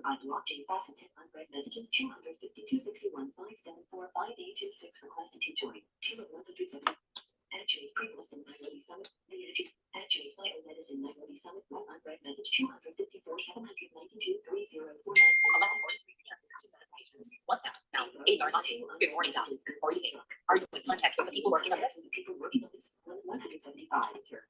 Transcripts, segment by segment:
by blockchain faucet unread messages 252.61.574.5826 requested to join. Team of 170. Actuate pre-post in Nairobi Summit. Actuate biomedicine Nairobi Summit. One unread message 254,792,3049. WhatsApp. Now, good morning, Tom. Or you are you in contact with the people working on this? People working on this. 175. Enter.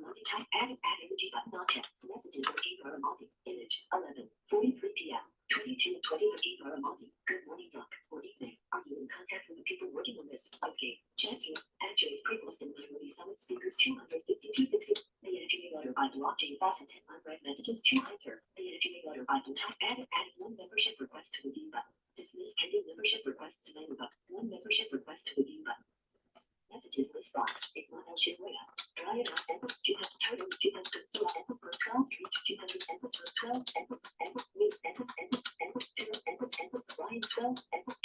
Multi type. Add energy button. Not check. Messages of multi. Image. 11:43 p.m. 22:23 multi. Good morning, Doc. Or evening. Are you in contact with the people working on this? Escape. Chancellor. Actuate pre-post in Nairobi Summit speakers 252.60. The Actuate letter by blockchain faucet unread messages 2 enter. The Actuate letter by type added one membership request to review button. Dismiss pending membership requests menu button. One membership request to review button. Messages list box. Ismail Shirwaya. Brian Eccles 200 Turtle 200 Phila Eccles 12 3 200 Eccles 12 Eccles Eccles Eccles Eccles Eccles Eccles Eccles Brian 12 Eccles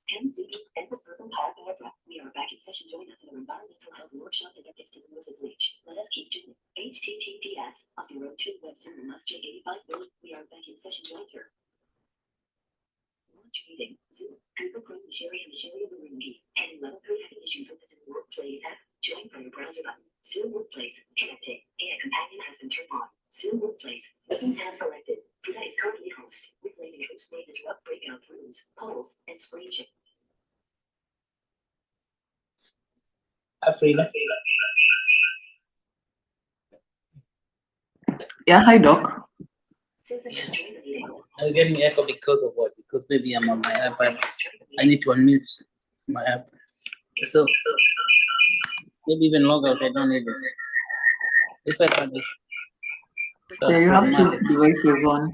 NCB Eccles Urban Power Barbara. We are back in session. Join us in our environmental health workshop and ethics Moses Leach. Let us keep joining. HTTPS 02 web Zoom must J85 billion. We are back in session. Join her. Launch meeting. Zoom. Google Chrome Sherry Marungi. Heading level 3 having issues with the Zoom Workplace app. Join from your browser button. Zoom Workplace. Connecting. AI companion has been turned on. Zoom Workplace. Button tab selected. Frida is currently host. Reclaiming host name is what breakout rooms, polls, and screen share. Frida. Yeah, hi, Doc. Susan has joined the meeting. Are you getting echo because of what? Because maybe I'm on my iPad. I need to unmute my app. So maybe even log out. I don't need this. This iPad is. Yeah, you have two devices on.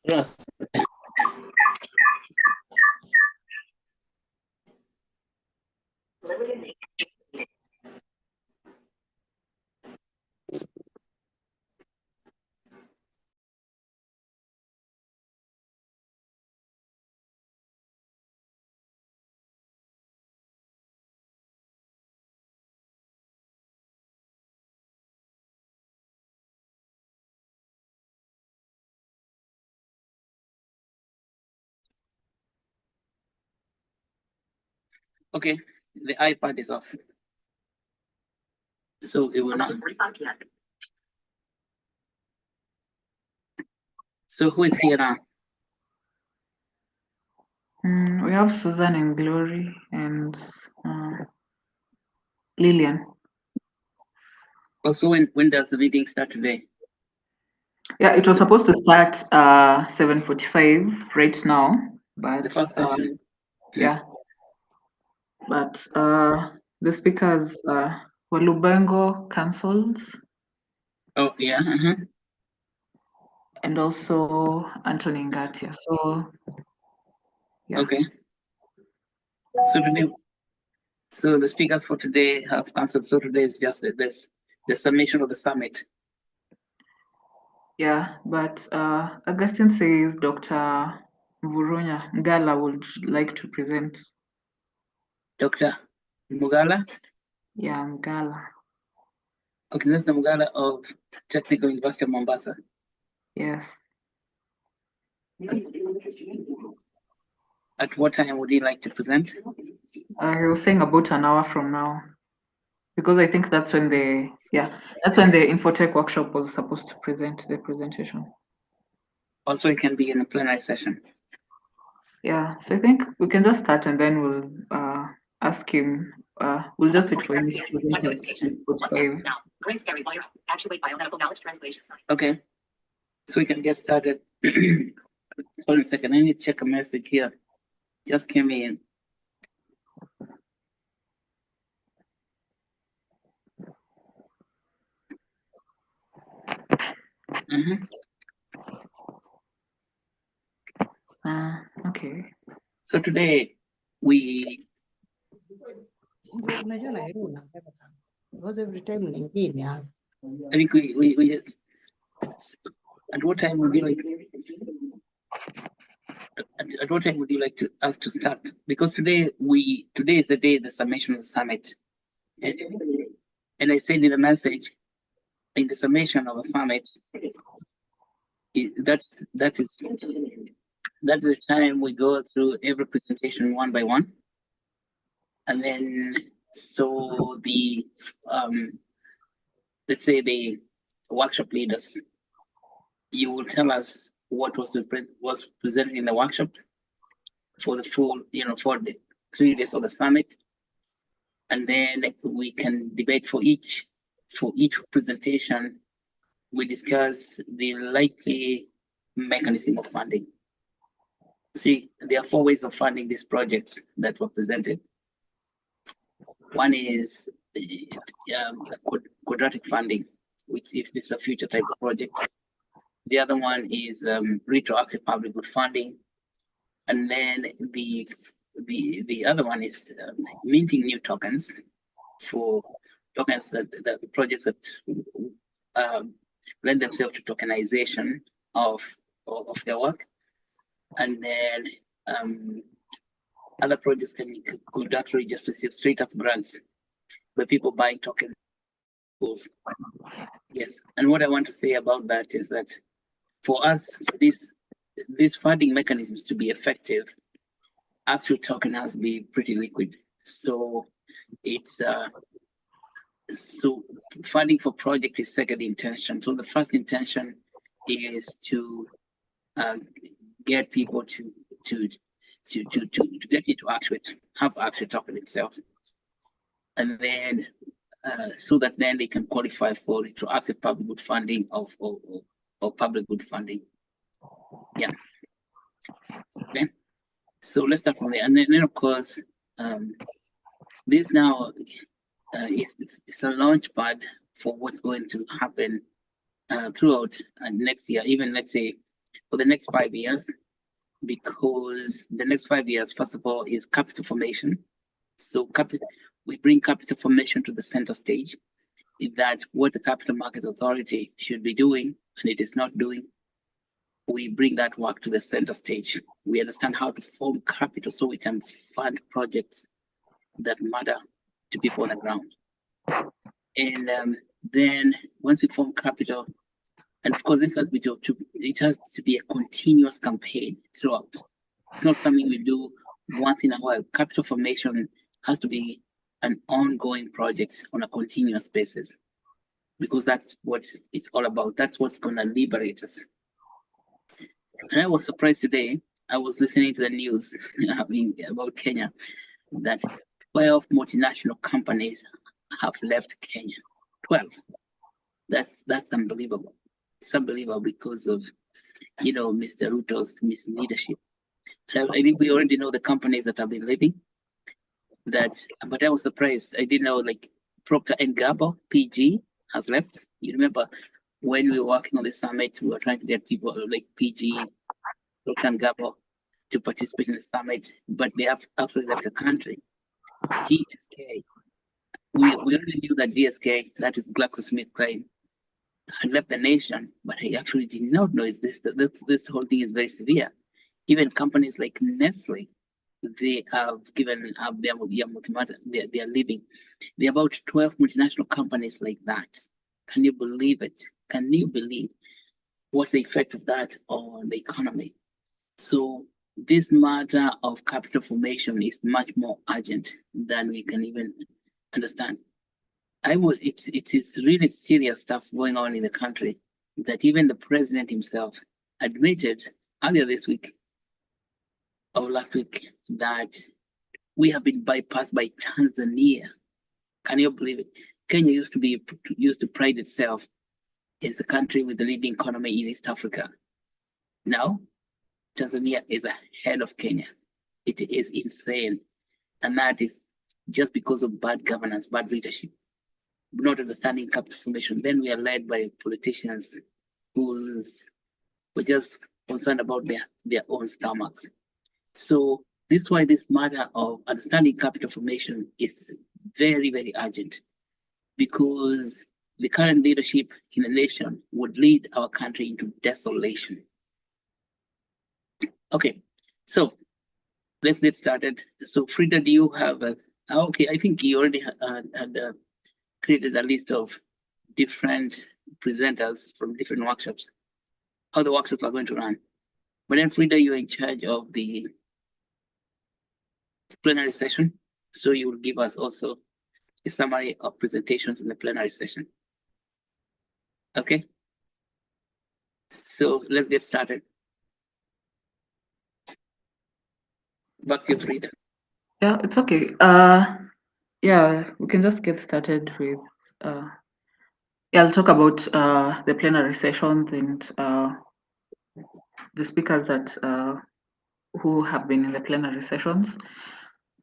Yes. Okay, the iPad is off. So it will not. So who is here now? We have Susan and Glory and Lillian. Also, when does the meeting start today? Yeah, it was supposed to start 7:45 right now, but The first session. yeah, but the speakers Walubengo cancelled. Oh yeah. And also Anthony Ngatia. So yeah. Okay. So today, so the speakers for today have cancelled. So today is just the summation of the summit. Yeah, but Augustine says Dr. Mvurunya Ngala would like to present. Dr. Mugala? Yeah, Ngala. Okay, that's the Mugala of Technical University of Mombasa. Yes. At what time would you like to present? He was saying about an hour from now. Because I think that's when the Infotech workshop was supposed to present the presentation. Also, it can be in a plenary session. Yeah, so I think we can just start and then we'll ask him. We'll just wait for him to present at 45. Actuate biomedical knowledge translation site. Okay, so we can get started. Hold on a second, I need to check a message here. Just came in. Okay. So today we. Because every time I think we just. At what time would you like? At what time would you like to us to start? Because today is the day the summation of the summit, and I said in the message, in the summation of the summit, That's the time we go through every presentation one by one. And then, so the, let's say the workshop leaders, you will tell us what was presented in the workshop for the full, for the 3 days of the summit. And then we can debate for each presentation. We discuss the likely mechanism of funding. See, there are 4 ways of funding these projects that were presented. One is quadratic funding, which is this a future type of project. The other one is retroactive public good funding, and then the other one is minting new tokens for tokens that the projects that lend themselves to tokenization of their work. And then other projects could actually just receive straight up grants by people buying tokens. Yes, and what I want to say about that is that for us, for these funding mechanisms to be effective, actual token has to be pretty liquid. So it's so funding for project is second intention. So the first intention is to get people to get into Actuate, have Actuate token itself, and then so that then they can qualify for retroactive public good funding or public good funding. Yeah. Okay. So let's start from there, and then of course, this now it's a launch pad for what's going to happen throughout next year, even let's say for the next 5 years, because the next 5 years, first of all, is capital formation. So we bring capital formation to the center stage. That what the Capital Markets Authority should be doing, and it is not doing, we bring that work to the center stage. We understand how to form capital so we can fund projects that matter to people on the ground. And then once we form capital, and of course this has to be a continuous campaign throughout. It's not something we do once in a while. Capital formation has to be an ongoing project on a continuous basis, because that's what it's all about. That's what's going to liberate us. And I was surprised today. I was listening to the news about Kenya, that 12 multinational companies have left Kenya. 12. That's unbelievable. It's unbelievable because of, Mr. Ruto's misleadership. I think we already know the companies that have been leaving. But I was surprised. I didn't know, like Procter & Gamble, PG, has left. You remember when we were working on the summit, we were trying to get people like PG, Procter & Gamble to participate in the summit, but they have actually left the country. GSK, we already knew that GSK, that is GlaxoSmithKline, had left the nation, but I actually did not know this whole thing is very severe. Even companies like Nestle, they have given up they are leaving. There are about 12 multinational companies like that. Can you believe it? Can you believe what's the effect of that on the economy? So this matter of capital formation is much more urgent than we can even understand. It's really serious stuff going on in the country that even the president himself admitted earlier this week or last week that we have been bypassed by Tanzania. Can you believe it? Kenya used to pride itself as a country with the leading economy in East Africa. Now, Tanzania is ahead of Kenya. It is insane. And that is just because of bad governance, bad leadership, not understanding capital formation. Then we are led by politicians who were just concerned about their own stomachs. So this is why this matter of understanding capital formation is very, very urgent, because the current leadership in the nation would lead our country into desolation. Okay, so let's get started. So Frida, do you have okay, I think you already had created a list of different presenters from different workshops. how the workshops are going to run. But then Frida, you're in charge of the plenary session. So you will give us also a summary of presentations in the plenary session. Okay. So let's get started. Back to you, Frida. Yeah, it's okay. Yeah, we can just get started with yeah, I'll talk about the plenary sessions and the speakers that who have been in the plenary sessions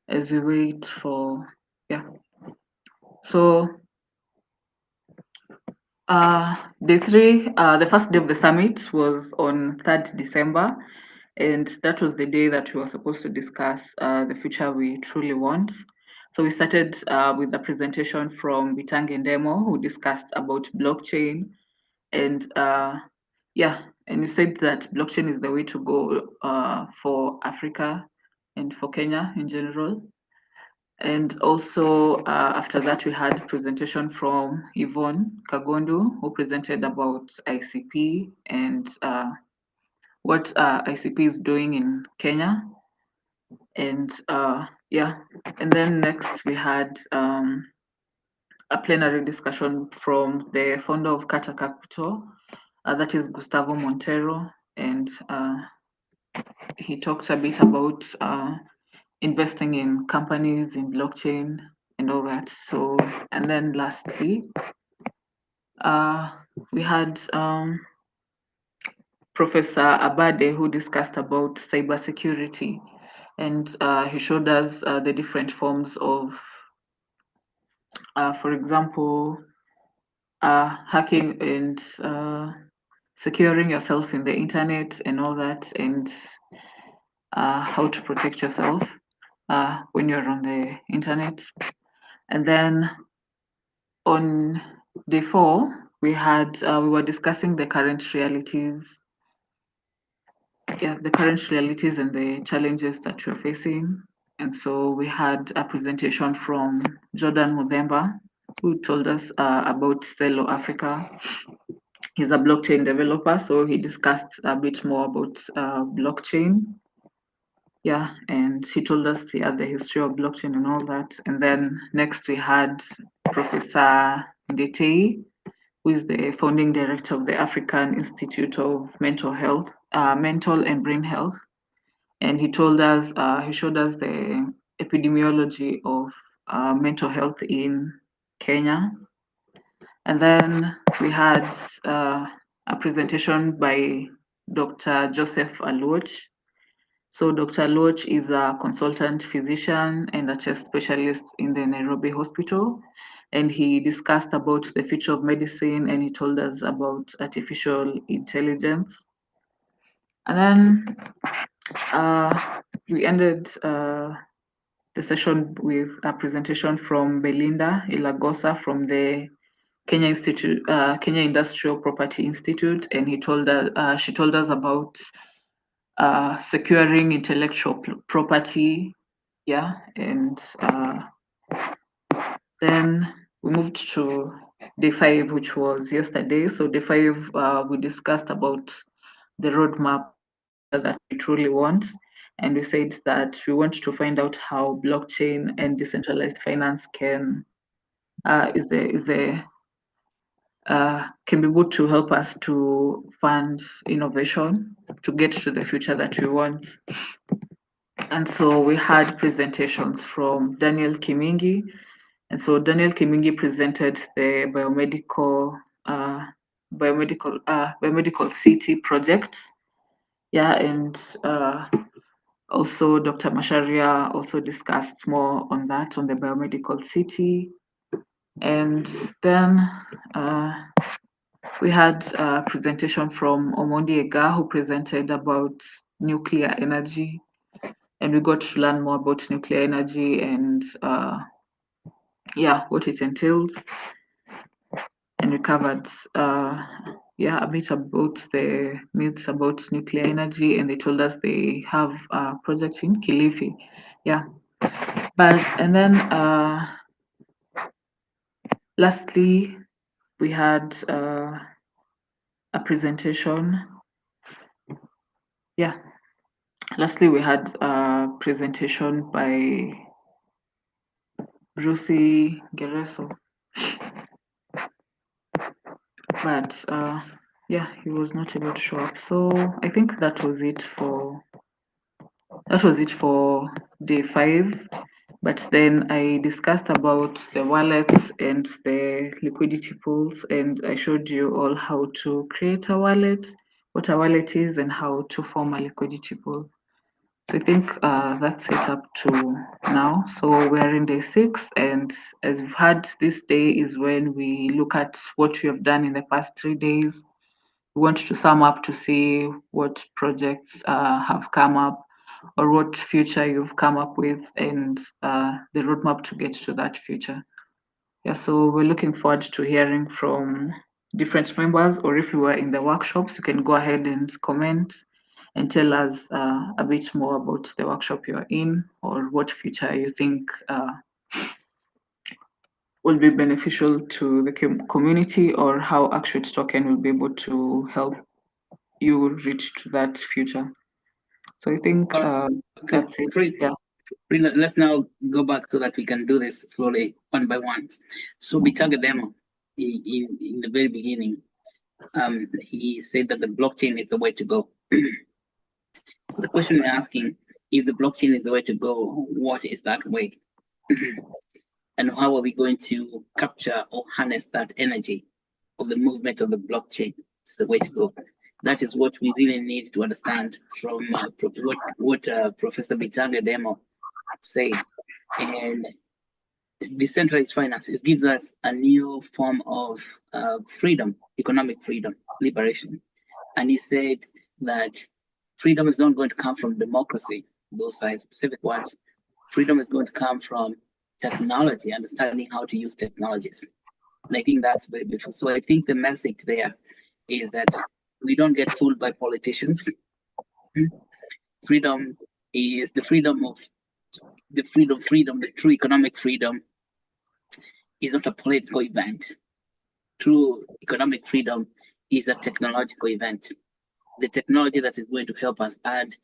as we wait for yeah. So day three, the first day of the summit was on 3rd December, and that was the day that we were supposed to discuss the future we truly want. So we started with a presentation from Bitange Ndemo, who discussed about blockchain, and yeah, and he said that blockchain is the way to go for Africa and for Kenya in general. And also after that, we had a presentation from Yvonne Kagondo, who presented about ICP and what ICP is doing in Kenya. And yeah, and then next we had a plenary discussion from the founder of Kata Capital, that is Gustavo Montero, and he talked a bit about investing in companies in blockchain and all that. So, and then lastly, we had Professor Abade, who discussed about cybersecurity, and he showed us the different forms of, for example, hacking and securing yourself in the internet and all that, and how to protect yourself when you're on the internet. And then on day 4, we had we were discussing the current realities. Yeah, the current realities and the challenges that we're facing. And so we had a presentation from Jordan Mudemba, who told us about Cello Africa. He's a blockchain developer, so he discussed a bit more about blockchain. Yeah, and he told us the history of blockchain and all that. And then next we had Professor Ndetei, who is the founding director of the African Institute of Mental Health, Mental and Brain Health. And he told us, he showed us the epidemiology of mental health in Kenya. And then we had a presentation by Dr. Joseph Aluoch. So Dr. Aluoch is a consultant physician and a chest specialist in the Nairobi hospital. And he discussed about the future of medicine, and he told us about artificial intelligence. And then we ended the session with a presentation from Belinda Ilagosa from the Kenya Institute, Kenya Industrial Property Institute, and he told us, she told us about securing intellectual property, yeah, and then we moved to day 5, which was yesterday. So day 5, we discussed about the roadmap that we truly want. And we said that we want to find out how blockchain and decentralized finance can can be able to help us to fund innovation to get to the future that we want. And so we had presentations from Daniel Kimingi. And so Daniel Kimingi presented the biomedical city project. Yeah, and also Dr. Masharia also discussed more on that, on the biomedical city. And then we had a presentation from Omondi Ega, who presented about nuclear energy. And we got to learn more about nuclear energy and yeah, what it entails. And we covered yeah, a bit about the myths about nuclear energy, and they told us they have a project in Kilifi. Yeah. But and then lastly, we had a presentation Yeah. Lastly, we had a presentation by Brucey Gereso, but yeah, he was not able to show up. So I think that was it for day 5. But then I discussed about the wallets and the liquidity pools, and I showed you all how to create a wallet, what a wallet is, and how to form a liquidity pool. So I think that's it up to now. So we're in day 6, and as you've had, this day is when we look at what we have done in the past 3 days. We want to sum up to see what projects have come up or what future you've come up with, and the roadmap to get to that future. Yeah, so we're looking forward to hearing from different members, or if you were in the workshops, you can go ahead and comment and tell us a bit more about the workshop you're in, or what feature you think will be beneficial to the community, or how Actuate token will be able to help you reach to that future. So I think Okay, that's it. Yeah. let's now go back so that we can do this slowly, one by one. So we target demo in the very beginning. He said that the blockchain is the way to go. So the question we're asking, if the blockchain is the way to go, what is that way? And how are we going to capture or harness that energy of the movement of the blockchain? It's the way to go. That is what we really need to understand from what Professor Bitanga Demo said. And decentralized finance, it gives us a new form of freedom, economic freedom, liberation. And he said that freedom is not going to come from democracy, those are specific ones. Freedom is going to come from technology, understanding how to use technologies. And I think that's very beautiful. So I think the message there is that we don't get fooled by politicians. Freedom is the freedom of the true economic freedom is not a political event. True economic freedom is a technological event. The technology that is going to help us add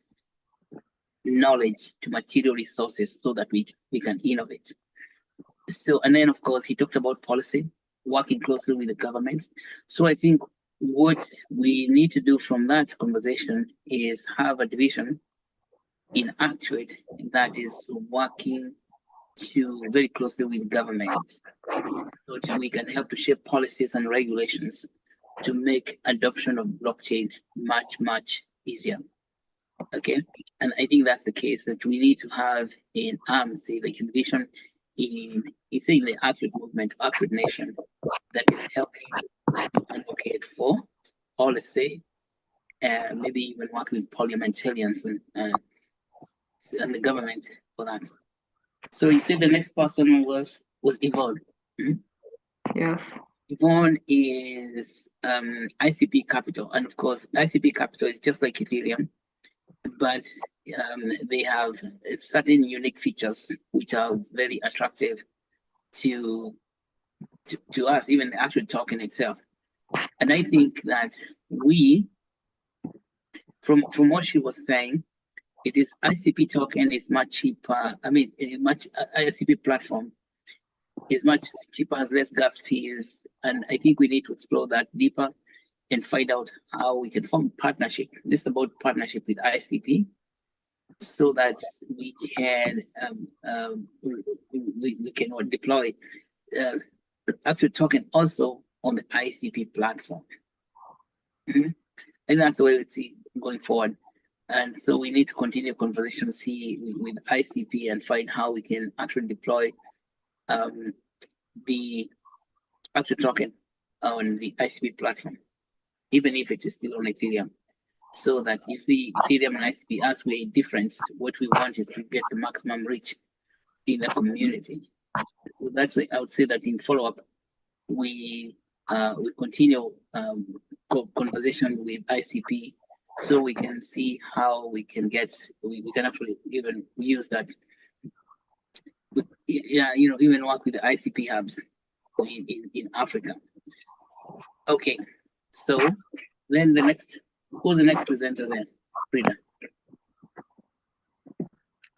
knowledge to material resources so that we can innovate. So, and then of course, he talked about policy, working closely with the governments. So I think what we need to do from that conversation is have a division in Actuate that is working very closely with governments, so that we can help to shape policies and regulations to make adoption of blockchain much easier. Okay, and I think that's the case that we need to have in say like a vision in the Actuate movement, Actuate nation, that is helping to advocate for policy, and maybe even work with parliamentarians and the government for that. So you said the next person was Yvonne. Yes. Yvonne is ICP Capital, and of course ICP Capital is just like Ethereum, but they have certain unique features which are very attractive to us, even the actual token itself. And I think that we, from what she was saying, it is ICP token is much cheaper. I mean, ICP platform is much cheaper, has less gas fees, and I think we need to explore that deeper and find out how we can form partnership. This is about partnership with ICP, so that we can we can deploy actual token also on the ICP platform. And that's the way we see going forward. And so we need to continue conversations here with ICP and find how we can actually deploy the actual token on the ICP platform, even if it is still on Ethereum. So that you see Ethereum and ICP, as we're different, what we want is to get the maximum reach in the community. So that's why I would say that in follow-up, we continue conversation with ICP, so we can see how we can get, we can actually even use that. Yeah, even work with the ICP hubs in Africa. Okay, so then who's the next presenter then? Frida.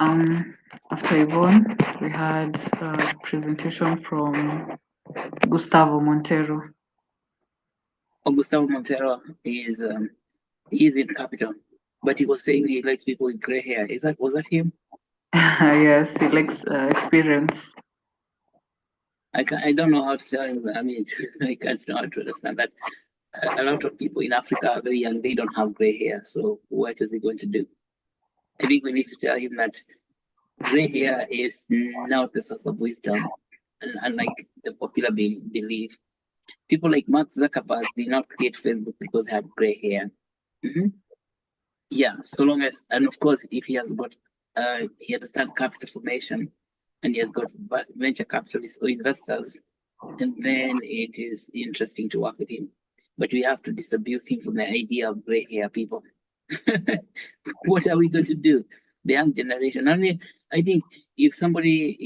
After Yvonne, we had a presentation from Gustavo Montero. Gustavo Montero is he's in capital, but he was saying he likes people with gray hair. Was that him? Yes, he likes experience. I don't know how to tell him. I mean, I can't know how to understand that. A lot of people in Africa are very young. They don't have gray hair. So what is he going to do? I think we need to tell him that gray hair is not the source of wisdom, unlike the popular belief. People like Mark Zuckerberg did not create Facebook because they had gray hair. Yeah, so long as, and of course, if he has got, he understands capital formation, and he has got venture capitalists or investors, and then it is interesting to work with him. But we have to disabuse him from the idea of gray hair people. What are we going to do? The young generation. I mean, I think if somebody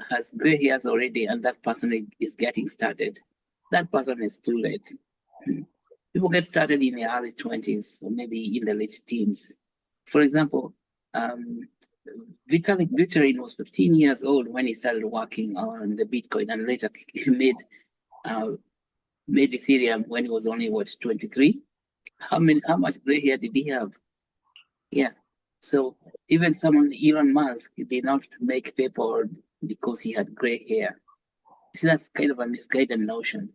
has gray hairs already and that person is getting started, that person is too late. People get started in the early 20s or maybe in the late teens. For example, Vitalik Buterin was 15 years old when he started working on the Bitcoin, and later he made Ethereum when he was only 23. How much gray hair did he have? Yeah. So even someone, Elon Musk, did not make PayPal because he had gray hair. See, that's kind of a misguided notion.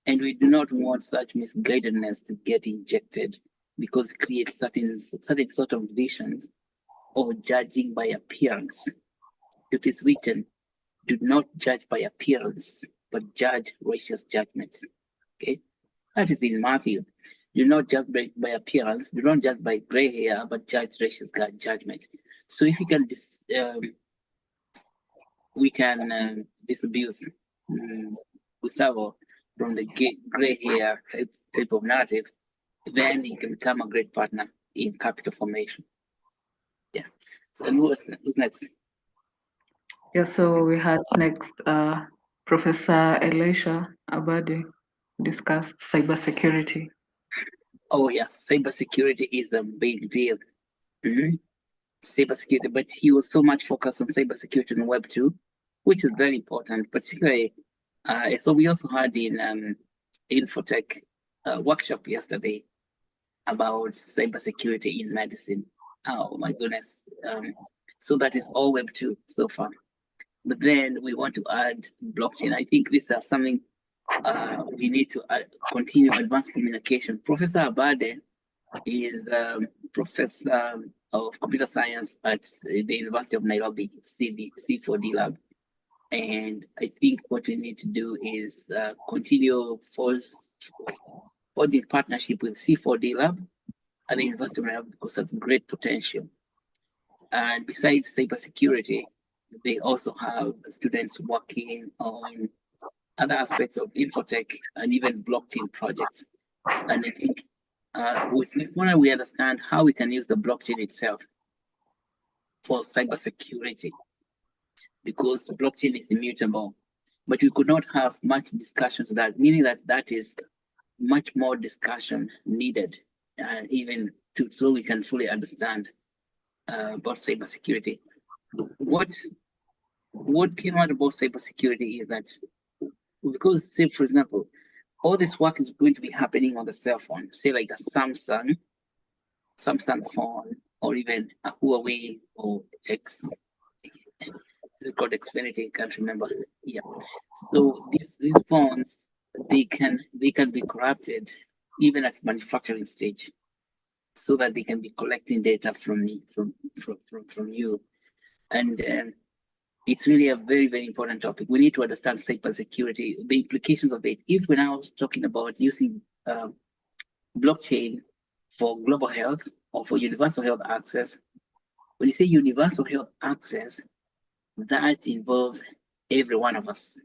And we do not want such misguidedness to get injected because it creates certain sort of visions or judging by appearance. It is written, do not judge by appearance, but judge righteous judgment. Okay, that is in Matthew. Do not judge by appearance, do not judge by gray hair, but judge righteous judgment. So if we can disabuse Gustavo from the gray hair type of narrative, then he can become a great partner in capital formation. Yeah. So who's next? Yeah, so we had next Professor Elisha Abadi discuss cybersecurity. Oh yes, cybersecurity is a big deal. Cybersecurity, but he was so much focused on cybersecurity in Web 2, which is very important, particularly. So we also had in Infotech workshop yesterday about cybersecurity in medicine. Oh my goodness. So that is all Web 2 so far. But then we want to add blockchain. I think these are something we need to continue advanced communication. Professor Abade is professor of computer science at the University of Nairobi, C4D lab. And I think what we need to do is continue forging partnership with C4D lab at the University of Nairobi because that's great potential. And besides cybersecurity, they also have students working on other aspects of infotech and even blockchain projects. And I think with Lipona, we understand how we can use the blockchain itself for cybersecurity because the blockchain is immutable. But we could not have much discussion to that, meaning that is much more discussion needed, even so we can fully understand about cybersecurity. What came out about cybersecurity is that because, say, for example, all this work is going to be happening on the cell phone, say like a Samsung phone, or even a Huawei or is it called Xfinity? I can't remember. Yeah. So these phones, they can be corrupted even at manufacturing stage, so that they can be collecting data from you. And it's really a very, very important topic. We need to understand cybersecurity, the implications of it. If we're now talking about using blockchain for global health or for universal health access, when you say universal health access, that involves every one of us.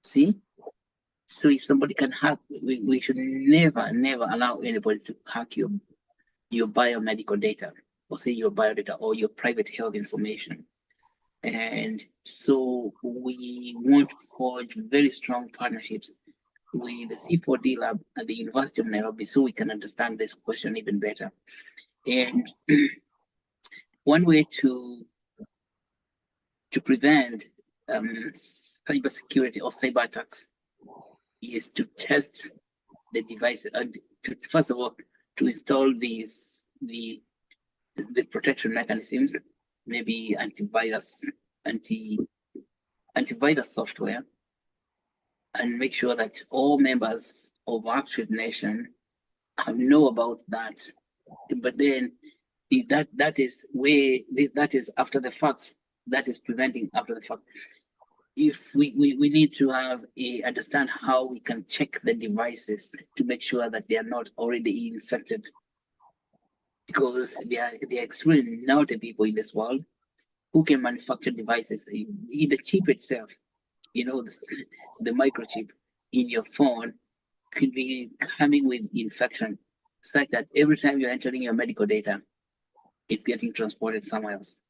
See? So if somebody can hack, we should never allow anybody to hack your biomedical data, or say your biodata or your private health information. And so we want to forge very strong partnerships with the C4D lab at the University of Nairobi so we can understand this question even better. And one way to prevent cybersecurity or cyber attacks is to test the device and to, first of all, to install the protection mechanisms, maybe antivirus software, and make sure that all members of Actuate Nation know about that. But then that is after the fact. That is preventing after the fact. If we need to have understand how we can check the devices to make sure that they are not already infected, because there are extremely naughty people in this world who can manufacture devices. The chip itself, the microchip in your phone could be coming with infection, such that every time you're entering your medical data, it's getting transported somewhere else.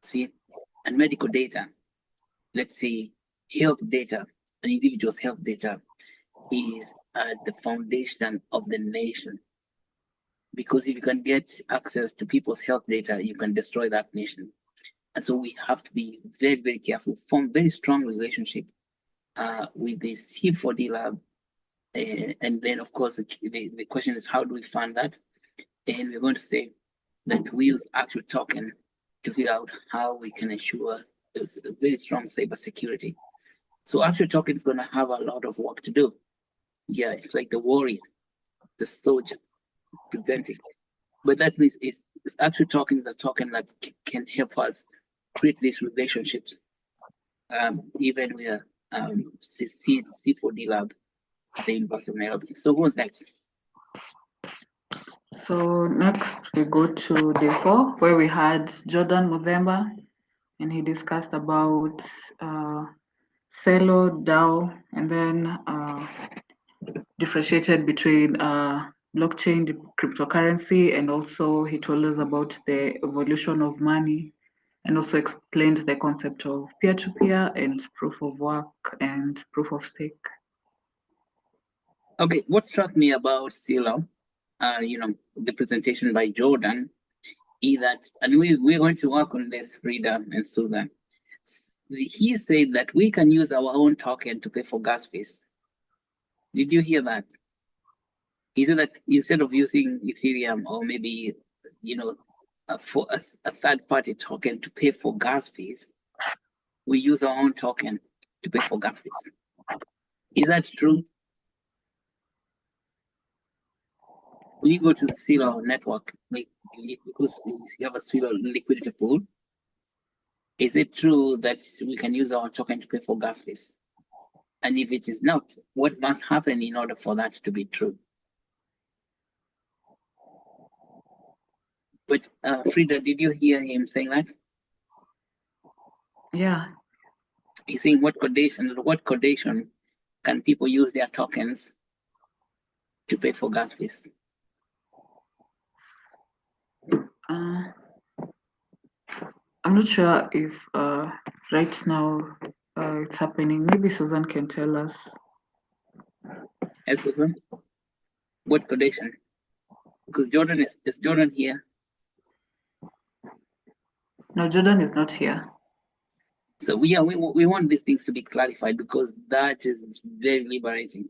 See, and medical data, let's say health data, an individual's health data is at the foundation of the nation. Because if you can get access to people's health data, you can destroy that nation. And so we have to be very, very careful, form very strong relationship with the C4D lab. And then, of course, the question is, how do we fund that? And we're going to say that we use Actuate token to figure out how we can ensure there's a very strong cybersecurity. So Actuate token is going to have a lot of work to do. Yeah, it's like the warrior, the soldier, preventing. But that means it's Actuate token is a token that can help us create these relationships, even with C4D lab at the University of Nairobi. So who's next? So next we go to day 4, where we had Jordan Muthemba, and he discussed about Celo, DAO, and then differentiated between blockchain cryptocurrency, and also he told us about the evolution of money, and also explained the concept of peer-to-peer and proof of work and proof of stake. Okay, what struck me about Celo, the presentation by Jordan, is that, and we're going to work on this, Frida and Susan. He said that we can use our own token to pay for gas fees. Did you hear that? He said that instead of using Ethereum or maybe, for a third-party token to pay for gas fees, we use our own token to pay for gas fees. Is that true? When you go to the Celo network, because you have a Celo liquidity pool, is it true that we can use our token to pay for gas fees? And if it is not, what must happen in order for that to be true? But Frida, did you hear him saying that? Yeah. He's saying what condition can people use their tokens to pay for gas fees? I'm not sure if right now it's happening. Maybe Susan can tell us. Yes, Susan? What condition? Because Jordan is Jordan here? No, Jordan is not here. So we want these things to be clarified, because that is very liberating.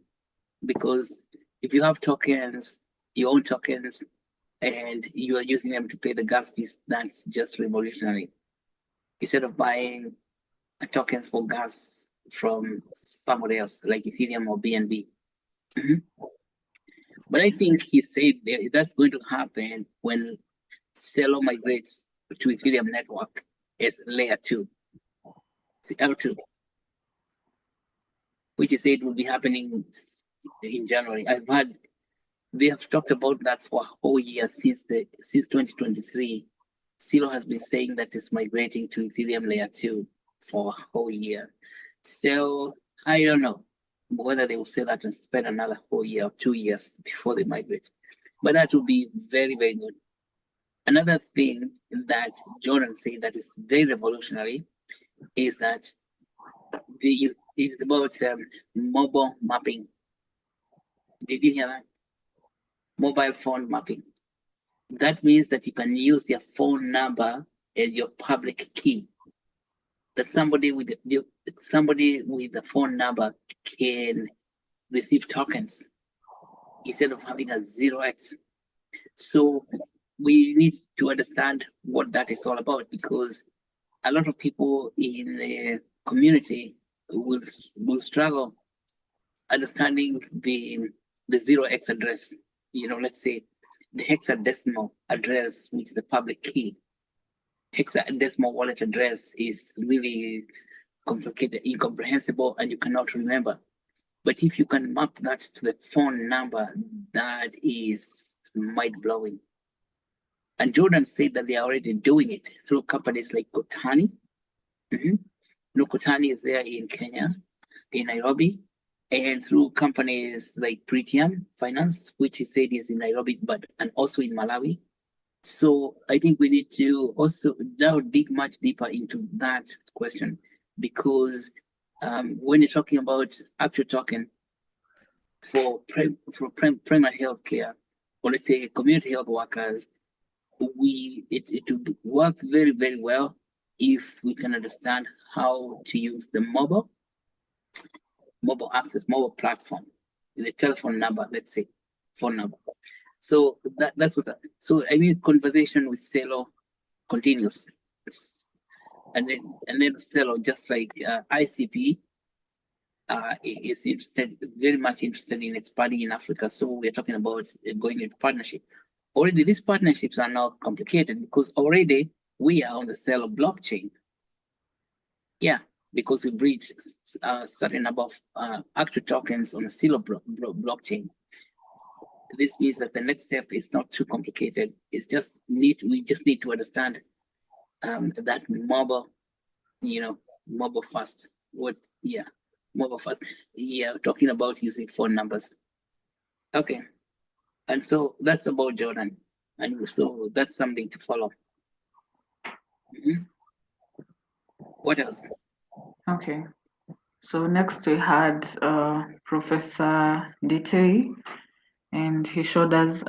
Because if you have tokens, your own tokens, and you are using them to pay the gas fees, that's just revolutionary. Instead of buying tokens for gas from somebody else, like Ethereum or BNB. But I think he said that's going to happen when Celo migrates to Ethereum network as layer 2, L2, which he said will be happening in January. I've heard they have talked about that for a whole year since 2023. Celo has been saying that it's migrating to Ethereum layer 2 for a whole year. So I don't know whether they will say that and spend another whole year or 2 years before they migrate. But that would be very, very good. Another thing that Jordan said that is very revolutionary is that it's about mobile mapping. Did you hear that? Mobile phone mapping. that means that you can use their phone number as your public key. That somebody with the phone number can receive tokens instead of having a 0x. So we need to understand what that is all about, because a lot of people in the community will struggle understanding the 0x address. Let's say the hexadecimal address, which is the public key. Hexadecimal wallet address is really complicated, incomprehensible, and you cannot remember. But if you can map that to the phone number, that is mind-blowing. And Jordan said that they are already doing it through companies like Kotani. Kotani is there in Kenya, in Nairobi, and through companies like Pretium Finance, which he said is in Nairobi, and also in Malawi. So I think we need to also now dig much deeper into that question, because when you're talking about Actuate token for primary health care, or let's say community health workers, it would work very, very well if we can understand how to use the mobile access, mobile platform, the telephone number, let's say, phone number. So that's what. So I mean, conversation with Celo continues, and then Celo, just like ICP, is very much interested in expanding in Africa. So we're talking about going into partnership. Already, these partnerships are now complicated because already we are on the Celo blockchain. Yeah, because we breached certain number of Actuate tokens on the Celo blockchain. This means that the next step is not too complicated. It's just we just need to understand that mobile first. Mobile first. Yeah, talking about using phone numbers. Okay, and so that's about Jordan, and so that's something to follow. What else? Okay. So next we had Professor Dite, and he showed us,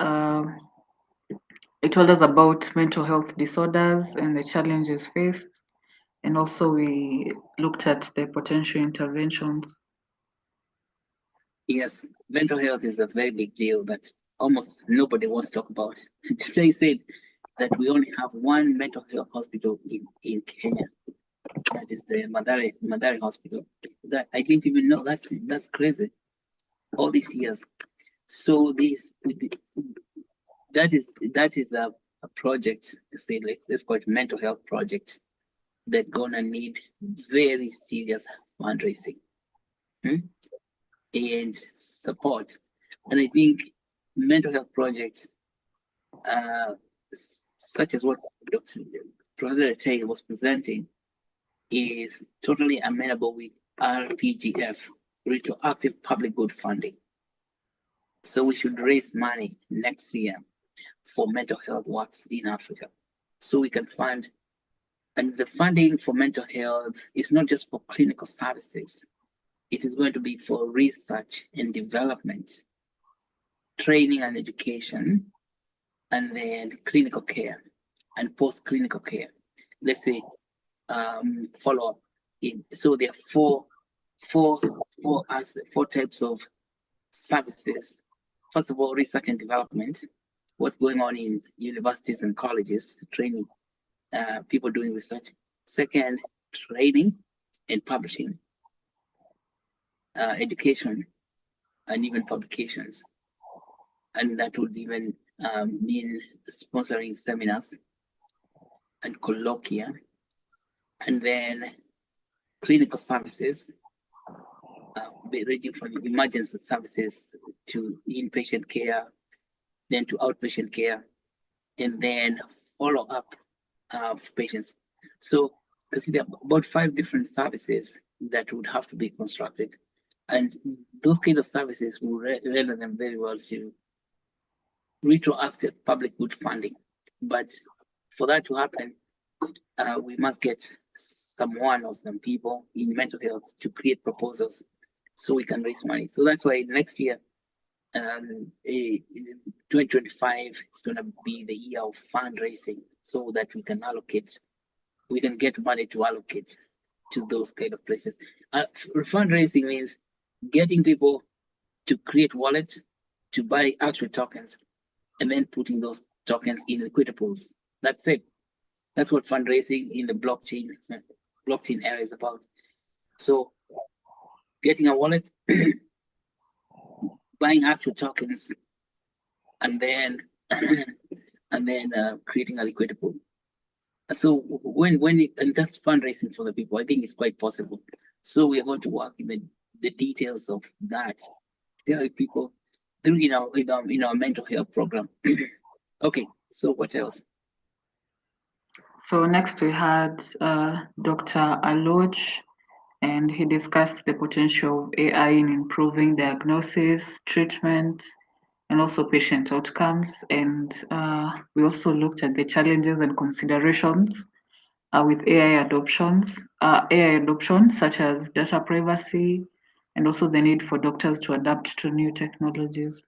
he told us about mental health disorders and the challenges faced. And also we looked at the potential interventions. Yes, mental health is a very big deal that almost nobody wants to talk about. Today said that we only have one mental health hospital in Kenya. That is the Madari Hospital. That I didn't even know. That's crazy. All these years. So that is a project. Say let's call it mental health project. That gonna need very serious fundraising and support. And I think mental health projects, such as what Professor Tay was presenting, is totally amenable with RPGF, retroactive public good funding. So we should raise money next year for mental health works in Africa, so we can fund. And the funding for mental health is not just for clinical services. It is going to be for research and development, training and education, and then clinical care and post-clinical care. Let's say follow-up. So there are four types of services. First of all, research and development. What's going on in universities and colleges, training people doing research. Second, training and publishing, education, and even publications. And that would even mean sponsoring seminars and colloquia. And then clinical services, ranging from emergency services to inpatient care, then to outpatient care, and then follow-up for patients. So consider about 5 different services that would have to be constructed. And those kind of services will render them very well to retroactive public good funding. But for that to happen, we must get someone or some people in mental health to create proposals so we can raise money. So that's why next year, 2025 is going to be the year of fundraising, so that we can get money to allocate to those kind of places. Fundraising means getting people to create wallets, to buy actual tokens, and then putting those tokens in liquidity pools. That's it. That's what fundraising in the blockchain area is about. So getting a wallet, buying actual tokens, and then creating a liquidity pool. So and that's fundraising for the people. I think it's quite possible. So we are going to work in the details of that. There are people in our mental health program. Okay, so what else? So next we had Dr. Aloch, and he discussed the potential of AI in improving diagnosis, treatment, and also patient outcomes. And we also looked at the challenges and considerations with AI adoption, such as data privacy, and also the need for doctors to adapt to new technologies.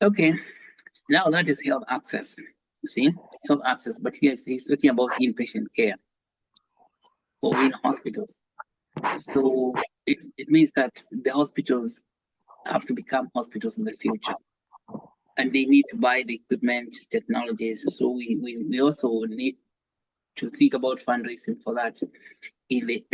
Okay, now that is health access. You see, health access, but here he's talking about inpatient care or in hospitals. So it means that the hospitals have to become hospitals in the future, and they need to buy the equipment, technologies. So we also need to think about fundraising for that in the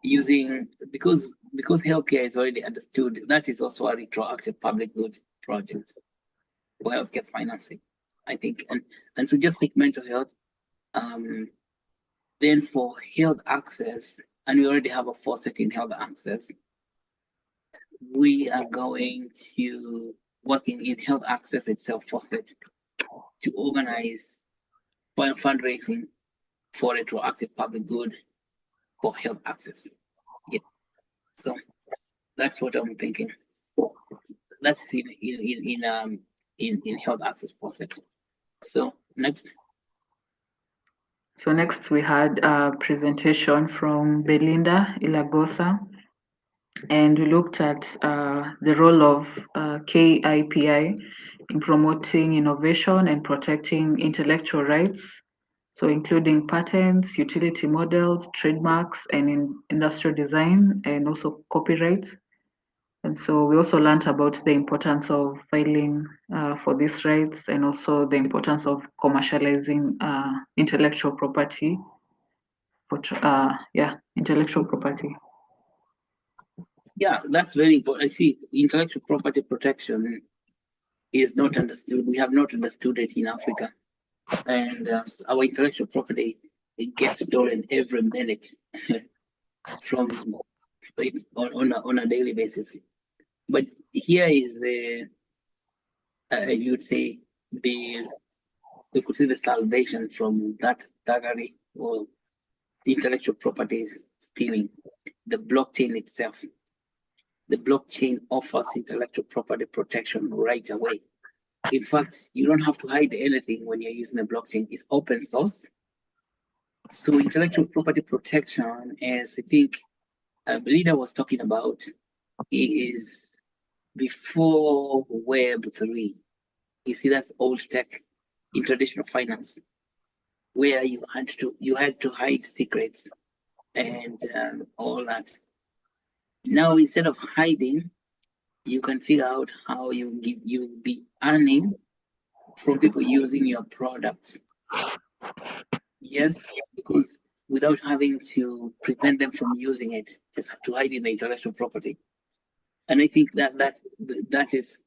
using because healthcare is already understood. That is also a retroactive public good project for healthcare financing, I think. And so just like mental health, then for health access, and we already have a faucet in health access, we are going to working in health access itself faucet to organize fundraising for retroactive public good for health access. Yeah. So that's what I'm thinking. That's in health access faucet. So next. So next we had a presentation from Belinda Ilagosa, and we looked at the role of KIPI in promoting innovation and protecting intellectual rights, so including patents, utility models, trademarks, and industrial design, and also copyrights. And so we also learned about the importance of filing for these rights, and also the importance of commercializing intellectual property. Intellectual property. Yeah, that's very important. I see intellectual property protection is not understood. We have not understood it in Africa, and our intellectual property, it gets stolen every minute from it on a daily basis. But here is the you would say we could see the salvation from that thuggery or intellectual property stealing. The blockchain itself. The blockchain offers intellectual property protection right away. In fact, you don't have to hide anything when you're using the blockchain. It's open source. So intellectual property protection, as I think Belinda was talking about, is before Web3. You see, that's old tech in traditional finance, where you had to hide secrets and all that. Now, instead of hiding, you can figure out how you'll be earning from people using your product. Yes, because without having to prevent them from using it, it's to hide in the intellectual property. And I think that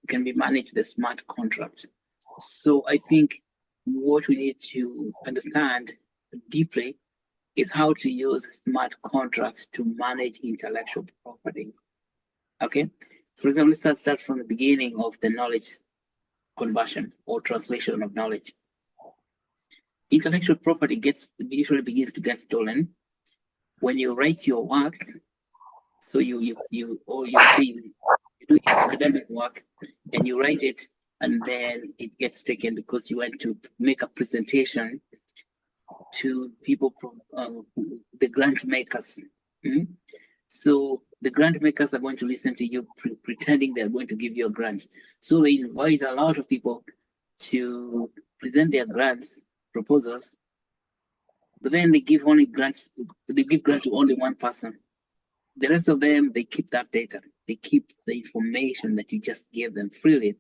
can be managed the smart contract. So I think what we need to understand deeply is how to use smart contracts to manage intellectual property. Okay, for example, let's start from the beginning of the knowledge conversion or translation of knowledge. Intellectual property usually begins to get stolen when you write your work. So you do your academic work and you write it, and then it gets taken because you want to make a presentation to people, the grant makers. So the grant makers are going to listen to you pretending they're going to give you a grant. So they invite a lot of people to present their grants proposals, but then they give grants to only one person. The rest of them, they keep that data. They keep the information that you just gave them freely.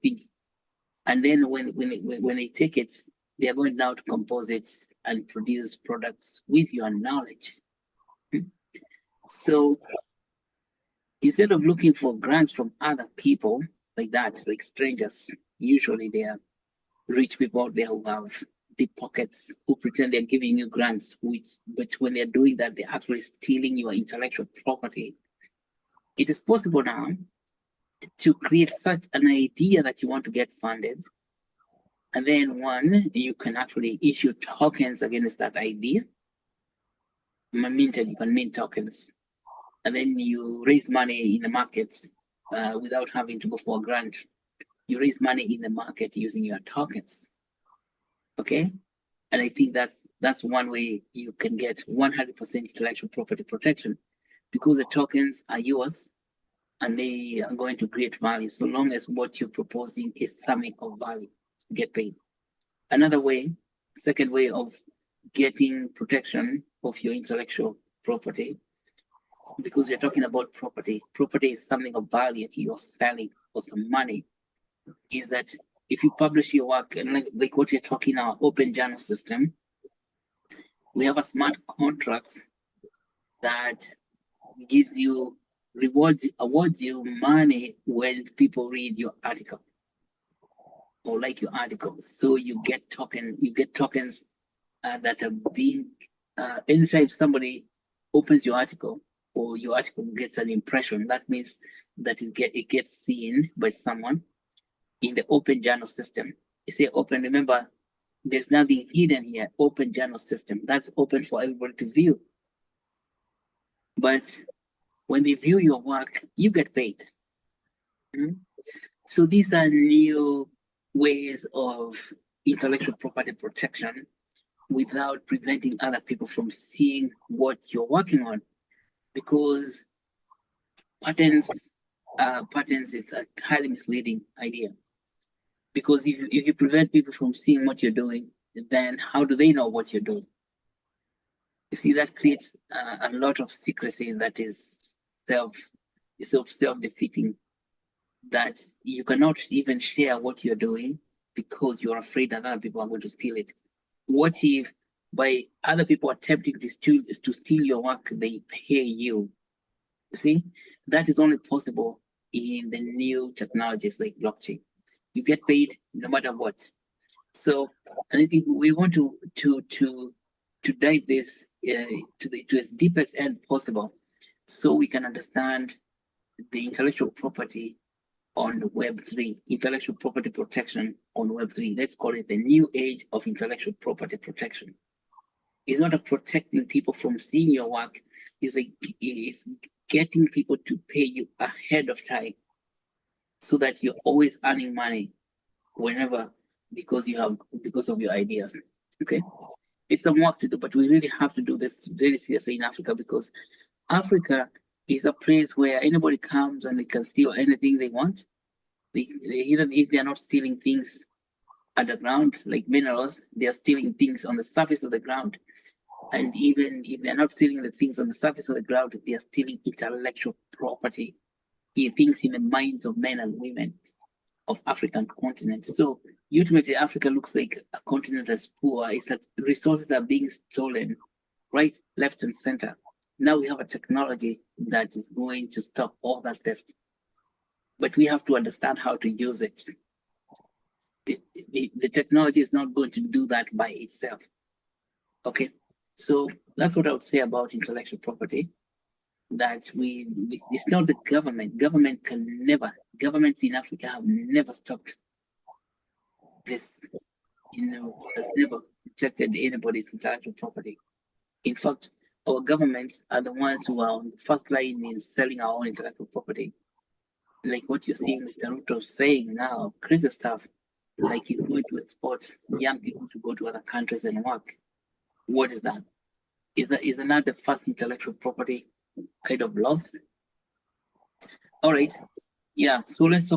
And then when they take it, they are going now to compose it and produce products with your knowledge. So instead of looking for grants from other people like that, like strangers, usually they are rich people out there who have deep pockets, who pretend they're giving you grants, but when they're doing that, they're actually stealing your intellectual property. It is possible now to create such an idea that you want to get funded. And then you can actually issue tokens against that idea. You can mint tokens. And then you raise money in the market without having to go for a grant. You raise money in the market using your tokens. Okay? And I think that's one way you can get 100% intellectual property protection, because the tokens are yours and they are going to create value so long as what you're proposing is something of value. Get paid. Another way, second way of getting protection of your intellectual property, because we're talking about property. Property is something of value you're selling for some money. Is that if you publish your work, and like what you're talking now, open journal system, we have a smart contract that gives you awards you money when people read your article or like your article. So you get tokens that are being anytime somebody opens your article or your article gets an impression, that means that it gets seen by someone in the open journal system. You say open, remember, there's nothing hidden here. Open journal system, that's open for everybody to view. But when they view your work, you get paid. So these are new ways of intellectual property protection without preventing other people from seeing what you're working on, because patents is a highly misleading idea. Because if you prevent people from seeing what you're doing, then how do they know what you're doing? You see, that creates a lot of secrecy that is self-defeating, that you cannot even share what you're doing because you're afraid that other people are going to steal it. What if by other people attempting to steal your work, they pay you? You see, that is only possible in the new technologies like blockchain. You get paid no matter what. So, and I think we want to dive this to its deepest end possible, so we can understand the intellectual property on Web3, intellectual property protection on Web3. Let's call it the new age of intellectual property protection. It's not a protecting people from seeing your work. It's getting people to pay you ahead of time, so that you're always earning money whenever, because of your ideas. Okay, it's some work to do, but we really have to do this very seriously in Africa, because Africa is a place where anybody comes and they can steal anything they want. Even if they are not stealing things underground like minerals, they are stealing things on the surface of the ground. And even if they're not stealing the things on the surface of the ground, they are stealing intellectual property, things in the minds of men and women of African continent. So ultimately, Africa looks like a continent that's poor. It's that resources are being stolen right, left, and center. Now we have a technology that is going to stop all that theft, but we have to understand how to use it. The technology is not going to do that by itself. Okay, so that's what I would say about intellectual property. That it's not the government. Governments in Africa have never stopped this. Has never protected anybody's intellectual property. In fact, our governments are the ones who are on the first line in selling our own intellectual property. Like what you're seeing Mr. Ruto saying now, crazy stuff, like he's going to export young people to go to other countries and work. What is that? Is that not the first intellectual property kind of loss. All right. Yeah, so let's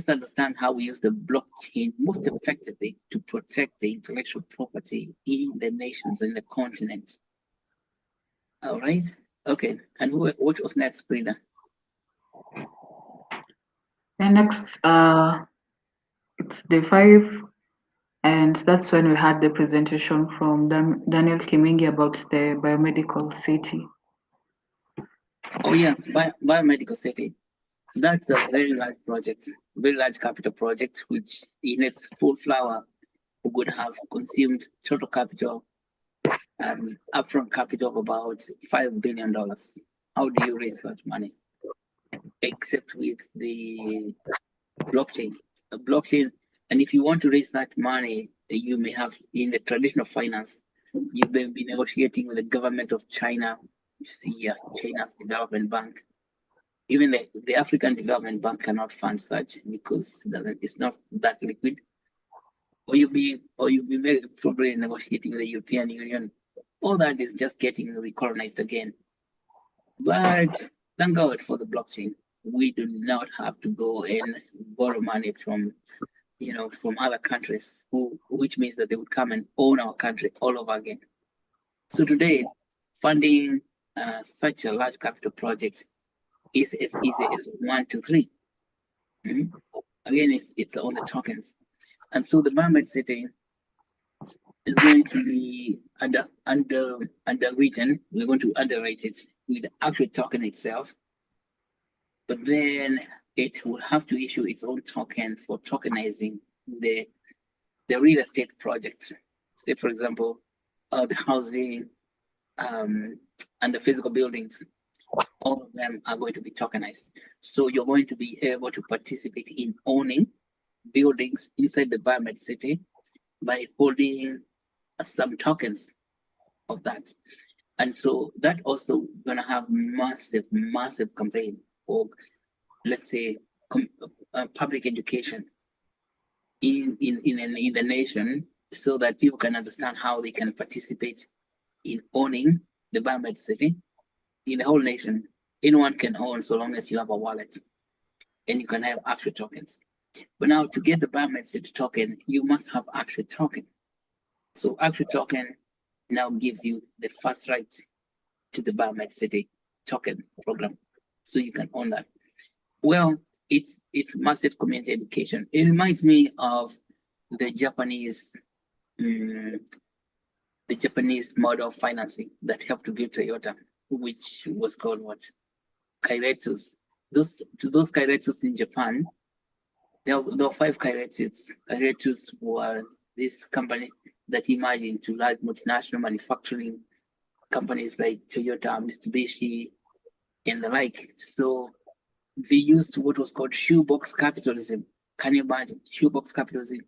understand how we use the blockchain most effectively to protect the intellectual property in the nations and the continent. All right. Okay. And what was next, Brina? And next, it's day 5, and that's when we had the presentation from Daniel Kimingi about the biomedical city. Oh yes, biomedical city. That's a very large project, very large capital project, which in its full flower would have consumed total capital, upfront capital of about $5 billion. How do you raise such money? Except with the blockchain. A blockchain, and if you want to raise that money, you may have, in the traditional finance, you may be negotiating with the government of China, China's development bank. Even the African Development Bank cannot fund such because it's not that liquid. Or you'll be probably negotiating with the European Union. All that is just getting recolonized again. But thank God for the blockchain. We do not have to go and borrow money from other countries, which means that they would come and own our country all over again. So today, funding such a large capital project is as easy as 1, 2, 3. Again, it's on the tokens. And so the Mermaid City is going to be underwritten. We're going to underwrite it with the actual token itself. But then it will have to issue its own token for tokenizing the real estate projects. Say, for example, the housing and the physical buildings. All of them are going to be tokenized. So you're going to be able to participate in owning buildings inside the Mermaid City by holding some tokens of that. And so that also gonna have massive campaign for, let's say, public education in the nation, so that people can understand how they can participate in owning the Mermaid City in the whole nation. Anyone can own so long as you have a wallet and you can have actual tokens. But now to get the Mermaid City token, you must have actual token. So actual token now gives you the first right to the Mermaid City token program. So you can own that. Well, it's massive community education. It reminds me of the Japanese model of financing that helped to build Toyota, which was called what? Kairetsus. Those Kairetsus in Japan, there were 5 Kairetsus. Kairetsus were this company that emerged into large multinational manufacturing companies like Toyota, Mitsubishi, and the like. So they used what was called shoebox capitalism. Can you imagine shoebox capitalism,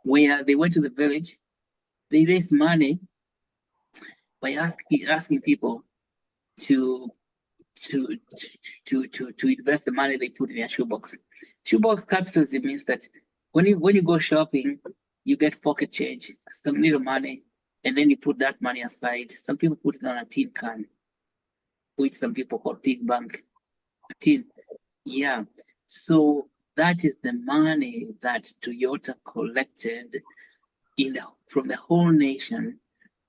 where they went to the village, they raised money by asking people to invest the money they put in their shoebox. Shoebox capitalism means that when you go shopping, you get pocket change, some little money, and then you put that money aside. Some people put it on a tin can, which some people call pig bank. A tin. Yeah. So that is the money that Toyota collected from the whole nation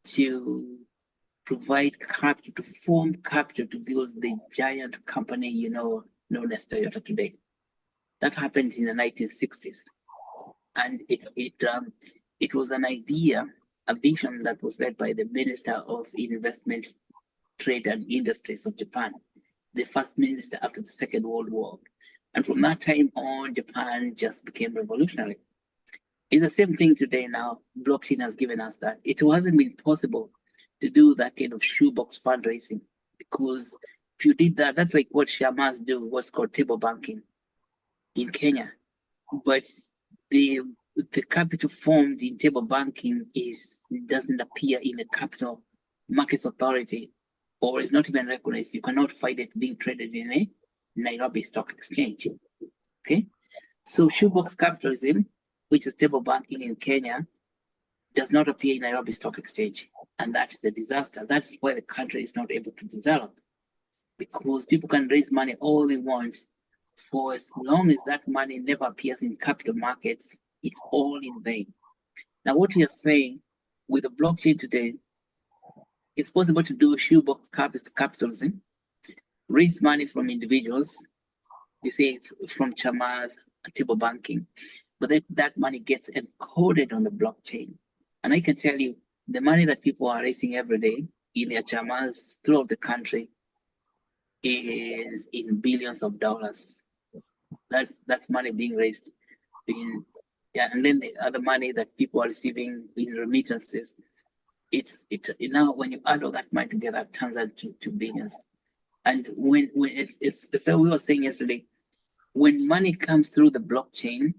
to provide capital, to form capital to build the giant company, known as Toyota today. That happened in the 1960s. And it was an idea, a vision that was led by the Minister of Investment, Trade and Industries of Japan, the first minister after the Second World War. And from that time on, Japan just became revolutionary. It's the same thing today now. Blockchain has given us that. It hasn't been possible to do that kind of shoebox fundraising, because if you did that, that's like what shamas do, what's called table banking in Kenya. But the capital formed in table banking doesn't appear in the Capital Markets Authority, or is not even recognized. You cannot find it being traded in a Nairobi Stock Exchange. Okay, so shoebox capitalism, which is table banking in Kenya, does not appear in Nairobi Stock Exchange, and that is a disaster. That's why the country is not able to develop. because people can raise money all they want for as long as that money never appears in capital markets. It's all in vain. Now, what you're saying with the blockchain today, it's possible to do shoebox capitalism, raise money from individuals. You say it's from chamas, table banking, but that money gets encoded on the blockchain. And I can tell you, the money that people are raising every day in their chamas throughout the country is in billions of dollars. That's money being raised in, yeah, and then the other money that people are receiving in remittances. It's now when you add all that money together, it turns out to billions. And when it's so we were saying yesterday, when money comes through the blockchain,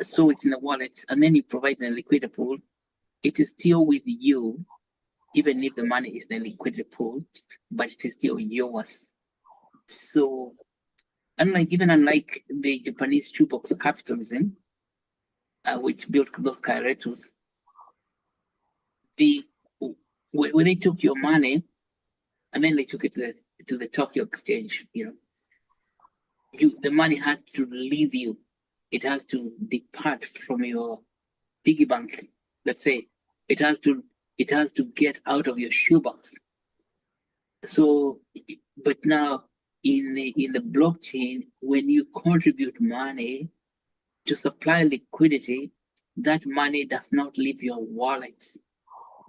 so it's in the wallet, and then you provide a liquidity pool, it is still with you, even if the money is in a liquidity pool, but it is still yours. So unlike the Japanese shoebox capitalism, which built those kairetos, when they took your money and then they took it to the Tokyo exchange, the money had to leave you. It has to depart from your piggy bank. Let's say it has to get out of your shoebox. So, but now in the blockchain, when you contribute money to supply liquidity, that money does not leave your wallet.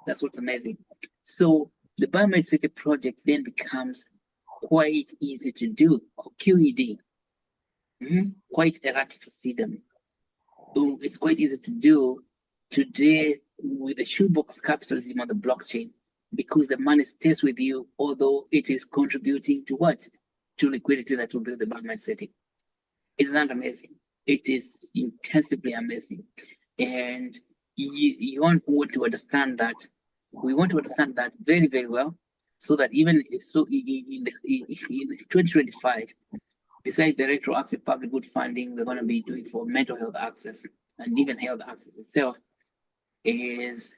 That's what's amazing. So the Biomed City project then becomes quite easy to do, or QED, quite errata-facility. So it's quite easy to do today with the shoebox capitalism on the blockchain, because the money stays with you, although it is contributing to what? To liquidity that will build the Biomed City. Isn't that amazing? It is intensively amazing. And you want to understand that. We want to understand that very, very well, so that even so in 2025, besides the retroactive public good funding, we're going to be doing for mental health access, and even health access itself is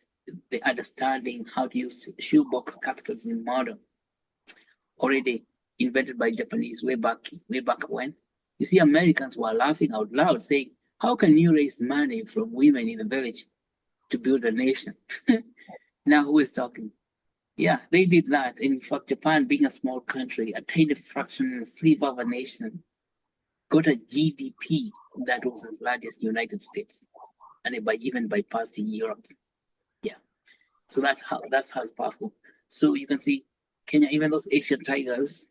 the understanding how to use shoebox capitalism model, already invented by Japanese way back when. You see, Americans were laughing out loud, saying, "How can you raise money from women in the village to build a nation?" Now who is talking? Yeah, they did that. In fact, Japan, being a small country, a tiny fraction, a sliver of a nation, got a GDP that was as large as the United States, and even bypassed in Europe. Yeah, so that's how it's possible. So you can see Kenya, even those Asian tigers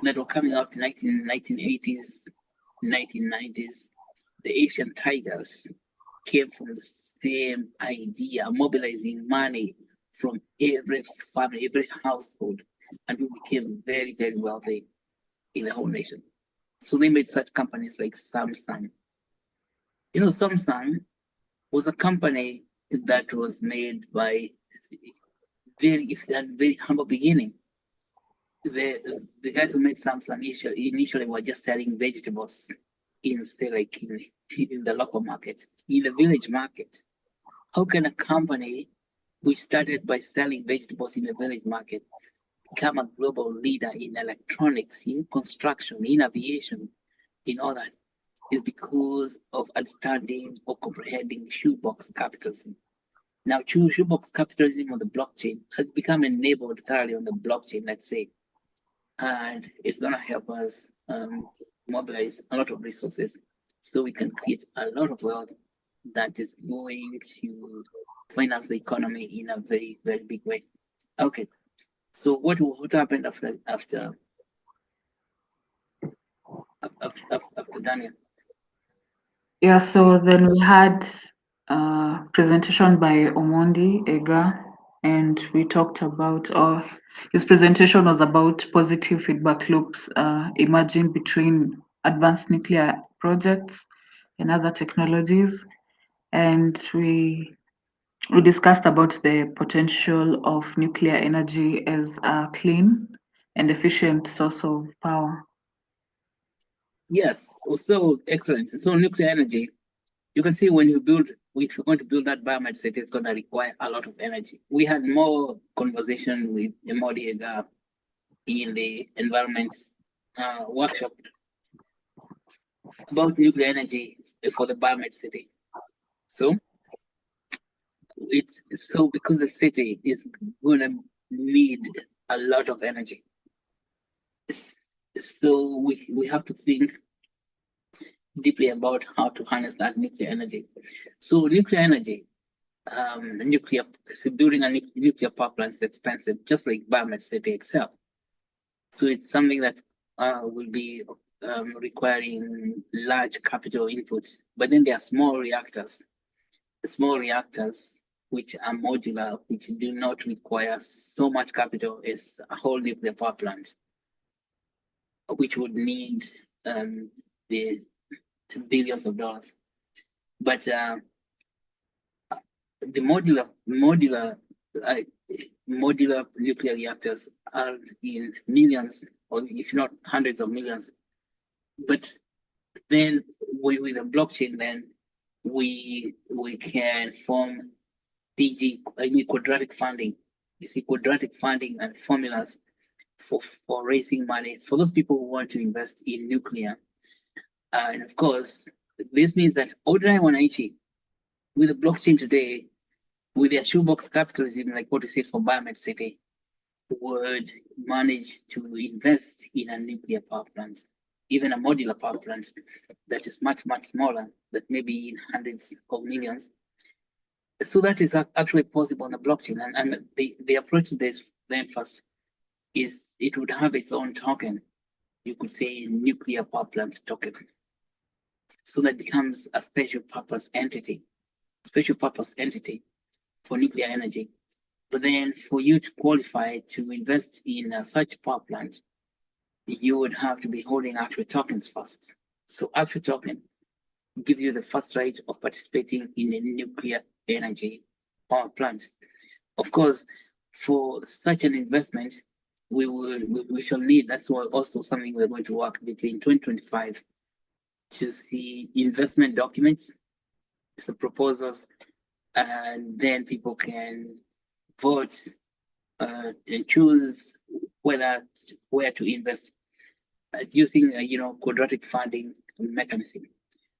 that were coming out in 1980s, 1990s, the Asian tigers came from the same idea, mobilizing money from every family, every household, and we became very, very wealthy in the whole nation. So they made such companies like Samsung. Samsung was a company that was made by very humble beginning. The guys who made Samsung initially were just selling vegetables in, say, like in the local market, in the village market. How can a company which started by selling vegetables in the village market become a global leader in electronics, in construction, in aviation, in all that? Is because of understanding or comprehending shoebox capitalism. Now, shoebox capitalism on the blockchain has become enabled thoroughly on the blockchain, let's say, and it's going to help us mobilize a lot of resources so we can create a lot of wealth that is going to finance the economy in a very, very big way. Okay, so what happened after Daniel? Yeah, so then we had a presentation by Omondi Ega, and we talked about, his presentation was about positive feedback loops emerging between advanced nuclear projects and other technologies. And we discussed about the potential of nuclear energy as a clean and efficient source of power. Yes, so excellent. So nuclear energy you can see when you build, if you're going to build that biomed city, it's going to require a lot of energy. We had more conversation with Emodiega in the environment workshop about nuclear energy for the biomed city. So it's so because the city is going to need a lot of energy. So we have to think deeply about how to harness that nuclear energy. So nuclear energy, so building a nuclear power plant is expensive, just like biomed city itself. So it's something that will be requiring large capital inputs. But then there are small reactors which are modular, which do not require so much capital as a whole nuclear power plant, which would need the billions of dollars. But the modular nuclear reactors are in millions, or if not hundreds of millions. But then with a blockchain, then we can form quadratic funding. You see, quadratic funding and formulas for raising money for those people who want to invest in nuclear. And of course, this means that ordinary wananchi with the blockchain today, with their shoebox capitalism, like what we said for Biomed City, would manage to invest in a nuclear power plant, even a modular power plant that is much, much smaller, that may be in hundreds of millions. So that is actually possible on the blockchain. And the approach to this then first is it would have its own token. You could say nuclear power plant token. So that becomes a special purpose entity for nuclear energy. But then for you to qualify to invest in such power plant, you would have to be holding Actuate tokens first. So Actuate token gives you the first right of participating in a nuclear energy power plant. Of course, for such an investment, we shall need, that's also something we're going to work between 2025 to see investment documents, some proposals, and then people can vote and choose where to invest using quadratic funding mechanism.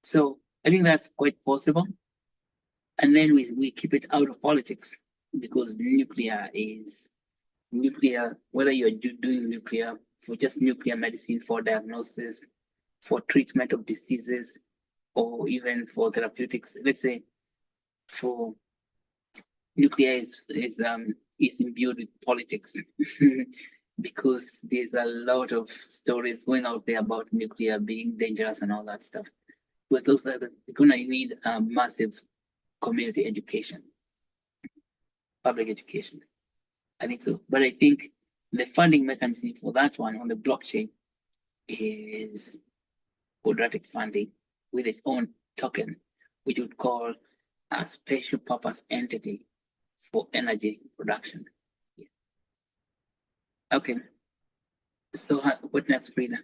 So I think that's quite possible. And then we keep it out of politics, because nuclear, whether you're doing nuclear for just nuclear medicine, for diagnosis, for treatment of diseases, or even for therapeutics, let's say for nuclear is imbued with politics because there's a lot of stories going out there about nuclear being dangerous and all that stuff. But those are we're gonna need massive community education, public education. I think so. But I think the funding mechanism for that one on the blockchain is quadratic funding with its own token, which would call a special purpose entity for energy production. Yeah. Okay. So what next, Frida?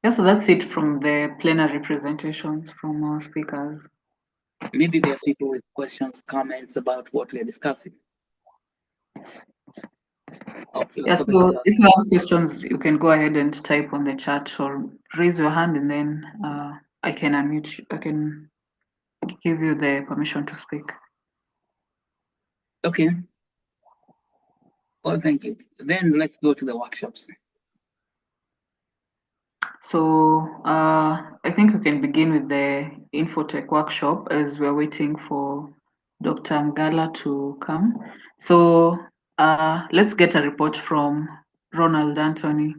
Yeah, so that's it from the plenary presentations from our speakers. Maybe there are people with questions, comments about what we are discussing. Okay. Yeah, so if you have questions, you can go ahead and type on the chat or raise your hand, and then I can unmute you. I can give you the permission to speak. Okay. Well, thank you. Then let's go to the workshops. So I think we can begin with the Infotech workshop as we're waiting for Dr. Mgala to come. So let's get a report from Ronald Anthony.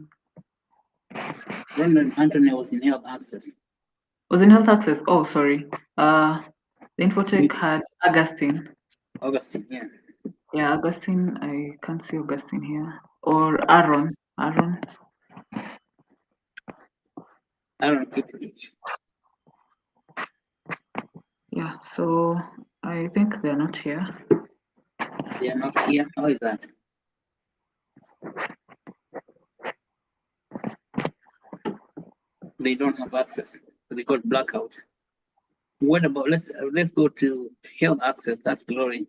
Ronald Anthony was in Health Access. Was in Health Access? Oh, sorry. The Infotech had Augustine. Augustine, yeah. Yeah, Augustine. I can't see Augustine here. Or Aaron. Aaron Kipling. Yeah, so I think they're not here. They are not here. How is that? They don't have access. we got blackout. What about let's go to health access. That's Glory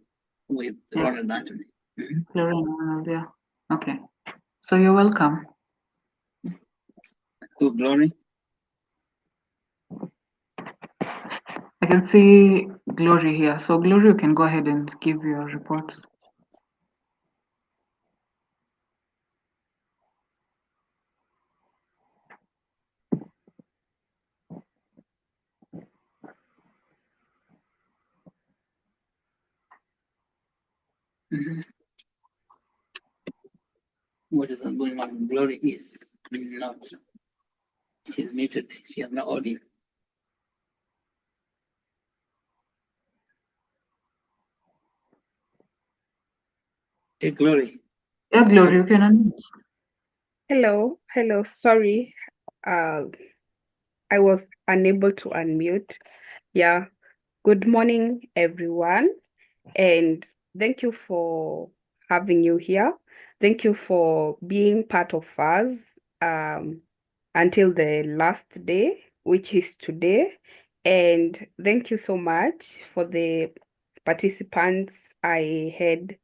with Ronald Anthony. Ronald, yeah. Okay. So you're welcome. Good, Glory. I can see Glory here. So Glory, you can go ahead and give your report. What is going on? Glory is not. She's muted. She has no audio. Hey, Glory. Yeah, Glory, you can unmute. Hello. Sorry, I was unable to unmute. Yeah. Good morning, everyone, and thank you for having you here. Thank you for being part of us until the last day, which is today. And thank you so much for the participants I had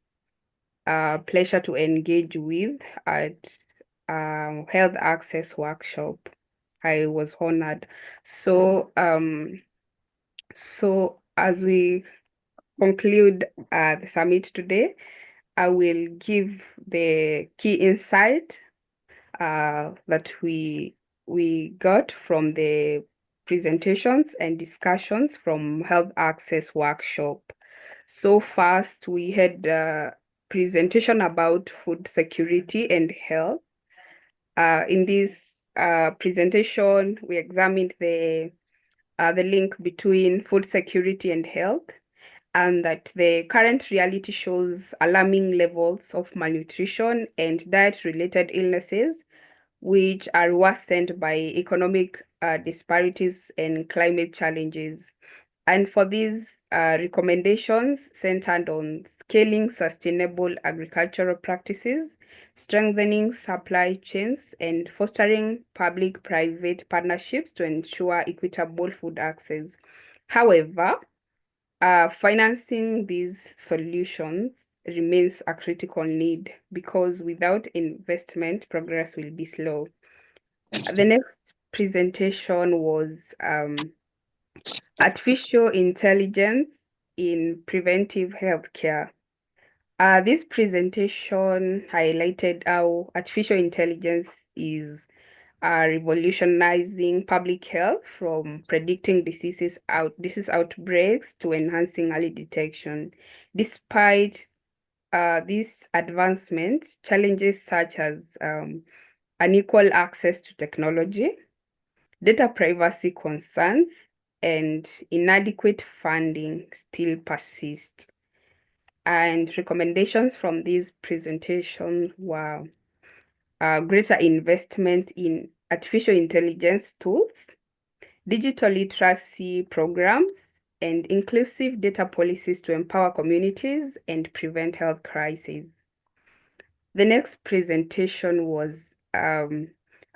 pleasure to engage with at health access workshop. I was honored. So as we conclude the summit today, I will give the key insight that we got from the presentations and discussions from health access workshop. So first, we had a presentation about food security and health. In this presentation, we examined the link between food security and health, and that the current reality shows alarming levels of malnutrition and diet-related illnesses, which are worsened by economic disparities and climate challenges. And for these recommendations centered on scaling sustainable agricultural practices, strengthening supply chains, and fostering public-private partnerships to ensure equitable food access. However, financing these solutions remains a critical need because without investment, progress will be slow. The next presentation was artificial intelligence in preventive healthcare. This presentation highlighted how artificial intelligence is revolutionizing public health, from predicting disease outbreaks to enhancing early detection. Despite these advancements, challenges such as unequal access to technology, data privacy concerns, and inadequate funding still persist. And recommendations from this presentation were greater investment in artificial intelligence tools, digital literacy programs, and inclusive data policies to empower communities and prevent health crises. The next presentation was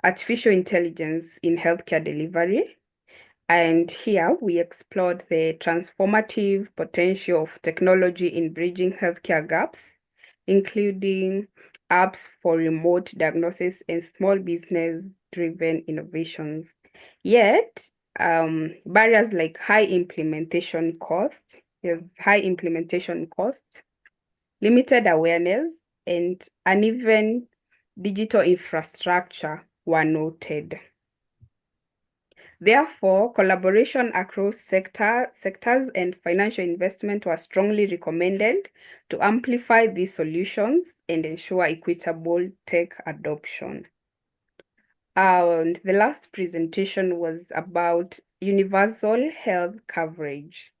artificial intelligence in healthcare delivery. And here we explored the transformative potential of technology in bridging healthcare gaps, including apps for remote diagnosis and small business-driven innovations. Yet, barriers like high implementation cost, limited awareness, and uneven digital infrastructure were noted. Therefore, collaboration across sectors and financial investment were strongly recommended to amplify these solutions and ensure equitable tech adoption. And the last presentation was about universal health coverage.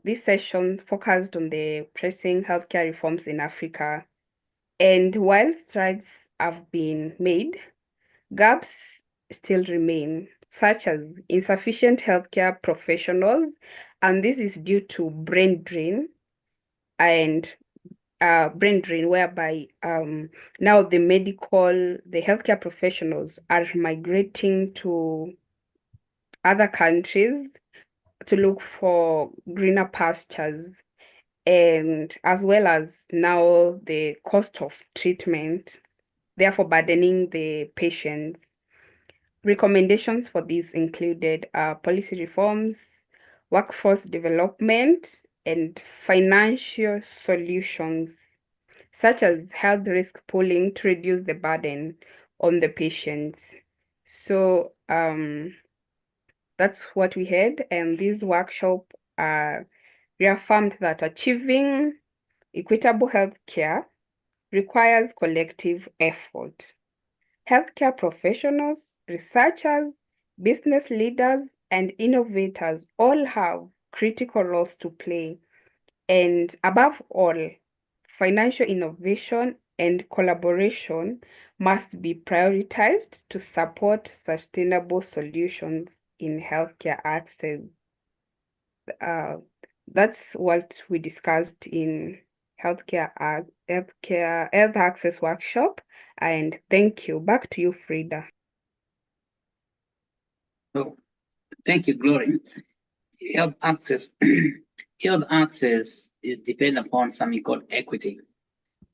This session focused on the pressing healthcare reforms in Africa. And while strides have been made, gaps still remain, such as insufficient healthcare professionals, and this is due to brain drain, whereby now the healthcare professionals are migrating to other countries to look for greener pastures, and as well as now the cost of treatment, therefore burdening the patients. Recommendations for this included policy reforms, workforce development, and financial solutions, such as health risk pooling to reduce the burden on the patients. So that's what we had, and this workshop reaffirmed that achieving equitable healthcare requires collective effort. Healthcare professionals, researchers, business leaders, and innovators all have critical roles to play. And above all, financial innovation and collaboration must be prioritized to support sustainable solutions in healthcare access. That's what we discussed in health access workshop. And thank you. Back to you, Frida. So, thank you, Glory. Health access, health access is dependent upon something called equity,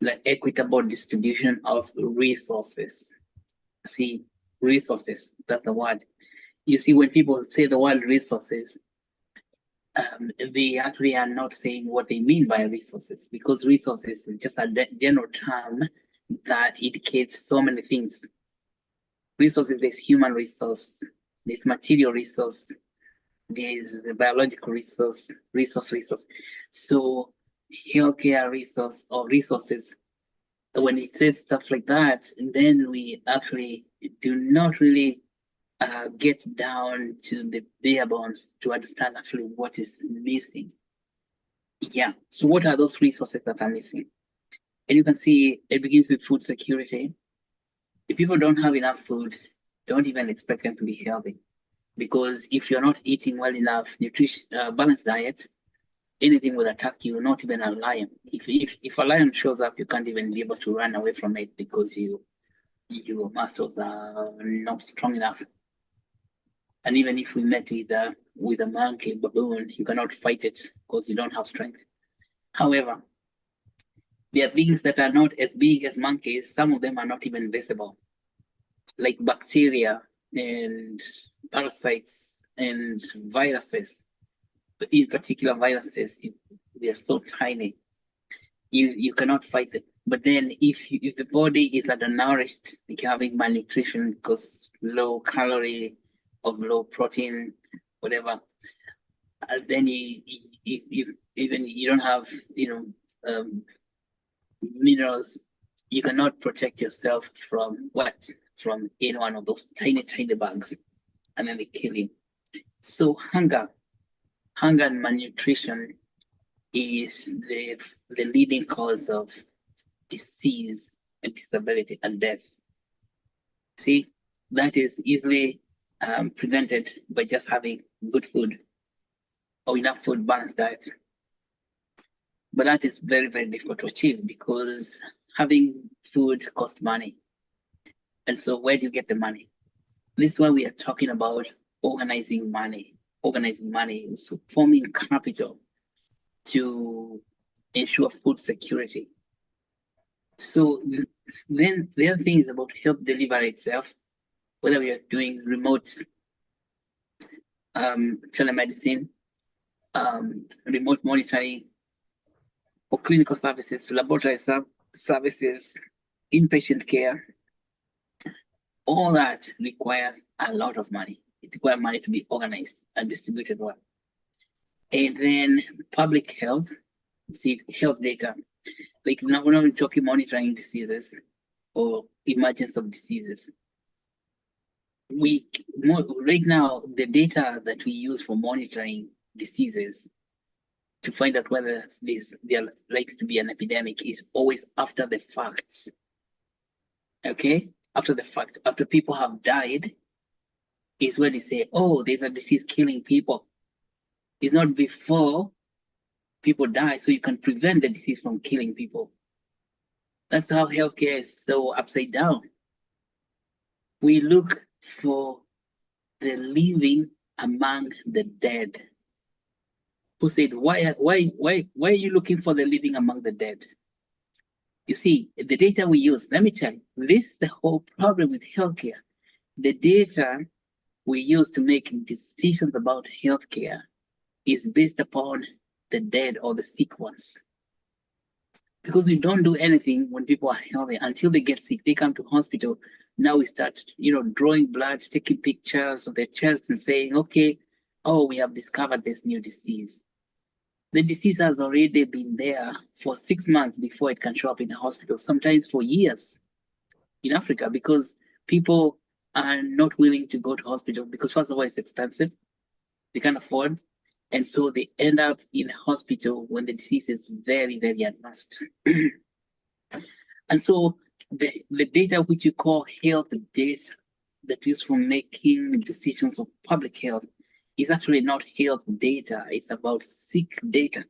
like equitable distribution of resources. See, resources, that's the word. You see, when people say the word resources, they actually are not saying what they mean by resources, because resources is just a general term that indicates so many things. Resources, there's human resource, there's material resource, there's the biological resource. So healthcare resource or resources, when it says stuff like that, then we actually do not really get down to the bare bones to understand actually what is missing. Yeah, so what are those resources that are missing? And you can see it begins with food security. If people don't have enough food, don't even expect them to be healthy. Because if you're not eating well enough, balanced diet, anything will attack you, not even a lion. If a lion shows up, you can't even be able to run away from it because your muscles are not strong enough. And even if we met with a monkey baboon, you cannot fight it because you don't have strength. However, there are things that are not as big as monkeys. Some of them are not even visible, like bacteria and parasites and viruses. In particular, viruses, they're so tiny, you cannot fight it. But then if the body is undernourished, like having malnutrition because low calorie of low protein, whatever, then you don't have minerals. You cannot protect yourself from what? From any one of those tiny bugs, and then they kill you. So hunger and malnutrition is the leading cause of disease and disability and death. See, that is easily prevented by just having good food or enough food, balanced diet. But that is very, very difficult to achieve because having food costs money. And so where do you get the money? This is why we are talking about organizing money, so forming capital to ensure food security. So then the other thing is about health delivery itself, whether we are doing remote telemedicine, remote monitoring, or clinical services, laboratory services, inpatient care. All that requires a lot of money. It requires money to be organized and distributed well. And then public health, see health data. Like now we're not talking monitoring diseases or emergence of diseases. Right now, the data that we use for monitoring diseases to find out whether there are likely to be an epidemic is always after the fact. Okay, after the fact, after people have died, is when they say, oh, there's a disease killing people. It's not before people die, so you can prevent the disease from killing people. That's how healthcare is so upside down. We look for the living among the dead. Who said, why are you looking for the living among the dead? You see, the data we use, let me tell you, this is the whole problem with healthcare. The data we use to make decisions about healthcare is based upon the dead or the sick ones. Because we don't do anything when people are healthy until they get sick. They come to hospital. Now we start, drawing blood, taking pictures of their chest and saying, okay, oh, we have discovered this new disease. The disease has already been there for 6 months before it can show up in the hospital, sometimes for years in Africa, because people are not willing to go to hospital because first of all, it's expensive. They can't afford. And so they end up in the hospital when the disease is very, very advanced. And so the data which you call health data that is for making decisions of public health is actually not health data. It's about sick data.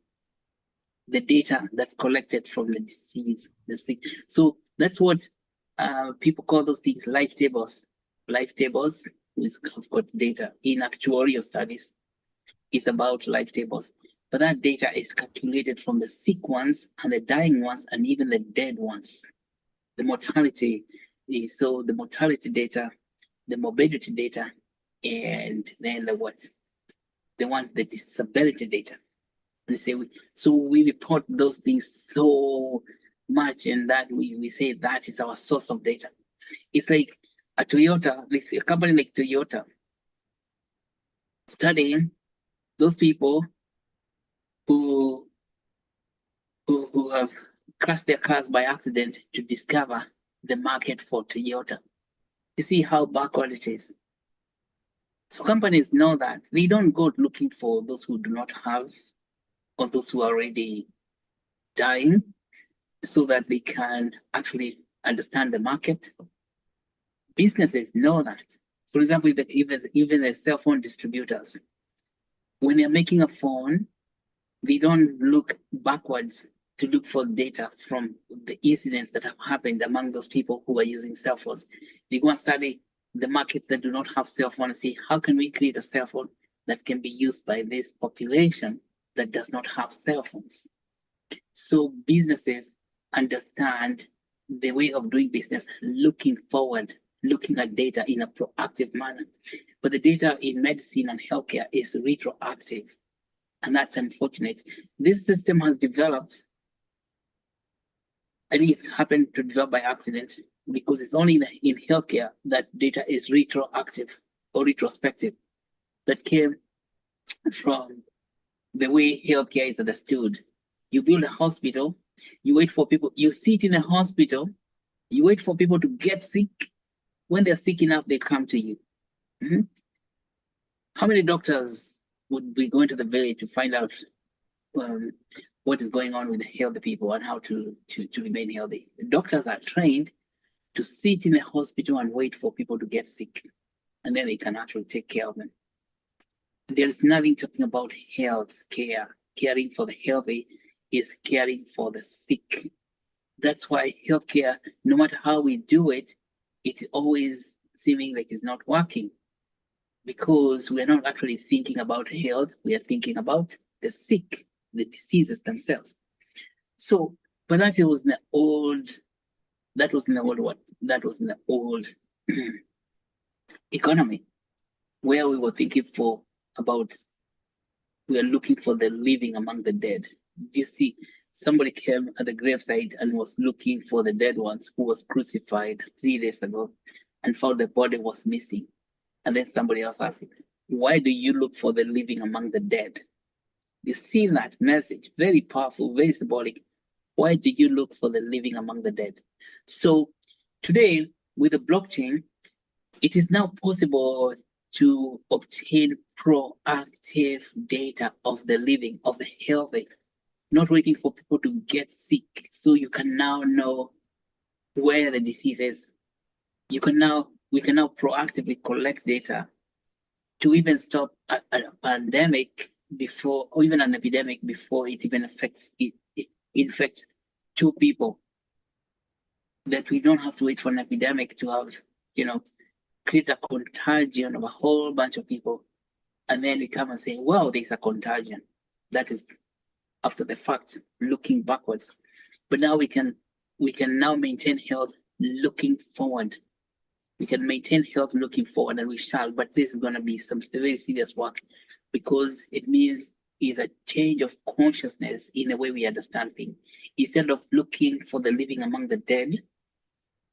The data that's collected from the disease, the sick. So that's what people call those things life tables. Life tables, which have got data in actuarial studies. Is about life tables, but that data is calculated from the sick ones and the dying ones and even the dead ones. The mortality is so the mortality data, the morbidity data, and then the disability data. We say we report those things so much, and that we say that is our source of data. It's like a company like Toyota studying those people who have crashed their cars by accident to discover the market for Toyota. You see how backward it is. So companies know that. They don't go looking for those who do not have or those who are already dying so that they can actually understand the market. Businesses know that. For example, even the cell phone distributors, when they're making a phone, they don't look backwards to look for data from the incidents that have happened among those people who are using cell phones. They go and study the markets that do not have cell phones and say, how can we create a cell phone that can be used by this population that does not have cell phones? So businesses understand the way of doing business, looking forward, looking at data in a proactive manner. But the data in medicine and healthcare is retroactive. And that's unfortunate. This system has developed, and it happened to develop by accident because it's only in healthcare that data is retroactive or retrospective. That came from the way healthcare is understood. You build a hospital, you wait for people, you sit in a hospital, you wait for people to get sick. When they're sick enough, they come to you. Mm-hmm. How many doctors would be going to the village to find out what is going on with the healthy people and how to remain healthy? The doctors are trained to sit in the hospital and wait for people to get sick, and then they can actually take care of them. There's nothing talking about health care. Caring for the healthy is caring for the sick. That's why healthcare, no matter how we do it, it's always seeming like it's not working because we're not actually thinking about health. We are thinking about the sick, the diseases themselves. So, but that was in the old economy where we were thinking we are looking for the living among the dead. You see, somebody came at the graveside and was looking for the dead ones who was crucified 3 days ago and found the body was missing. And then somebody else asked him, why do you look for the living among the dead? You see that message, very powerful, very symbolic. Why do you look for the living among the dead? So today, with the blockchain, it is now possible to obtain proactive data of the living, of the healthy, not waiting for people to get sick. So you can now know where the disease is. We can now proactively collect data to even stop a pandemic before, or even an epidemic before it even infects 2 people. That we don't have to wait for an epidemic to have, create a contagion of a whole bunch of people And then we come and say, wow, there's a contagion. That is after the fact, looking backwards. But now we can now maintain health looking forward. We can maintain health looking forward, and we shall, but this is going to be some very serious work, because it means is a change of consciousness in the way we understand things. Instead of looking for the living among the dead,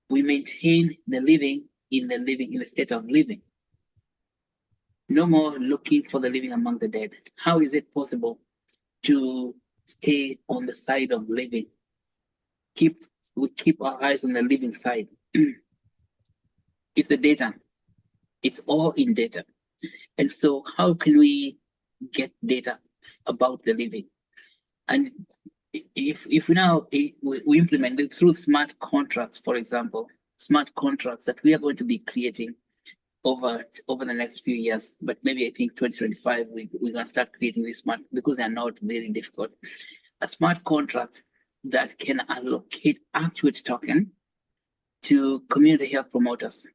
we maintain the living in the state of living. No more looking for the living among the dead. How is it possible to stay on the side of living? We keep our eyes on the living side. It's the data. It's all in data. And so how can we get data about the living? And if we now we implement it through smart contracts, for example, smart contracts that we are going to be creating over the next few years, but maybe I think 2025 we're going to start creating this smart, because they are not very difficult. A smart contract that can allocate Actuate token to community health promoters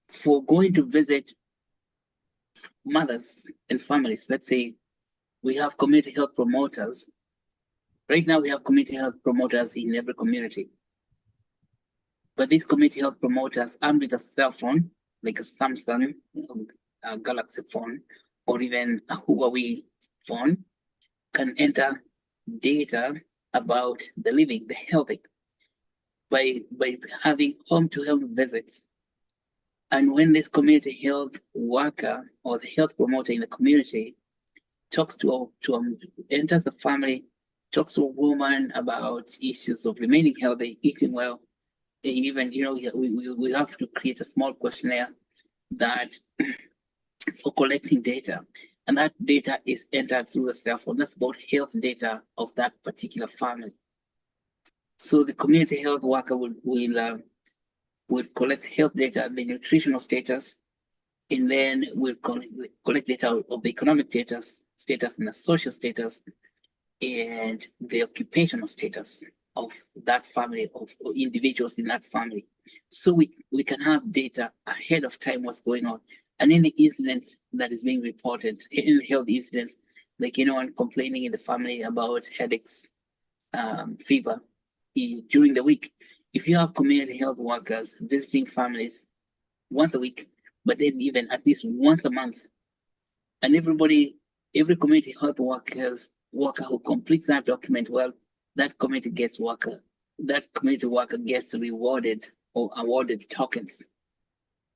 for going to visit mothers and families. Let's say we have community health promoters. Right now we have community health promoters in every community. But these community health promoters, armed with a cell phone, like a Samsung, a Galaxy phone, or even a Huawei phone, can enter data about the living, the healthy, by having home-to-home visits. And when this community health worker or the health promoter in the community talks enters the family, talks to a woman about issues of remaining healthy, eating well, even, we have to create a small questionnaire that for collecting data, and that data is entered through the cell phone. That's about health data of that particular family. So the community health worker will collect health data, the nutritional status, and then we'll collect data of the economic status and the social status, and the occupational status of that family, of individuals in that family. So we can have data ahead of time what's going on. And any incident that is being reported, any health incidents, like anyone complaining in the family about headaches, fever during the week. If you have community health workers visiting families once a week, but then even at least once a month, and every community health worker who completes that document well, that community worker gets rewarded or awarded tokens.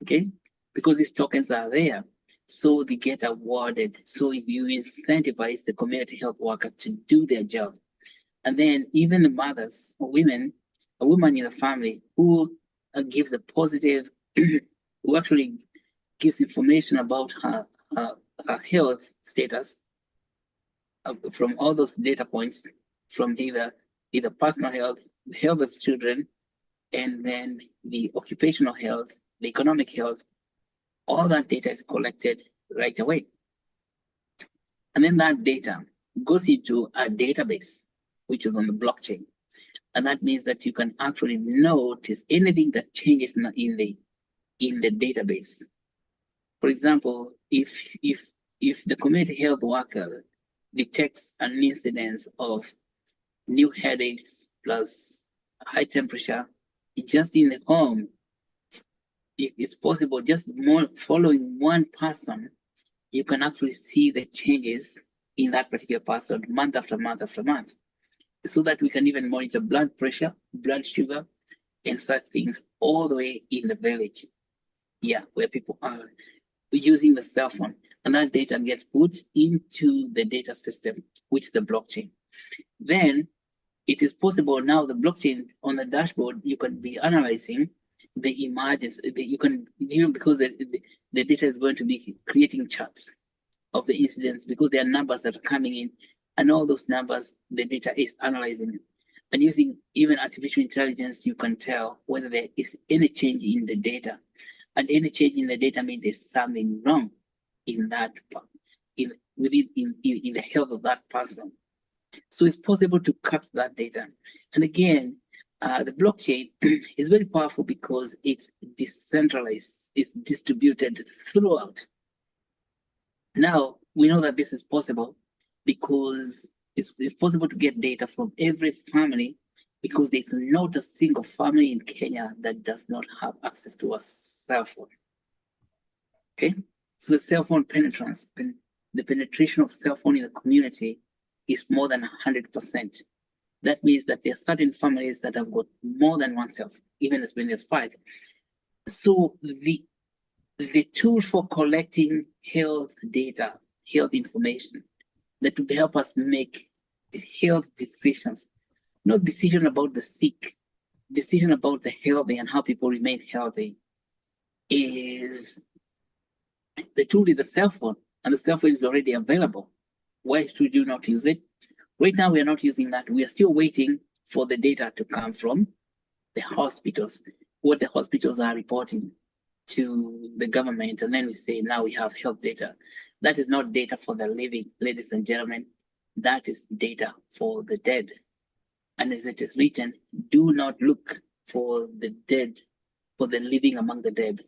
Okay, because these tokens are there, so they get awarded. So if you incentivize the community health worker to do their job, and then even the mothers or women, a woman in a family who gives a positive, who actually gives information about her health status from all those data points, from either personal health, the health of children, and then the occupational health, the economic health. All that data is collected right away. And then that data goes into a database, which is on the blockchain. And that means that you can actually notice anything that changes in the database. For example, if the community health worker detects an incidence of new headaches plus high temperature just in the home, if it's possible, just following one person, you can actually see the changes in that particular person month after month after month, so that we can even monitor blood pressure, blood sugar, and such things all the way in the village. Yeah, where people are using the cell phone, and that data gets put into the data system, which is the blockchain. Then it is possible now, the blockchain on the dashboard, you can be analyzing the images. You can, because the data is going to be creating charts of the incidents, because there are numbers that are coming in, and all those numbers, the data is analyzing. And using even artificial intelligence, you can tell whether there is any change in the data. And any change in the data means there's something wrong in that in the health of that person. So it's possible to capture that data. And again, the blockchain is very powerful because it's decentralized, it's distributed throughout. Now, we know that this is possible because it's possible to get data from every family, because there's not a single family in Kenya that does not have access to a cell phone. Okay, so the cell phone penetrance, the penetration of cell phone in the community is more than 100%. That means that there are certain families that have got more than one cell phone, even as many as 5. So the tool for collecting health data, health information, that would help us make health decisions, not decision about the sick, decision about the healthy and how people remain healthy, is the tool is the cell phone, and the cell phone is already available. Why should you not use it? Right now, we are not using that. We are still waiting for the data to come from the hospitals, what the hospitals are reporting to the government, and then we say, now we have health data. That is not data for the living, ladies and gentlemen. That is data for the dead. And as it is written, do not look for the dead, for the living among the dead.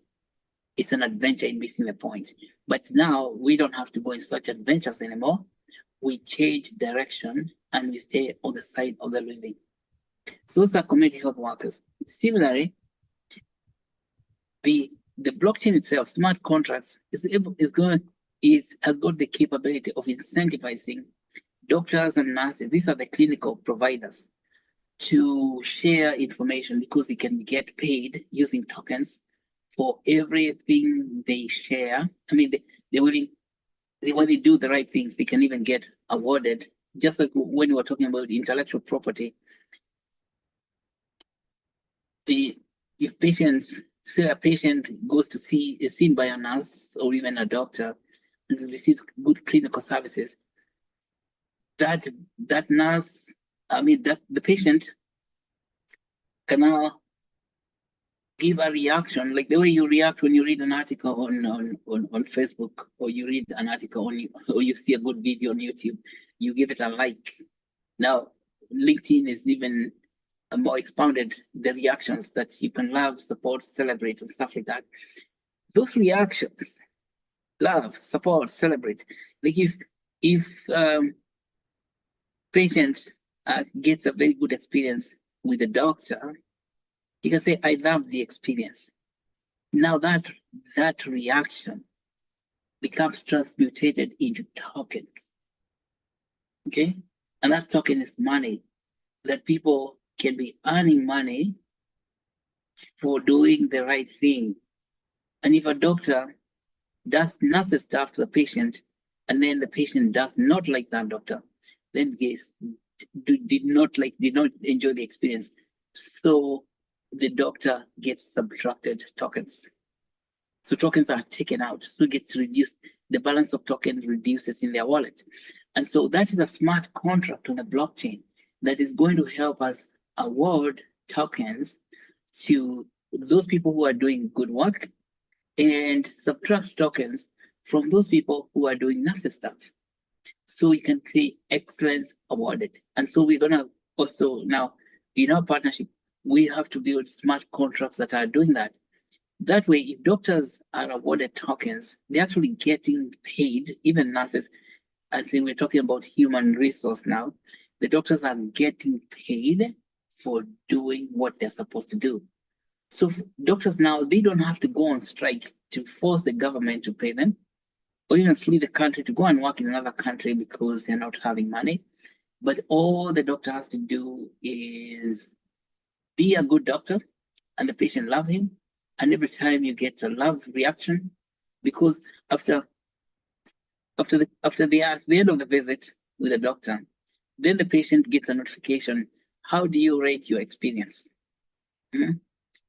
It's an adventure in missing the point. But now we don't have to go in such adventures anymore. We change direction and we stay on the side of the living. So those are community health workers. Similarly, the blockchain itself, smart contracts, has got the capability of incentivizing doctors and nurses. These are the clinical providers, to share information, because they can get paid using tokens for everything they share. I mean, when they do the right things, they can even get awarded. Just like when we were talking about intellectual property, if patients, say a patient goes to is seen by a nurse or even a doctor and receives good clinical services, that nurse, I mean, that the patient can now give a reaction, like the way you react when you read an article on Facebook, or you read an article or you see a good video on YouTube, you give it a like. Now, LinkedIn is even more expounded, the reactions that you can love, support, celebrate, and stuff like that. Those reactions, love, support, celebrate. Like if patient gets a very good experience with a doctor, you can say, I love the experience. Now that reaction becomes transmutated into tokens. Okay? And that token is money, that people can be earning money for doing the right thing. And if a doctor does nasty stuff to the patient, and then the patient does not like that doctor, then did not enjoy the experience. So the doctor gets subtracted tokens. So tokens are taken out, so it gets reduced. The balance of tokens reduces in their wallet. And so that is a smart contract on the blockchain that is going to help us award tokens to those people who are doing good work, and subtract tokens from those people who are doing nasty stuff. So you can say excellence awarded. And so we're gonna also now, in our partnership, we have to build smart contracts that are doing that. That way, if doctors are awarded tokens, they're actually getting paid, even nurses. I think we're talking about human resource now. The doctors are getting paid for doing what they're supposed to do. So doctors now, they don't have to go on strike to force the government to pay them, or even flee the country to go and work in another country because they're not having money. But all the doctor has to do is be a good doctor, and the patient loves him. And every time you get a love reaction, because after the end of the visit with the doctor, then the patient gets a notification. How do you rate your experience?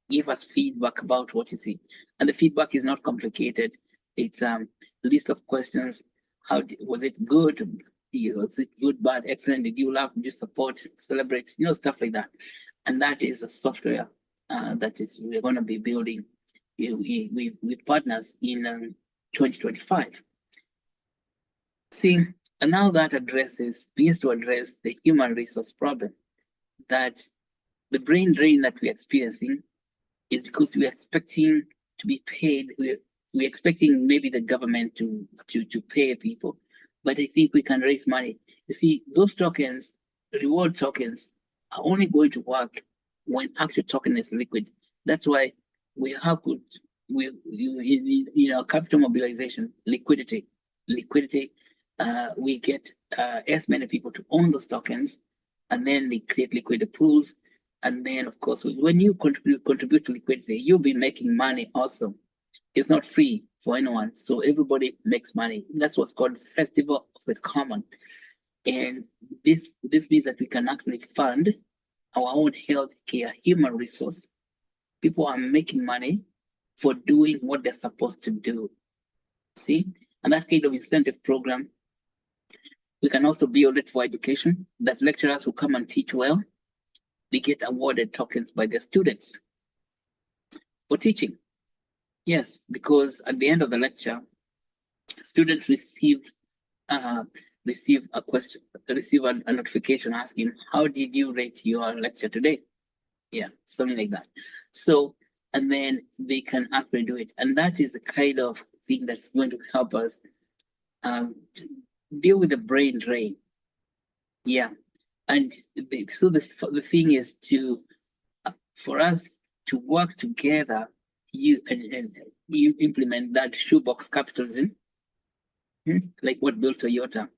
Give us feedback about what you see. And the feedback is not complicated. It's a list of questions. Was it good? Was it good, bad, excellent? Did you love? Did you support, celebrate? Stuff like that. And that is a software we're going to be building with partners in 2025. See, and now that begins to address the human resource problem, that the brain drain that we're experiencing is because we're expecting to be paid. we're expecting maybe the government to pay people, but I think we can raise money. You see, those tokens, reward tokens, are only going to work when actual token is liquid. That's why we have good, in our capital mobilization, liquidity. We get as many people to own those tokens, and then they create liquid pools. And then, of course, when you contribute to liquidity, you'll be making money also. It's not free for anyone, so everybody makes money. That's what's called Festival of the Common. And this means that we can actually fund our own healthcare human resource. People are making money for doing what they're supposed to do. See? And that kind of incentive program, we can also build it for education, that lecturers who come and teach well, they get awarded tokens by their students for teaching. Yes, because at the end of the lecture, students receive a notification asking, how did you rate your lecture today? Yeah, something like that. So, and then they can actually do it. And that is the kind of thing that's going to help us deal with the brain drain. Yeah. And so the thing is for us to work together, you implement that shoebox capitalism, like what built Toyota,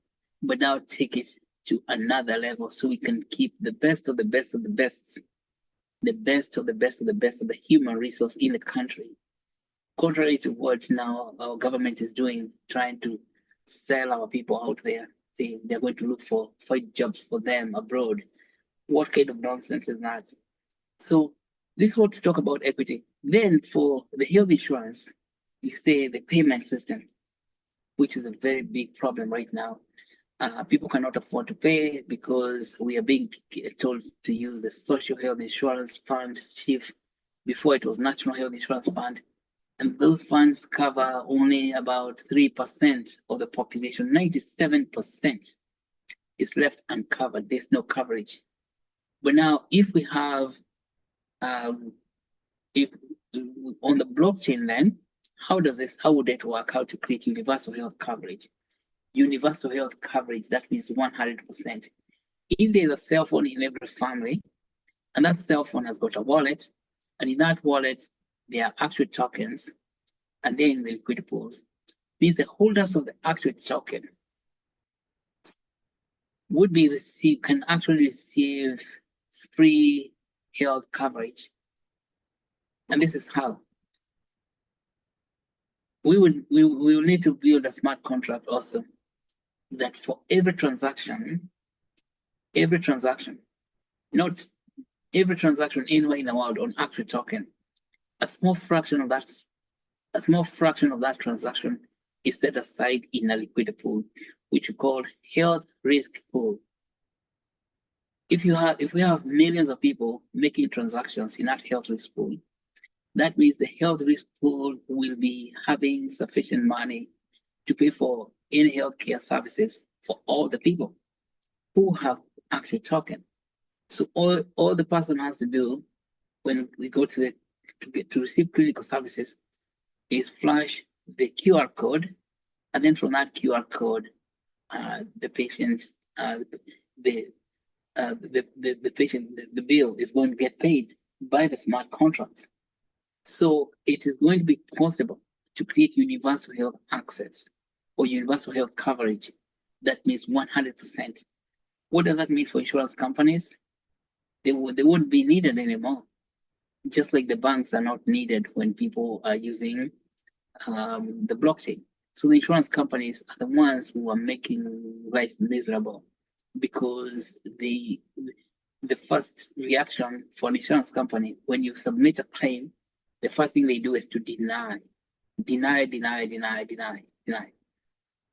but now take it to another level so we can keep the best of the best of the best, the best of the best of the best of the human resource in the country. Contrary to what now our government is doing, trying to sell our people out there, saying they're going to look for jobs for them abroad. What kind of nonsense is that? So this is what to talk about equity. Then for the health insurance, you say the payment system, which is a very big problem right now. People cannot afford to pay because we are being told to use the Social Health Insurance Fund, Chief. Before it was National Health Insurance Fund. And those funds cover only about 3% of the population. 97% is left uncovered. There's no coverage. But now, if we have, if on the blockchain, then how would it work? How to create universal health coverage? Universal health coverage, that means 100%. If there's a cell phone in every family, and that cell phone has got a wallet, and in that wallet, there are actual tokens, and they're in the liquid pools, means the holders of the actual token can actually receive free health coverage. And this is how. We will need to build a smart contract also that for every transaction, not every transaction anywhere in the world on actual token, a small fraction of that transaction is set aside in a liquid pool, which we call health risk pool. If we have millions of people making transactions in that health risk pool, that means the health risk pool will be having sufficient money to pay for any healthcare services for all the people who have actual token. So all the person has to do when we go to receive clinical services is flash the QR code, and then from that QR code, the patient, the bill is going to get paid by the smart contracts. So it is going to be possible to create universal health access or universal health coverage. That means 100%. What does that mean for insurance companies? They won't be needed anymore. Just like the banks are not needed when people are using the blockchain. So the insurance companies are the ones who are making life miserable, because the first reaction for an insurance company when you submit a claim, the first thing they do is to deny.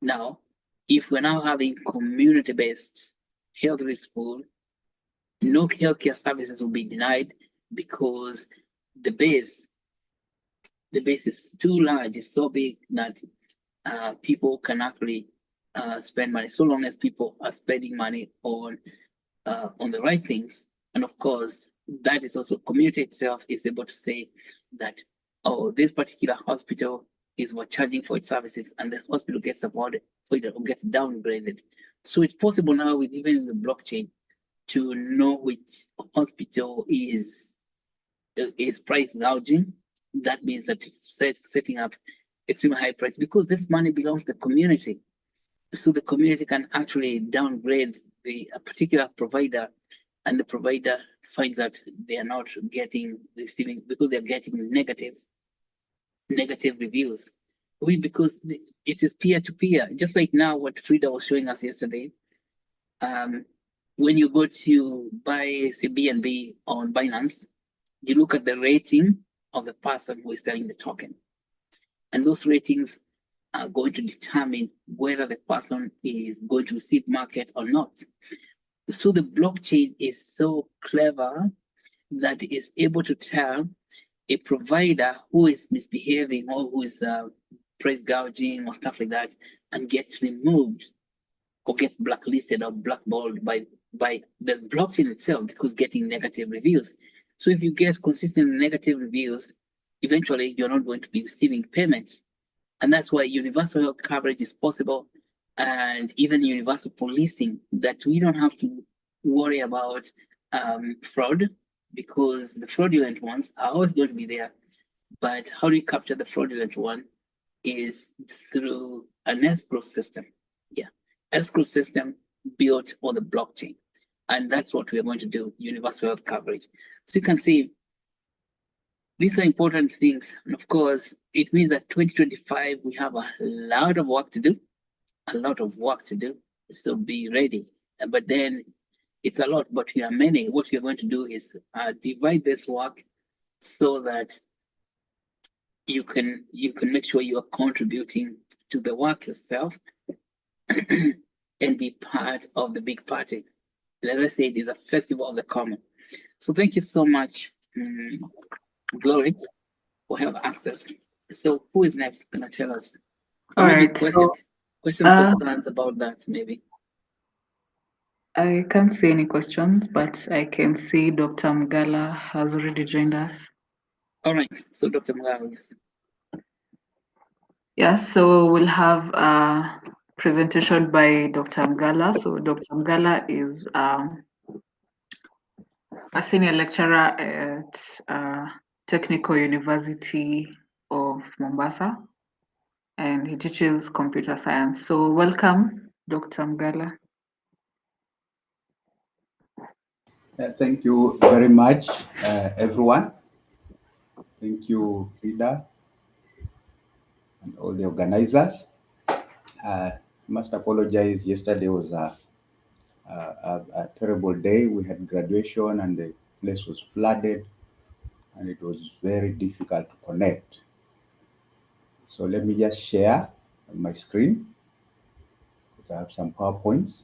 Now, if we're now having community-based health risk pool, no healthcare services will be denied because the base is too large, it's so big that people can actually spend money, so long as people are spending money on the right things. And of course, that is also community itself is able to say that, oh, this particular hospital is overcharging for its services, and the hospital gets avoided or gets downgraded. So it's possible now with even the blockchain to know which hospital is price gouging. That means that it's setting up extremely high price because this money belongs to the community. So the community can actually downgrade a particular provider, and the provider finds that they are not receiving because they're getting negative reviews. Because it is peer to peer, just like now what Frida was showing us yesterday. When you go to buy say BNB on Binance, you look at the rating of the person who is selling the token, and those ratings are going to determine whether the person is going to receive market or not. So the blockchain is so clever that it is able to tell a provider who is misbehaving or who is price gouging or stuff like that and gets removed or gets blacklisted or blackballed by the blockchain itself because getting negative reviews. So if you get consistent negative reviews, eventually you're not going to be receiving payments. And that's why universal health coverage is possible, and even universal policing, that we don't have to worry about fraud, because the fraudulent ones are always going to be there. But how do you capture the fraudulent one is through an escrow system. Yeah, escrow system built on the blockchain. And that's what we're going to do, universal health coverage. So you can see these are important things. And of course, it means that 2025, we have a lot of work to do, So be ready. But then it's a lot, but we are many. What you're going to do is divide this work so that you can make sure you are contributing to the work yourself and be part of the big party. As I said, it's a festival of the common. So thank you so much, Glory, for have access. So who is next going to tell us? All Maybe right. questions, concerns about that, maybe. I can't see any questions, but I can see Dr. Mgala has already joined us. All right. So Dr. Mgala, yes. Yes, so we'll have a presentation by Dr. Mgala. So Dr. Mgala is a senior lecturer at Technical University of Mombasa, and he teaches computer science. So welcome, Dr. Mgala. Thank you very much, everyone. Thank you, Frida, and all the organizers. I must apologize. Yesterday was a terrible day. We had graduation and the place was flooded and it was very difficult to connect. So let me just share my screen. I have some PowerPoints.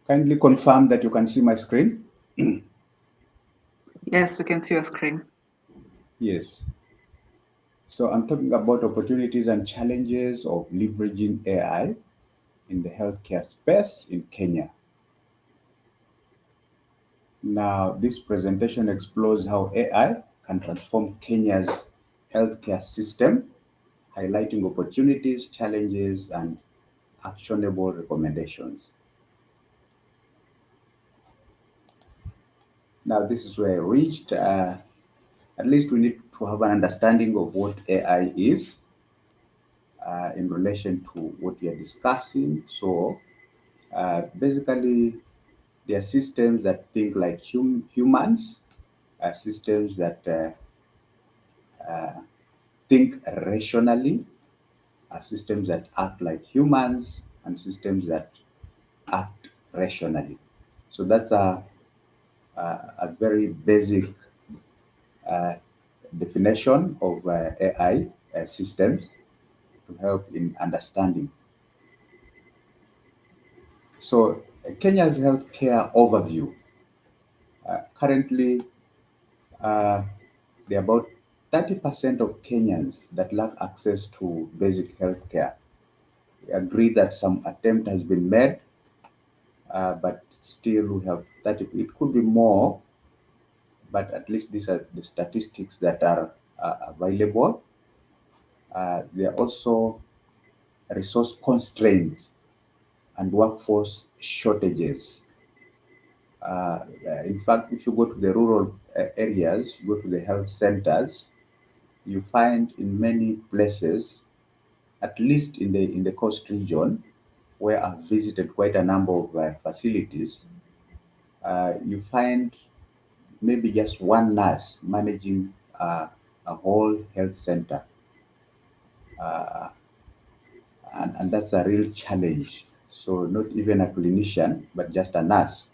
Kindly confirm that you can see my screen. Yes, we can see your screen. Yes. So I'm talking about opportunities and challenges of leveraging AI in the healthcare space in Kenya. Now, this presentation explores how AI can transform Kenya's healthcare system, highlighting opportunities, challenges, and actionable recommendations. Now, this is where I reached. At least we need to have an understanding of what AI is in relation to what we are discussing. So, basically, there are systems that think like humans, systems that think rationally, systems that act like humans, and systems that act rationally. So that's a very basic definition of AI systems to help in understanding. So Kenya's healthcare overview. Currently, there are about 30% of Kenyans that lack access to basic healthcare, agree that some attempt has been made, but still we have 30. It could be more, but at least these are the statistics that are available. There are also resource constraints and workforce shortages. In fact, if you go to the rural areas, you go to the health centers, you find in many places, at least in the coast region, where I've visited quite a number of facilities, you find maybe just one nurse managing a whole health center. Uh, and that's a real challenge. So not even a clinician, but just a nurse.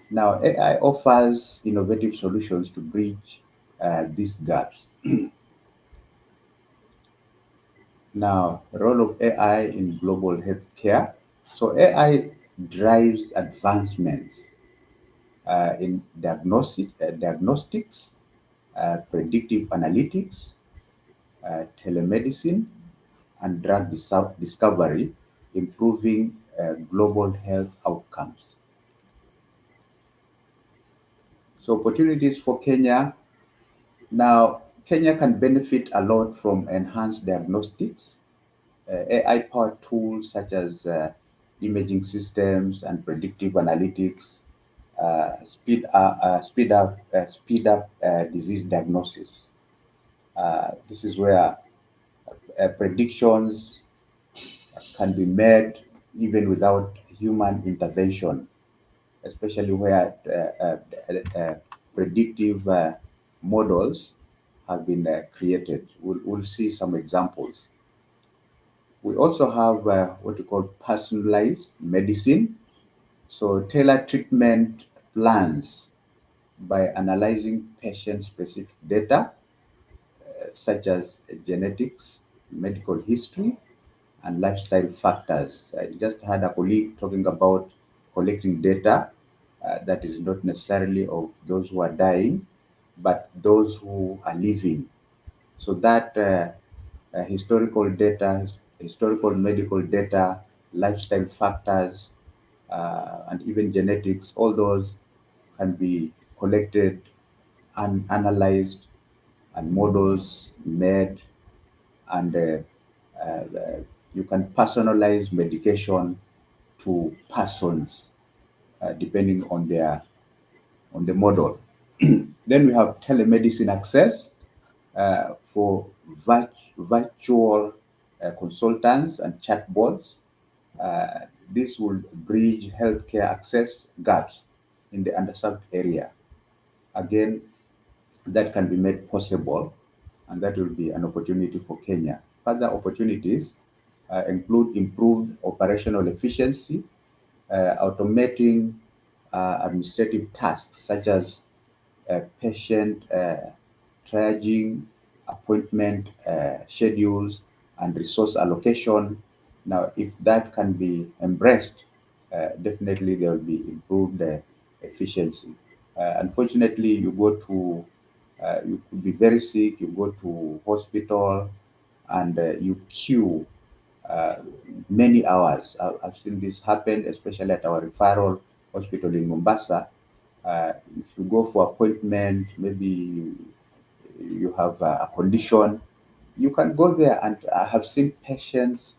Now, AI offers innovative solutions to bridge these gaps. Now, role of AI in global healthcare. So AI drives advancements in diagnostics, predictive analytics, telemedicine, and drug discovery, improving global health outcomes. So opportunities for Kenya. Now, Kenya can benefit a lot from enhanced diagnostics, AI-powered tools such as imaging systems and predictive analytics, speed up disease diagnosis. This is where predictions can be made even without human intervention, especially where predictive models have been created. We'll see some examples. We also have what we call personalized medicine. So tailored treatment plans by analyzing patient-specific data, such as genetics, medical history, and lifestyle factors. I just had a colleague talking about collecting data that is not necessarily of those who are dying, but those who are living. So that historical data, historical medical data, lifestyle factors, and even genetics, all those can be collected and analyzed and models made, and you can personalize medication to persons depending on the model. Then we have telemedicine access for virtual consultants and chatbots. This will bridge healthcare access gaps in the underserved area. Again, that can be made possible, and that will be an opportunity for Kenya. Further opportunities include improved operational efficiency, automating administrative tasks such as patient triaging, appointment schedules, and resource allocation. Now, if that can be embraced, definitely there will be improved efficiency. Unfortunately, you could be very sick, you go to hospital, and you queue uh, many hours. I've seen this happen, especially at our referral hospital in Mombasa. If you go for appointment, maybe you have a condition, you can go there, and I have seen patients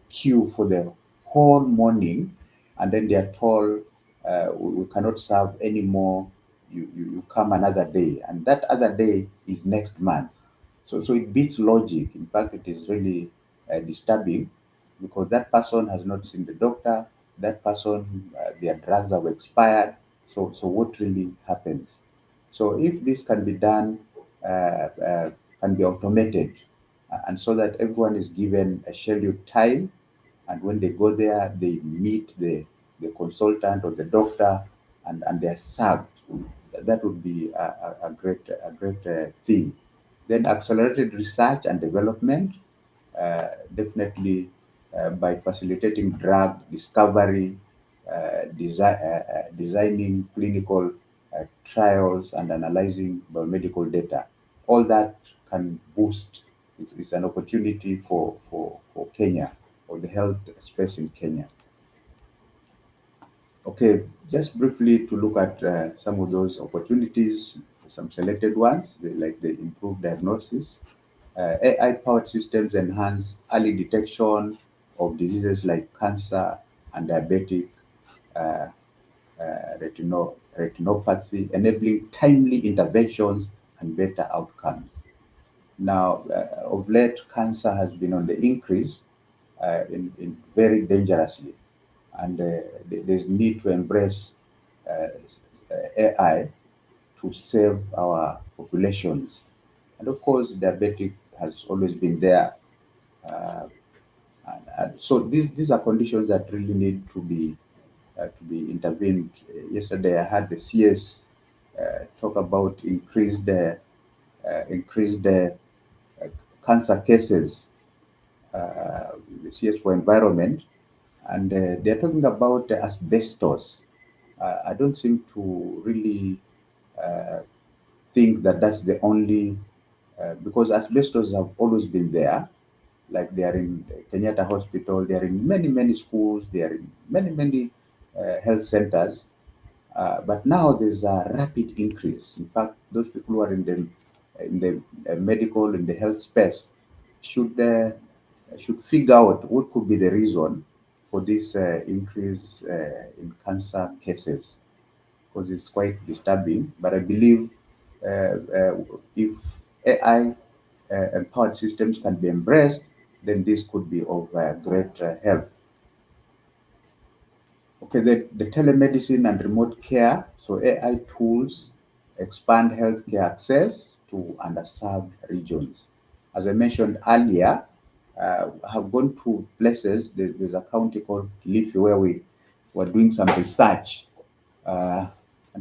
queue for the whole morning, and then they are told, we cannot serve anymore. You come another day, and that other day is next month. So it beats logic. In fact, it is really disturbing, because that person has not seen the doctor. That person, their drugs have expired. So what really happens? So if this can be done, can be automated, and so that everyone is given a scheduled time, and when they go there, they meet the consultant or the doctor, and they're served. That would be a great thing. Then accelerated research and development, definitely by facilitating drug discovery, designing clinical trials, and analyzing biomedical data. All that can boost. It's an opportunity for Kenya the health space in Kenya. Okay, just briefly to look at some of those opportunities, some selected ones, like the improved diagnosis. AI-powered systems enhance early detection of diseases like cancer and diabetic retinopathy, enabling timely interventions and better outcomes. Now, of late, cancer has been on the increase in very dangerously, and there's need to embrace uh, AI to save our populations. And of course, diabetic has always been there. Uh, and so these are conditions that really need to be intervened. Yesterday, I had the CS talk about increased cancer cases, the CS for environment, and they're talking about asbestos. I don't seem to really think that that's the only, because asbestos have always been there. Like they are in Kenyatta Hospital, they are in many schools, they are in many health centers. But now there's a rapid increase. In fact, those people who are in the medical, in the health space, should should figure out what could be the reason for this increase in cancer cases, because it's quite disturbing. But I believe if AI empowered systems can be embraced, then this could be of great help. Okay, the telemedicine and remote care, so AI tools expand healthcare access to underserved regions. As I mentioned earlier, I have gone to places, there's a county called Kilifi where we were doing some research, and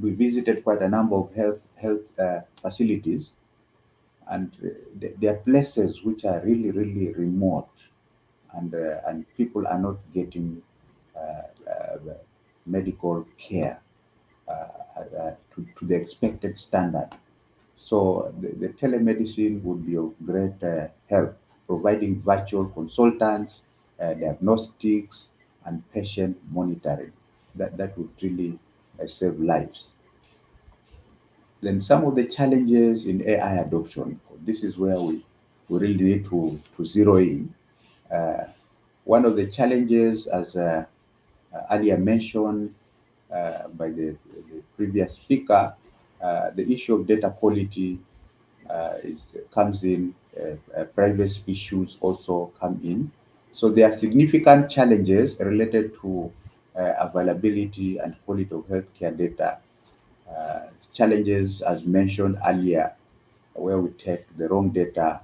we visited quite a number of health facilities, and there are places which are really remote, and people are not getting medical care to the expected standard. So the telemedicine would be of great help, providing virtual consultants, diagnostics, and patient monitoring. That would really save lives. Then some of the challenges in AI adoption. This is where we really need to zero in. One of the challenges, as earlier mentioned by the previous speaker, the issue of data quality comes in, privacy issues also come in. So there are significant challenges related to availability and quality of healthcare data. Challenges, as mentioned earlier, where we take the wrong data,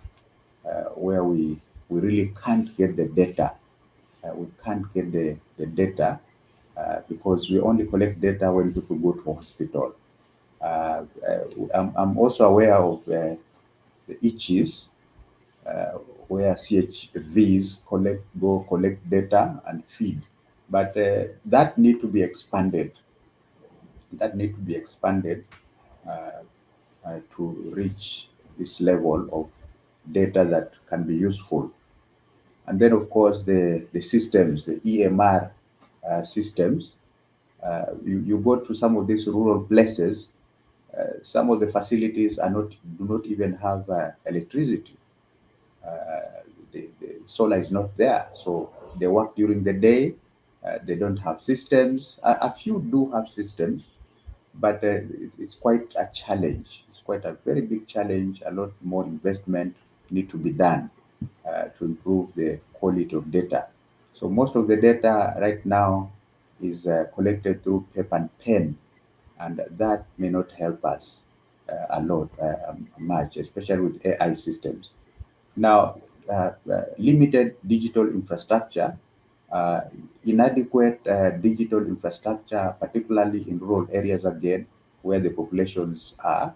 where we really can't get the data. We can't get the data because we only collect data when people go to hospital. I'm also aware of the itches where CHVs collect data and feed, but that need to be expanded. That need to be expanded to reach this level of data that can be useful. And then, of course, the systems, the EMR systems. You go to some of these rural places, some of the facilities do not even have electricity. The solar is not there, so they work during the day. They don't have systems. A few do have systems, but it's quite a challenge. It's quite a very big challenge. A lot more investment need to be done to improve the quality of data. So most of the data right now is collected through paper and pen, and that may not help us a lot, much, especially with AI systems. Now, limited digital infrastructure, uh, inadequate digital infrastructure, particularly in rural areas again, where the populations are,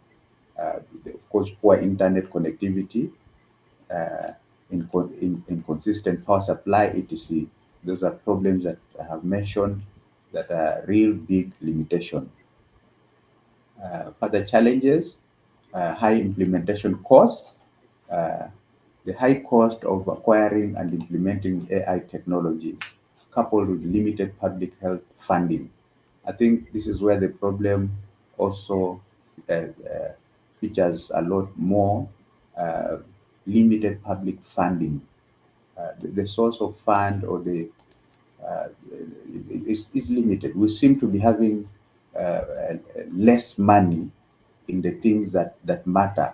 of course, poor internet connectivity, uh, inconsistent power supply, etc. Those are problems that I have mentioned that are real big limitation. Further challenges, high implementation costs, uh, The high cost of acquiring and implementing AI technologies, coupled with limited public health funding. I think this is where the problem also features a lot more. uh, Limited public funding. The source of fund or the is limited. We seem to be having less money in the things that matter,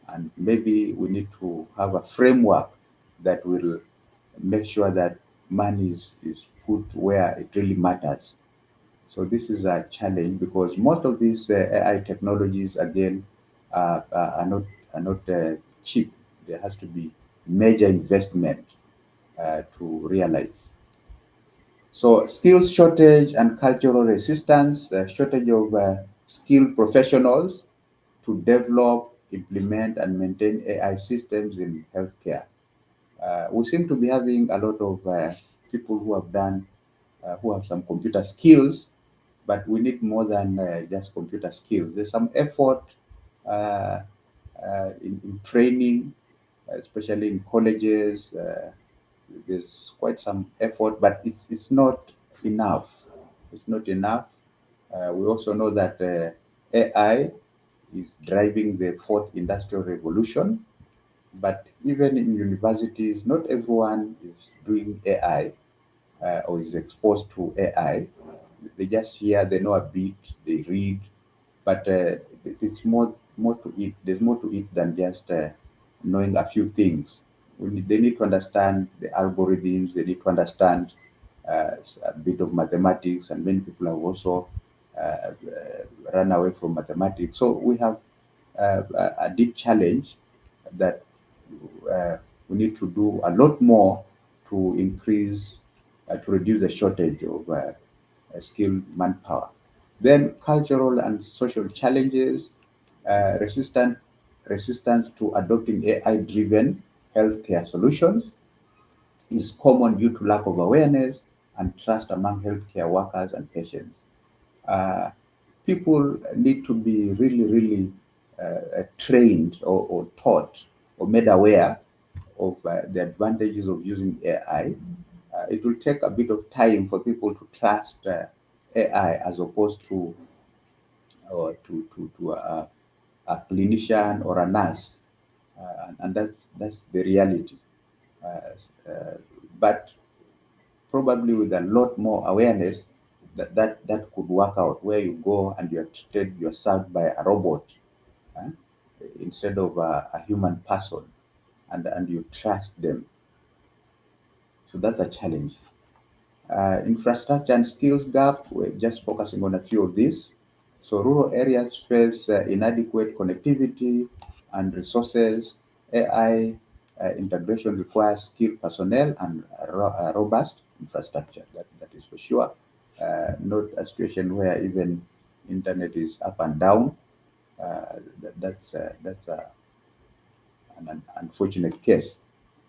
and maybe we need to have a framework that will make sure that money is put where it really matters. So this is a challenge because most of these AI technologies, again, are not cheap. There has to be major investment to realize. So skills shortage and cultural resistance, shortage of skilled professionals to develop, implement, and maintain AI systems in healthcare. We seem to be having a lot of people who have some computer skills, but we need more than just computer skills. There's some effort uh, in training, especially in colleges. There's quite some effort, but it's not enough. It's not enough. We also know that AI is driving the fourth industrial revolution, but even in universities, not everyone is doing AI or is exposed to AI. They just hear, they know a bit, they read, but it's more to it. There's more to it than just knowing a few things. They need to understand the algorithms. They need to understand a bit of mathematics, and many people have also run away from mathematics. So we have a deep challenge that we need to do a lot more to increase, to reduce the shortage of skilled manpower. Then cultural and social challenges, resistant resistance to adopting AI-driven healthcare solutions is common due to lack of awareness and trust among healthcare workers and patients. Uh, People need to be really trained or taught or made aware of the advantages of using AI. It will take a bit of time for people to trust AI as opposed to a clinician or a nurse, and that's the reality. Uh, but probably with a lot more awareness, that could work out, where you go and you're treated, you're served by a robot uh, instead of a human person, and you trust them. So that's a challenge. Infrastructure and skills gap, we're just focusing on a few of these. So rural areas face inadequate connectivity and resources. AI integration requires skilled personnel and robust infrastructure. That is for sure. Not a situation where even internet is up and down. That's an unfortunate case.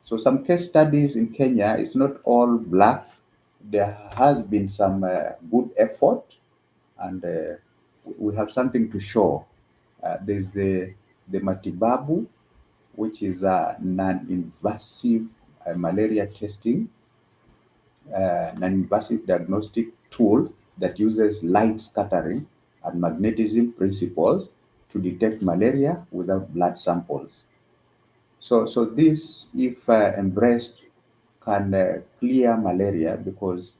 So some case studies in Kenya, it's not all black. There has been some good effort, and we have something to show. There's the matibabu, which is a non-invasive malaria testing, non-invasive diagnostic tool that uses light scattering and magnetism principles to detect malaria without blood samples. So this, if embraced, can clear malaria because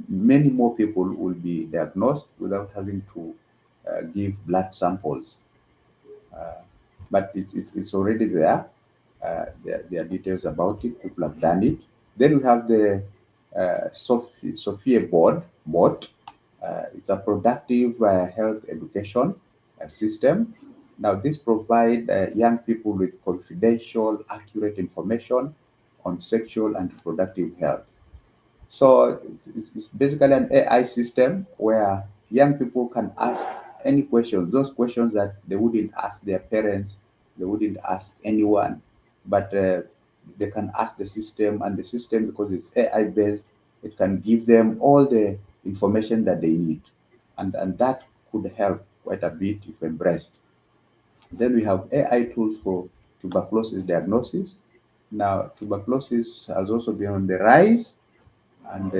many more people will be diagnosed without having to give blood samples. But it's already there. There are details about it. People have done it. Then we have the Sophia bot. It's a productive health education system. Now, this provides young people with confidential, accurate information on sexual and reproductive health. So it's basically an AI system where young people can ask any questions, those questions that they wouldn't ask their parents, they wouldn't ask anyone, but they can ask the system, and the system, because it's AI based, it can give them all the information that they need. And that could help quite a bit if embraced. Then we have AI tools for tuberculosis diagnosis. Now, tuberculosis has also been on the rise, and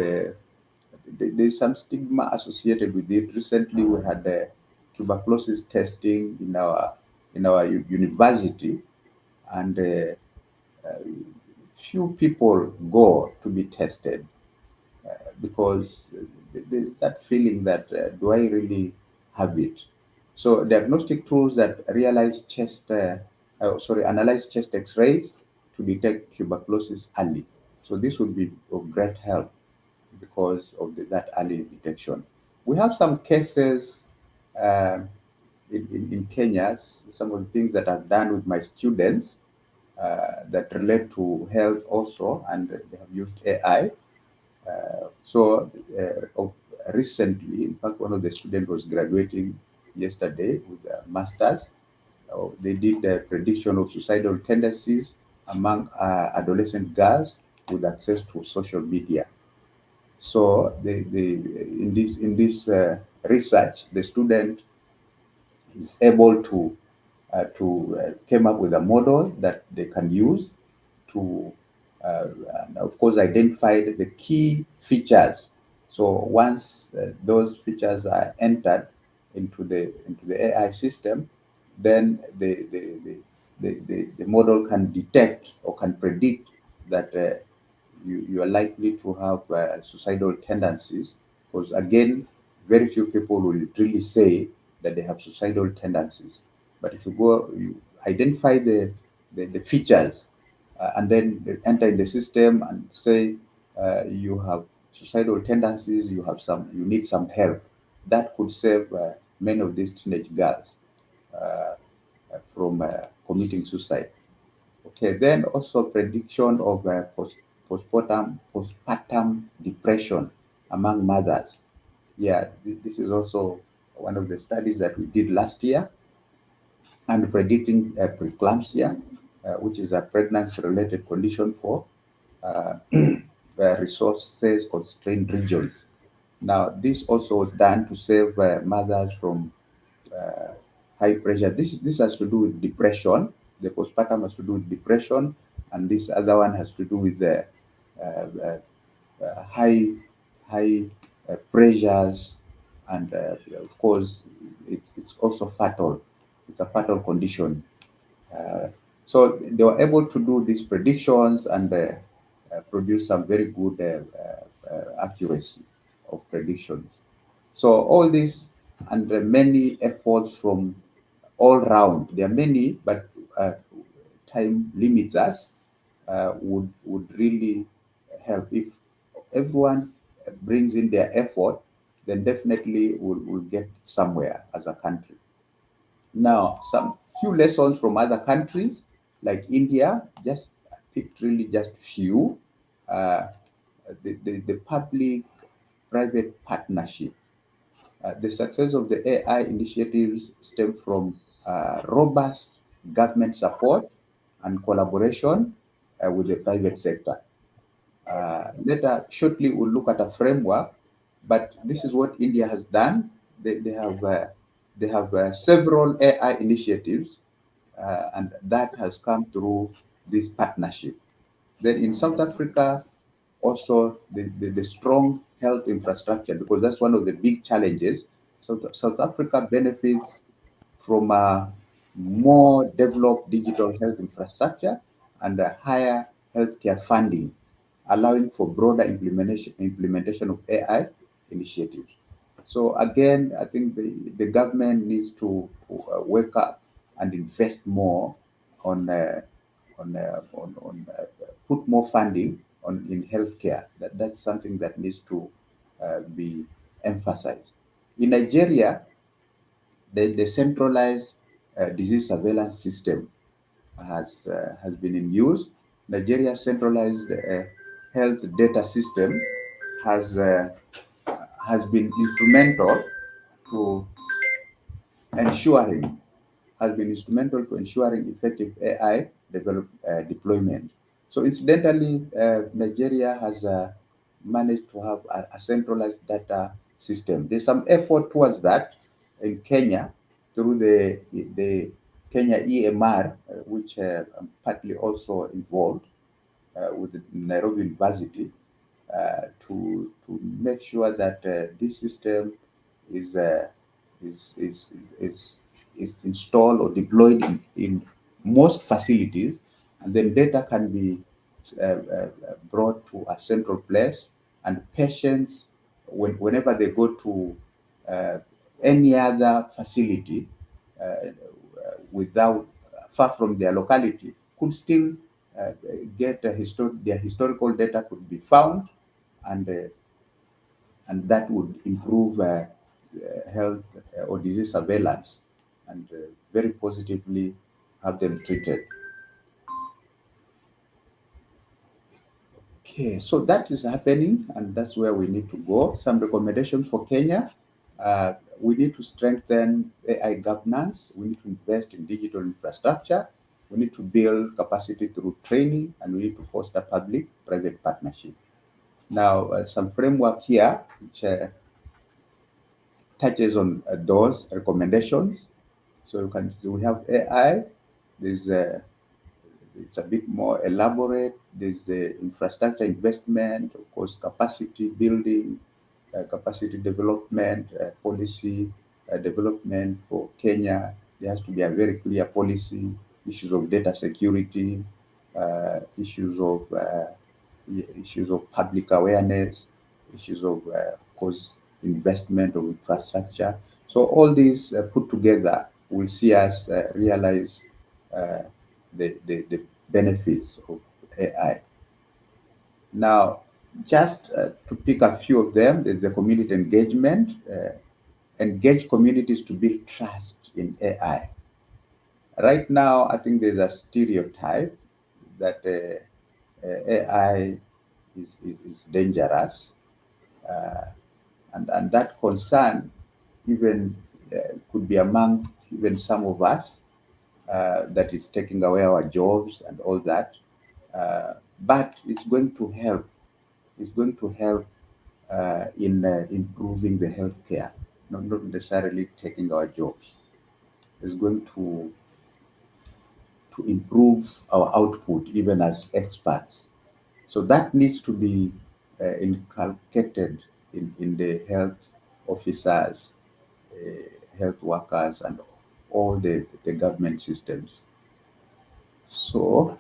there's some stigma associated with it. Recently, we had tuberculosis testing in our university, and few people go to be tested because there's that feeling that do I really have it? So diagnostic tools that analyze chest X-rays to detect tuberculosis early. So this would be of great help because of that early detection. We have some cases uh, in Kenya, some of the things that I've done with my students that relate to health also, and they have used AI. Recently, in fact, one of the students was graduating yesterday with a master's. They did the prediction of suicidal tendencies among adolescent girls with access to social media. So in this research, the student is able to came up with a model that they can use to, and of course, identified the key features. So once those features are entered into the AI system, then the model can detect or can predict that you are likely to have suicidal tendencies, because again, very few people will really say that they have suicidal tendencies. But if you identify the features and then enter in the system and say you have suicidal tendencies, you need some help, that could save many of these teenage girls from committing suicide. Okay, then also prediction of postpartum depression among mothers. Yeah, this is also one of the studies that we did last year, and predicting preeclampsia, which is a pregnancy-related condition for resources constrained regions. Now, this also was done to save mothers from high pressure. This has to do with depression. The postpartum has to do with depression, and this other one has to do with the high pressures, and of course, it's also fatal. It's a fatal condition. So they were able to do these predictions and produce some very good accuracy of predictions. So all this, and many efforts from all round. There are many, but time limits us. Would really help if everyone brings in their effort. Then definitely we'll get somewhere as a country. Now, some few lessons from other countries like India, just picked really just few. Uh, the public-private partnership. The success of the AI initiatives stem from robust government support and collaboration with the private sector. Later, shortly, we'll look at a framework, but this is what India has done. They have several AI initiatives, and that has come through this partnership. Then in South Africa, also the strong health infrastructure, because that's one of the big challenges. South Africa benefits from a more developed digital health infrastructure and a higher healthcare funding, allowing for broader implementation of AI initiatives. So again, I think the government needs to wake up and invest more on put more funding on in healthcare. That's something that needs to be emphasized. In Nigeria, the centralized disease surveillance system has been in use. Nigeria's centralized health data system has uh, has been instrumental to ensuring effective AI deployment. So incidentally, Nigeria has managed to have a centralized data system. There's some effort towards that in Kenya through the Kenya EMR, which I'm partly also involved with the Nairobi University, to make sure that this system is, is, is, is, is installed or deployed in most facilities, and then data can be brought to a central place, and patients, whenever they go to any other facility without far from their locality, could still get their historical data could be found, and that would improve health or disease surveillance, and very positively have them treated. Okay, so that is happening, and that's where we need to go. Some recommendations for Kenya. We need to strengthen AI governance. We need to invest in digital infrastructure. We need to build capacity through training, and we need to foster public-private partnership. Now, some framework here which touches on those recommendations. So we have AI. There's it's a bit more elaborate. There's the infrastructure investment, of course, capacity building, capacity development, policy development for Kenya. There has to be a very clear policy, issues of data security, issues of public awareness, issues of course, investment of infrastructure. So all these put together will see us realize the benefits of AI. Now, just to pick a few of them, there's the community engagement. Engage communities to build trust in AI. Right now, I think there's a stereotype that AI is dangerous, and that concern even could be among even some of us, that is taking away our jobs and all that. But it's going to help. It's going to help in improving the healthcare, not necessarily taking our jobs. It's going to improve our output even as experts. So that needs to be inculcated in the health officers, health workers, and all the government systems. So,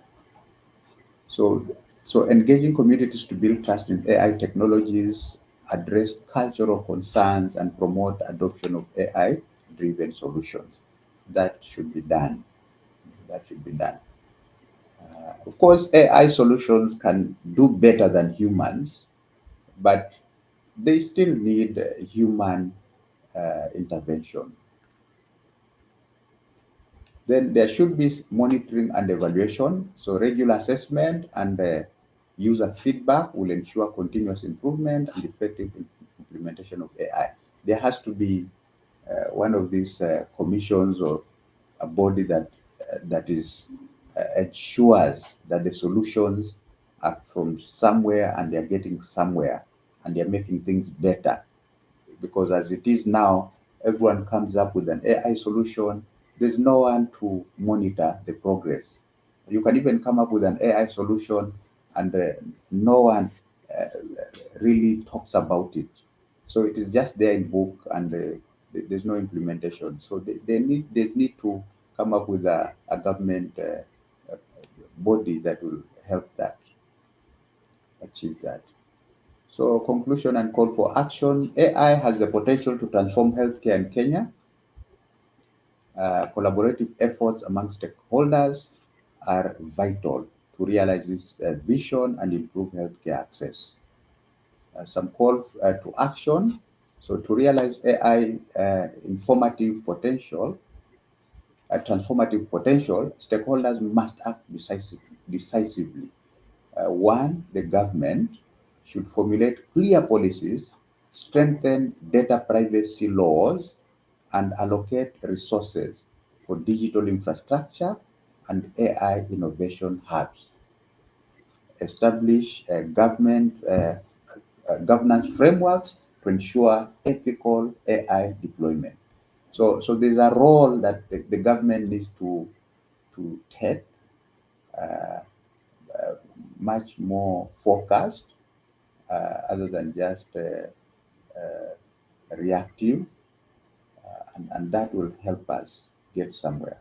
so, so engaging communities to build trust in AI technologies, address cultural concerns, and promote adoption of AI-driven solutions. That should be done. That should be done. Of course, AI solutions can do better than humans, but they still need human intervention. Then there should be monitoring and evaluation. So regular assessment and user feedback will ensure continuous improvement and effective implementation of AI. There has to be one of these commissions or a body that ensures that the solutions are from somewhere and they're getting somewhere and they're making things better. Because as it is now, everyone comes up with an AI solution. There's no one to monitor the progress. You can even come up with an AI solution and no one really talks about it. So it is just there in book, and there's no implementation. So they need to come up with a government body that will help that, achieve that. So conclusion and call for action. AI has the potential to transform healthcare in Kenya. Collaborative efforts among stakeholders are vital to realize this vision and improve healthcare access. Some call to action. So to realize AI transformative potential, stakeholders must act decisively. One, the government should formulate clear policies, strengthen data privacy laws, and allocate resources for digital infrastructure and AI innovation hubs. Establish governance frameworks to ensure ethical AI deployment. So there's a role that the government needs to take, much more focused, other than just reactive, and that will help us get somewhere.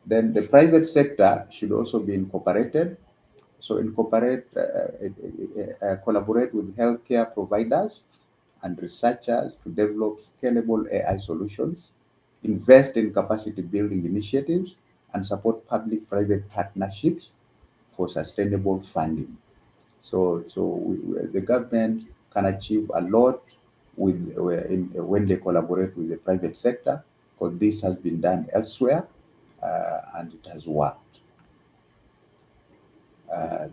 Then the private sector should also be incorporated. So collaborate with healthcare providers and researchers to develop scalable AI solutions, invest in capacity building initiatives, and support public-private partnerships for sustainable funding. The government can achieve a lot when they collaborate with the private sector, because this has been done elsewhere, and it has worked.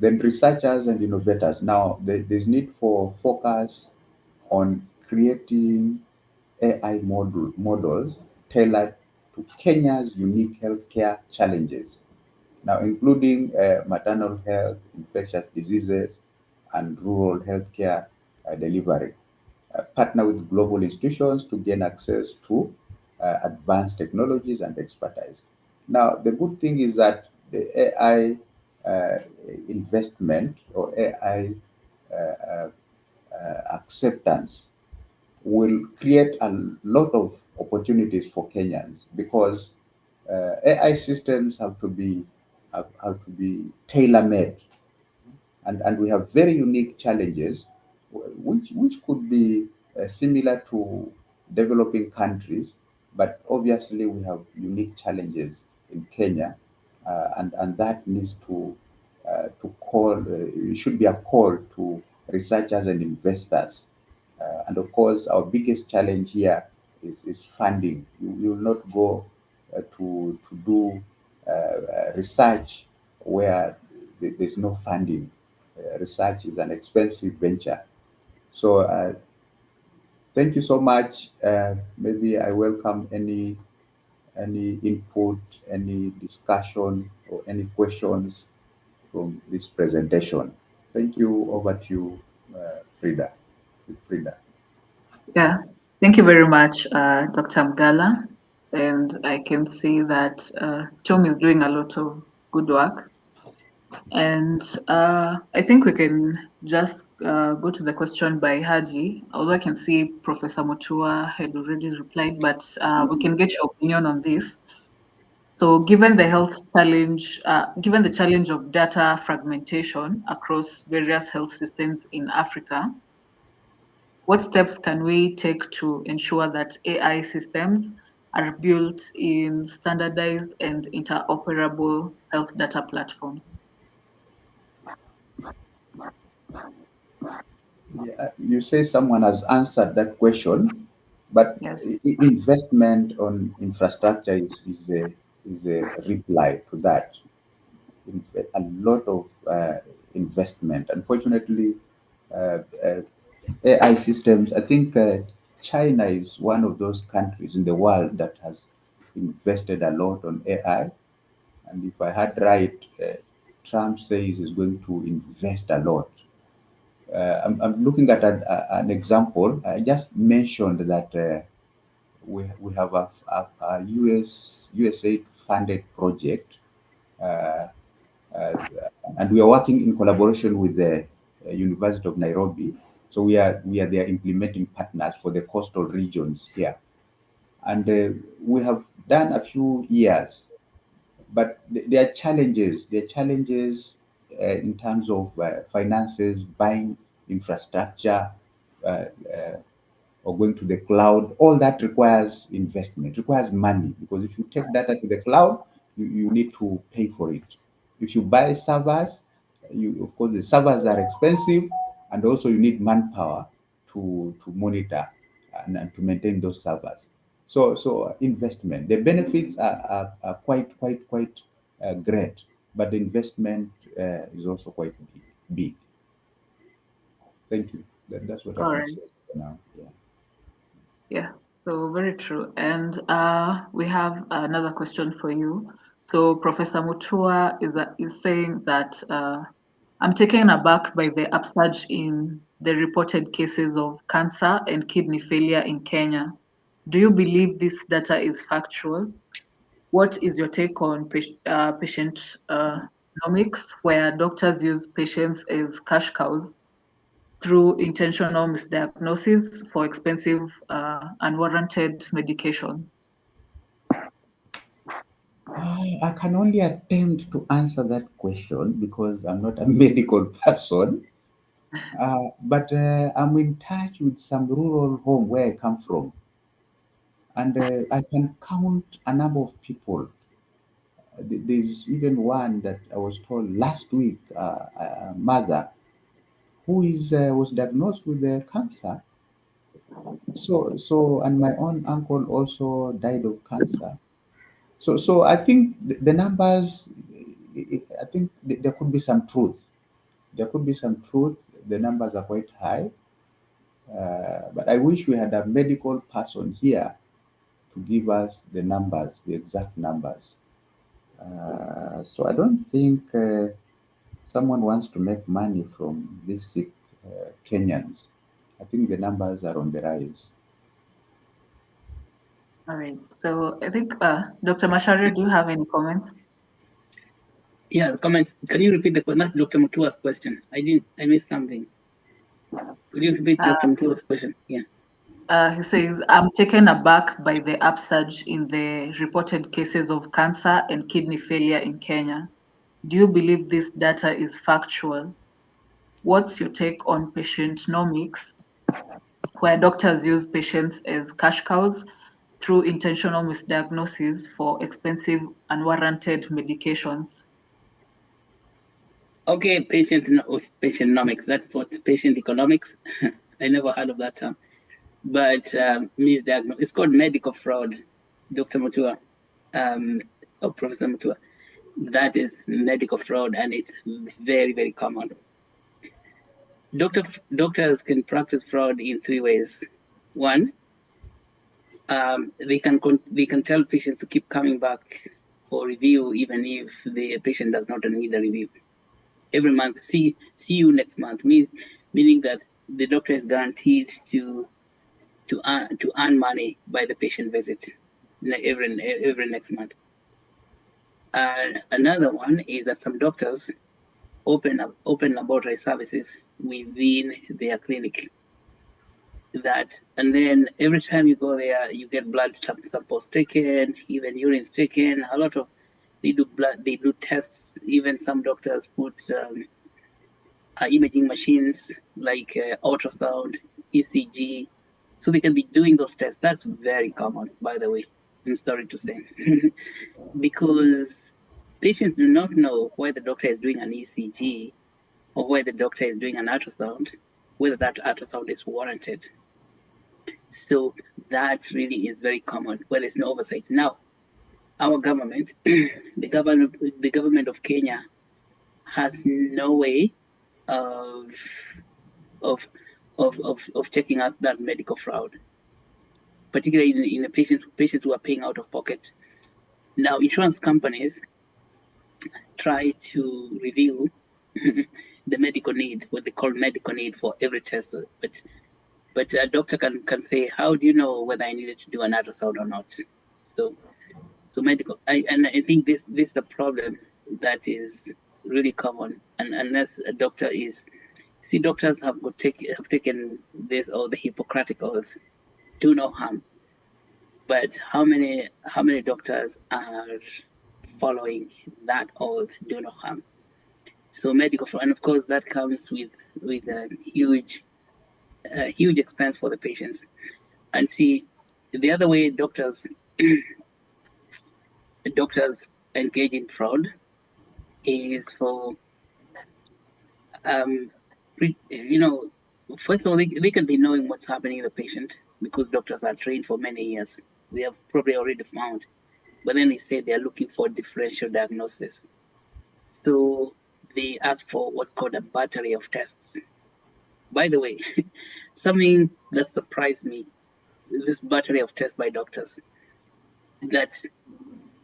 Then researchers and innovators. Now, there's need for focus on creating AI models tailored to Kenya's unique healthcare challenges, now including maternal health, infectious diseases, and rural healthcare delivery. Partner with global institutions to gain access to advanced technologies and expertise. Now, the good thing is that the AI investment or AI acceptance will create a lot of opportunities for Kenyans, because AI systems have to be tailor-made, and we have very unique challenges, which could be similar to developing countries, but obviously we have unique challenges in Kenya, and that needs to call. It should be a call to researchers and investors, and of course our biggest challenge here is funding. You will not go to do research where there's no funding. Research is an expensive venture. So thank you so much. Maybe I welcome any input, any discussion, or any questions from this presentation. Thank you. Over to you, Frida. Frida. Yeah, thank you very much, Dr. Mgala. And I can see that Tom is doing a lot of good work. And I think we can just go to the question by Haji, although I can see Professor Mutua had already replied, but we can get your opinion on this. So given the given the challenge of data fragmentation across various health systems in Africa, what steps can we take to ensure that AI systems are built in standardized and interoperable health data platforms? Yeah, you say someone has answered that question, but Yes. investment on infrastructure is a reply to that. A lot of investment. Unfortunately, AI systems. I think China is one of those countries in the world that has invested a lot on AI. And if I had right, Trump says he's going to invest a lot. I'm looking at an example. I just mentioned that we have a USA funded project, uh, uh, and we are working in collaboration with the University of Nairobi. So we are their implementing partners for the coastal regions here, and we have done a few years, but there are challenges. There are challenges in terms of finances, buying infrastructure, uh, or going to the cloud. All that requires investment, requires money, because if you take data to the cloud, you need to pay for it. If you buy servers, of course the servers are expensive, and also you need manpower to monitor and to maintain those servers. So investment, the benefits are quite great, but the investment is also quite big. Thank you. That's what I All can right. say for now. Yeah. Yeah, so very true. And we have another question for you. So Professor Mutua is saying that I'm taken aback by the upsurge in the reported cases of cancer and kidney failure in Kenya, Do you believe this data is factual? What is your take on patient economics, where doctors use patients as cash cows through intentional misdiagnosis for expensive, unwarranted medication? I can only attempt to answer that question because I'm not a medical person. But I'm in touch with some rural home where I come from, and I can count a number of people. There's even one that I was told last week, a mother who is was diagnosed with cancer. So, and my own uncle also died of cancer. So I think the numbers. I think there could be some truth. There could be some truth. The numbers are quite high. But I wish we had a medical person here to give us the numbers, the exact numbers. So I don't think someone wants to make money from these sick Kenyans. I think the numbers are on the rise. All right. So I think, Dr. Mashari, do you have any comments? Yeah, the comments. Can you repeat the question? That's Dr. Mutua's question. I missed something. Could you repeat Dr. Mutua's question? Yeah. He says, I'm taken aback by the upsurge in the reported cases of cancer and kidney failure in Kenya. Do you believe this data is factual? What's your take on patientnomics, where doctors use patients as cash cows through intentional misdiagnosis for expensive, unwarranted medications? Okay, patientonomics. That's what patient economics. I never heard of that term. But misdiagnosis. It's called medical fraud, Dr. Mutua, or Professor Mutua. That is medical fraud, and it's very, very common. Doctors can practice fraud in three ways. One, they can tell patients to keep coming back for review, even if the patient does not need a review. Every month, see you next month, meaning that the doctor is guaranteed to earn money by the patient visit every next month. Another one is that some doctors open laboratory services within their clinic. And then every time you go there, you get blood samples taken, even urines taken. They do tests. Even some doctors put imaging machines like ultrasound, ECG, so they can be doing those tests. That's very common, by the way. I'm sorry to say, because patients do not know why the doctor is doing an ECG or why the doctor is doing an ultrasound, whether that ultrasound is warranted. So that really is very common where there's no oversight. Now, our government, the government of Kenya, has no way of checking out that medical fraud, particularly in the patients who are paying out of pocket. Now, insurance companies try to review the medical need, what they call medical need for every test. But a doctor can say, how do you know whether I needed to do an ultrasound or not? So medical, I think this is a problem that is really common, and unless a doctor is, doctors have taken this, or the Hippocratic oath, do no harm. But how many doctors are following that oath, do no harm? So medical fraud, and of course that comes with a huge expense for the patients. And see, the other way doctors engage in fraud is for first of all, they can be knowing what's happening in the patient because doctors are trained for many years. They have probably already found, but then they say they are looking for differential diagnosis. So they ask for what's called a battery of tests. By the way, something that surprised me, this battery of tests by doctors, that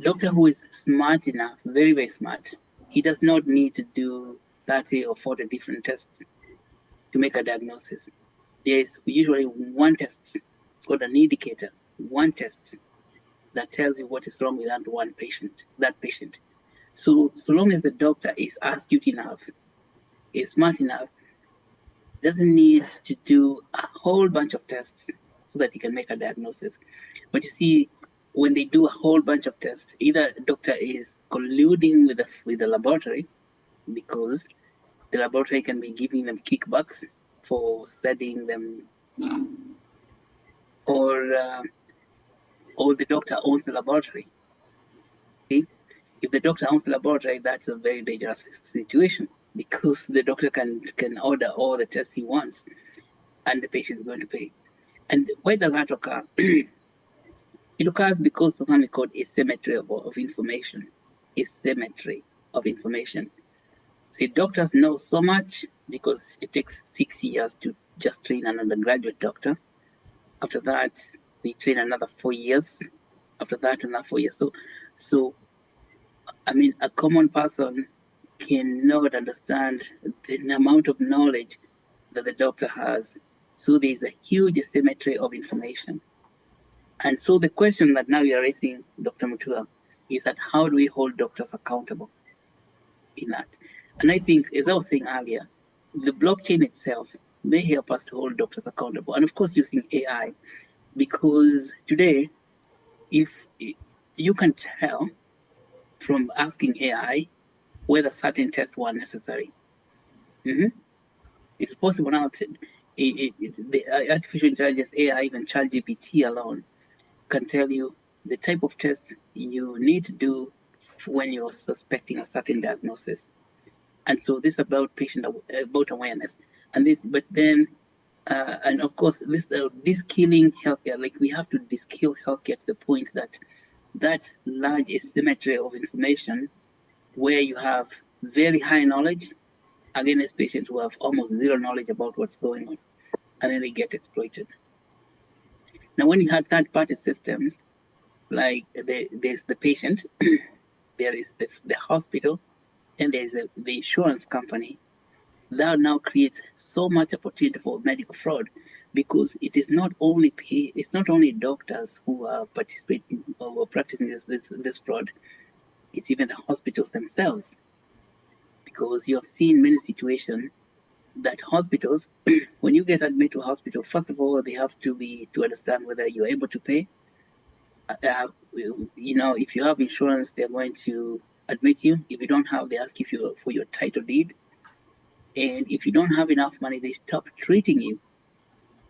doctor who is smart enough, very, very smart, he does not need to do 30 or 40 different tests to make a diagnosis. There is usually one test. It's called an indicator. one test that tells you what is wrong with that patient. So long as the doctor is astute enough, is smart enough, doesn't need to do a whole bunch of tests so that he can make a diagnosis. But you see, when they do a whole bunch of tests, either a doctor is colluding with the laboratory because the laboratory can be giving them kickbacks for studying them, or the doctor owns the laboratory. Okay? If the doctor owns the laboratory, that's a very dangerous situation because the doctor can order all the tests he wants, and the patient is going to pay. And why does that occur? It occurs because of something called asymmetry of information. Asymmetry of information. See, doctors know so much because it takes 6 years to just train an undergraduate doctor. After that, they train another 4 years. After that, another 4 years. So I mean, a common person cannot understand the amount of knowledge that the doctor has. So there's a huge asymmetry of information. And so the question that now you're raising, Dr. Mutua, is that how do we hold doctors accountable in that? And I think, as I was saying earlier, the blockchain itself may help us to hold doctors accountable. And of course, using AI, because today, if you can tell from asking AI whether certain tests were necessary. It's possible now to, the artificial intelligence AI, even ChatGPT alone, can tell you the type of test you need to do when you're suspecting a certain diagnosis. And so this is about about awareness. And this, but then, and of course, this killing healthcare, like we have to diskill healthcare to the point that large asymmetry of information where you have very high knowledge against patients who have almost zero knowledge about what's going on, and then they get exploited. Now, when you have third-party systems, like there's the patient, there is the hospital, and there's the insurance company, that now creates so much opportunity for medical fraud because it's not only doctors who are participating or practicing this fraud, it's even the hospitals themselves. Because you have seen many situations that hospitals, when you get admitted to a hospital, first of all, they have to understand whether you're able to pay. If you have insurance, they're going to admit you. If you don't have, they ask you for your title deed. And if you don't have enough money, they stop treating you.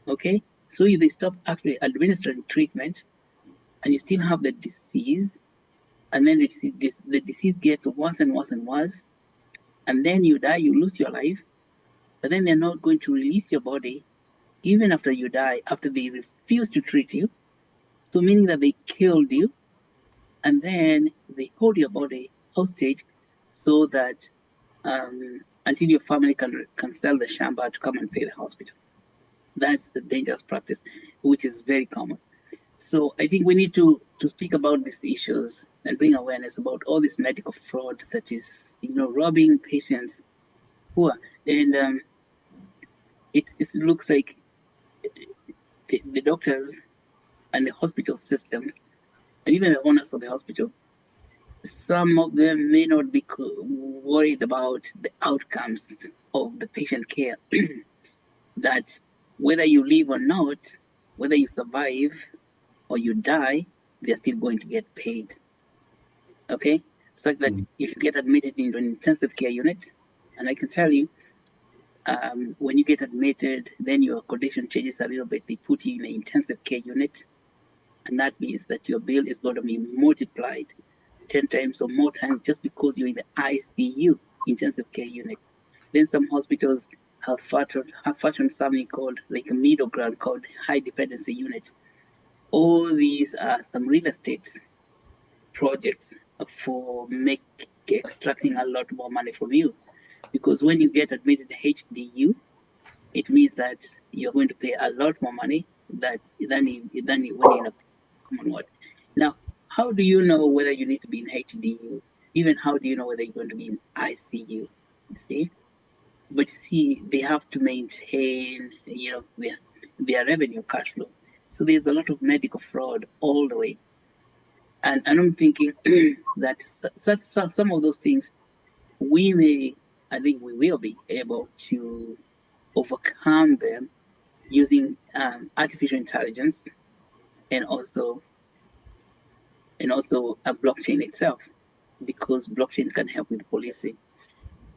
Okay? So they stop actually administering treatment, and you still have the disease, and then the disease gets worse and worse and worse, and then you die, you lose your life, but then they're not going to release your body even after you die, after they refuse to treat you. So meaning that they killed you, and then they hold your body hostage so that until your family can sell the shamba to come and pay the hospital. That's the dangerous practice, which is very common. So I think we need to speak about these issues and bring awareness about all this medical fraud that is, robbing patients who are, and it looks like the doctors and the hospital systems, and even the owners of the hospital, some of them may not be worried about the outcomes of the patient care. That whether you live or not, whether you survive or you die, they're still going to get paid. Okay? Such that if you get admitted into an intensive care unit, and I can tell you, when you get admitted, then your condition changes a little bit. They put you in an intensive care unit, and that means that your bill is going to be multiplied 10 times or more times just because you're in the ICU, intensive care unit. Then some hospitals have fashioned something called like a middle ground called high dependency unit. All these are some real estate projects for extracting a lot more money from you. Because when you get admitted to HDU, it means that you're going to pay a lot more money than when you're in a common ward. Now, how do you know whether you need to be in HDU? Even how do you know whether you're going to be in ICU? You see? But you see, they have to maintain, their revenue cash flow. So there's a lot of medical fraud all the way. And I'm thinking that some of those things I think we will be able to overcome them using artificial intelligence and also a blockchain itself, because blockchain can help with policing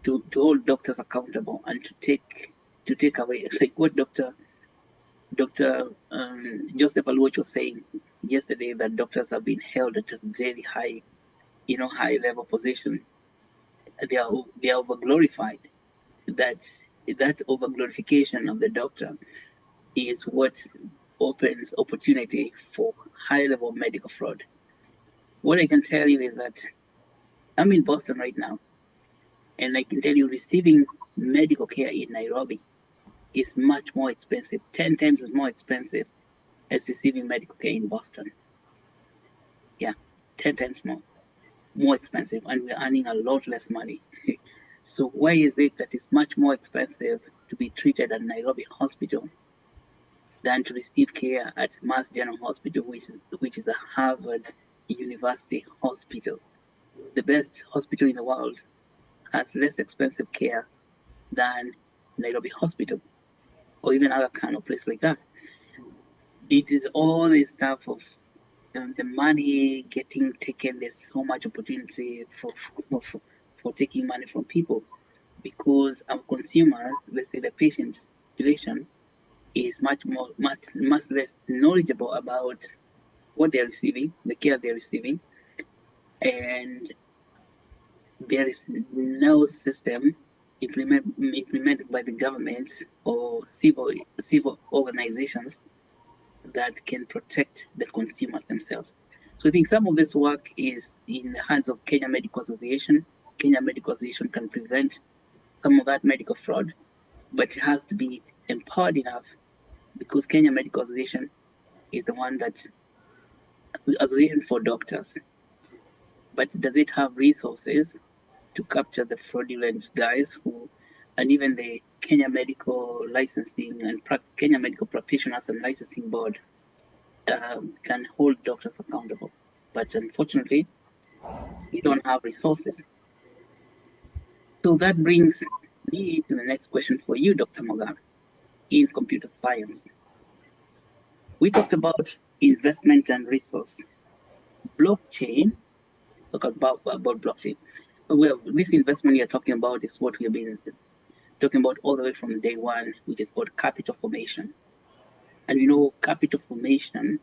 to hold doctors accountable and to take away, like what Dr. Joseph Aluoch was saying yesterday, that doctors have been held at a very high, high level position. They are over glorified. That over glorification of the doctor is what opens opportunity for high level medical fraud. What I can tell you is that I'm in Boston right now, and I can tell you receiving medical care in Nairobi is much more expensive, 10 times more expensive as receiving medical care in Boston. Yeah, 10 times more expensive, and we're earning a lot less money. So why is it that it's much more expensive to be treated at Nairobi Hospital than to receive care at Mass General Hospital, which is a Harvard University hospital? The best hospital in the world has less expensive care than Nairobi Hospital or even other kind of place like that. It is all this stuff of the money getting taken. There's so much opportunity for taking money from people, because our consumers, let's say the patient population, is much less knowledgeable about what they're receiving, the care they're receiving, and there is no system implemented by the government or civil organizations that can protect the consumers themselves. So I think some of this work is in the hands of Kenya Medical Association. Kenya Medical Association can prevent some of that medical fraud, but it has to be empowered enough, because Kenya Medical Association is the one that's association for doctors. But does it have resources to capture the fraudulent guys and even the Kenya Medical Licensing and Kenya Medical Practitioners and Licensing Board can hold doctors accountable? But unfortunately, we don't have resources. So that brings me to the next question for you, Dr. Mogara, in computer science. We talked about investment and resource. Blockchain, so about blockchain. Well, this investment you're talking about is what we've been talking about all the way from day one, which is called capital formation. And capital formation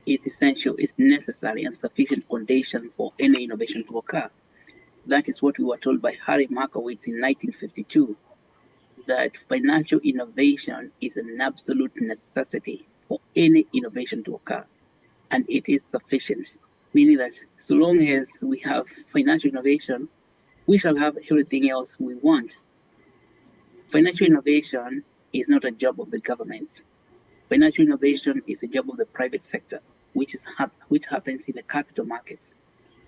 is essential, is necessary and sufficient condition for any innovation to occur. That is what we were told by Harry Markowitz in 1952, that financial innovation is an absolute necessity for any innovation to occur. And it is sufficient, meaning that so long as we have financial innovation, we shall have everything else we want. Financial innovation is not a job of the government. Financial innovation is a job of the private sector, which happens in the capital markets.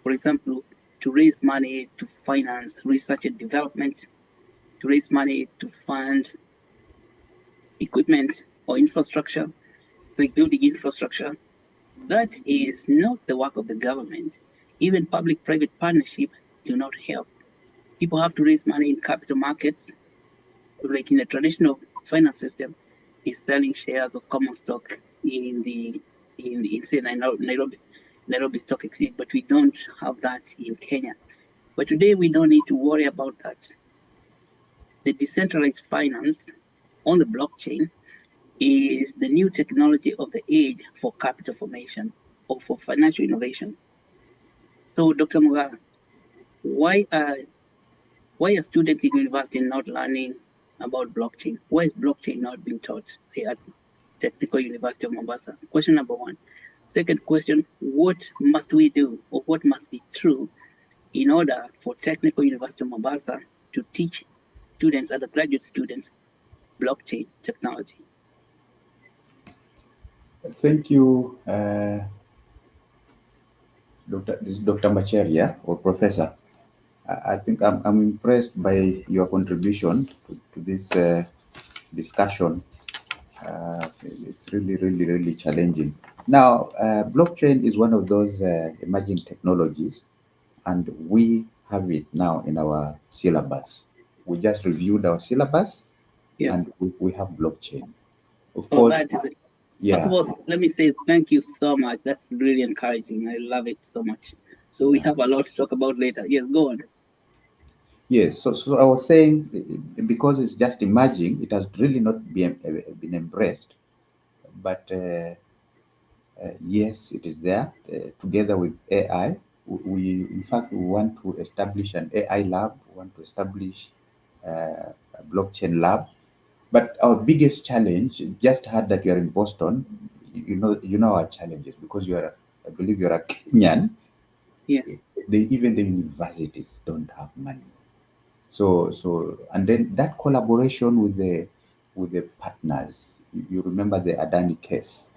For example, to raise money to finance research and development, to raise money to fund equipment or infrastructure, like building infrastructure. That is not the work of the government. Even public-private partnership do not help. People have to raise money in capital markets, like in the traditional finance system, is selling shares of common stock in say Nairobi Stock Exchange, but we don't have that in Kenya. But today we don't need to worry about that. The decentralized finance on the blockchain is the new technology of the age for capital formation or for financial innovation. So, Dr. Mugara, why are students in university not learning about blockchain? Why is blockchain not being taught, say, at Technical University of Mombasa? Question number one. Second question, what must we do, or what must be true in order for Technical University of Mombasa to teach students, undergraduate students, blockchain technology? Thank you, Dr. Macharia or Professor. I think I'm impressed by your contribution to this discussion It's really challenging. Now, blockchain is one of those emerging technologies, and we have it now in our syllabus. We just reviewed our syllabus, Yes. and we have blockchain. Of Oh, course, that is it. First yeah. of all, let me say thank you so much. That's really encouraging. I love it so much. So we Yeah. have a lot to talk about later. Yes, go on. Yes, so I was saying, because it's just emerging, it has really not been embraced. But yes, it is there. Together with AI, in fact, we want to establish an AI lab. We want to establish a blockchain lab. But our biggest challenge, just heard that you are in Boston. You know our challenges because I believe you are a Kenyan. Yes, Even the universities don't have money. So and then that collaboration with the partners. You remember the Adani case.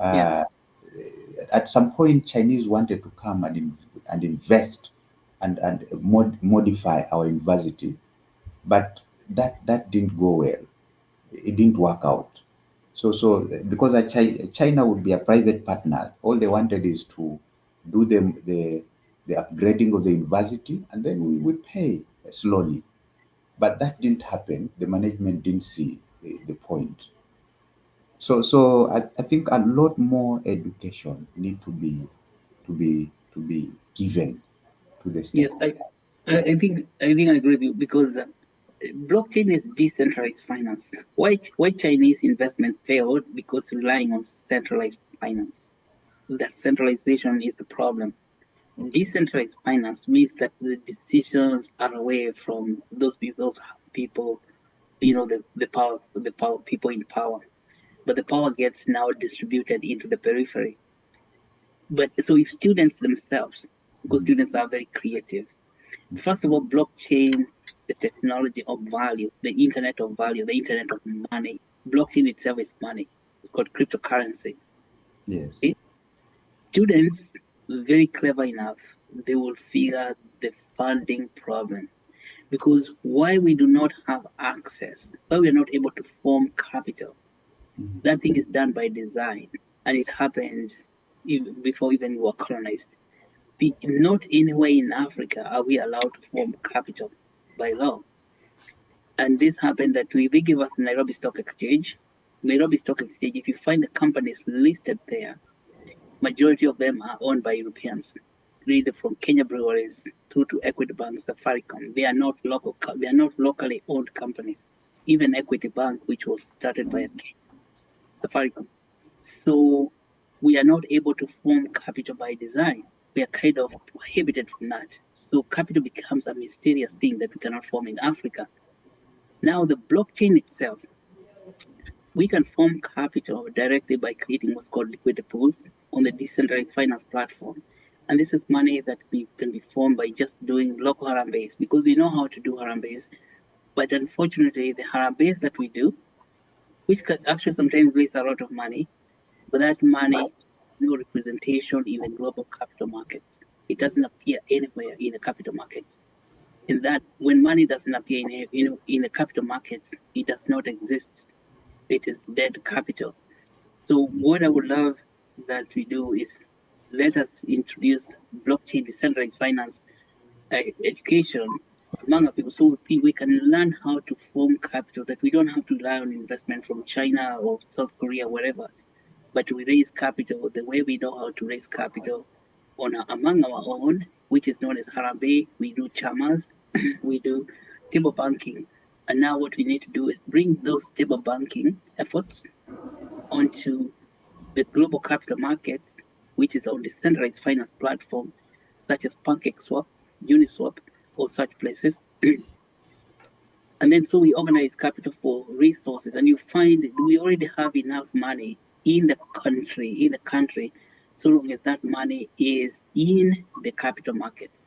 yes, Uh, at some point, Chinese wanted to come and invest and modify our university, but that didn't go well. It didn't work out. So because China would be a private partner, all they wanted is to do the upgrading of the university, and then we pay slowly. But that didn't happen. The management didn't see the point. So I think a lot more education need to be given to the yes. stakeholders. I, I think I agree with you because blockchain is decentralized finance. Why Chinese investment failed because relying on centralized finance. That centralization is the problem. Decentralized finance means that the decisions are away from those people, the power people in power. But the power gets now distributed into the periphery. But so if students themselves, because Mm, students are very creative, first of all, blockchain is the technology of value, the internet of value, the internet of money. Blockchain itself is money. It's called cryptocurrency. yes. Okay? Students, very clever enough, they will figure the funding problem. Because why we do not have access, why we are not able to form capital, Mhm. that thing is done by design. And it happens before even we were colonized. Not anywhere in Africa are we allowed to form capital by law. And this happened that they give us the Nairobi Stock Exchange. Nairobi Stock Exchange, if you find the companies listed there, majority of them are owned by Europeans, really from Kenya breweries through to Equity Bank, Safaricom. They are not they are not locally owned companies. Even Equity Bank, which was started by Safaricom. So we are not able to form capital by design. We are kind of prohibited from that. So capital becomes a mysterious thing that we cannot form in Africa. Now the blockchain itself, we can form capital directly by creating what's called liquidity pools on the decentralized finance platform. And this is money that can be formed by just doing local harambes because we know how to do harambes. But unfortunately, the harambes that we do, which can actually sometimes raise a lot of money, but that money, no representation in the global capital markets. It doesn't appear anywhere in the capital markets. And that when money doesn't appear in the capital markets, it does not exist. It is dead capital. So what I would love that we do is let us introduce blockchain decentralized finance education among our people so we can learn how to form capital that we don't have to rely on investment from China or South Korea, wherever, but we raise capital the way we know how to raise capital among our own, which is known as Harambe. We do chamas, we do table banking. And now what we need to do is bring those table banking efforts onto the global capital markets, which is on the centralized finance platform, such as PancakeSwap, Uniswap, or such places. And then so we organize capital for resources, and you find we already have enough money in the country, so long as that money is in the capital markets.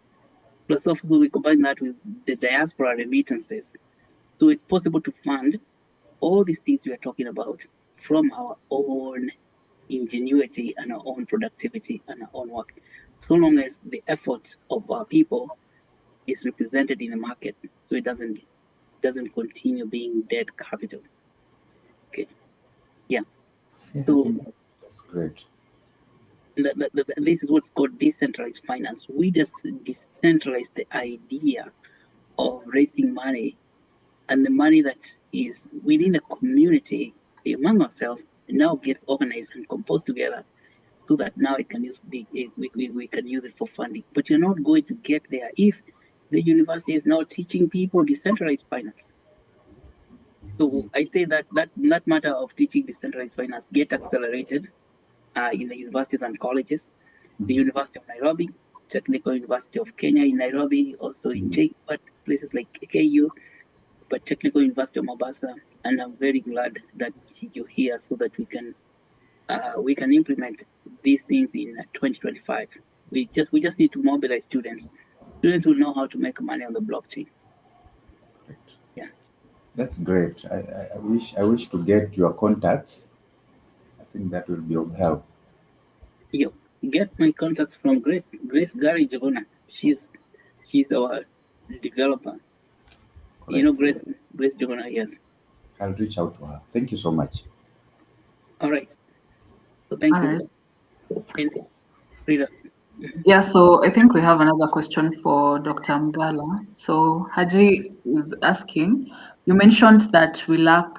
Plus, also, we combine that with the diaspora remittances. So it's possible to fund all these things we are talking about from our own ingenuity and our own productivity and our own work, so long as the efforts of our people is represented in the market, so it doesn't continue being dead capital. Okay. So That's great. this is what's called decentralized finance. We just decentralize the idea of raising money, and the money that is within the community among ourselves now gets organized and composed together, so that now it can we can use it for funding. But you're not going to get there if the university is now teaching people decentralized finance. So I say that matter of teaching decentralized finance get accelerated in the universities and colleges. The University of Nairobi, Technical University of Kenya in Nairobi, also in JKUAT, places like KU, but Technical University of Mombasa. And I'm very glad that you're here so that we can implement these things in 2025. We just need to mobilize students. Students will know how to make money on the blockchain. Yeah. That's great. I wish to get your contacts. I think that will be of help. You get my contacts from Grace Gary Jovona. She's our developer. You know Grace Jovona, yes. I'll reach out to her. Thank you so much. All right. So thank All you. right. And Frida. Yeah, so I think we have another question for Dr. Mgala. So Haji is asking, you mentioned that we lack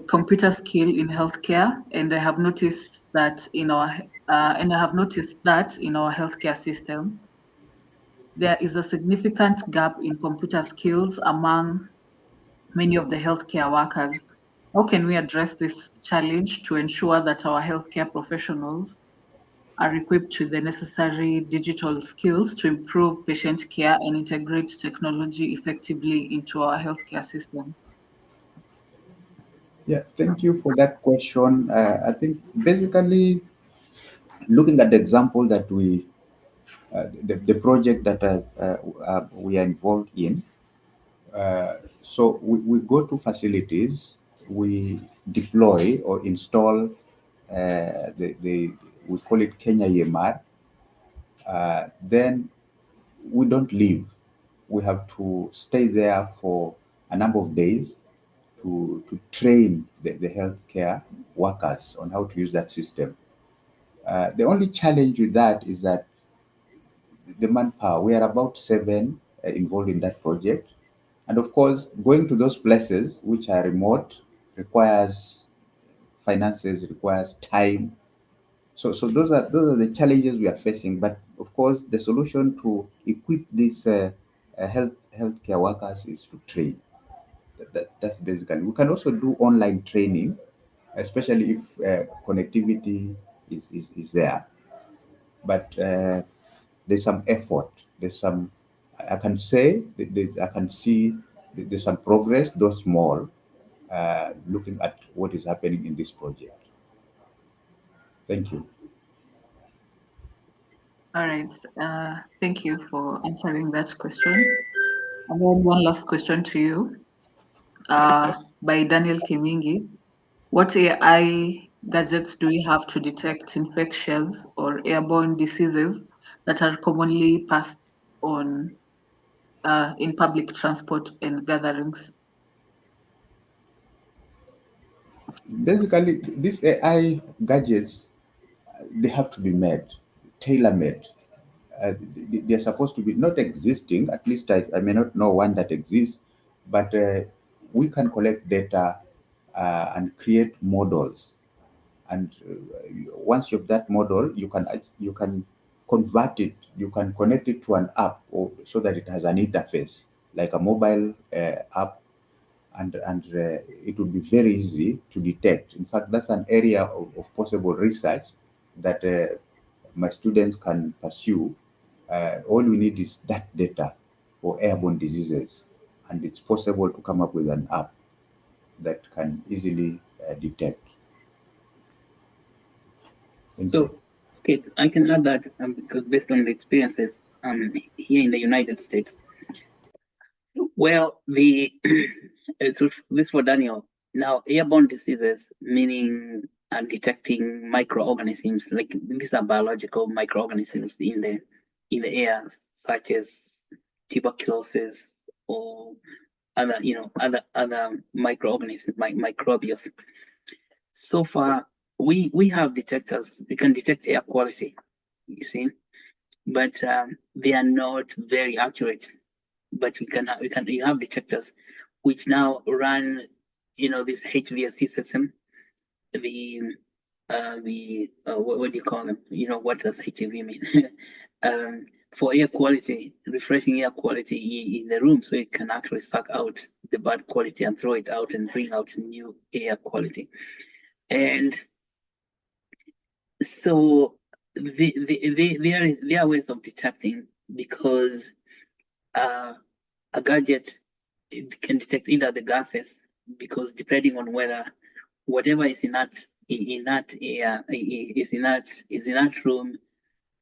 computer skill in healthcare, and I have noticed that in our healthcare system, there is a significant gap in computer skills among many of the healthcare workers. How can we address this challenge to ensure that our healthcare professionals are equipped with the necessary digital skills to improve patient care and integrate technology effectively into our healthcare systems? Yeah, thank you for that question. I think basically looking at the example that the project that we are involved in, so we go to facilities, we deploy or install we call it Kenya EMR. Then we don't leave. We have to stay there for a number of days to train the healthcare workers on how to use that system. The only challenge with that is that the manpower, we are about 7 involved in that project. And of course, going to those places which are remote requires finances, requires time. So those are the challenges we are facing. But of course, the solution to equip these healthcare workers is to train. That's basically. We can also do online training, especially if connectivity is there. But there's some effort. There's some. I can say I can see there's some progress, though small, looking at what is happening in this project. Thank you. All right. Thank you for answering that question. And then one last question to you, by Daniel Kimingi. What AI gadgets do we have to detect infectious or airborne diseases that are commonly passed on in public transport and gatherings? Basically, these AI gadgets, they have to be made, tailor-made. They're supposed to be not existing, at least I may not know one that exists, but we can collect data and create models. And once you have that model, you can convert it, you can connect it to an app so that it has an interface, like a mobile app, and it would be very easy to detect. In fact, that's an area of possible research that my students can pursue. All we need is that data for airborne diseases, and it's possible to come up with an app that can easily detect. Thank you. So, okay, I can add that because based on the experiences here in the United States, well, so this for Daniel. Now, airborne diseases, meaning detecting microorganisms, like these are biological microorganisms in the air, such as tuberculosis or other microorganisms, microbials. So far, we have detectors. We can detect air quality, you see, but they are not very accurate. But we have detectors which now run, this HVAC system. What do you call them? What does HVAC mean? For air quality, refreshing air quality in the room, so it can actually suck out the bad quality and throw it out and bring out new air quality. And so there are ways of detecting, because a gadget, it can detect either the gases, because depending on whether whatever is in that air is in that room,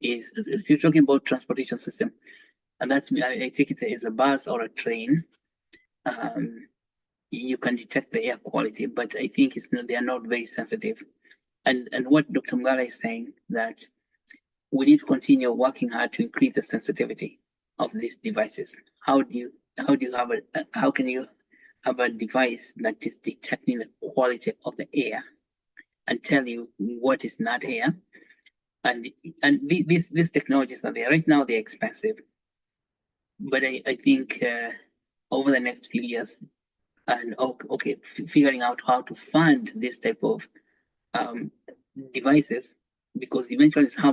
if you're talking about transportation system, and that's me, I take it as a bus or a train, you can detect the air quality, but I think they are not very sensitive. And what Dr. Mgala is saying, that we need to continue working hard to increase the sensitivity of these devices. How can you have a device that is detecting the quality of the air and tell you what is not air? And these technologies are there right now. They're expensive, but I think over the next few years, and figuring out how to fund this type of devices, because eventually it's how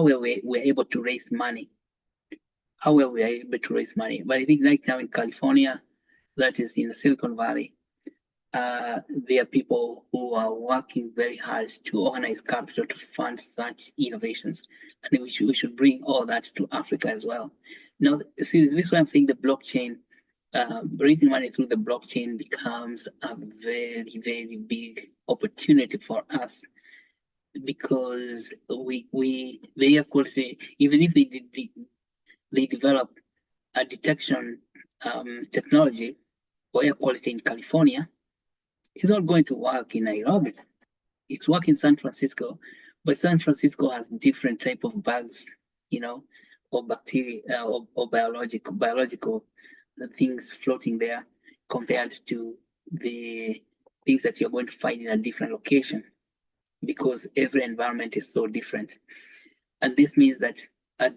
we're able to raise money. How well we are able to raise money. But I think right now in California, that is in the Silicon Valley, there are people who are working very hard to organize capital to fund such innovations. And we should bring all that to Africa as well. Now, see, this is why I'm saying the blockchain, raising money through the blockchain becomes a very, very big opportunity for us, because the air quality, even if they develop a detection technology for air quality in California, it's not going to work in Nairobi. It's working in San Francisco, but San Francisco has different type of bugs, or bacteria or biological things floating there, compared to the things that you're going to find in a different location, because every environment is so different. And this means that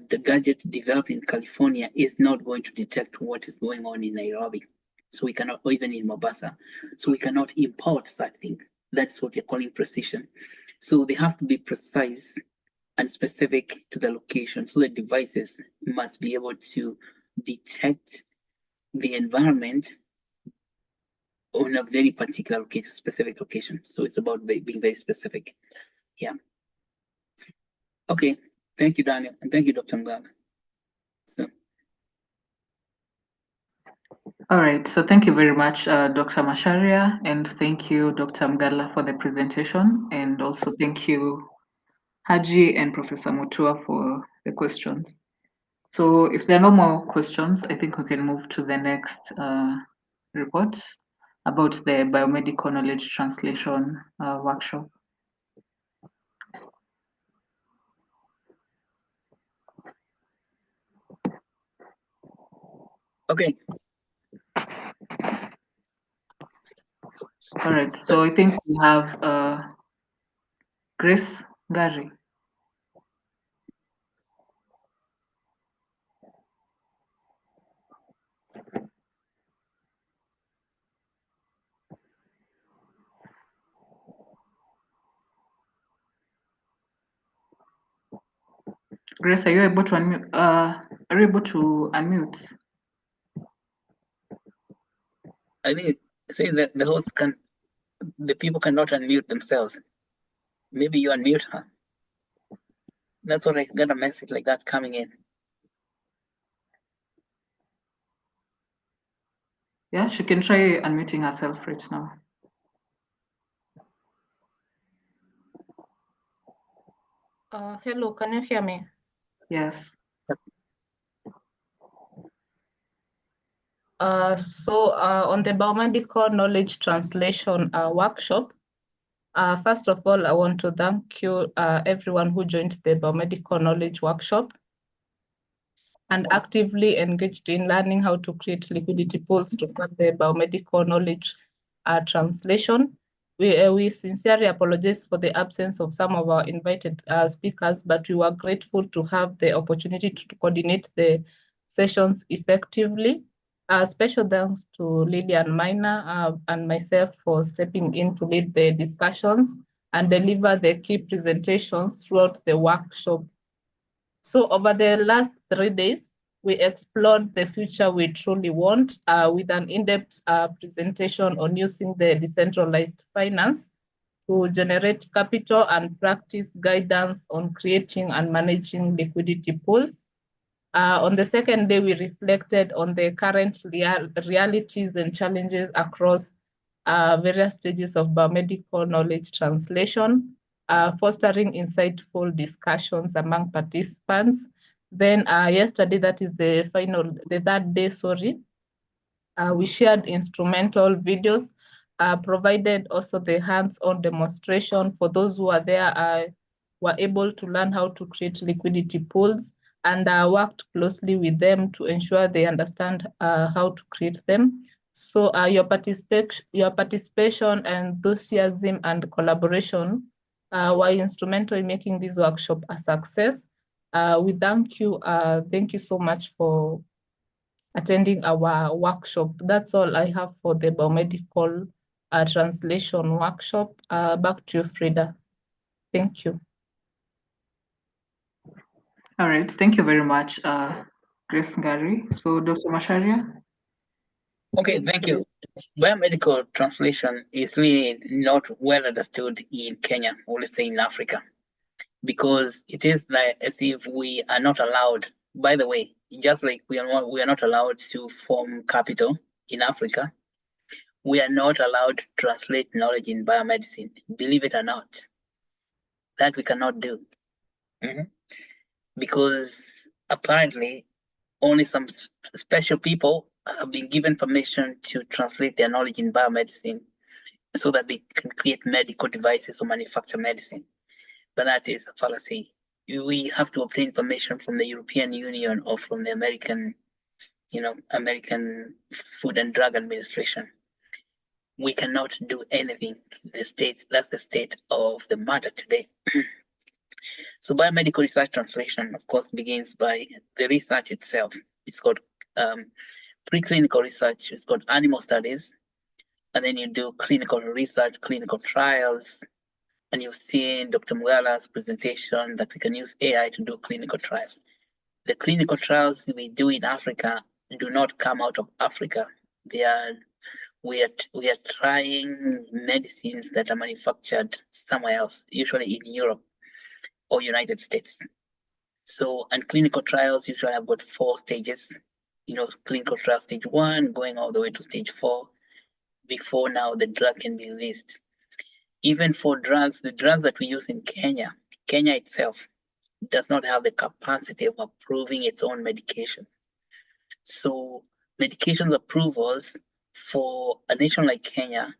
the gadget developed in California is not going to detect what is going on in Nairobi. So we cannot, or even in Mombasa. So we cannot import such things. That's what we're calling precision. So they have to be precise and specific to the location. So the devices must be able to detect the environment on a very particular location, specific location. So it's about being very specific. Yeah. Okay. Thank you, Daniel, and thank you, Dr. Mgala. So. All right, so thank you very much, Dr. Masharia, and thank you, Dr. Mgala, for the presentation, and also thank you, Haji and Professor Mutua, for the questions. So if there are no more questions, I think we can move to the next report about the biomedical knowledge translation workshop. Okay. All right, so I think we have Grace Gary. Grace, are you able to unmute? Are you able to unmute? I think say that the people cannot unmute themselves. Maybe you unmute her. That's what I got a message like that coming in. Yeah, she can try unmuting herself right now. Hello, can you hear me? Yes. On the biomedical knowledge translation workshop, first of all, I want to thank you, everyone who joined the biomedical knowledge workshop and actively engaged in learning how to create liquidity pools to fund the biomedical knowledge translation. We sincerely apologize for the absence of some of our invited speakers, but we were grateful to have the opportunity to coordinate the sessions effectively. Special thanks to Lillian Miner and myself for stepping in to lead the discussions and deliver the key presentations throughout the workshop. So over the last 3 days, we explored the future we truly want with an in-depth presentation on using the decentralized finance to generate capital and practice guidance on creating and managing liquidity pools. On the second day, we reflected on the current realities and challenges across various stages of biomedical knowledge translation, fostering insightful discussions among participants. Then yesterday, that is the third day, sorry, we shared instrumental videos, provided also the hands-on demonstration for those who are there, were able to learn how to create liquidity pools and worked closely with them to ensure they understand how to create them. So your participation, enthusiasm, and collaboration were instrumental in making this workshop a success. We thank you so much for attending our workshop. That's all I have for the biomedical translation workshop. Back to you, Frida. Thank you. All right, thank you very much, Grace Ngari. So, Dr. Masharia? Okay, thank you. Biomedical translation is really not well understood in Kenya, or let's say in Africa, because it is like as if we are not allowed. By the way, just like we are not allowed to form capital in Africa, we are not allowed to translate knowledge in biomedicine. Believe it or not, that we cannot do, because apparently only some special people have been given permission to translate their knowledge in biomedicine so that they can create medical devices or manufacture medicine. But that is a fallacy. We have to obtain permission from the European Union or from the American Food and Drug Administration. We cannot do anything. That's the state of the matter today. So biomedical research translation, of course, begins by the research itself. It's got preclinical research, it's got animal studies, and then you do clinical research, clinical trials, and you've seen Dr. Mugala's presentation that we can use AI to do clinical trials. The clinical trials we do in Africa do not come out of Africa. We are trying medicines that are manufactured somewhere else, usually in Europe or United States. So, and clinical trials usually have got 4 stages, clinical trial stage 1 going all the way to stage 4 before now the drug can be released. Even for drugs, the drugs that we use in Kenya itself does not have the capacity of approving its own medication. So medication approvals for a nation like Kenya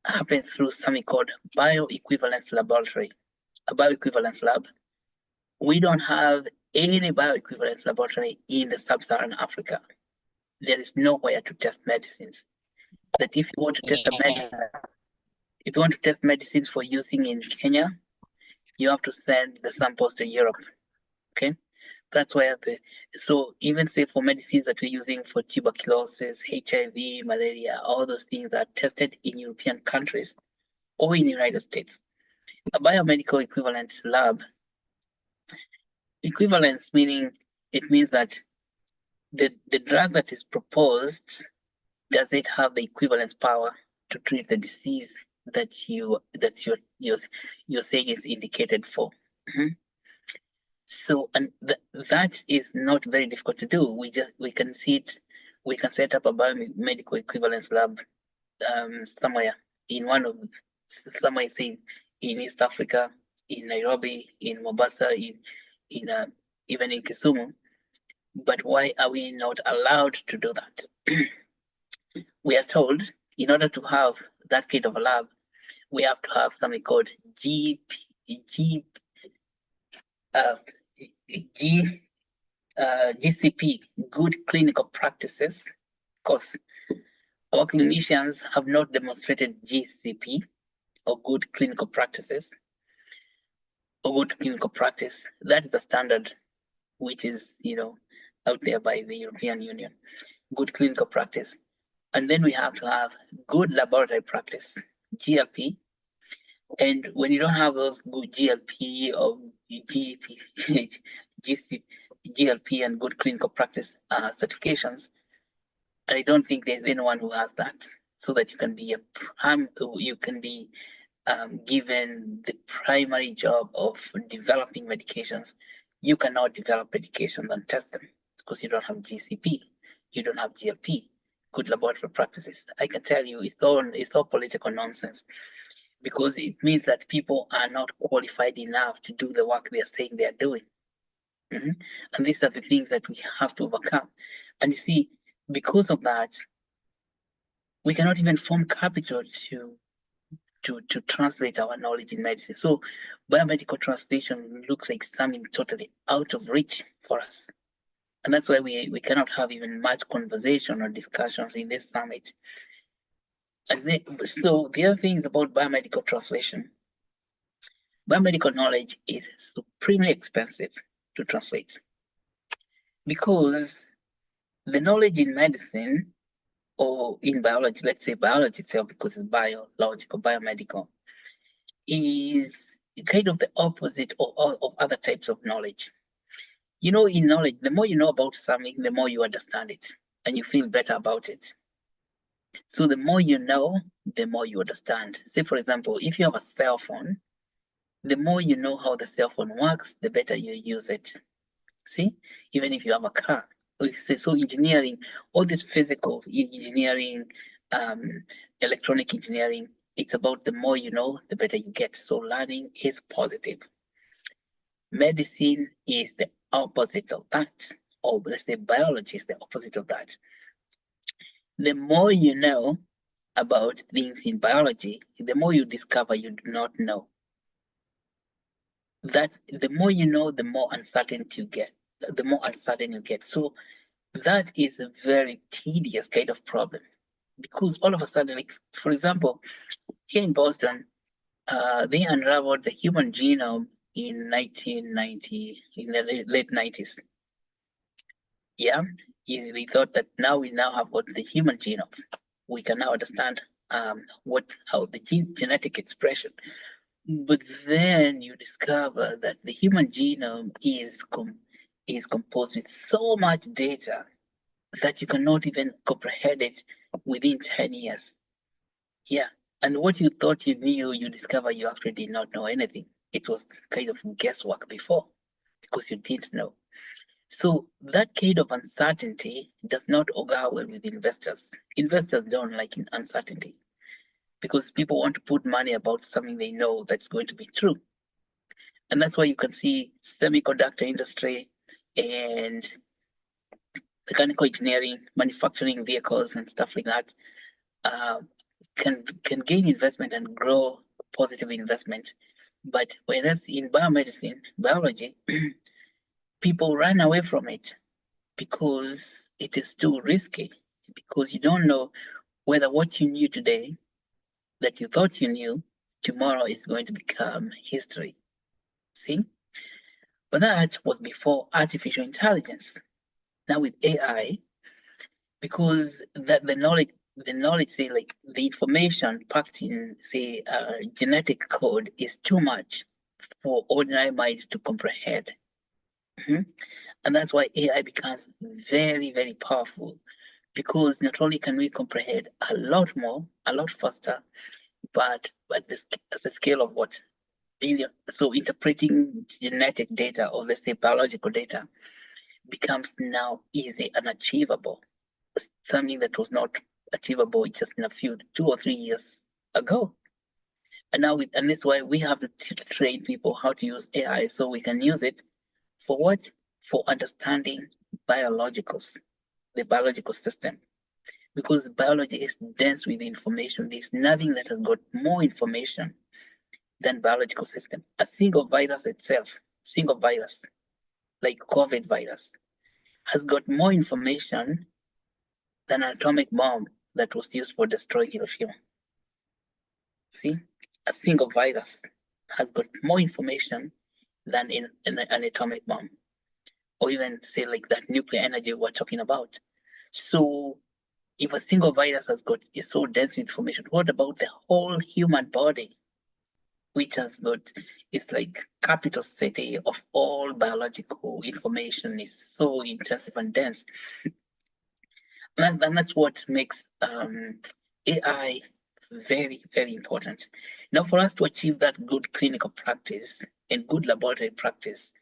happen through something called bioequivalence laboratory, a bioequivalence lab. We don't have any bioequivalence laboratory in the sub-Saharan Africa. There is nowhere to test medicines. That if you want to test a medicine, if you want to test medicines for using in Kenya, you have to send the samples to Europe. Okay, that's why. So even say for medicines that we're using for tuberculosis, HIV, malaria, all those things are tested in European countries or in the United States. A biomedical equivalent lab. Equivalence meaning it means that the drug that is proposed, does it have the equivalence power to treat the disease that you're saying is indicated for? So, and that is not very difficult to do. We can set up a biomedical equivalence lab somewhere somewhere say in East Africa, in Nairobi, in Mombasa, even in Kisumu. But why are we not allowed to do that? We are told in order to have that kind of a lab, we have to have something called GCP, good clinical practices, because our clinicians have not demonstrated GCP. or good clinical practices, or good clinical practice. That's the standard, which is, out there by the European Union. Good clinical practice. And then we have to have good laboratory practice, GLP. And when you don't have those good GLP or GP, GLP and good clinical practice certifications, and I don't think there's anyone who has that, so that you can be given the primary job of developing medications. You cannot develop medications and test them because you don't have GCP, you don't have GLP, good laboratory practices. I can tell you it's all political nonsense, because it means that people are not qualified enough to do the work they are saying they are doing. And these are the things that we have to overcome. And you see, because of that, we cannot even form capital to translate our knowledge in medicine. So biomedical translation looks like something totally out of reach for us. And that's why we cannot have even much conversation or discussions in this summit. And so the other thing is about biomedical translation. Biomedical knowledge is supremely expensive to translate, because the knowledge in medicine or in biology, let's say biology itself, because it's biological, biomedical, is kind of the opposite of other types of knowledge. In knowledge, the more you know about something, the more you understand it and you feel better about it. So the more you know, the more you understand. Say, for example, if you have a cell phone, the more you know how the cell phone works, the better you use it. See, even if you have a car. So engineering, all this physical engineering, electronic engineering, it's about the more you know, the better you get. So learning is positive. Medicine is the opposite of that, or let's say biology is the opposite of that. The more you know about things in biology, the more you discover you do not know. That the more you know, the more uncertain you get. So that is a very tedious kind of problem, because all of a sudden, like for example, here in Boston, they unraveled the human genome in 1990, in the late 90s. Yeah, they thought that now we have got the human genome. We can now understand how the genetic expression. But then you discover that the human genome is composed with so much data that you cannot even comprehend it within 10 years. Yeah. And what you thought you knew, you discover you actually did not know anything. It was kind of guesswork before, because you didn't know. So that kind of uncertainty does not augur well with investors. Investors don't like uncertainty, because people want to put money about something they know that's going to be true. And that's why you can see semiconductor industry and mechanical engineering, manufacturing vehicles and stuff like that can gain investment and grow positive investment. But whereas in biomedicine, biology, people run away from it because it is too risky, because you don't know whether what you knew today that you thought you knew tomorrow is going to become history. See? But that was before artificial intelligence. Now with AI, because the knowledge, say like the information packed in, say, genetic code is too much for ordinary minds to comprehend. And that's why AI becomes very, very powerful, because not only can we comprehend a lot more, a lot faster, but at the scale of what? Billion. So interpreting genetic data, or let's say biological data, becomes now easy and achievable. Something that was not achievable just in 2 or 3 years ago. And now, and this is why we have to train people how to use AI, so we can use it for what? For understanding biologicals, the biological system. Because biology is dense with information. There's nothing that has got more information than biological system. A single virus itself, like COVID virus, has got more information than an atomic bomb that was used for destroying Hiroshima. See? a single virus has got more information than in an atomic bomb, or even say like that nuclear energy we're talking about. So if a single virus is so dense with information, what about the whole human body, which has got, it's like capital city of all biological information, is so intensive and dense. And that's what makes AI very, very important. Now, for us to achieve that good clinical practice and good laboratory practice,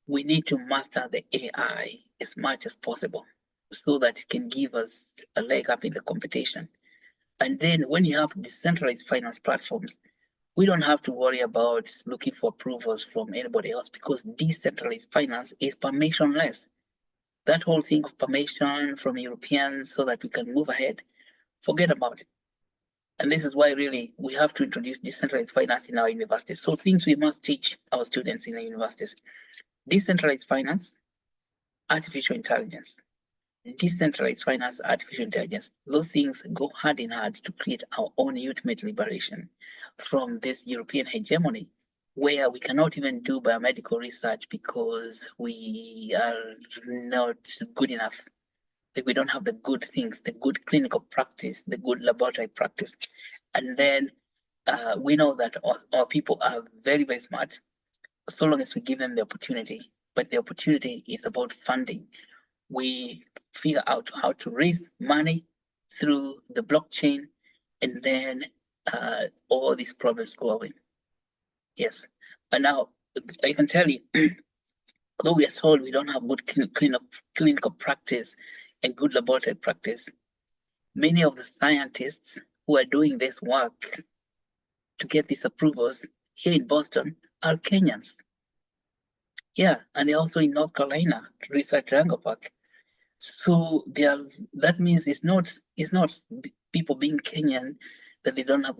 we need to master the AI as much as possible so that it can give us a leg up in the competition. And then when you have decentralized finance platforms, we don't have to worry about looking for approvals from anybody else, because decentralized finance is permissionless. That whole thing of permission from Europeans so that we can move ahead, forget about it. And this is why really we have to introduce decentralized finance in our universities. So things we must teach our students in the universities: decentralized finance, artificial intelligence. Decentralized finance, artificial intelligence, those things go hand in hand to create our own ultimate liberation from this European hegemony, where we cannot even do biomedical research because we are not good enough. Like, we don't have the good things, the good clinical practice, the good laboratory practice. And then we know that our people are very, very smart, so long as we give them the opportunity. But the opportunity is about funding. We figure out how to raise money through the blockchain, and then all these problems go away. Yes, and now I can tell you, although we are told we don't have good clinical practice and good laboratory practice, many of the scientists who are doing this work to get these approvals here in Boston are Kenyans. Yeah, and they're also in North Carolina, Research Triangle Park. So that means it's not people being Kenyan that they don't have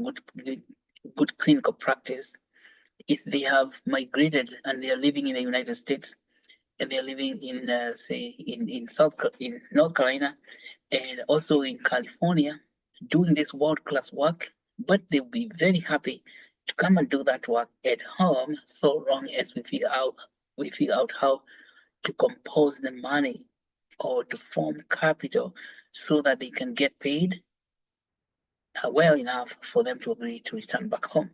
good clinical practice. It's they have migrated and they are living in the United States, and they are living in say in North Carolina and also in California, doing this world-class work. But they'll be very happy to come and do that work at home, so long as we figure out how to compose the money or to form capital so that they can get paid well enough for them to agree to return back home.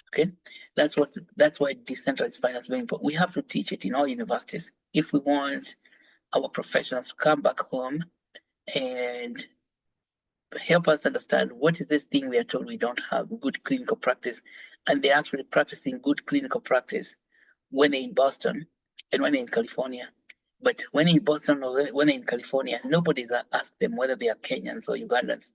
Okay, that's why decentralized finance is very important. We have to teach it in all universities if we want our professionals to come back home and help us understand what is this thing we are told we don't have good clinical practice, and they're actually practicing good clinical practice when they're in Boston and when they're in California. But when in Boston or when in California, nobody's asked them whether they are Kenyans or Ugandans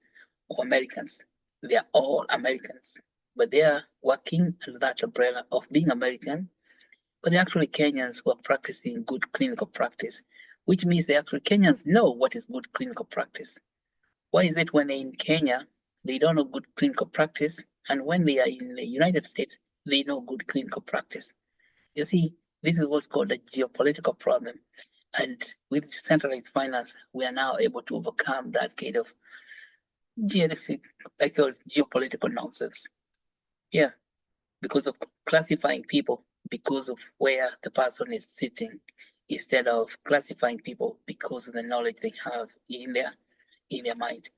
or Americans. They are all Americans, but they are working under that umbrella of being American, but they're actually Kenyans who are practicing good clinical practice, which means they actually Kenyans know what is good clinical practice. Why is it when they're in Kenya, they don't know good clinical practice, and when they are in the United States, they know good clinical practice? You see, this is what's called a geopolitical problem. And with decentralized finance, we are now able to overcome that kind of geopolitical nonsense. Yeah, because of classifying people because of where the person is sitting, instead of classifying people because of the knowledge they have in their mind.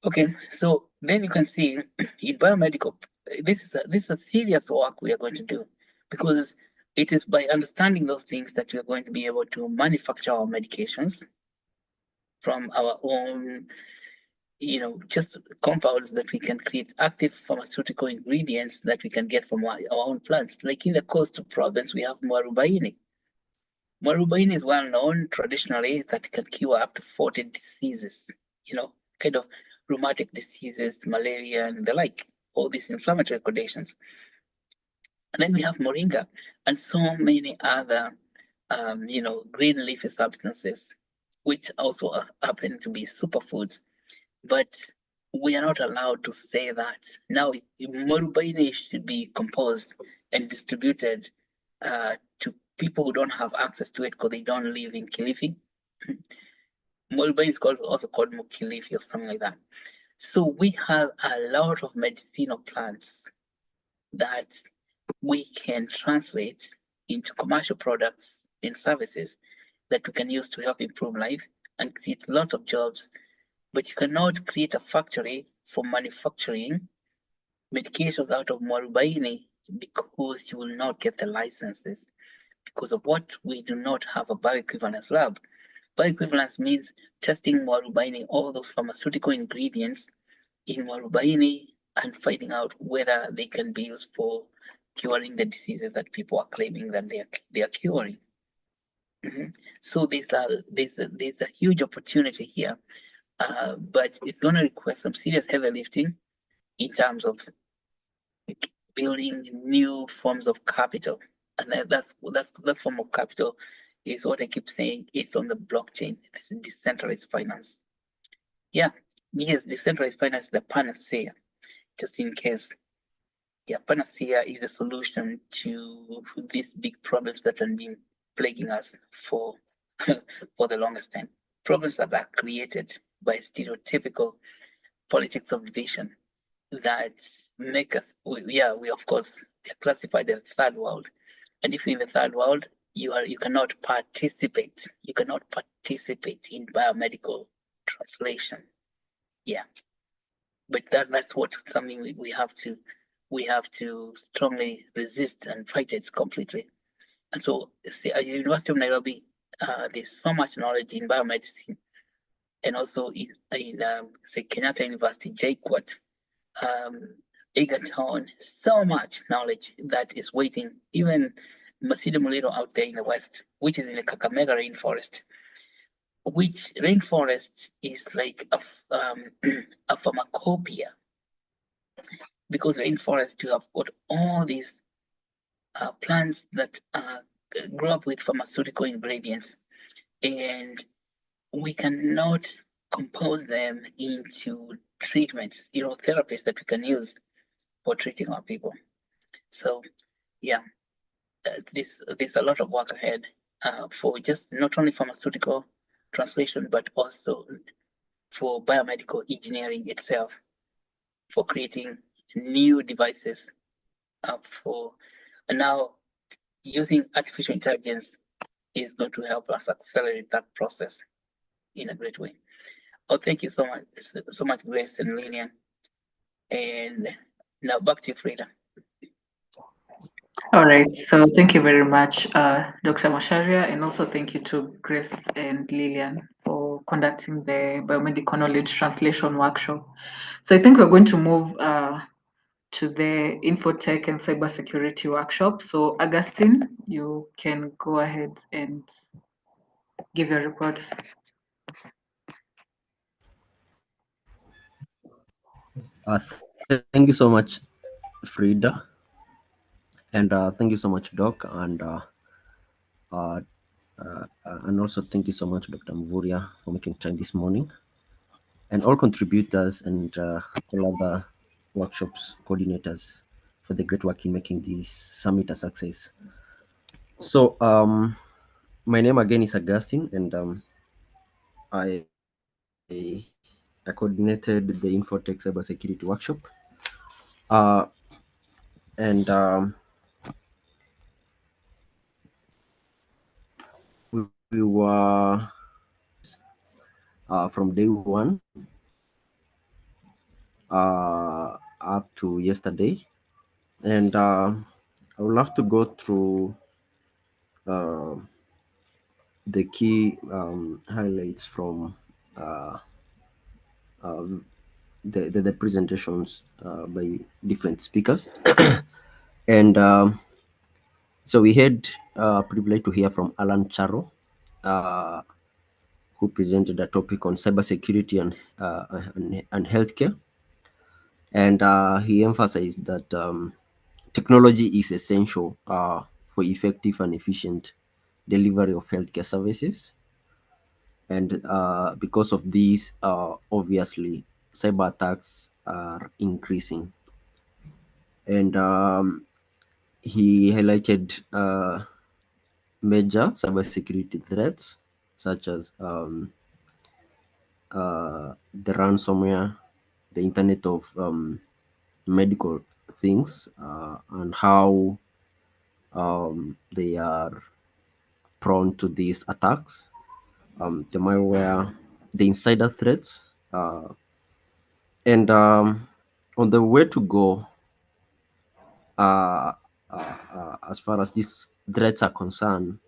Okay, so then you can see in biomedical, this is a serious work we are going to do, because it is by understanding those things that we are going to be able to manufacture our medications from our own, just compounds that we can create, active pharmaceutical ingredients that we can get from our own plants. Like in the coastal province, we have Mwarubaini. Mwarubaini is well known traditionally that it can cure up to 40 diseases, kind of rheumatic diseases, malaria, and the like, all these inflammatory conditions. And then we have moringa and so many other, green leafy substances, which also happen to be superfoods. But we are not allowed to say that. Now, Morubaini should be composed and distributed to people who don't have access to it because they don't live in Kilifi. Morubaini is also called Mukilifi or something like that. So we have a lot of medicinal plants that we can translate into commercial products and services that we can use to help improve life and create lots of jobs. But you cannot create a factory for manufacturing medications out of Mwarubaini because you will not get the licenses because of what we do not have a bioequivalence lab. Bioequivalence means testing Mwarubaini, all those pharmaceutical ingredients in Mwarubaini and finding out whether they can be used for curing the diseases that people are claiming that they are curing. So there's a huge opportunity here, but it's going to require some serious heavy lifting in terms of building new forms of capital, and that's form of capital is what I keep saying. It's on the blockchain. It's decentralized finance. Yeah, yes, decentralized finance is the panacea. Just in case, yeah, panacea is a solution to these big problems that have been plaguing us for for the longest time. Problems that are created by stereotypical politics of division that make us, we of course we are classified in the third world, and if you're in the third world, you cannot participate. You cannot participate in biomedical translation. Yeah, but that's what something we have to strongly resist and fight it completely. And so, see, at the University of Nairobi, there's so much knowledge in biomedicine, and also in say Kenyatta University, JKUAT, Egerton, so much knowledge that is waiting. Even Masida Muliro out there in the West, which is in the Kakamega rainforest, which rainforest is like a pharmacopoeia, because rainforest you have got all these plants that grow up with pharmaceutical ingredients, and we cannot compose them into treatments, therapies that we can use for treating our people. So, yeah, there's a lot of work ahead for just not only pharmaceutical translation, but also for biomedical engineering itself, for creating new devices for, and now using artificial intelligence is going to help us accelerate that process in a great way. Oh, thank you so much, Grace and Lillian. And now back to you, Frida. All right, so thank you very much, Dr. Masharia, and also thank you to Grace and Lillian for conducting the biomedical knowledge translation workshop. So I think we're going to move to the infotech and cybersecurity workshop. So Augustine, you can go ahead and give your reports. Thank you so much, Frida, and thank you so much, Doc, and also thank you so much, Dr. Mvuria, for making time this morning, and all contributors and all other workshops coordinators for the great work in making this summit a success. So, my name again is Augustine, and I coordinated the Infotech Cybersecurity Workshop. And we were from day one up to yesterday, and I would love to go through the key highlights from the presentations by different speakers. And so we had privilege to hear from Alan Charo, who presented a topic on cybersecurity and healthcare. And he emphasized that technology is essential for effective and efficient delivery of healthcare services. And because of these, obviously, cyber attacks are increasing. And he highlighted major cybersecurity threats, such as the ransomware, the Internet of medical things and how they are prone to these attacks, the malware, the insider threats, and on the way to go, as far as these threats are concerned,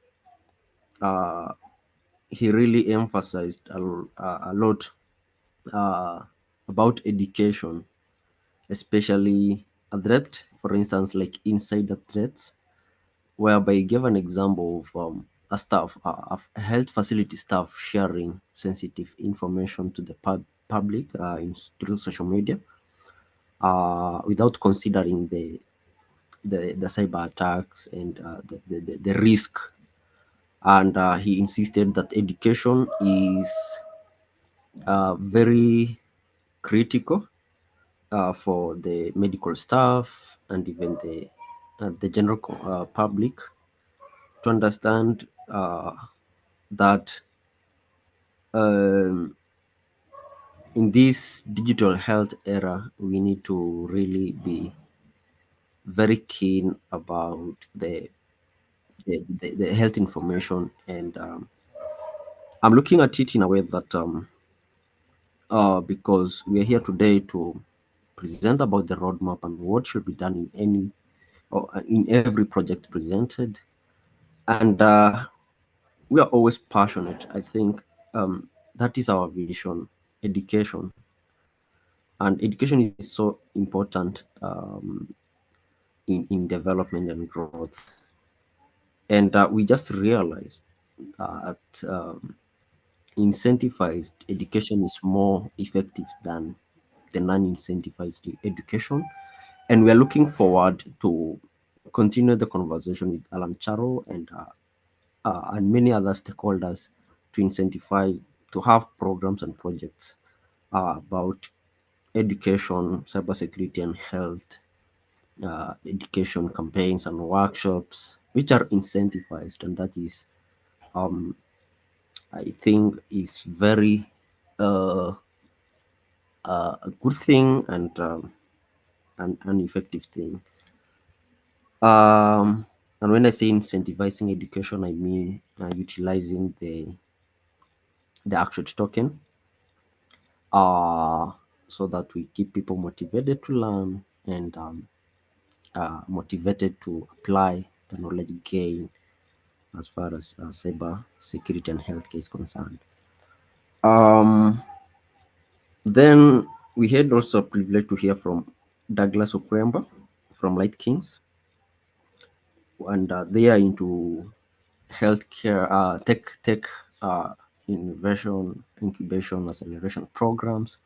he really emphasized a lot about education, especially a threat, for instance, like insider threats, whereby he gave an example of a health facility staff sharing sensitive information to the public through social media without considering the cyber attacks and the risk. And he insisted that education is very critical for the medical staff and even the general public to understand that um, in this digital health era, we need to really be very keen about the health information. And I'm looking at it in a way that because we are here today to present about the roadmap and what should be done in any or in every project presented. And we are always passionate. I think that is our vision, education. And education is so important in development and growth. And we just realized that incentivized education is more effective than the non-incentivized education. And we are looking forward to continue the conversation with Alan Charo and many other stakeholders to incentivize, to have programs and projects about education, cybersecurity, and health, education campaigns and workshops, which are incentivized, and that is, I think, is very a good thing and an effective thing. And when I say incentivizing education, I mean utilizing the Actuate token so that we keep people motivated to learn and motivated to apply the knowledge gain as far as cyber security and healthcare is concerned. Then we had also a privilege to hear from Douglas Okwemba from Light Kings, and they are into healthcare tech innovation, incubation, acceleration programs.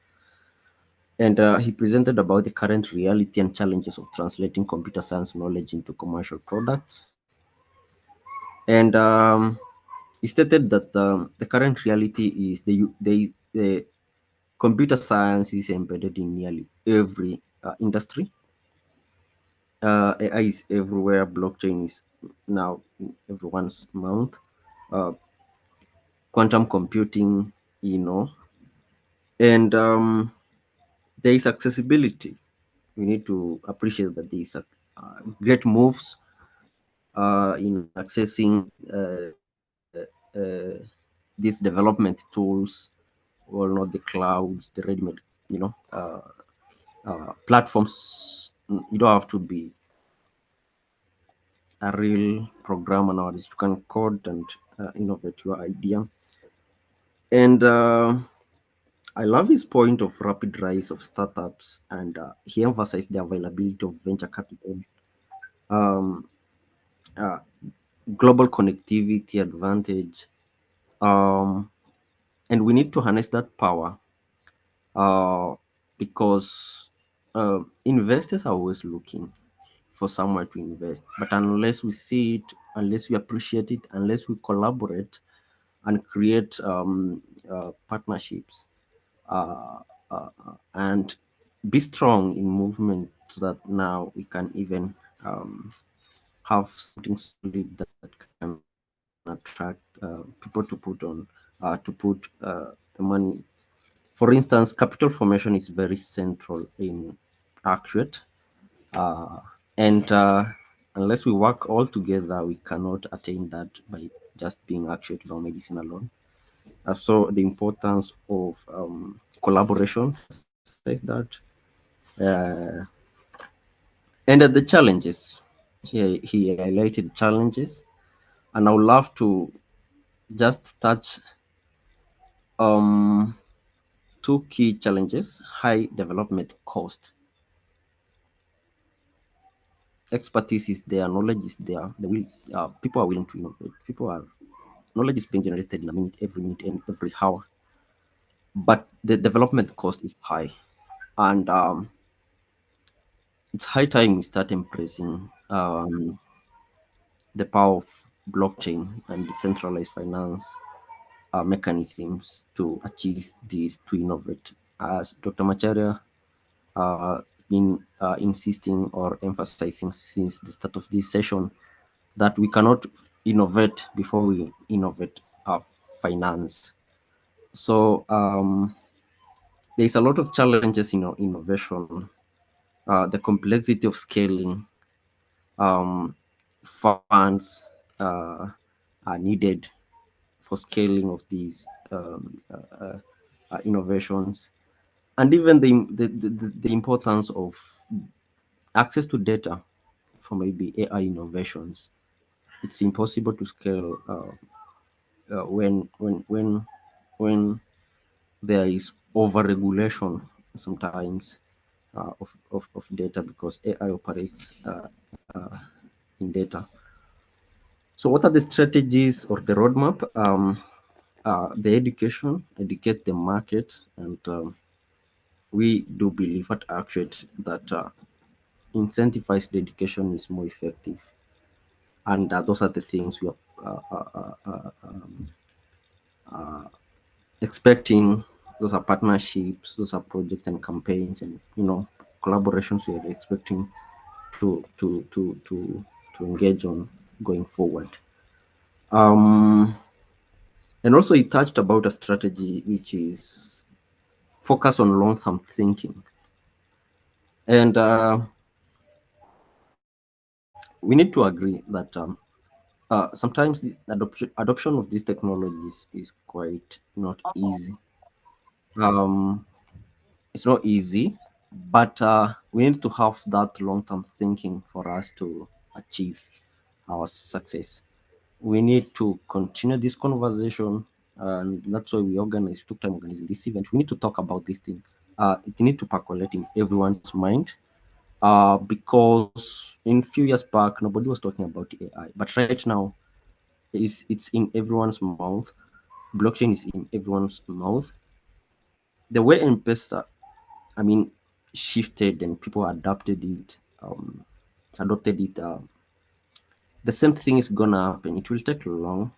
And he presented about the current reality and challenges of translating computer science knowledge into commercial products. And he stated that the current reality is the computer science is embedded in nearly every industry. AI is everywhere. Blockchain is now in everyone's mouth. Quantum computing, and there is accessibility. We need to appreciate that there is great moves in accessing these development tools, or not the clouds, the ready-made, platforms. You don't have to be a real programmer nowadays. You can code and innovate your idea. And I love his point of rapid rise of startups, and he emphasized the availability of venture capital, um, uh, global connectivity advantage, and we need to harness that power uh, because investors are always looking for somewhere to invest. But unless we see it, unless we appreciate it, unless we collaborate and create partnerships and be strong in movement, so that now we can even have something solid that can attract people to put on the money For instance, capital formation is very central in Actuate. And unless we work all together, we cannot attain that by just being Actuate biomedicine alone. So the importance of collaboration, says that, and the challenges. He highlighted challenges, and I would love to just touch two key challenges: high development cost. Expertise is there, knowledge is there. People are willing to innovate. Knowledge is being generated in a minute and every hour, but the development cost is high, and it's high time we start embracing the power of blockchain and decentralized finance mechanisms to achieve this, to innovate. As Dr. Macharia been insisting or emphasizing since the start of this session, that we cannot innovate before we innovate our finance. So there's a lot of challenges in innovation, the complexity of scaling, funds are needed for scaling of these innovations, and even the importance of access to data for maybe AI innovations. It's impossible to scale when there is over-regulation sometimes of data, because AI operates in data. So what are the strategies or the roadmap? The educate the market, and we do believe at Actuate that incentivized education is more effective, and those are the things we are expecting. Those are partnerships, those are projects and campaigns, and collaborations we are expecting to engage on going forward. And also he touched about a strategy which is focus on long-term thinking. And we need to agree that sometimes the adoption of these technologies is quite not easy. It's not easy, but we need to have that long-term thinking for us to achieve our success. We need to continue this conversation, and that's why we took time organizing this event. We need to talk about this thing. It needs to percolate in everyone's mind, because in few years back, nobody was talking about AI, but right now, it's in everyone's mouth. Blockchain is in everyone's mouth. The way M-Pesa, shifted and people adopted it. The same thing is gonna happen. It will take long,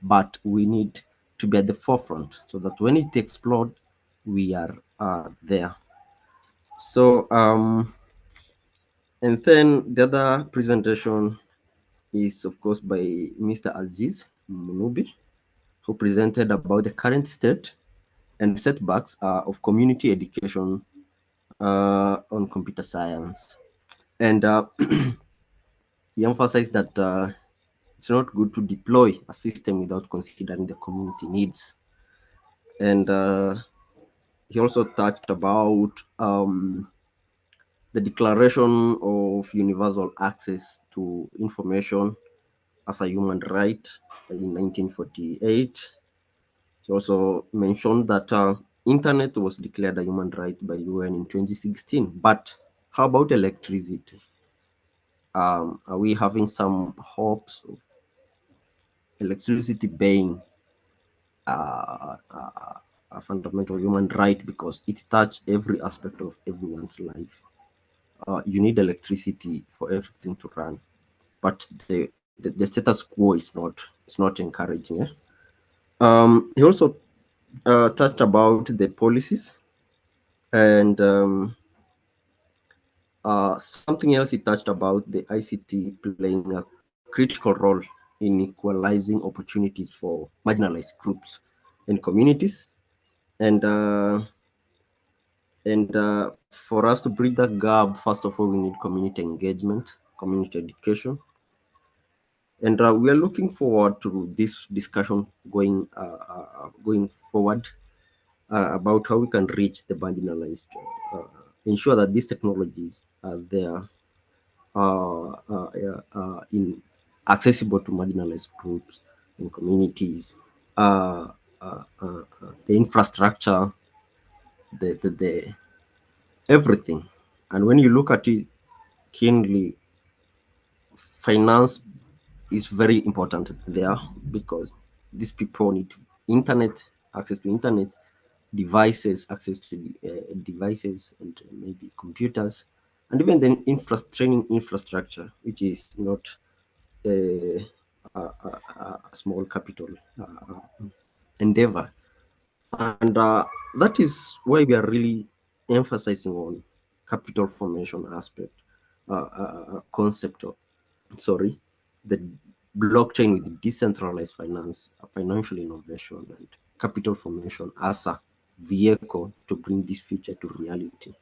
but we need to be at the forefront so that when it explodes, we are there. So, and then the other presentation is, of course, by Mr. Aziz Munubi, who presented about the current state and setbacks of community education on computer science. And he emphasized that it's not good to deploy a system without considering the community needs. And he also touched about the Declaration of Universal Access to Information as a human right in 1948. He also mentioned that internet was declared a human right by UN in 2016. But how about electricity? Are we having some hopes of electricity being a fundamental human right, because it touches every aspect of everyone's life? You need electricity for everything to run, but the status quo is not encouraging. He also touched about the policies, and something else he touched about the ICT playing a critical role in equalizing opportunities for marginalized groups and communities. And for us to bridge that gap, first of all, we need community engagement, community education. And we are looking forward to this discussion going forward about how we can reach the marginalized, ensure that these technologies are there in accessible to marginalized groups and communities, the infrastructure, the everything. And when you look at it keenly, finance is very important there, because these people need internet, access to internet, devices, access to devices, and maybe computers, and even the training infrastructure, which is not a, a small capital endeavor. And that is why we are really emphasizing on capital formation aspect, concept of, the blockchain with decentralized finance, financial innovation, and capital formation as a vehicle to bring this future to reality.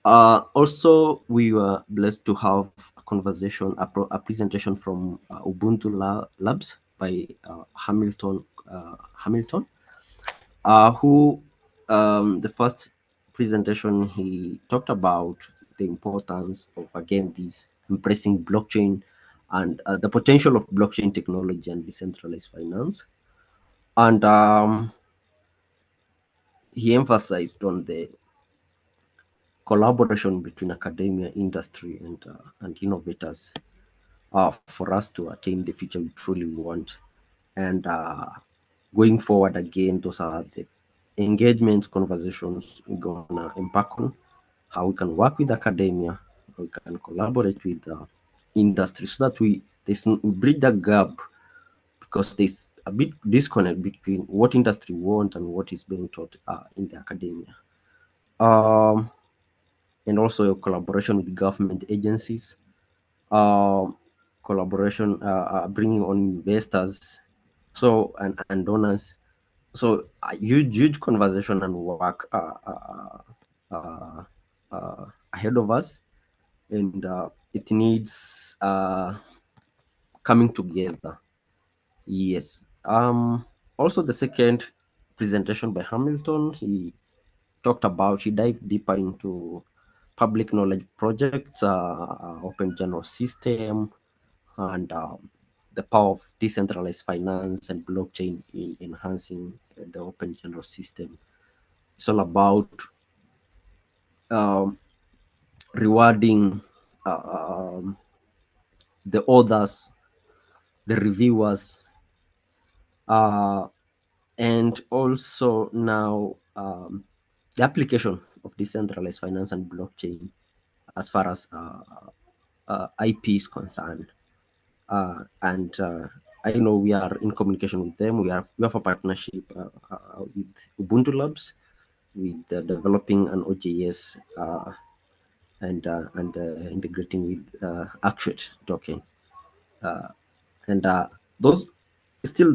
Also, we were blessed to have a conversation, a presentation from Ubuntu Labs by Hamilton, who the first presentation, he talked about the importance of, again, this embracing blockchain and the potential of blockchain technology and decentralized finance. And he emphasized on the collaboration between academia, industry, and innovators for us to attain the future we truly want. And going forward, again, those are the engagements, conversations we're gonna embark on, how we can work with academia, how we can collaborate with industry, so that we bridge that gap, because there's a big disconnect between what industry want and what is being taught in the academia. And also collaboration with government agencies, collaboration, bringing on investors, so and donors. So a huge conversation and work ahead of us, and it needs coming together. Yes. Also, the second presentation by Hamilton, he dived deeper into public knowledge projects, open general system, and the power of decentralized finance and blockchain in enhancing the open general system. It's all about rewarding the authors, the reviewers, and also now the application of decentralized finance and blockchain as far as IP is concerned. And I know we are in communication with them. We have a partnership with Ubuntu Labs, with developing an OJS and integrating with Actuate token. And those still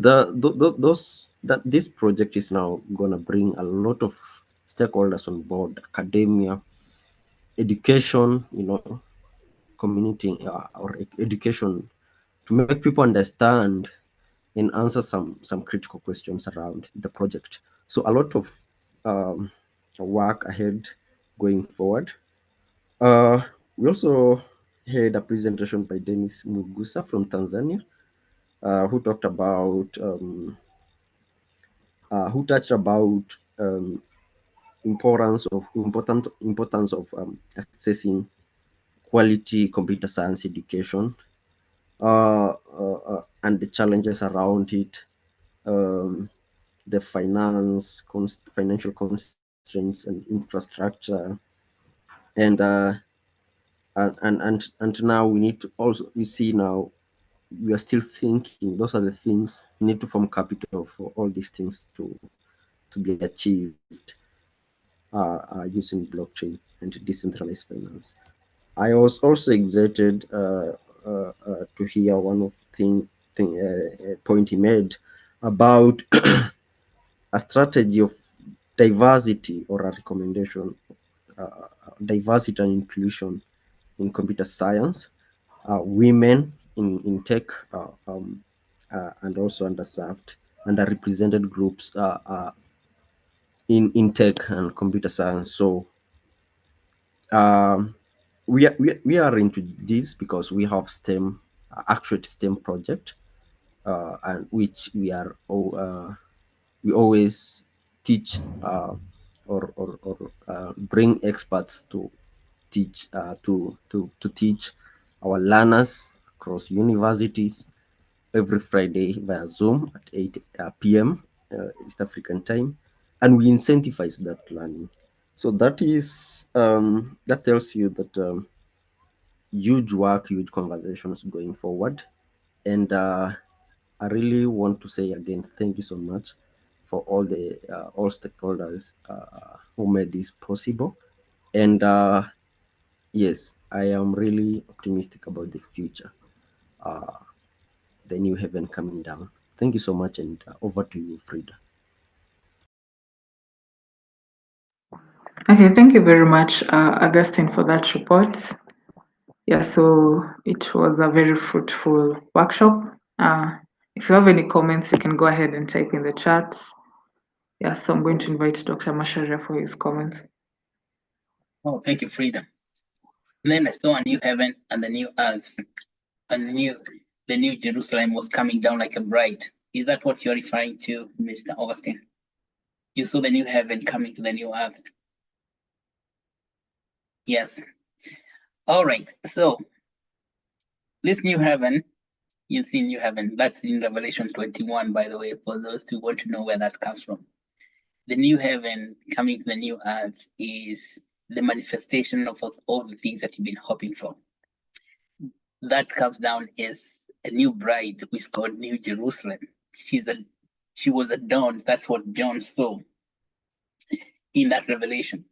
this project is now gonna bring a lot of stakeholders on board: academia, education, community, or education, to make people understand and answer some critical questions around the project. So a lot of work ahead going forward. We also had a presentation by Dennis Mugusa from Tanzania, who talked about importance of accessing quality computer science education, and the challenges around it, the financial constraints and infrastructure, and now we see now we are still thinking those are the things we need to form capital for all these things to be achieved using blockchain and decentralized finance. I was also excited to hear one of point he made about a strategy of diversity or a recommendation, diversity and inclusion in computer science, women in tech, and also underrepresented groups in tech and computer science. So we are into this because we have STEM, Actuate STEM project, and which we always teach, or bring experts to teach, to teach our learners across universities every Friday via Zoom at 8 p.m. East African time, and we incentivize that learning. So that is that tells you that huge work, huge conversations going forward, and I really want to say again, thank you so much for all stakeholders who made this possible, and yes, I am really optimistic about the future. The new heaven coming down. Thank you so much, and over to you, Frida. Okay, thank you very much, Augustine, for that report. Yeah, so it was a very fruitful workshop. If you have any comments, you can go ahead and type in the chat. Yeah, so I'm going to invite Dr. Masharia for his comments. Oh, thank you, Frida. Then I saw a new heaven and the new earth, and the new Jerusalem was coming down like a bride. Is that what you're referring to, Mr. Augustine? You saw the new heaven coming to the new earth. Yes. All right. So this new heaven, you see new heaven. That's in Revelation 21, by the way, for those who want to know where that comes from. The new heaven coming to the new earth is the manifestation of all the things that you've been hoping for. That comes down as a new bride who is called New Jerusalem. She was adorned. That's what John saw in that revelation.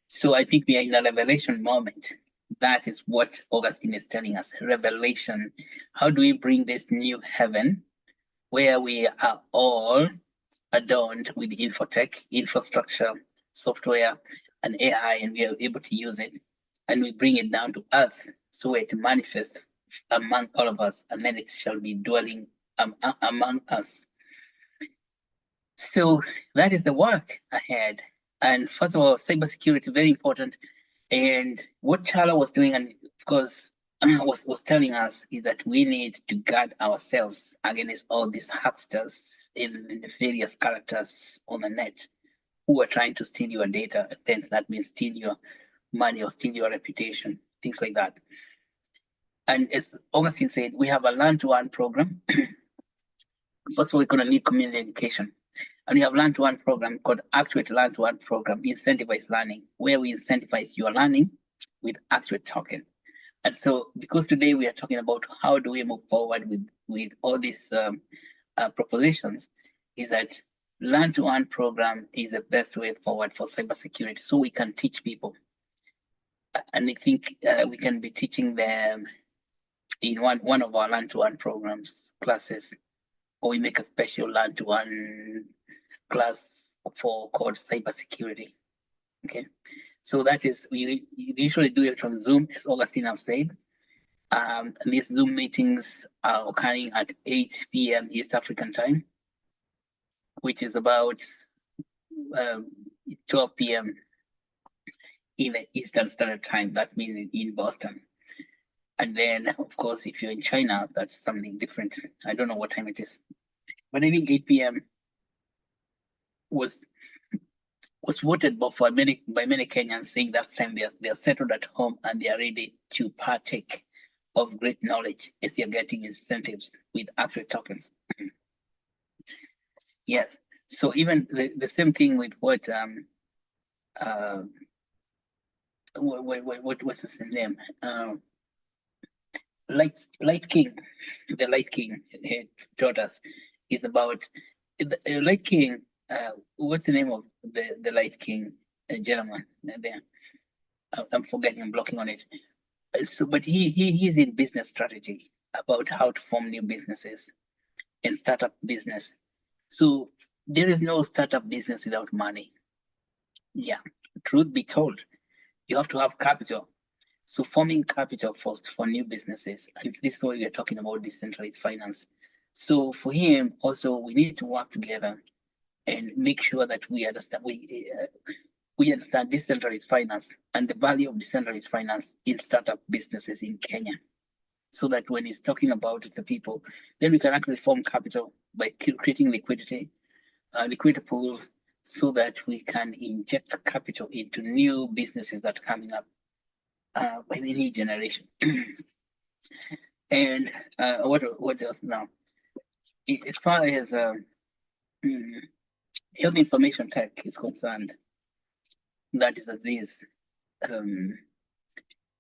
So I think we are in a revelation moment. That is what Augustine is telling us. Revelation. How do we bring this new heaven where we are all adorned with infotech, infrastructure, software, and AI, and we are able to use it, and we bring it down to earth so it manifests among all of us, and then it shall be dwelling among us. So that is the work ahead. And first of all, cybersecurity, very important. And what Chala was doing, and of course, was telling us, is that we need to guard ourselves against all these hucksters in the various characters on the net who are trying to steal your data. Then that means steal your money or steal your reputation, things like that. And as Augustine said, we have a learn-to-earn program. First of all, we're going to need community education. And we have learn-to-earn program called Actuate Learn-to-Earn Program, Incentivize Learning, where we incentivize your learning with Actuate token. And so, because today we are talking about how do we move forward with all these propositions, is that Learn-to-Earn program is the best way forward for cybersecurity, so we can teach people. And I think we can be teaching them in one of our Learn-to-Earn programs, classes, or we make a special Learn-to-Earn class for called cybersecurity. Okay, so that is, we usually do it from Zoom, as Augustine have said. And these Zoom meetings are occurring at 8 p.m. East African time, which is about 12 p.m. in the Eastern Standard Time. That means in Boston. And then, of course, if you're in China, that's something different. I don't know what time it is, but I think 8 p.m. was voted by many Kenyans, saying that time they're settled at home and they are ready to partake of great knowledge as you're getting incentives with Actuate tokens. Yes. So even the same thing with what what's his name? Light King, the Light King taught us is about the Light King. What's the name of the Light King gentleman there? I'm forgetting. I'm blocking on it. So, but he's in business strategy about how to form new businesses and startup business. So there is no startup business without money. Yeah, truth be told, you have to have capital. So forming capital first for new businesses, and this is why we are talking about decentralized finance. So for him, also we need to work together and make sure that we understand decentralized finance and the value of decentralized finance in startup businesses in Kenya. So that when he's talking about it to people, then we can actually form capital by creating liquidity, liquidity pools, so that we can inject capital into new businesses that are coming up by the new generation. And what else now? As far as health information tech is concerned, that is Aziz.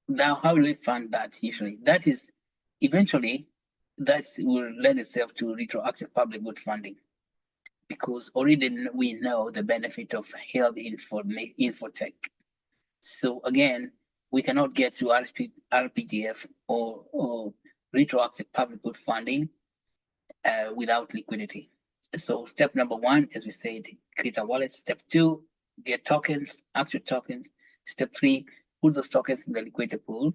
Now, how do we fund that usually? That is eventually that will lend itself to retroactive public good funding, because already we know the benefit of health infotech. So again, we cannot get to RPGF or retroactive public good funding without liquidity. So step number one, as we said, create a wallet. Step two, get tokens, Actuate tokens. Step three, put those tokens in the liquidity pool,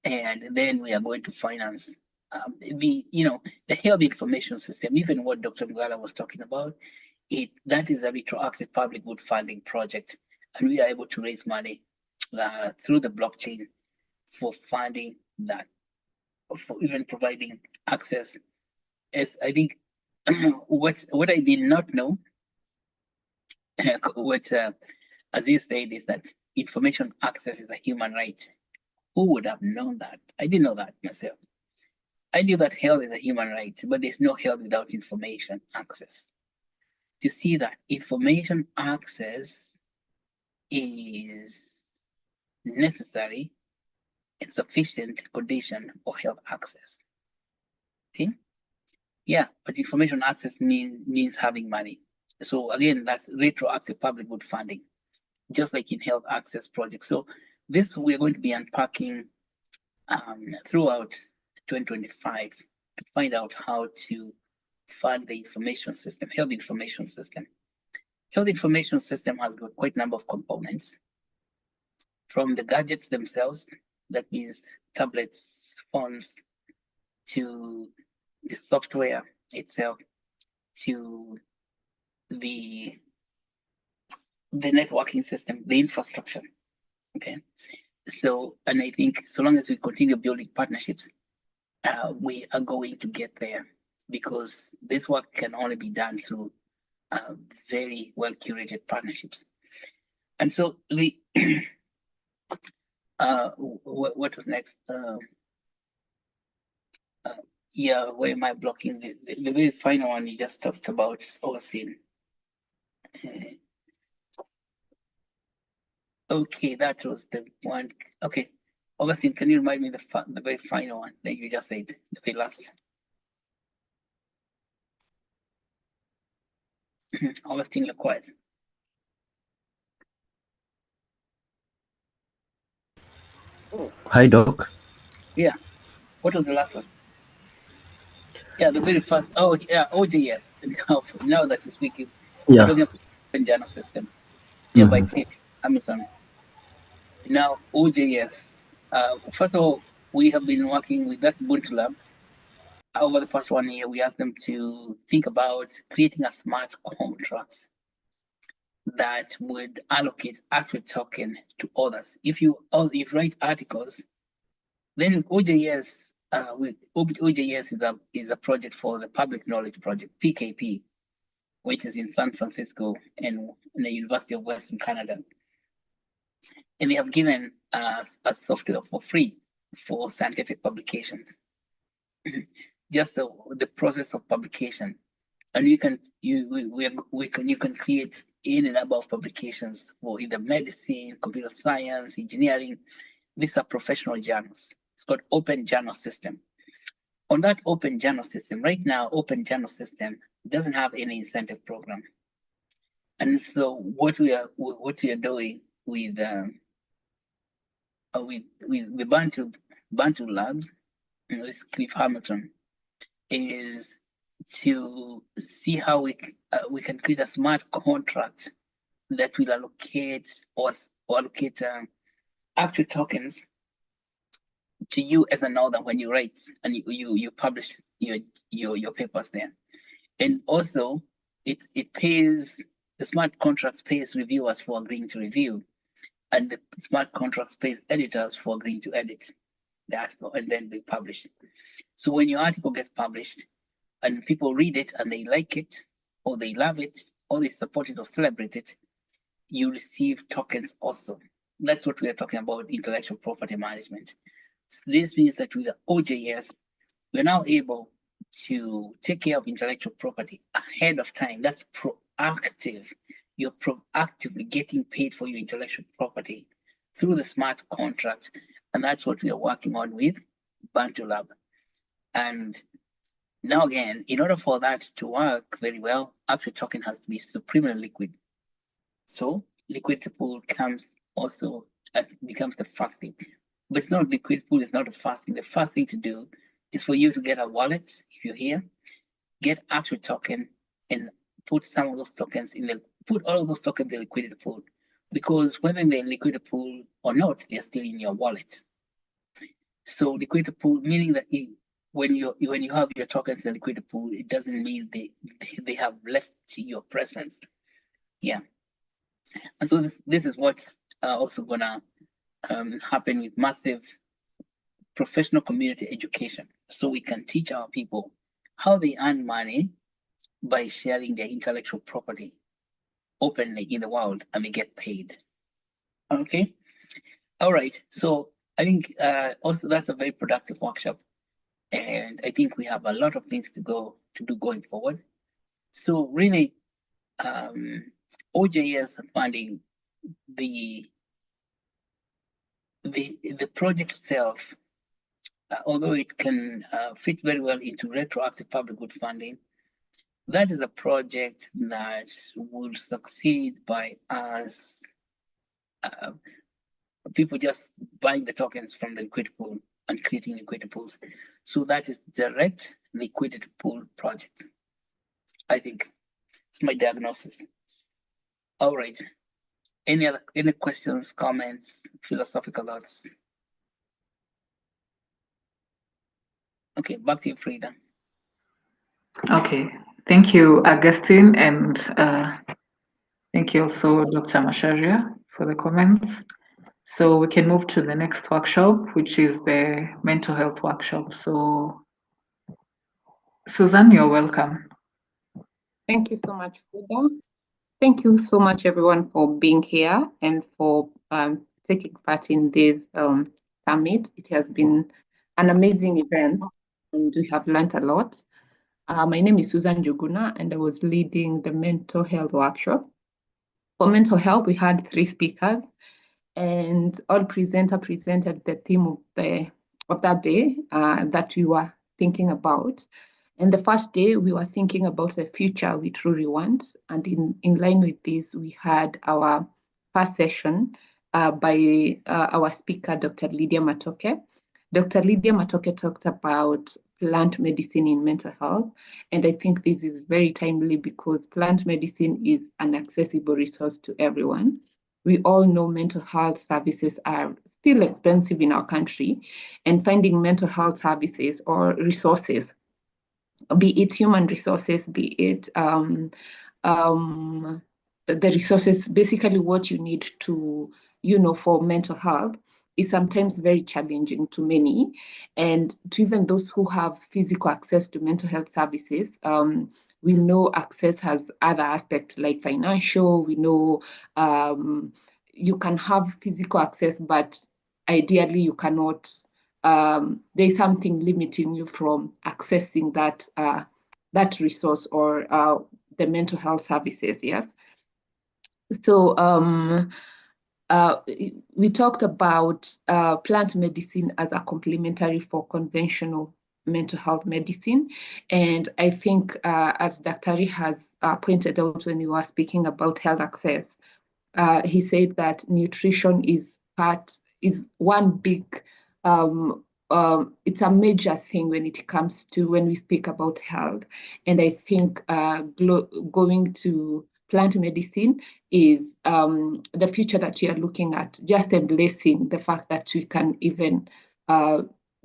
and then we are going to finance the health information system. Even what Dr. Mgala was talking about, that is a retroactive public good funding project, and we are able to raise money through the blockchain for funding that, for even providing access. As I think what I did not know, what Aziz said, is that information access is a human right. Who would have known that? I didn't know that myself. I knew that health is a human right, but there's no health without information access. To see that information access is necessary and sufficient condition for health access. Okay? Yeah, but information access means having money. So again, that's retroactive public good funding, just like in health access projects. So this we're going to be unpacking throughout 2025 to find out how to fund the information system, health information system. Health information system has got quite a number of components, from the gadgets themselves, that means tablets, phones, to the software itself, to the networking system, the infrastructure. Okay. So, and I think so long as we continue building partnerships, we are going to get there, because this work can only be done through very well curated partnerships. And so the what was next? Yeah, where am I blocking? The very final one you just talked about, Augustine. Okay, that was the one. Okay, Augustine, can you remind me the very final one that you just said, the very last? Augustine, you're quiet. Hi, Doc. Yeah, what was the last one? Yeah, the very first. Oh, yeah, OJS. Now that you speak, Yeah. talking about open journal system. Yeah, by Pete Hamilton. Now, OJS. First of all, we have been working with that's Ubuntu Lab. Over the past 1 year, we asked them to think about creating a smart contract that would allocate Actuate token to others. If you write articles, then OJS is a project for the Public Knowledge Project, PKP, which is in San Francisco and in the University of Western Canada. And they have given us a software for free for scientific publications. Just the process of publication, and you can create any number of publications for either medicine, computer science, engineering. These are professional journals. It's called Open Journal System. On that Open Journal System, right now, Open Journal System doesn't have any incentive program. And so what we are doing with the Bantu Labs, this Cliff Hamilton, is to see how we can create a smart contract that will allocate or allocate Actuate tokens to you as an author when you write and you publish your papers there. And also it pays, the smart contracts pays reviewers for agreeing to review, and the smart contracts pays editors for agreeing to edit the article, and then they publish it. So when your article gets published and people read it and they like it, or they love it, or they support it or celebrate it, you receive tokens also. That's what we are talking about, intellectual property management. So this means that with the OJS, we're now able to take care of intellectual property ahead of time. That's proactive. You're proactively getting paid for your intellectual property through the smart contract. And that's what we are working on with Bantu Lab. And now again, in order for that to work very well, Actuate token has to be supremely liquid. So liquidity pool comes also, becomes the first thing. But it's not liquidity pool, it's not the first thing. The first thing to do is for you to get a wallet, if you're here, get Actuate token and put some of those tokens in the, put all of those tokens in the liquidity pool. Because whether they're in liquidity pool or not, they're still in your wallet. So liquidity pool, meaning that when you have your tokens in the liquidity pool, it doesn't mean they have left your presence. Yeah. And so this is what's also gonna happen with massive professional community education. So we can teach our people how they earn money by sharing their intellectual property openly in the world, and they get paid. Okay. All right. So I think also that's a very productive workshop. And I think we have a lot of things to do going forward. So really, OJS funding, the project itself, although it can fit very well into retroactive public good funding, that is a project that will succeed by us, people just buying the tokens from the liquidity pool and creating liquidity pools. So that is direct liquidity pool project. I think it's my diagnosis. All right. Any questions, comments, philosophical thoughts? Okay, back to you, Frida. Okay, thank you, Augustine, and thank you also, Dr. Masharia, for the comments. So we can move to the next workshop, which is the mental health workshop. So, Susan, you're welcome. Thank you so much, Frida. Thank you so much, everyone, for being here and for taking part in this summit. It has been an amazing event, and we have learned a lot. My name is Susan Juguna, and I was leading the mental health workshop. For mental health, we had 3 speakers, and all presenters presented the theme of that day that we were thinking about. And the first day, we were thinking about the future we truly want. And in line with this, we had our first session by our speaker, Dr. Lydia Matoke. Dr. Lydia Matoke talked about plant medicine in mental health. And I think this is very timely because plant medicine is an accessible resource to everyone. We all know mental health services are still expensive in our country, and finding mental health services or resources, be it human resources, be it the resources, basically what you need to, for mental health, is sometimes very challenging to many. And to even those who have physical access to mental health services, we know access has other aspects like financial. We know you can have physical access, but ideally you cannot, there's something limiting you from accessing that resource or the mental health services, yes? So we talked about plant medicine as a complementary for conventional mental health medicine. And I think as Dr. Ri has pointed out when we were speaking about health access, he said that nutrition is one big, it's a major thing when it comes to when we speak about health. And I think going to plant medicine is the future that we are looking at, just embracing the fact that we can even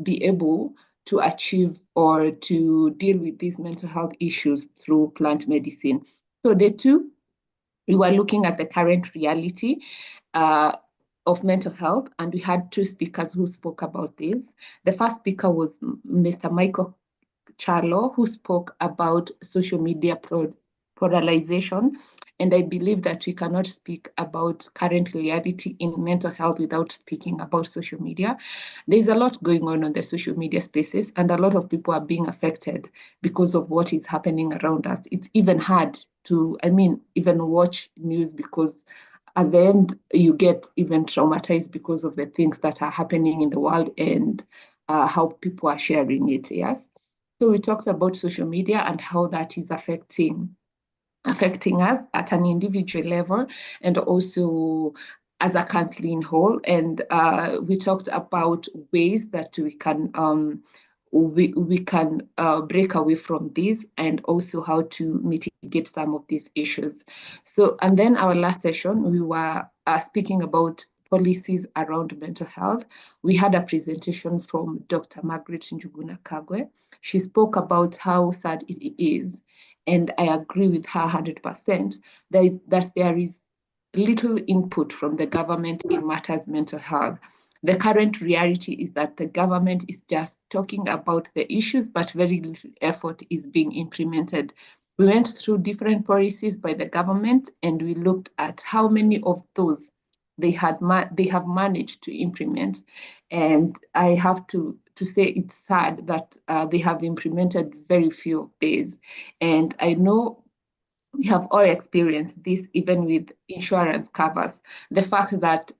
be able to achieve or to deal with these mental health issues through plant medicine. So day two, we were looking at the current reality of mental health, and we had two speakers who spoke about this. The first speaker was Mr. Michael Charlo, who spoke about social media polarization. And I believe that we cannot speak about current reality in mental health without speaking about social media. There's a lot going on the social media spaces, and a lot of people are being affected because of what is happening around us. It's even hard to, even watch news, because at the end, you get even traumatized because of the things that are happening in the world and how people are sharing it, yes? So we talked about social media and how that is affecting us at an individual level and also as a country in whole. And we talked about ways that we can break away from this, and also how to mitigate some of these issues. So, and then our last session, we were speaking about policies around mental health. We had a presentation from Dr. Margaret Njuguna Kagwe. She spoke about how sad it is, and I agree with her 100%, that there is little input from the government in matters mental health. The current reality is that the government is just talking about the issues, but very little effort is being implemented. We went through different policies by the government, and we looked at how many of those they have managed to implement. And I have to say it's sad that they have implemented very few of these. And I know we have all experienced this, even with insurance covers. The fact that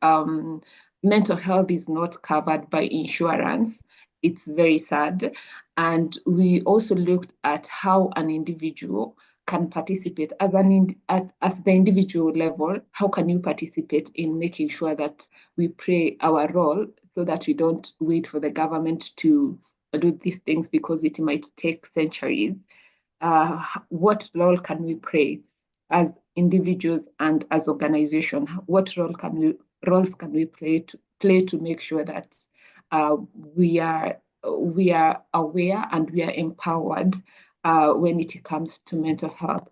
mental health is not covered by insurance, it's very sad. And we also looked at how an individual can participate at the individual level. How can you participate in making sure that we play our role, so that we don't wait for the government to do these things, because it might take centuries. What role can we play as individuals and as organizations? What roles can we play to make sure that we are aware and we are empowered when it comes to mental health?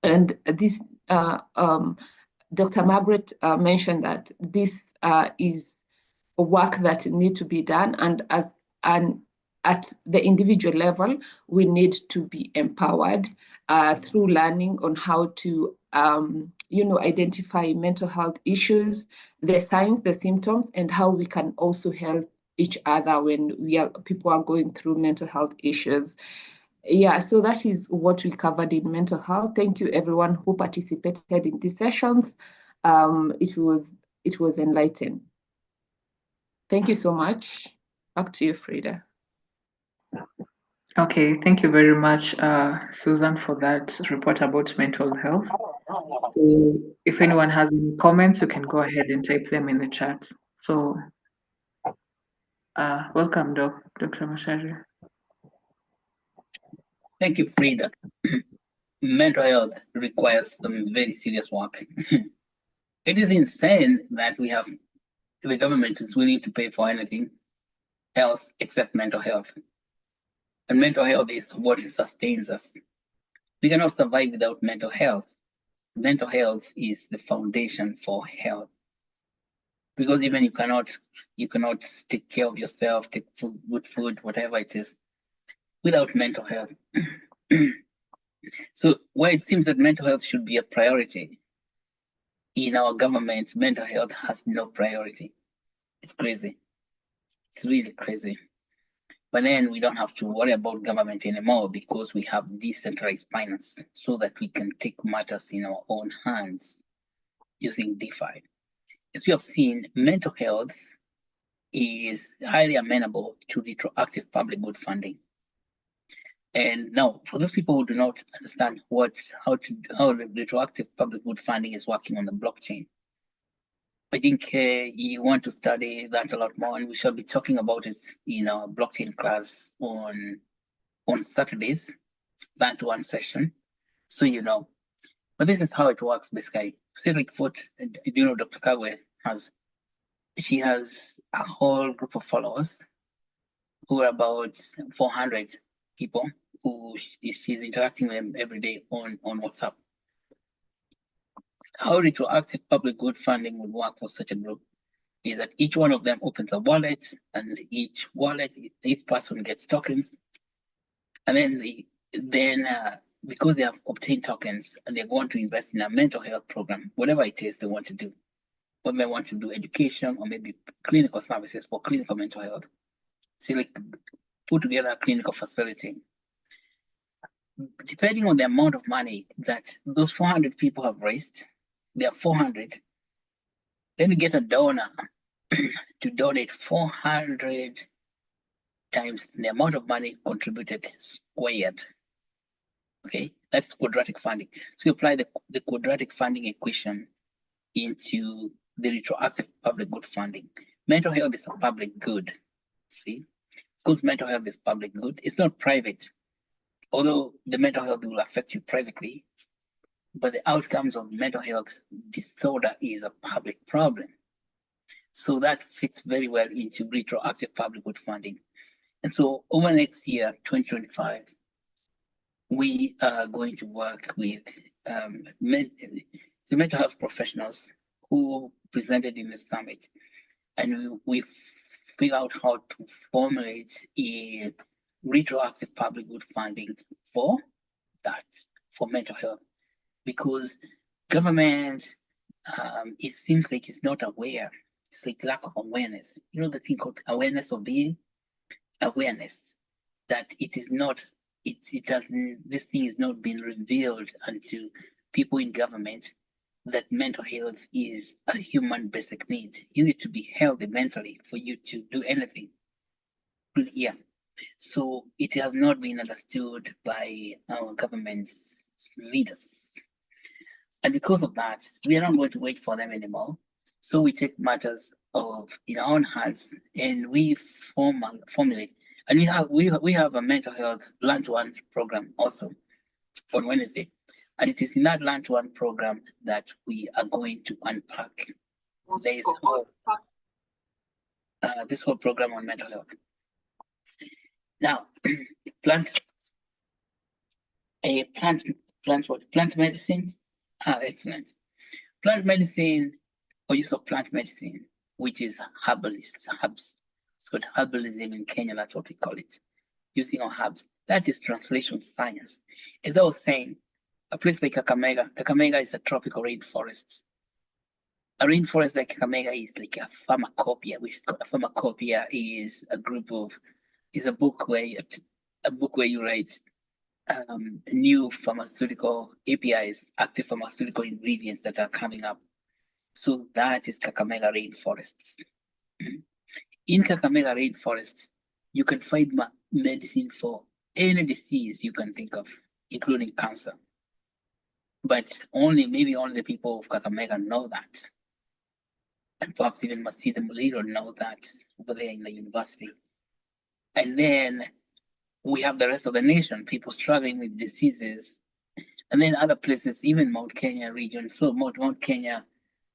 And this Dr. Margaret mentioned that this is work that need to be done, and at the individual level, we need to be empowered through learning on how to identify mental health issues, the signs, the symptoms, and how we can also help each other when people are going through mental health issues. Yeah, so that is what we covered in mental health. Thank you everyone who participated in these sessions. It was enlightening. Thank you so much. Back to you, Frida. Okay, thank you very much, Susan, for that report about mental health. So if anyone has any comments, you can go ahead and type them in the chat. So welcome, Dr. Mashari. Thank you, Frida. Mental health requires some very serious work. It is insane that we have the government is willing to pay for anything else except mental health. And mental health is what sustains us. We cannot survive without mental health. Mental health is the foundation for health. Because even you cannot take care of yourself, take good food, whatever it is, without mental health. So why it seems that mental health should be a priority in our government, mental health has no priority. It's crazy. It's really crazy. But then we don't have to worry about government anymore, because we have decentralized finance, so that we can take matters in our own hands using DeFi. As we have seen, mental health is highly amenable to retroactive public good funding. And now, for those people who do not understand how the retroactive public good funding is working on the blockchain, I think you want to study that a lot more, and we shall be talking about it in our blockchain class on Saturdays, that one session, so you know. But this is how it works basically. Cedric Foot, you know, Dr. Kagwe she has a whole group of followers who are about 400 people who she's interacting with them every day on WhatsApp. How retroactive public good funding would work for such a group is that each one of them opens a wallet, and each person gets tokens, and then because they have obtained tokens and they want to invest in a mental health program, whatever it is they want to do, whether they want to do education or maybe clinical services for clinical mental health, say like put together a clinical facility. Depending on the amount of money that those 400 people have raised, there are 400, then you get a donor to donate 400 times the amount of money contributed squared. Okay, that's quadratic funding. So you apply the quadratic funding equation into the retroactive public good funding. Mental health is a public good. See, because mental health is public good, it's not private. Although the mental health will affect you privately, but the outcomes of mental health disorder is a public problem. So that fits very well into retroactive public good funding. And so over next year, 2025, we are going to work with the mental health professionals who presented in the summit, and we figure out how to formulate a retroactive public good funding for that, for mental health, because government, it seems like it's not aware. It's like lack of awareness. You know the thing called awareness of being, awareness that it is not, it doesn't, this thing is not being revealed unto people in government, that mental health is a human basic need. You need to be healthy mentally for you to do anything. Yeah. So it has not been understood by our government leaders. And because of that, we are not going to wait for them anymore. So we take matters in our own hands, and we formulate. And we have a mental health Learn-to-Earn program also on Wednesday. And it is in that Learn-to-Earn program that we are going to unpack this whole program on mental health. Now, plant medicine. Excellent. Plant medicine, or use of plant medicine, which is herbs. It's called herbalism in Kenya, that's what we call it. Using our herbs. That is translation science. As I was saying, a place like Kakamega is a tropical rainforest. A rainforest like Kakamega is like a pharmacopoeia, which a pharmacopoeia is a book where you write new pharmaceutical APIs, active pharmaceutical ingredients that are coming up. So that is Kakamega rainforests. In Kakamega rainforest, you can find medicine for any disease you can think of, including cancer. But maybe only the people of Kakamega know that. And perhaps even Masida Muliro know that over there in the university. And then we have the rest of the nation, people struggling with diseases. And then other places, even Mount Kenya region. So Mount Kenya,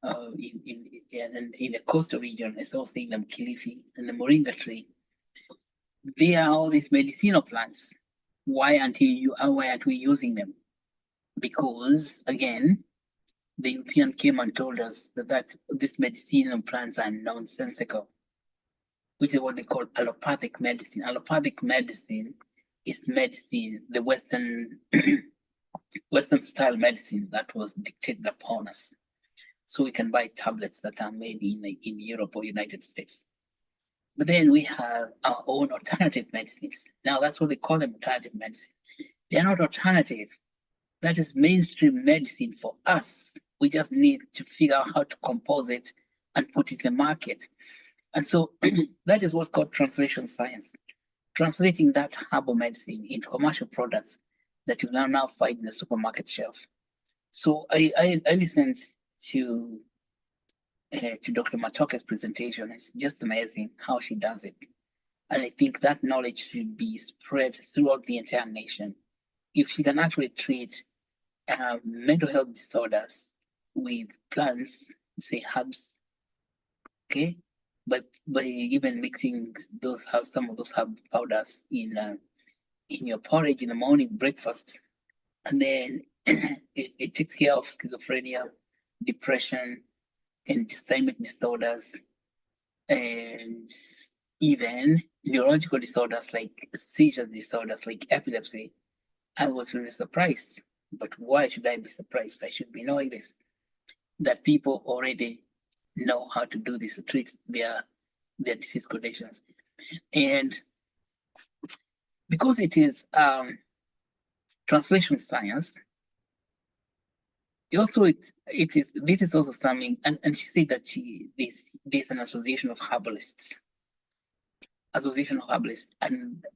in the coastal region, as I was saying, the Mkilifi and the Moringa tree, there are all these medicinal plants. Why aren't we using them? Because again, the European came and told us that these medicinal plants are nonsensical, which is what they call allopathic medicine. Allopathic medicine is medicine, the Western style medicine that was dictated upon us. So we can buy tablets that are made in Europe or United States. But then we have our own alternative medicines. Now that's what they call them, alternative medicine. They are not alternative. That is mainstream medicine for us. We just need to figure out how to compose it and put it in the market. And so that is what's called translation science. Translating that herbal medicine into commercial products that you now find in the supermarket shelf. So I listened to Dr. Matoke's presentation. It's just amazing how she does it. And I think that knowledge should be spread throughout the entire nation. If she can actually treat mental health disorders with plants, say herbs, okay? But by even mixing those herbs, some of those herb powders in your porridge in the morning breakfast, and then it takes care of schizophrenia, depression, and dysthymic disorders, and even neurological disorders like seizure disorders like epilepsy. I was really surprised. But why should I be surprised? I should be knowing this, that people already know how to do this to treat their disease conditions. And because it is translation science, also this is also something, and she said that there's an association of herbalists, and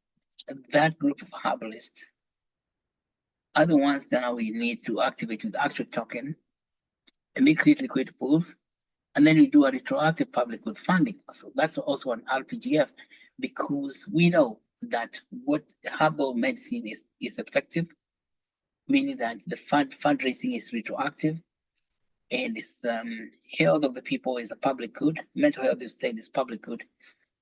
that group of herbalists are the ones that now we need to activate with Actuate token, and they create liquid pools, and then we do a retroactive public good funding. So that's also an RPGF, because we know that what herbal medicine is effective, meaning that the fundraising is retroactive, and it's health of the people is a public good, mental health of the state is public good.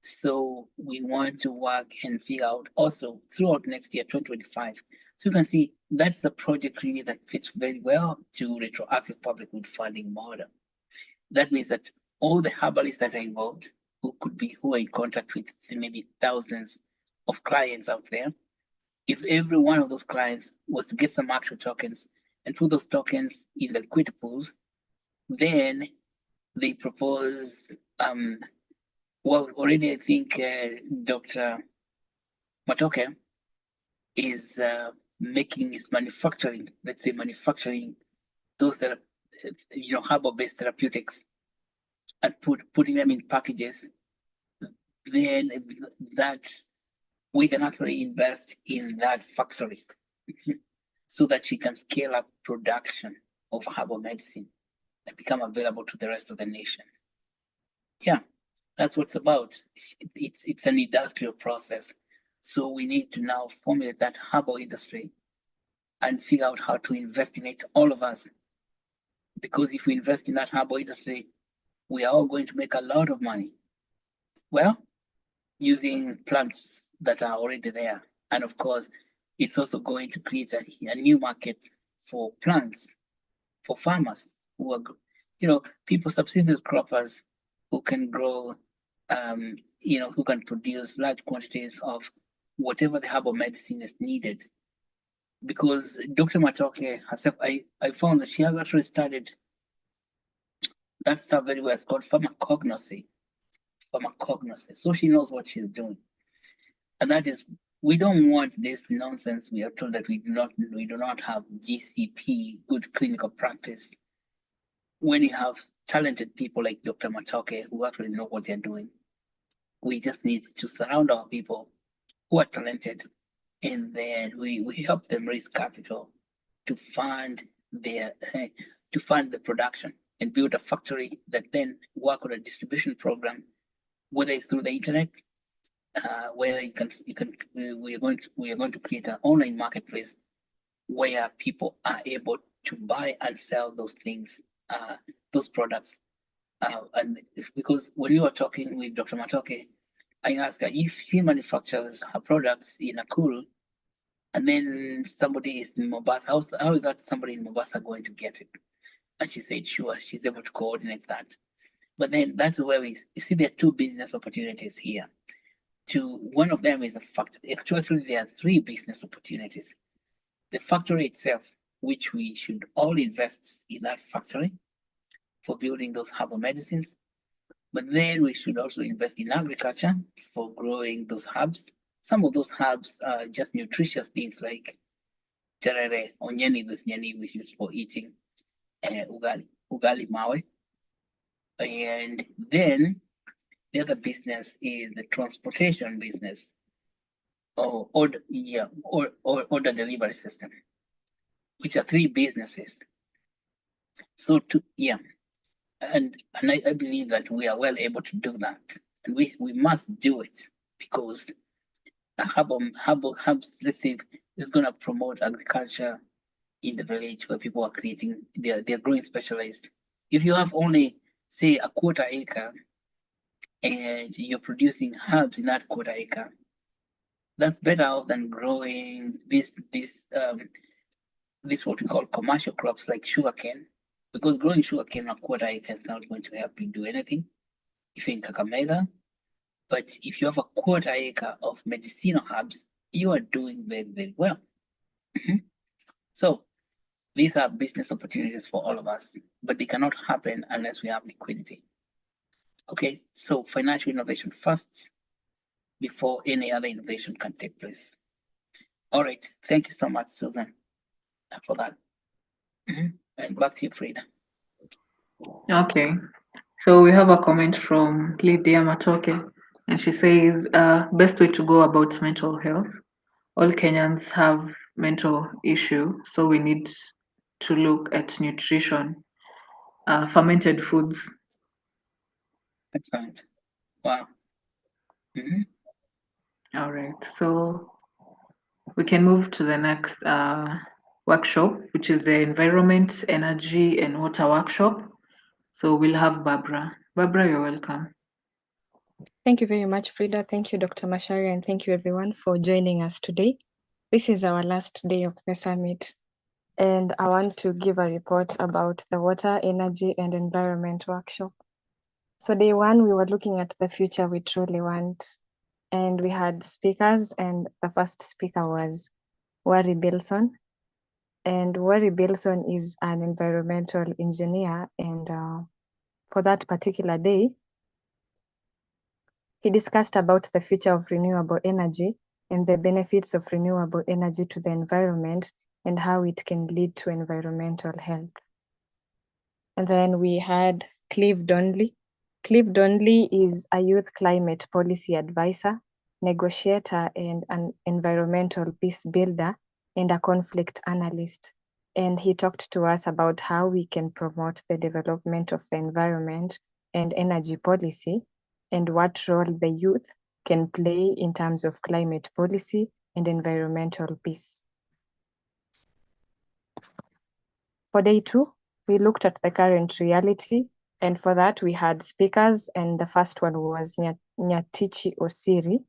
So we want to work and figure out also throughout next year, 2025. So you can see that's the project really that fits very well to retroactive public good funding model. That means that all the herbalists that are involved, who are in contact with maybe thousands of clients out there, if every one of those clients was to get some actual tokens and put those tokens in the liquidity pools, then they propose, well, already I think Dr. Matoke is manufacturing, let's say manufacturing those that are, herbal-based therapeutics and putting them in packages, then that we can actually invest in that factory so that she can scale up production of herbal medicine and become available to the rest of the nation. Yeah, that's what it's about. It's an industrial process. So we need to now formulate that herbal industry and figure out how to invest in it, all of us. Because if we invest in that herbal industry, we are all going to make a lot of money. Well, using plants that are already there. And of course, it's also going to create a new market for plants, for farmers who are, people, subsistence croppers who can grow, who can produce large quantities of whatever the herbal medicine is needed. Because Dr. Matoke herself, I found that she has actually studied that stuff very well. It's called pharmacognosy. So she knows what she's doing. And that is, we don't want this nonsense. We are told that we do not have GCP, good clinical practice. When you have talented people like Dr. Matoke who actually know what they're doing, we just need to surround our people who are talented, and then we help them raise capital to fund the production and build a factory that then work on a distribution program, whether it's through the internet, where we are going to create an online marketplace where people are able to buy and sell those things, those products. And because when you were talking with Dr. Matoke, I asked her if he manufactures her products in Nakuru, and then somebody is in Mombasa, how is that somebody in Mombasa going to get it? And she said, sure, she's able to coordinate that. But then that's where you see there are two business opportunities here. One of them is a factory. Actually, there are three business opportunities. The factory itself, which we should all invest in that factory for building those herbal medicines. But then we should also invest in agriculture for growing those herbs. Some of those herbs are just nutritious things like terere or nyeni, this nyeni we use for eating, ugali mawe. And then the other business is the transportation business, or order delivery system, which are three businesses. So and I believe that we are well able to do that, and we must do it, because herbs, let's say, is going to promote agriculture in the village where people are creating, they're growing specialized. If you have only, say, a quarter acre and you're producing herbs in that quarter acre, that's better off than growing this what we call commercial crops like sugarcane, because growing sugarcane on a quarter acre is not going to help you do anything if you're in Kakamega. But if you have a quarter acre of medicinal herbs, you are doing very, very well. So these are business opportunities for all of us, but they cannot happen unless we have liquidity. Okay, so financial innovation first before any other innovation can take place. All right, thank you so much, Susan, for that. And back to you, Frida. Okay. So we have a comment from Lydia Matoke, and she says, best way to go about mental health. All Kenyans have mental issue, so we need to look at nutrition, fermented foods. Excellent. Wow. All right, so we can move to the next workshop, which is the Environment, Energy and Water workshop. So we'll have Barbara. Barbara, you're welcome. Thank you very much, Frida. Thank you, Dr. Macharia, and thank you everyone for joining us today. This is our last day of the summit, and I want to give a report about the Water, Energy and Environment workshop. So day one, we were looking at the future we truly want, and we had speakers, and the first speaker was Wari Bilson. And Wari Bilson is an environmental engineer, and for that particular day, he discussed about the future of renewable energy and the benefits of renewable energy to the environment and how it can lead to environmental health. And then we had Clive Donnelly. Clive Donnelly is a youth climate policy advisor, negotiator, and an environmental peace builder and a conflict analyst. And he talked to us about how we can promote the development of the environment and energy policy and what role the youth can play in terms of climate policy and environmental peace. For day two, we looked at the current reality, and for that we had speakers, and the first one was Nyatichi Osiri.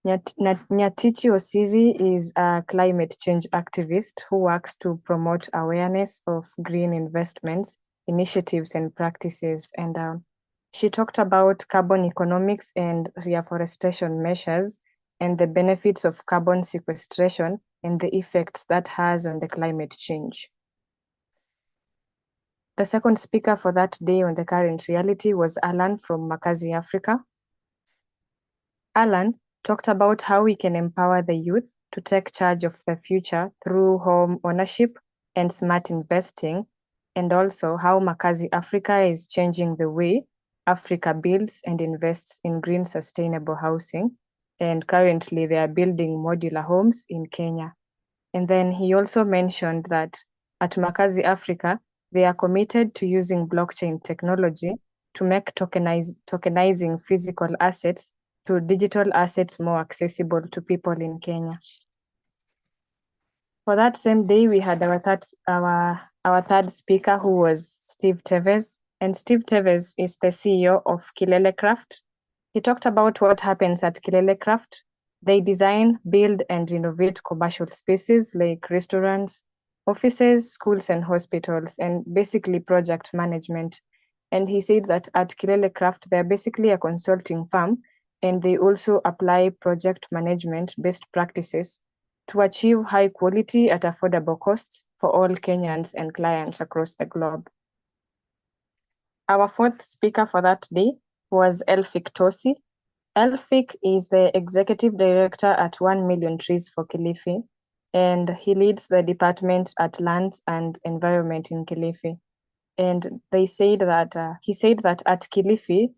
Nyatichi Osiri is a climate change activist who works to promote awareness of green investments, initiatives and practices, and she talked about carbon economics and reforestation measures and the benefits of carbon sequestration and the effects that has on the climate change. The second speaker for that day on the current reality was Alan from Makazi Africa. Alan talked about how we can empower the youth to take charge of the future through home ownership and smart investing, and also how Makazi Africa is changing the way Africa builds and invests in green sustainable housing, and currently they are building modular homes in Kenya. And then he also mentioned that at Makazi Africa, they are committed to using blockchain technology to make tokenizing physical assets to digital assets more accessible to people in Kenya. For that same day, we had our third speaker, who was Steve Teves. And Steve Teves is the CEO of Kilele Craft. He talked about what happens at Kilele Craft. They design, build, and renovate commercial spaces like restaurants, offices, schools, and hospitals, and basically project management. And he said that at Kilele Craft, they're basically a consulting firm, and they also apply project management best practices to achieve high quality at affordable costs for all Kenyans and clients across the globe. Our fourth speaker for that day was Elfik Tosi. Elfik is the executive director at 1 Million Trees for Kilifi, and he leads the department at Lands and Environment in Kilifi. And he said that at Kilifi,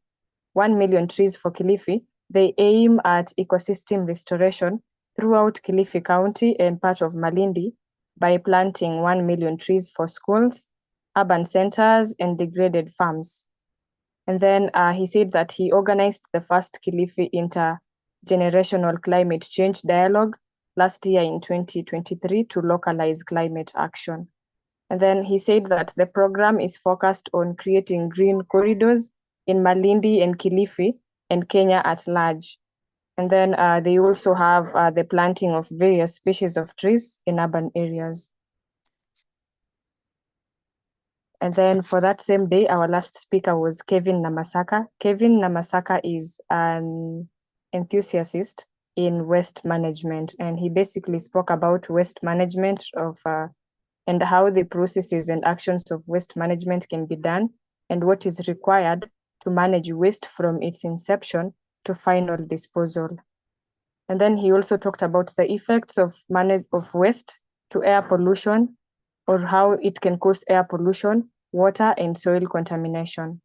1 Million Trees for Kilifi, they aim at ecosystem restoration throughout Kilifi County and part of Malindi by planting 1 million trees for schools, urban centers, and degraded farms. And then he said that he organized the first Kilifi intergenerational climate change dialogue last year in 2023 to localize climate action. And then he said that the program is focused on creating green corridors in Malindi and Kilifi and Kenya at large. And then they also have the planting of various species of trees in urban areas. And then for that same day, our last speaker was Kevin Namasaka. Kevin Namasaka is an enthusiast in waste management, and he basically spoke about waste management of and how the processes and actions of waste management can be done and what is required to manage waste from its inception to final disposal. And then he also talked about the effects of waste to air pollution, or how it can cause air pollution, water and soil contamination.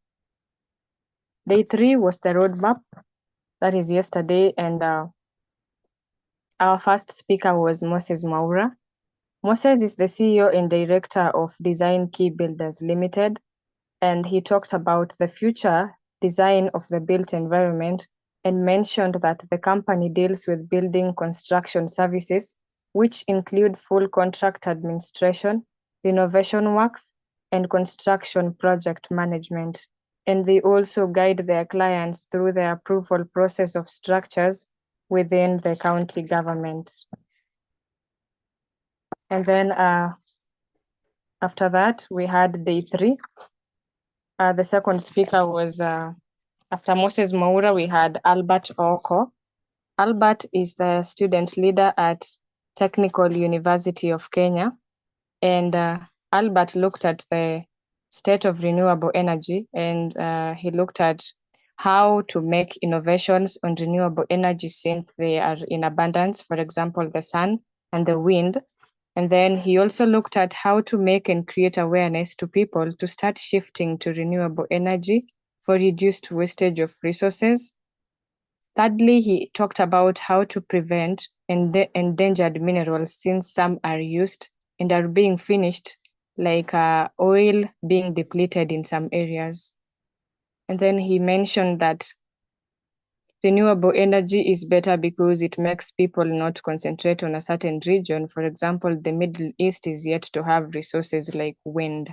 Day 3 was the roadmap, that is yesterday, and our first speaker was Moses Mwaura. Moses is the CEO and director of Design Key Builders Limited, and he talked about the future design of the built environment and mentioned that the company deals with building construction services, which include full contract administration, renovation works, and construction project management. And they also guide their clients through the approval process of structures within the county government. And then after that, we had day 3. The second speaker was, after Moses Mwaura, we had Albert Oko. Albert is the student leader at Technical University of Kenya. And Albert looked at the state of renewable energy, and he looked at how to make innovations on renewable energy since they are in abundance, for example, the sun and the wind. And then he also looked at how to make and create awareness to people to start shifting to renewable energy for reduced wastage of resources. Thirdly, he talked about how to prevent endangered minerals, since some are used and are being finished, like oil being depleted in some areas. And then he mentioned that renewable energy is better because it makes people not concentrate on a certain region. For example, the Middle East is yet to have resources like wind.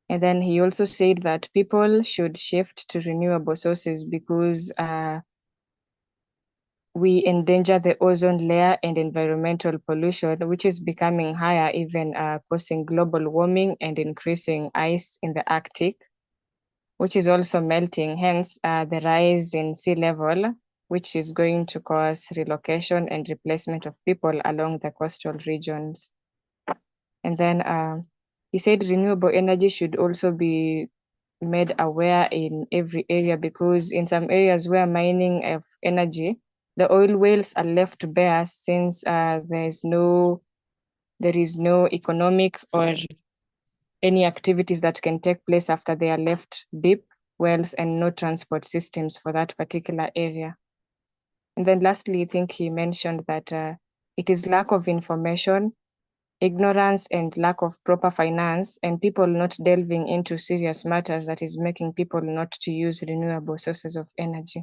And then he also said that people should shift to renewable sources because we endanger the ozone layer and environmental pollution, which is becoming higher, even causing global warming and increasing ice in the Arctic, which is also melting, hence the rise in sea level, which is going to cause relocation and replacement of people along the coastal regions. And then he said renewable energy should also be made aware in every area, because in some areas where mining of energy, the oil wells are left bare since there is no economic or any activities that can take place after they are left deep wells, and no transport systems for that particular area. And then lastly, I think he mentioned that it is lack of information, ignorance, and lack of proper finance, and people not delving into serious matters that is making people not to use renewable sources of energy.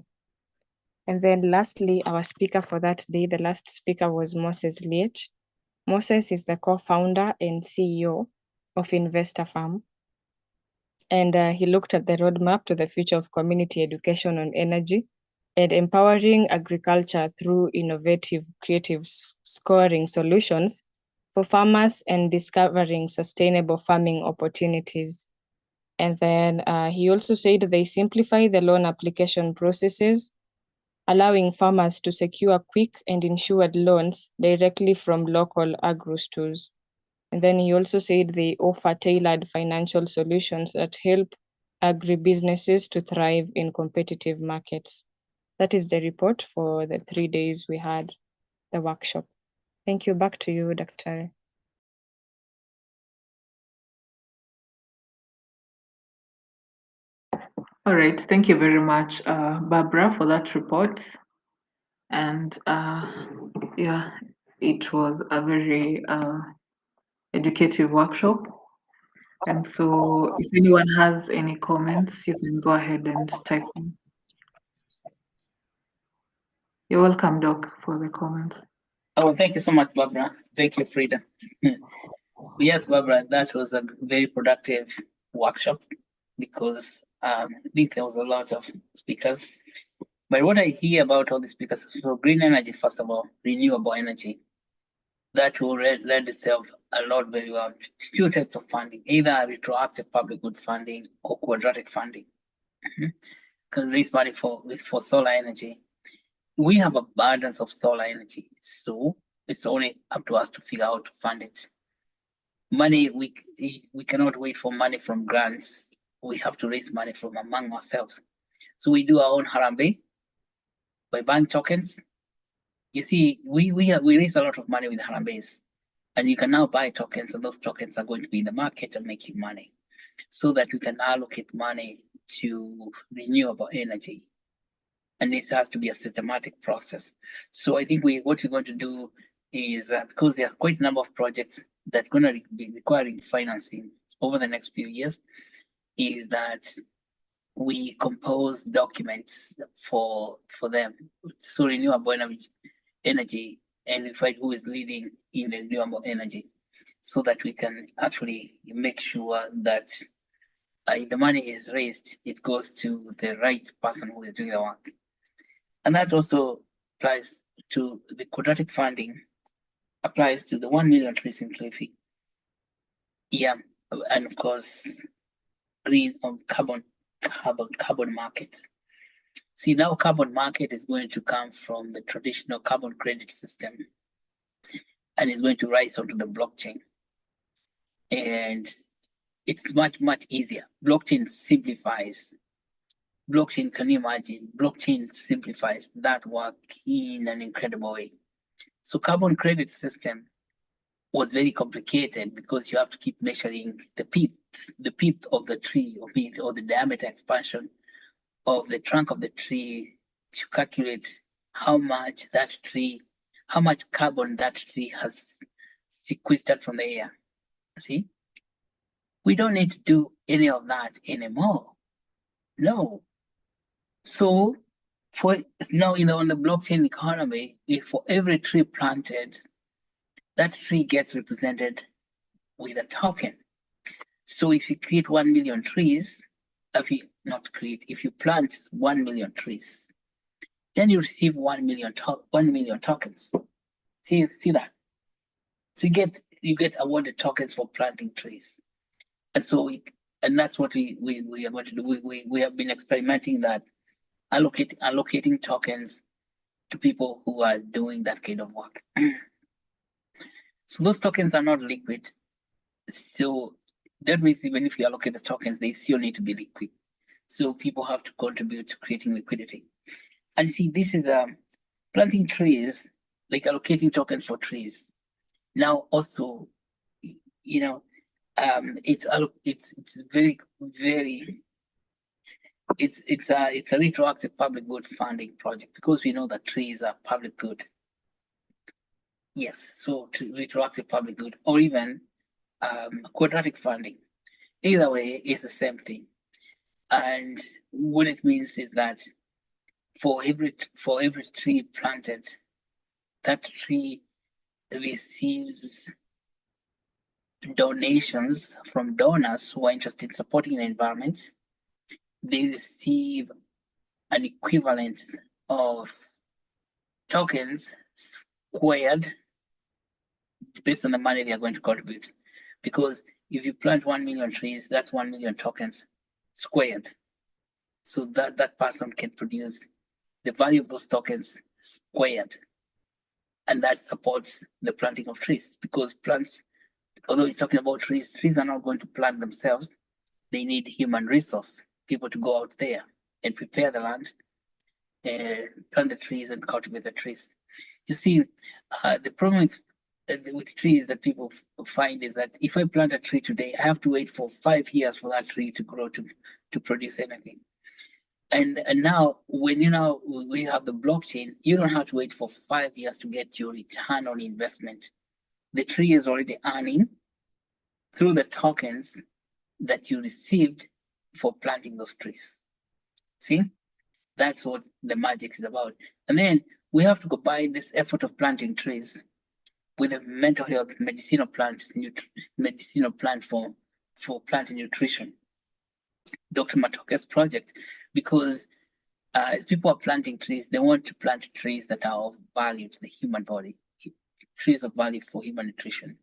And then lastly, our speaker for that day, the last speaker was Moses Liech. Moses is the co-founder and CEO of Investor Farm. And he looked at the roadmap to the future of community education on energy and empowering agriculture through innovative, creative scoring solutions for farmers and discovering sustainable farming opportunities. And then he also said they simplify the loan application processes, allowing farmers to secure quick and insured loans directly from local agro stores. And then he also said they offer tailored financial solutions that help agribusinesses to thrive in competitive markets. That is the report for the 3 days we had the workshop. Thank you. Back to you, Dr. All right, thank you very much, Barbara, for that report. And yeah, it was a very educative workshop. And so if anyone has any comments, you can go ahead and type them. You're welcome, Doc, for the comments. Oh, thank you so much, Barbara. Thank you, Frida. Yes, Barbara, that was a very productive workshop because I think there was a lot of speakers. But what I hear about all the speakers, so green energy, first of all, renewable energy, that will lend itself a lot very well. Two types of funding, either retroactive public good funding or quadratic funding. Can raise money for solar energy. We have abundance of solar energy, so it's only up to us to figure out to fund it. Money, we cannot wait for money from grants. We have to raise money from among ourselves. So we do our own Harambe by buying tokens. You see, we raise a lot of money with Harambes, and you can now buy tokens, and those tokens are going to be in the market and make you money, so that we can allocate money to renewable energy. And this has to be a systematic process. So I think what we're going to do is because there are quite a number of projects that are going to be requiring financing over the next few years, is that we compose documents for them. So renewable energy, and we find who is leading in the renewable energy, so that we can actually make sure that the money is raised, it goes to the right person who is doing the work. And that also applies to the quadratic funding, applies to the 1 million trees in Cliffy. Yeah, and of course, green carbon market. See, now carbon market is going to come from the traditional carbon credit system and is going to rise onto the blockchain. And it's much, much easier. Blockchain simplifies. Blockchain, can you imagine? Blockchain simplifies that work in an incredible way. So carbon credit system was very complicated because you have to keep measuring the pith of the tree, or the diameter expansion of the trunk of the tree to calculate how much carbon that tree has sequestered from the air. See, we don't need to do any of that anymore. No. So for now, on the blockchain economy, is for every tree planted, that tree gets represented with a token. So if you create 1 million trees, if you plant 1 million trees, then you receive 1 million tokens. See that? So you get awarded tokens for planting trees. And so that's what we are going to do. We have been experimenting that, allocating tokens to people who are doing that kind of work. So those tokens are not liquid. So that means even if you allocate the tokens, they still need to be liquid. So people have to contribute to creating liquidity. And see, this is planting trees, like allocating tokens for trees. Now also, it's very, very, it's a retroactive public good funding project, because we know that trees are public good. Yes, so retroactive public good, or even quadratic funding. Either way, it's the same thing. And what it means is that for every tree planted, that tree receives donations from donors who are interested in supporting the environment. They receive an equivalent of tokens squared based on the money they are going to contribute. Because if you plant 1 million trees, that's 1 million tokens squared. So that person can produce the value of those tokens squared. And that supports the planting of trees, because plants, although it's talking about trees are not going to plant themselves. They need human resource, people to go out there and prepare the land, plant the trees and cultivate the trees. You see, the problem with trees that people find is that if I plant a tree today, I have to wait for 5 years for that tree to grow to produce anything. And now, when we have the blockchain, you don't have to wait for 5 years to get your return on investment. The tree is already earning through the tokens that you received for planting those trees. See, that's what the magic is about. And then we have to combine this effort of planting trees with a mental health medicinal plant, medicinal plant for plant nutrition, Dr. Matoke's project, because as people are planting trees, they want to plant trees that are of value to the human body, trees of value for human nutrition,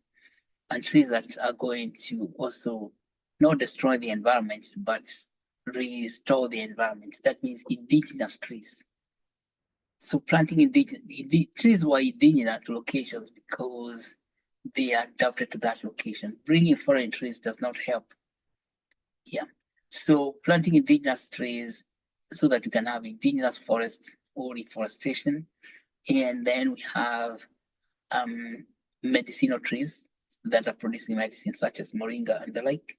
and trees that are going to also not destroy the environment, but restore the environment. That means indigenous trees. So planting indigenous trees were indigenous to locations because they are adapted to that location. Bringing foreign trees does not help. Yeah. So planting indigenous trees so that you can have indigenous forests or reforestation. And then we have medicinal trees that are producing medicine such as moringa and the like.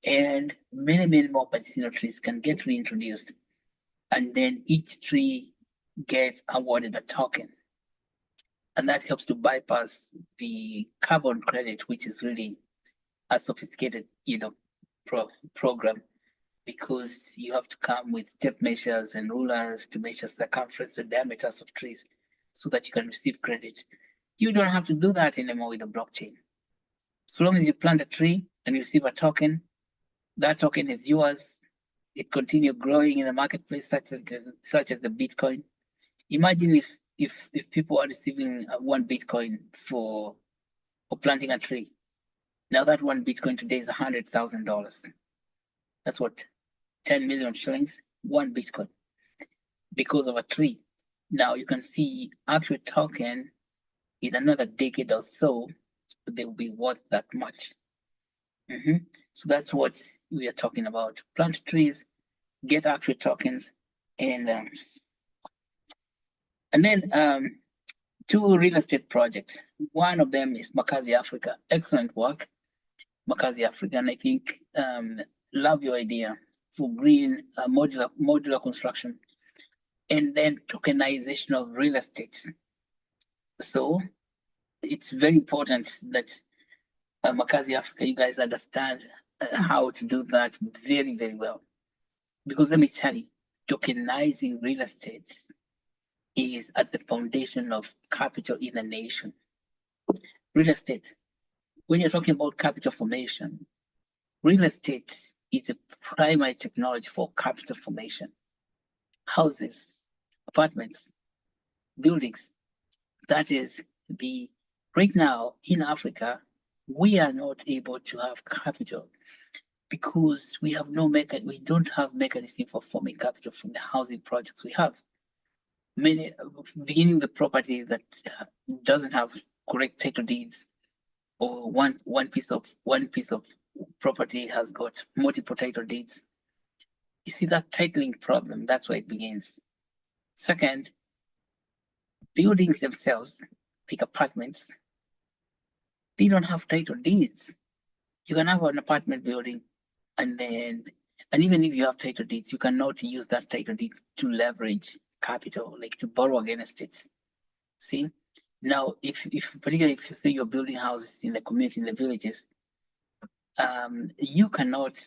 And many more medicinal trees can get reintroduced. And then each tree gets awarded a token. And that helps to bypass the carbon credit, which is really a sophisticated, program, because you have to come with tape measures and rulers to measure circumference and diameters of trees so that you can receive credit. You don't have to do that anymore with the blockchain. So long as you plant a tree and you receive a token, that token is yours. It continues growing in the marketplace, such as the Bitcoin. Imagine if people are receiving 1 Bitcoin for planting a tree. Now that 1 Bitcoin today is $100,000. That's what, 10 million shillings, 1 Bitcoin, because of a tree. Now you can see Actuate token in another decade or so, they will be worth that much. So that's what we are talking about. Plant trees, get Actuate tokens, and then 2 real estate projects. One of them is Makazi Africa. Excellent work, Makazi Africa. And I think, love your idea for green modular construction, and then tokenization of real estate. So it's very important that Makazi Africa, you guys understand how to do that very well. Because let me tell you, tokenizing real estate is at the foundation of capital in a nation. Real estate, when you're talking about capital formation, real estate is a primary technology for capital formation. Houses, apartments, buildings. That is right now in Africa, we are not able to have capital because we don't have mechanism for forming capital from the housing projects we have. Many, beginning the property that doesn't have correct title deeds, or one piece of property has got multiple title deeds. You see that titling problem, that's where it begins. Second, buildings themselves, like apartments, they don't have title deeds. You can have an apartment building, and even if you have title deeds, you cannot use that title deed to leverage capital, like to borrow against it. See? Now, particularly if you say you're building houses in the community, in the villages, you cannot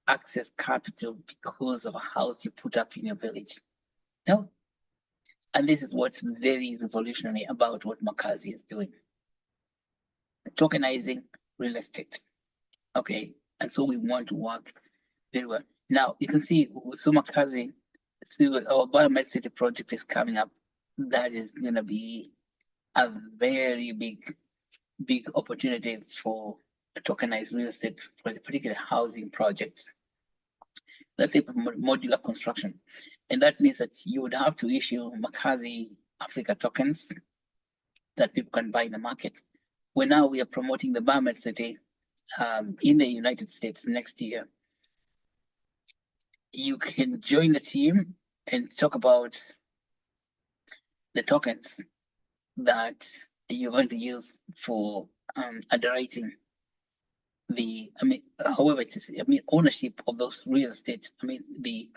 access capital because of a house you put up in your village. No. And this is what's very revolutionary about what Makazi is doing. Tokenizing real estate. Okay. And so we want to work very well. Now you can see, so Makazi, our Biomed City project is coming up. That is gonna be a very big opportunity for tokenized real estate, particularly housing projects. Let's say modular construction. And that means that you would have to issue Makazi Africa tokens that people can buy in the market. Now we are promoting the Biomed City in the United States next year. You can join the team and talk about the tokens that you're going to use for underwriting however it is, ownership of those real estate, the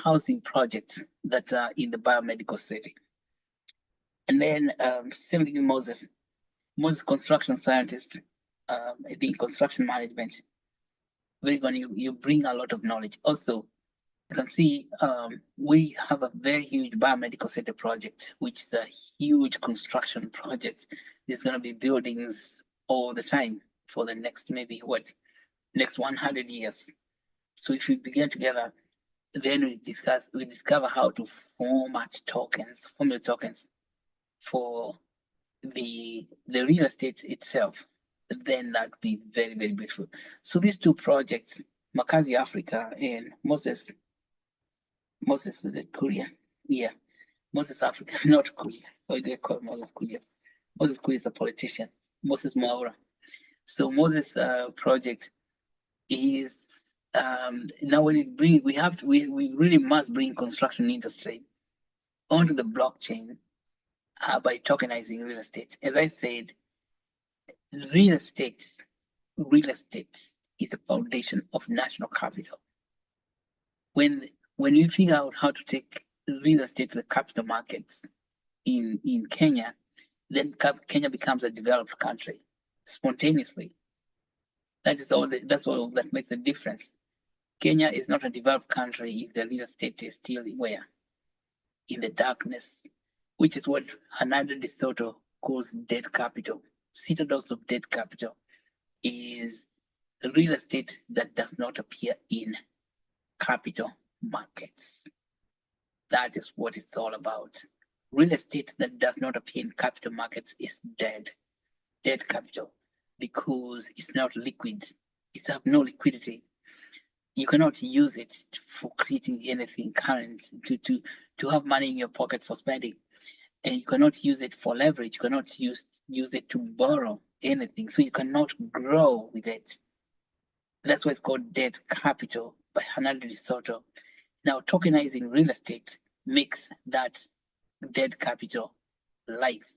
housing projects that are in the biomedical city. And then same thing with Moses, construction scientist, I think construction management. You bring a lot of knowledge. Also, You can see we have a very huge biomedical center project, which is a huge construction project. There's going to be buildings all the time for the next maybe next 100 years. So if we begin together, then we discover how to formulate tokens for the real estate itself, then that'd be very, very beautiful. So these two projects, Makazi Africa and Moses is it Korea? Yeah, Moses Africa, not Korea. Why do they call Moses Korea? Moses Korea is a politician. Moses Maura. So Moses project is now when we really must bring construction industry onto the blockchain by tokenizing real estate. As I said, real estate is a foundation of national capital. When you figure out how to take real estate to the capital markets in Kenya, then Kenya becomes a developed country spontaneously. That's all that makes a difference. Kenya is not a developed country if the real estate is still where? In the darkness, which is what Hernando de Soto calls dead capital. Citadels of dead capital is real estate that does not appear in capital markets. That is what it's all about. Real estate that does not appear in capital markets is dead capital, because it's not liquid. It's have no liquidity. You cannot use it for creating anything current to have money in your pocket for spending. And you cannot use it for leverage. You cannot use it to borrow anything. So you cannot grow with it. That's why it's called dead capital by Hernando de Soto. Now, tokenizing real estate makes that dead capital life.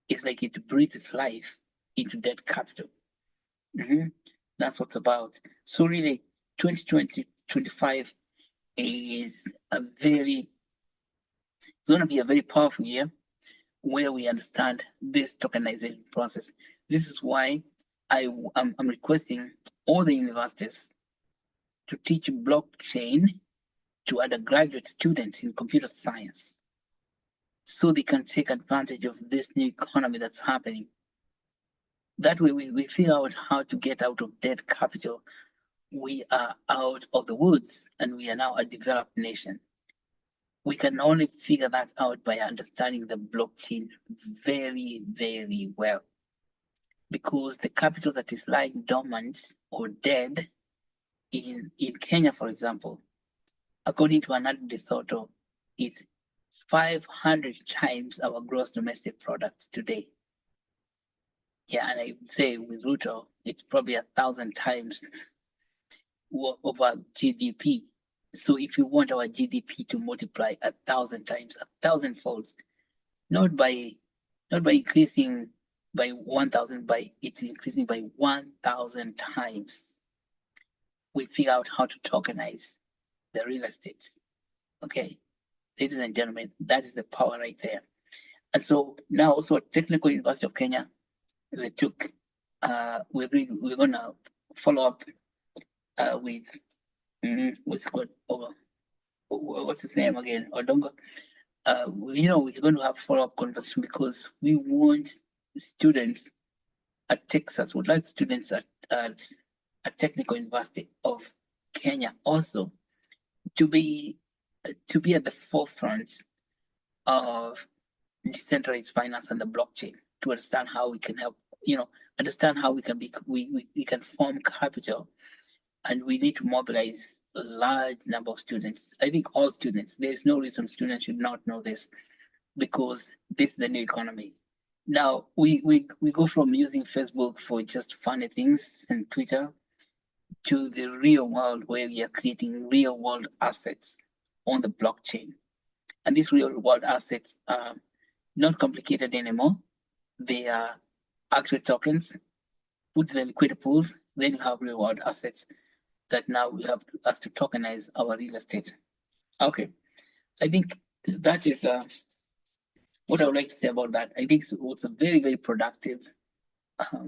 It's like it breathes life into dead capital. That's what's about. So really, 2025 is it's going to be a very powerful year where we understand this tokenization process. This is why I'm requesting all the universities to teach blockchain to undergraduate students in computer science, so they can take advantage of this new economy that's happening. That way we figure out how to get out of dead capital. We are out of the woods and we are now a developed nation. We can only figure that out by understanding the blockchain very, very well. Because the capital that is lying dormant or dead in Kenya, for example, according to Hernando de Soto, it's 500 times our gross domestic product today. Yeah, and I would say with Ruto, it's probably 1,000 times of our GDP. So if you want our GDP to multiply 1,000 times, 1,000 folds, not by increasing by 1,000, it's increasing by 1,000 times. We figure out how to tokenize the real estate. Okay, ladies and gentlemen, that is the power right there. And so now also Technical University of Kenya, they took, we're going to follow up with what's called what's his name again, Odongo. We're going to have follow-up conversation because we want students at Texas, would like students at Technical University of Kenya also to be at the forefront of decentralized finance and the blockchain, to understand how we can help, understand how we can form capital. And we need to mobilize a large number of students. I think all students, there's no reason students should not know this, because this is the new economy. Now, we go from using Facebook for just funny things and Twitter to the real world where we are creating real world assets on the blockchain. And these real world assets are not complicated anymore. They are Actuate tokens, put the liquidity pools, then you have real world assets that now we have us to tokenize our real estate. Okay, I think that is what I would like to say about that. I think it was a very, very productive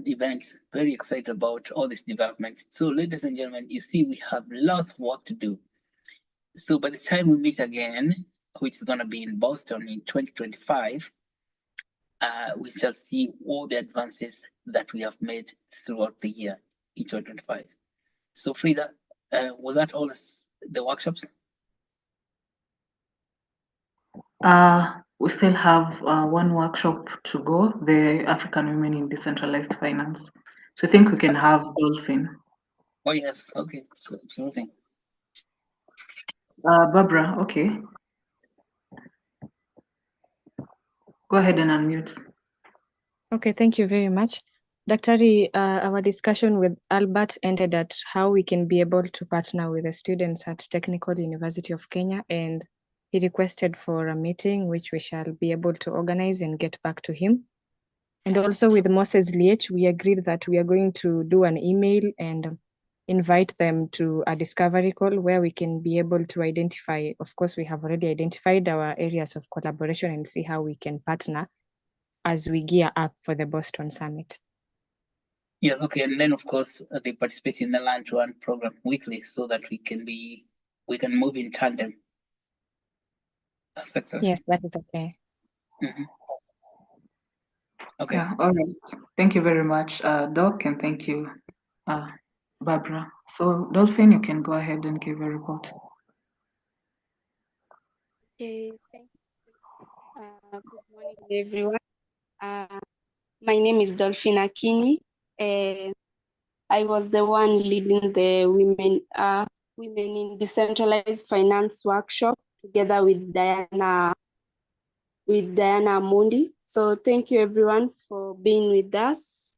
event. Very excited about all this development. So ladies and gentlemen, you see we have lots of work to do. So by the time we meet again, which is gonna be in Boston in 2025, we shall see all the advances that we have made throughout the year in 2025. So Frida, was that all the workshops? We still have one workshop to go, the African Women in Decentralized Finance. So I think we can have Dolphin. Oh yes, okay, absolutely. Barbara, okay. Go ahead and unmute. Okay, thank you very much. Daktari, our discussion with Albert ended at how we can be able to partner with the students at Technical University of Kenya, and he requested for a meeting which we shall be able to organize and get back to him. And also with Moses Liech, we agreed that we are going to do an email and invite them to a discovery call where we can be able to identify, of course, we have already identified our areas of collaboration and see how we can partner as we gear up for the Boston Summit. Yes, okay, and then of course they participate in the Lunch One program weekly so that we can move in tandem. That's excellent. Yes, that is okay. Mm-hmm. Okay. Yeah, all right. Thank you very much, Doc, and thank you, Barbara. So Dolphin, you can go ahead and give a report. Okay, thank you. Good morning, everyone. My name is Dolphin Akini, and I was the one leading the women in decentralized finance workshop together with Diana Mundi. So thank you everyone for being with us,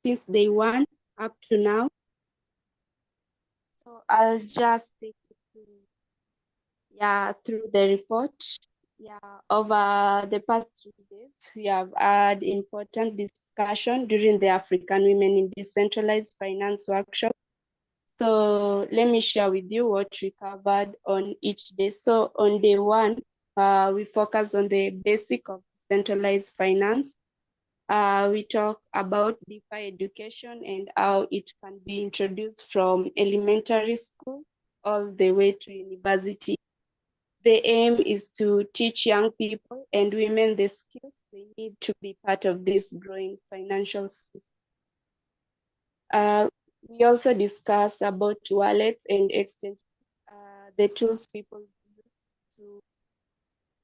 since day one up to now. So I'll just take you through the report. Over the past 3 days, we have had important discussion during the African Women in Decentralized Finance workshop. So let me share with you what we covered on each day. So on day one, we focus on the basic of decentralized finance. We talk about DeFi education and how it can be introduced from elementary school all the way to university. The aim is to teach young people and women the skills they need to be part of this growing financial system. We also discuss about wallets and exchange, the tools people use to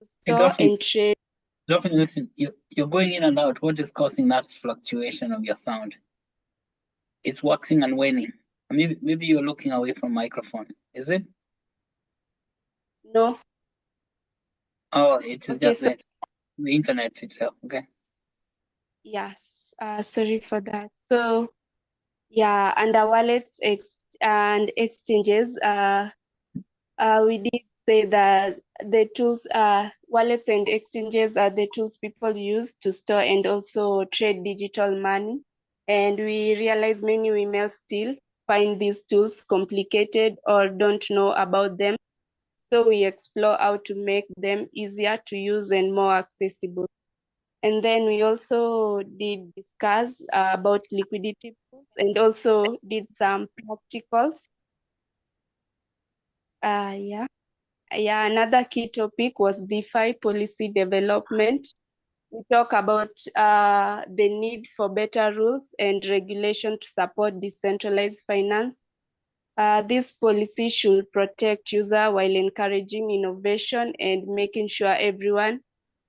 store and trade. Dolphin, listen, you're going in and out. What is causing that fluctuation of your sound? It's waxing and waning. Maybe you're looking away from microphone. Is it? No. Oh, it's Okay, just so the internet itself. Okay. yes, sorry for that. So yeah, under wallets and exchanges, we did say that the tools, wallets and exchanges are the tools people use to store and also trade digital money. And we realize many women still find these tools complicated or don't know about them. So we explore how to make them easier to use and more accessible. And then we also did discuss about liquidity pools and also did some practicals. Another key topic was DeFi policy development. We talk about the need for better rules and regulation to support decentralized finance. This policy should protect users while encouraging innovation and making sure everyone,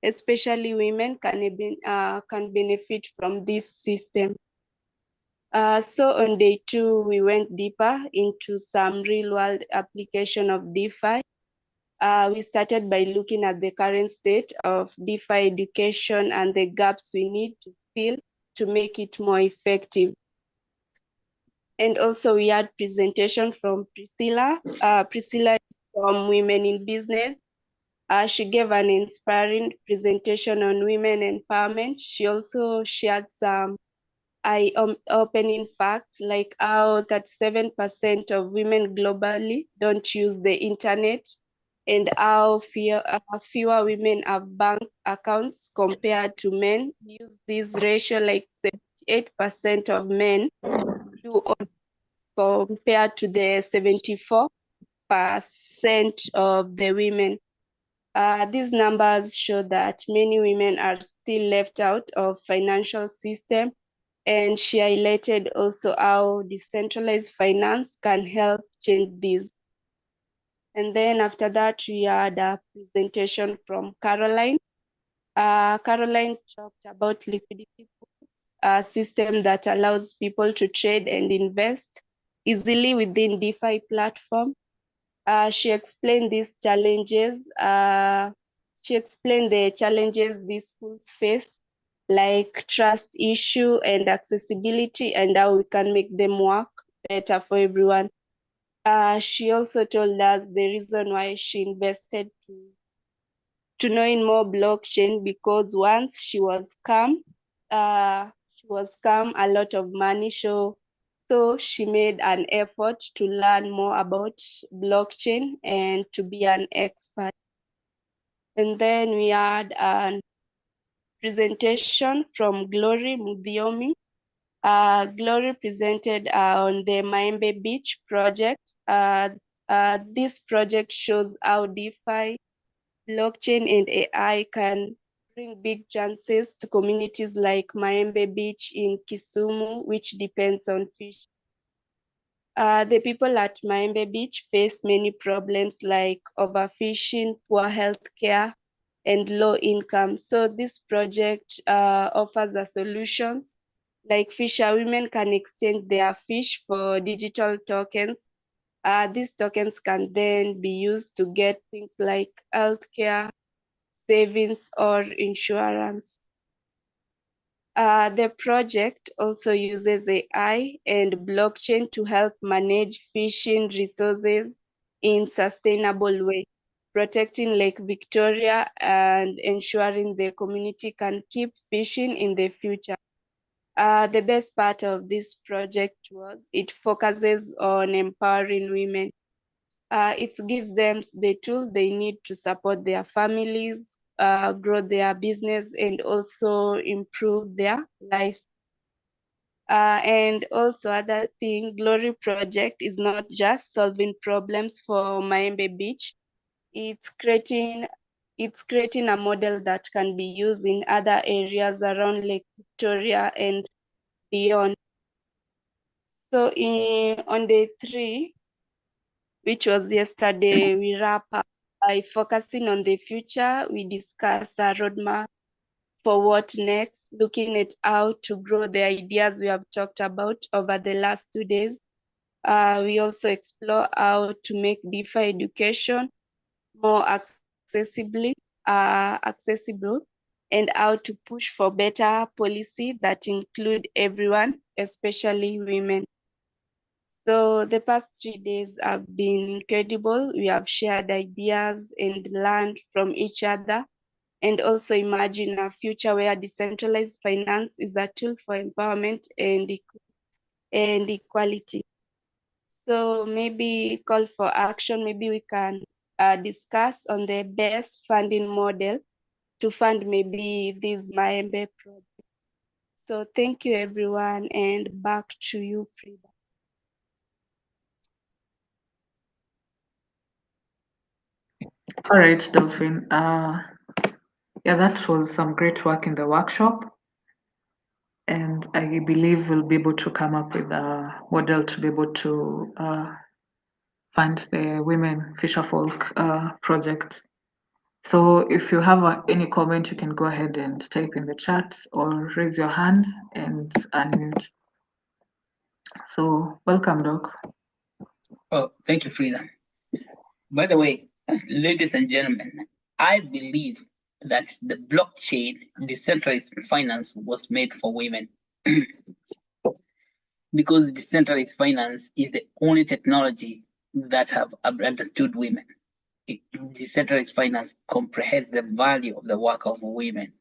especially women, can benefit from this system. So on day two, we went deeper into some real-world application of DeFi. We started by looking at the current state of DeFi education and the gaps we need to fill to make it more effective. And also we had presentation from Priscilla. Priscilla is from Women in Business. She gave an inspiring presentation on women empowerment. She also shared some eye-opening facts like how 37% of women globally don't use the internet and how fewer women have bank accounts compared to men. Use this ratio like 78% of men do compared to the 74% of the women. These numbers show that many women are still left out of financial system, and she highlighted also how decentralized finance can help change this. And then after that, we had a presentation from Caroline. Caroline talked about liquidity pools, a system that allows people to trade and invest easily within DeFi platform. She explained these challenges. She explained the challenges these pools face, like trust issue and accessibility, and how we can make them work better for everyone. She also told us the reason why she invested to knowing more blockchain, because once she was scammed a lot of money. So she made an effort to learn more about blockchain and to be an expert. And then we had a presentation from Glory Mudiomi. Glory presented on the Maembe Beach project. This project shows how DeFi, blockchain, and AI can bring big chances to communities like Maembe Beach in Kisumu, which depends on fish. The people at Maembe Beach face many problems like overfishing, poor health care, and low income. So this project offers the solutions. Like fisher women can exchange their fish for digital tokens. These tokens can then be used to get things like healthcare, savings, or insurance. The project also uses AI and blockchain to help manage fishing resources in sustainable way, protecting Lake Victoria and ensuring the community can keep fishing in the future. The best part of this project was it focuses on empowering women. It gives them the tool they need to support their families, grow their business, and also improve their lives. And also other thing, Glory Project is not just solving problems for Maembe Beach. It's creating a model that can be used in other areas around Lake Victoria and beyond. So on day 3, which was yesterday, we wrap up by focusing on the future. We discuss a roadmap for what next, looking at how to grow the ideas we have talked about over the last 2 days. We also explore how to make DeFi education more accessible, and how to push for better policy that include everyone, especially women. So the past 3 days have been incredible. We have shared ideas and learned from each other, and also imagine a future where decentralized finance is a tool for empowerment and equality. So maybe call for action. Maybe we can discuss on the best funding model to fund maybe this Maembe project. So thank you, everyone, and back to you, Frida. All right, Delphine. Yeah, that was some great work in the workshop. And I believe we'll be able to come up with a model to be able to fund the Women Fisherfolk project. So if you have any comment, you can go ahead and type in the chat or raise your hand and unmute. So welcome, Doc. Oh, thank you, Frida. By the way, ladies and gentlemen, I believe that the blockchain decentralized finance was made for women because decentralized finance is the only technology that have understood women. Decentralized finance comprehends the value of the work of women,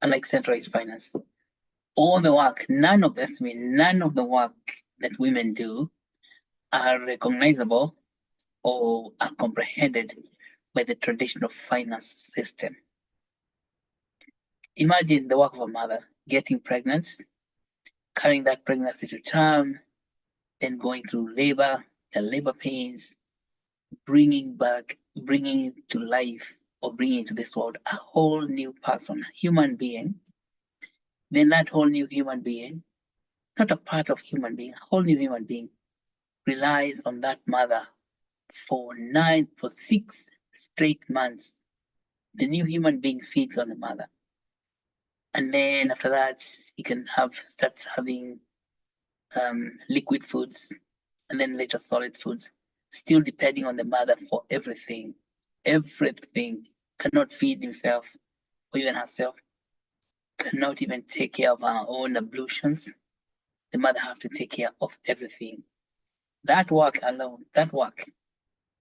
unlike centralized finance. All the work, none of the work that women do are recognizable or are comprehended by the traditional finance system. Imagine the work of a mother getting pregnant, carrying that pregnancy to term, then going through labor, the labor pains, bringing to life or bringing into this world a whole new person, human being. Then that whole new human being, not a part of human being, a whole new human being, relies on that mother for 6 straight months. The new human being feeds on the mother. And then after that, he can start having liquid foods and then later solid foods, still depending on the mother for everything. Everything. Cannot feed himself or even herself, cannot even take care of her own ablutions. The mother has to take care of everything. That work alone, that work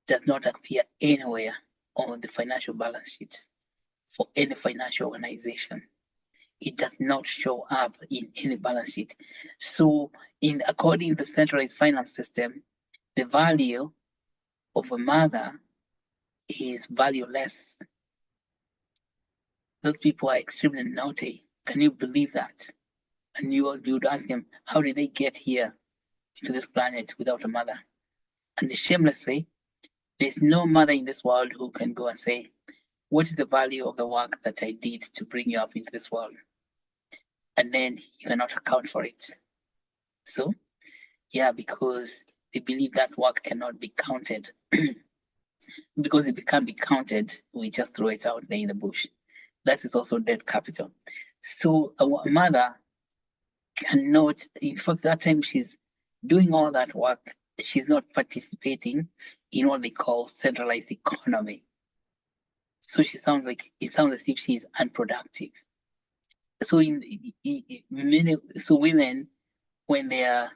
does not appear anywhere on the financial balance sheet for any financial organization. It does not show up in any balance sheet. So according to the centralized finance system, the value of a mother is valueless. Those people are extremely naughty. Can you believe that? And you would ask them, how did they get here into this planet without a mother? And shamelessly, there's no mother in this world who can go and say, what is the value of the work that I did to bring you up into this world? And then you cannot account for it. So, yeah, because they believe that work cannot be counted. Because if it can't be counted, we just throw it out there in the bush. That is also dead capital. So a mother cannot, in fact, that time she's doing all that work, she's not participating in what they call centralized economy. So it sounds as if she's unproductive. So women, when they are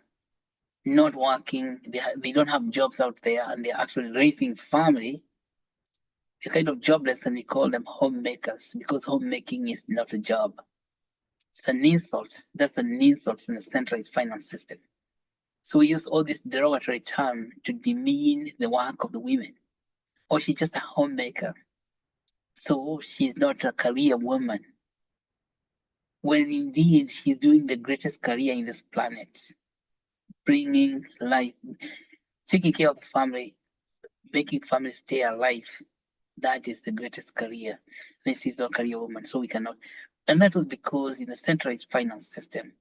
not working, they don't have jobs out there, and they're actually raising family, they're kind of jobless, and we call them homemakers, because homemaking is not a job. It's an insult. That's an insult from the centralized finance system. So we use all this derogatory term to demean the work of the women. Or she's just a homemaker. So she's not a career woman. When indeed she's doing the greatest career in this planet, bringing life, taking care of the family, making family stay alive. That is the greatest career. This is not a career woman, so we cannot. And that was because in the centralized finance system,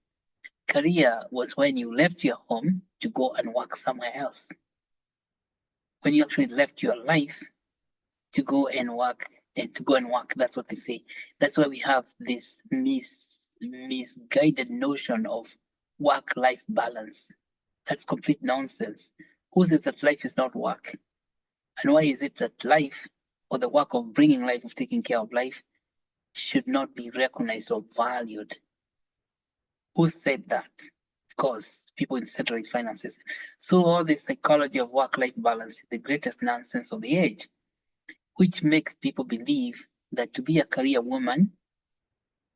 career was when you left your home to go and work somewhere else. When you actually left your life to go and work, that's what they say. That's why we have this misguided notion of work-life balance. That's complete nonsense. Who says that life is not work? And why is it that life, or the work of bringing life, of taking care of life, should not be recognized or valued? Who said that? Of course, people in centralized finances. So all this psychology of work-life balance is the greatest nonsense of the age, which makes people believe that to be a career woman,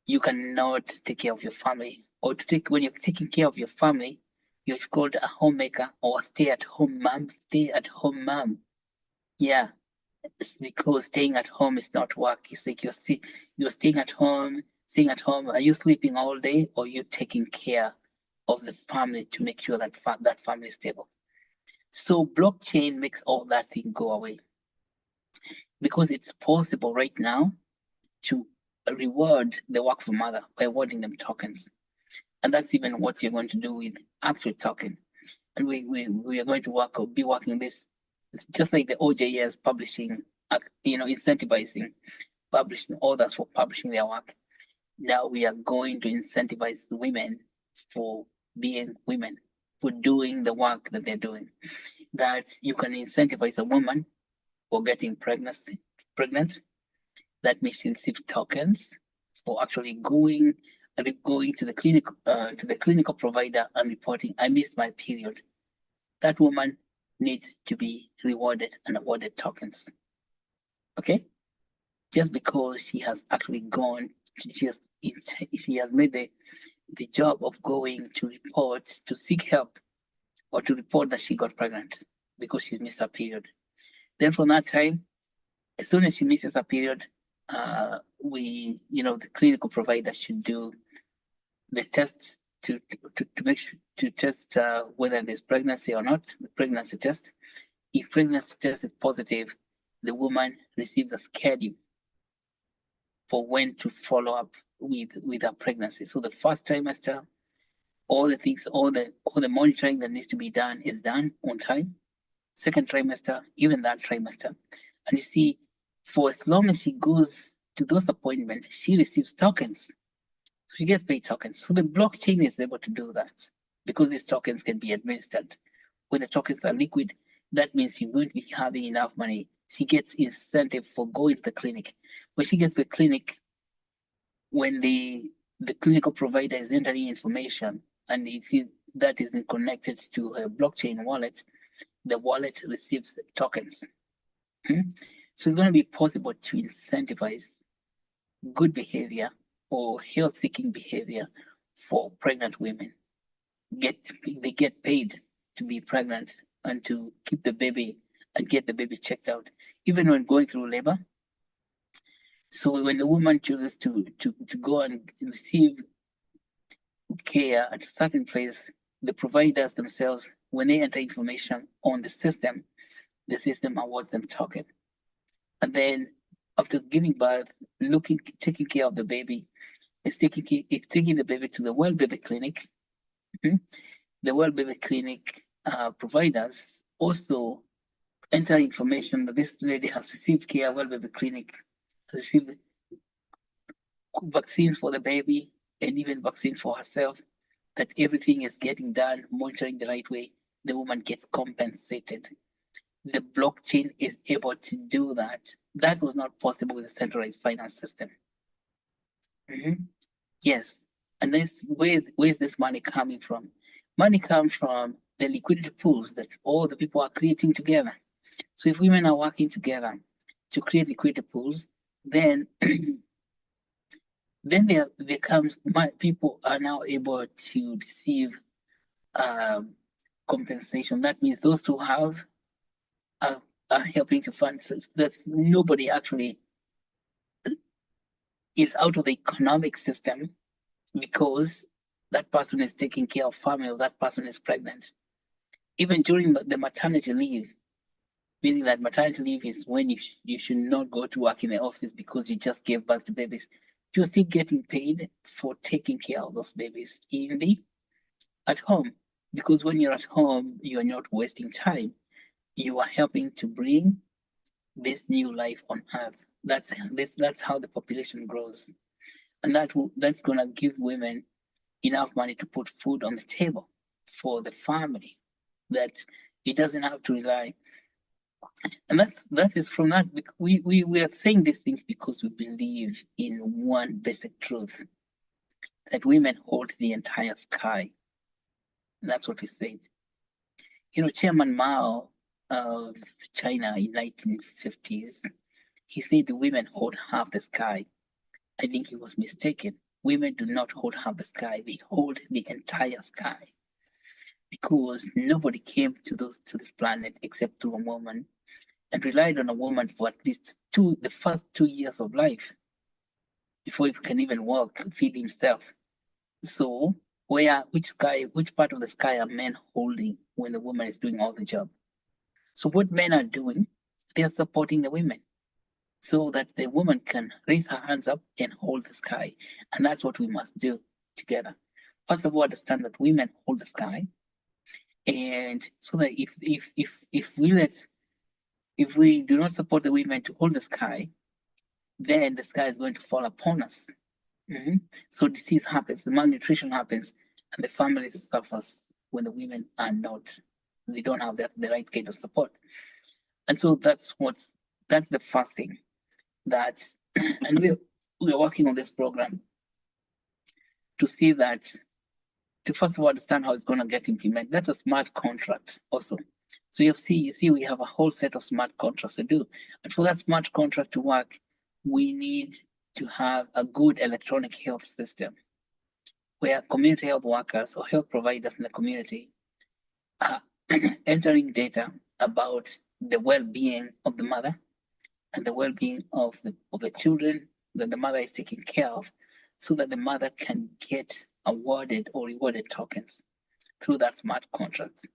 you cannot take care of your family, or when you're taking care of your family, you're called a homemaker or a stay-at-home mom. Yeah, it's because staying at home is not work. It's like you're staying at home. Are you sleeping all day, or you're taking care of the family to make sure that that family is stable? So blockchain makes all that thing go away, because it's possible right now to reward the work of a mother by awarding them tokens. And that's even what you're going to do with Actuate token. And we are going to be working this. It's just like the OJS publishing, incentivizing publishing others for publishing their work. Now we are going to incentivize women for being women, for doing the work that they're doing. That you can incentivize a woman for getting pregnant. That means she receives tokens for actually going to the clinical provider and reporting, I missed my period. That woman needs to be rewarded and awarded tokens. Okay? Just because she has actually gone, she has made the job of going to report, to seek help, or to report that she got pregnant because she missed her period. Then from that time, as soon as she misses her period, the clinical provider should do the tests to make sure, to test whether there's pregnancy or not, the pregnancy test. If pregnancy test is positive, the woman receives a schedule for when to follow up with her pregnancy. So the first trimester, all the things, all the monitoring that needs to be done is done on time. Second trimester, even that trimester. And you see, for as long as she goes to those appointments, she receives tokens. So she gets paid tokens. So the blockchain is able to do that because these tokens can be administered. When the tokens are liquid, that means she won't be having enough money. She gets incentive for going to the clinic. When she gets to the clinic, when the clinical provider is entering information and that is connected to her blockchain wallet, the wallet receives the tokens. So it's going to be possible to incentivize good behavior or health-seeking behavior for pregnant women. They get paid to be pregnant and to keep the baby and get the baby checked out, even when going through labor. So when the woman chooses to go and receive care at a certain place, the providers themselves, when they enter information on the system awards them token. And then after giving birth, taking care of the baby, it's taking the baby to the well baby clinic. The well baby clinic providers also enter information that this lady has received care. Well baby clinic has received vaccines for the baby and even vaccine for herself, that everything is getting done, monitoring the right way, the woman gets compensated. The blockchain is able to do that. That was not possible with the centralized finance system. Yes, and where's this money coming from? Money comes from the liquidity pools that all the people are creating together. So if women are working together to create liquidity pools, then then there comes people are now able to receive compensation. That means those who have are helping to fund. So that's nobody actually is out of the economic system because that person is taking care of family or that person is pregnant. Even during the maternity leave, meaning that maternity leave is when you should not go to work in the office because you just gave birth to babies. You're still getting paid for taking care of those babies at home. Because when you're at home, you are not wasting time. You are helping to bring this new life on earth. That's how the population grows. And that's gonna give women enough money to put food on the table for the family, that it doesn't have to rely. And that is from that we are saying these things because we believe in one basic truth, that women hold the entire sky. And that's what we said. Chairman Mao of China in 1950s, he said the women hold half the sky. I think he was mistaken. Women do not hold half the sky, they hold the entire sky. Because nobody came to this planet except through a woman and relied on a woman for at least the first 2 years of life before he can even walk, feed himself. So which part of the sky are men holding when the woman is doing all the job? So what men are doing, they are supporting the women so that the woman can raise her hands up and hold the sky. And that's what we must do together. First of all, understand that women hold the sky. And so that if we do not support the women to hold the sky, then the sky is going to fall upon us. So disease happens, the malnutrition happens, and the family suffers when the women they don't have the right kind of support. And so that's the first thing that, and we are working on this program to see that, to first of all understand how it's going to get implemented. That's a smart contract also. So you see, we have a whole set of smart contracts to do. And for that smart contract to work, we need to have a good electronic health system where community health workers or health providers in the community are entering data about the well-being of the mother and the well-being of the children that the mother is taking care of, so that the mother can get awarded or rewarded tokens through that smart contract.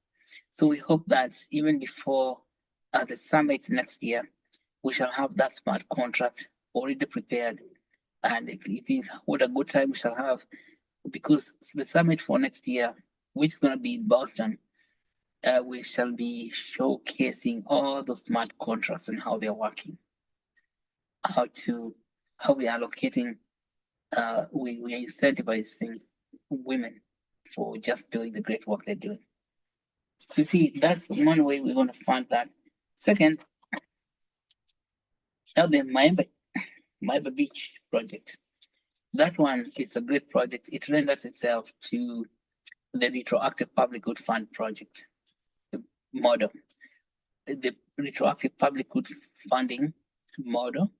So we hope that even before the summit next year, we shall have that smart contract already prepared. And it is what a good time we shall have, because the summit for next year, which is going to be in Boston, we shall be showcasing all the smart contracts and how they're working, how we are allocating, we are incentivizing women for just doing the great work they're doing. So you see, that's one way we're going to fund that. Second, now the Maembe Beach project. That one is a great project. It renders itself to the retroactive public good fund project model. The retroactive public good funding model,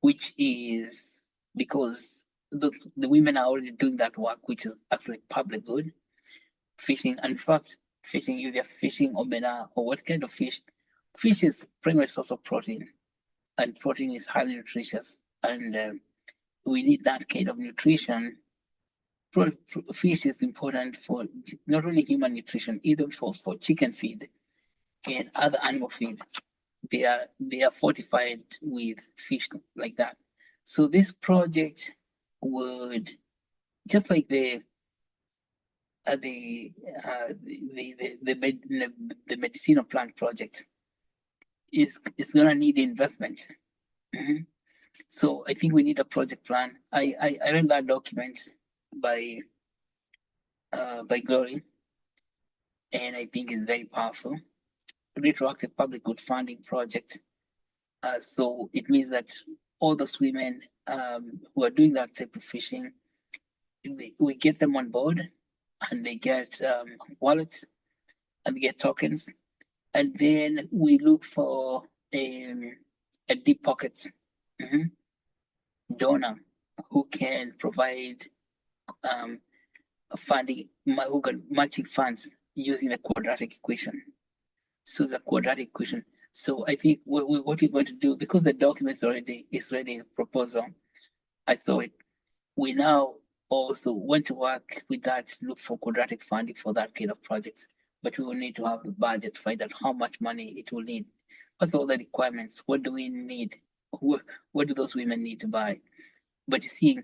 which is because the women are already doing that work, which is actually public good. Fishing, and in fact, fishing, if you're fishing omena or what kind of fish, fish is primary source of protein, and protein is highly nutritious, and we need that kind of nutrition. Fish is important for not only human nutrition, even for chicken feed and other animal feed. They are fortified with fish like that. So this project would, just like the medicinal plant project, is gonna need investment. Mhm. So I think we need a project plan. I read that document by Glory, and I think it's very powerful. Retroactive public good funding project. So it means that all those women who are doing that type of fishing, we get them on board, and they get wallets, and they get tokens, and then we look for a deep pocket donor who can provide funding, who can matching funds using the quadratic equation. So the quadratic equation. So I think what we're going to do, because the document is already a proposal, I saw it. We now also want to work with that, look for quadratic funding for that kind of projects. But we will need to have the budget to find out how much money it will need. What's all the requirements? What do we need? What do those women need to buy? But you see,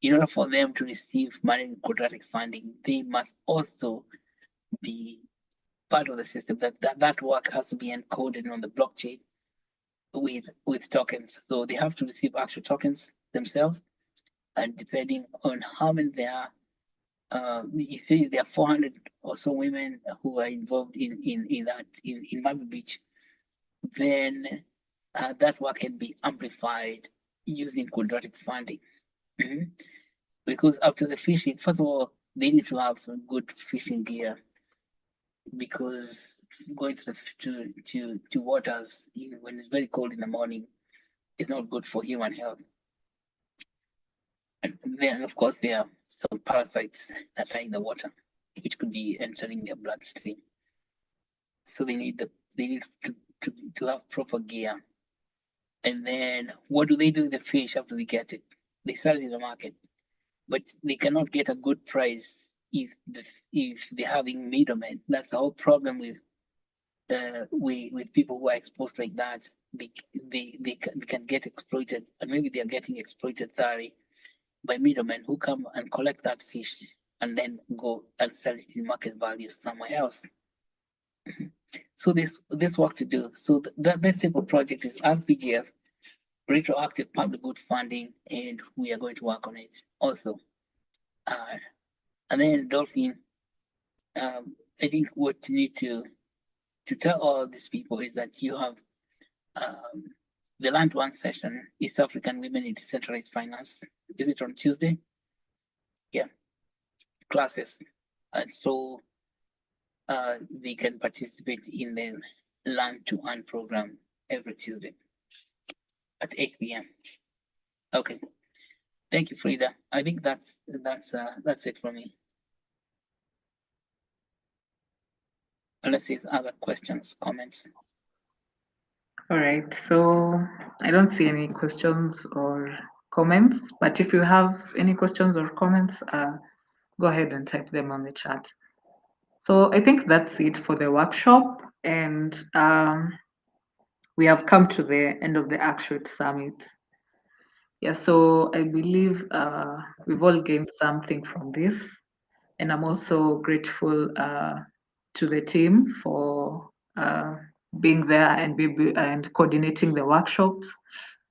in order for them to receive money in quadratic funding, they must also be part of the system. That work has to be encoded on the blockchain with tokens. So they have to receive actual tokens themselves, and depending on how many there are, you see there are 400 or so women who are involved in Maembe Beach, then that work can be amplified using quadratic funding. Because after the fishing, first of all, they need to have good fishing gear, because going to waters when it's very cold in the morning is not good for human health. And then, of course, there are some parasites that are in the water, which could be entering their bloodstream. So they need to have proper gear. And then what do they do with the fish after they get it? They sell it in the market, but they cannot get a good price if they're having middlemen. That's the whole problem with people who are exposed like that. They can get exploited, and maybe they are getting exploited thoroughly by middlemen who come and collect that fish and then go and sell it in market value somewhere else. So this work to do. So that simple project is RPGF, retroactive public good funding, and we are going to work on it also. And then Dolphin, I think what you need to tell all these people is that you have the Land One session, East African Women in Decentralized Finance. Is it on Tuesday? Yeah, classes. And so they can participate in the Learn to Earn program every Tuesday at 8 p.m. Okay. Thank you, Frida. I think that's it for me. Unless there's other questions, comments. All right, so I don't see any questions or comments, but if you have any questions or comments, go ahead and type them on the chat. So I think that's it for the workshop, and we have come to the end of the Actuate Summit. Yeah, so I believe we've all gained something from this, and I'm also grateful to the team for being there and coordinating the workshops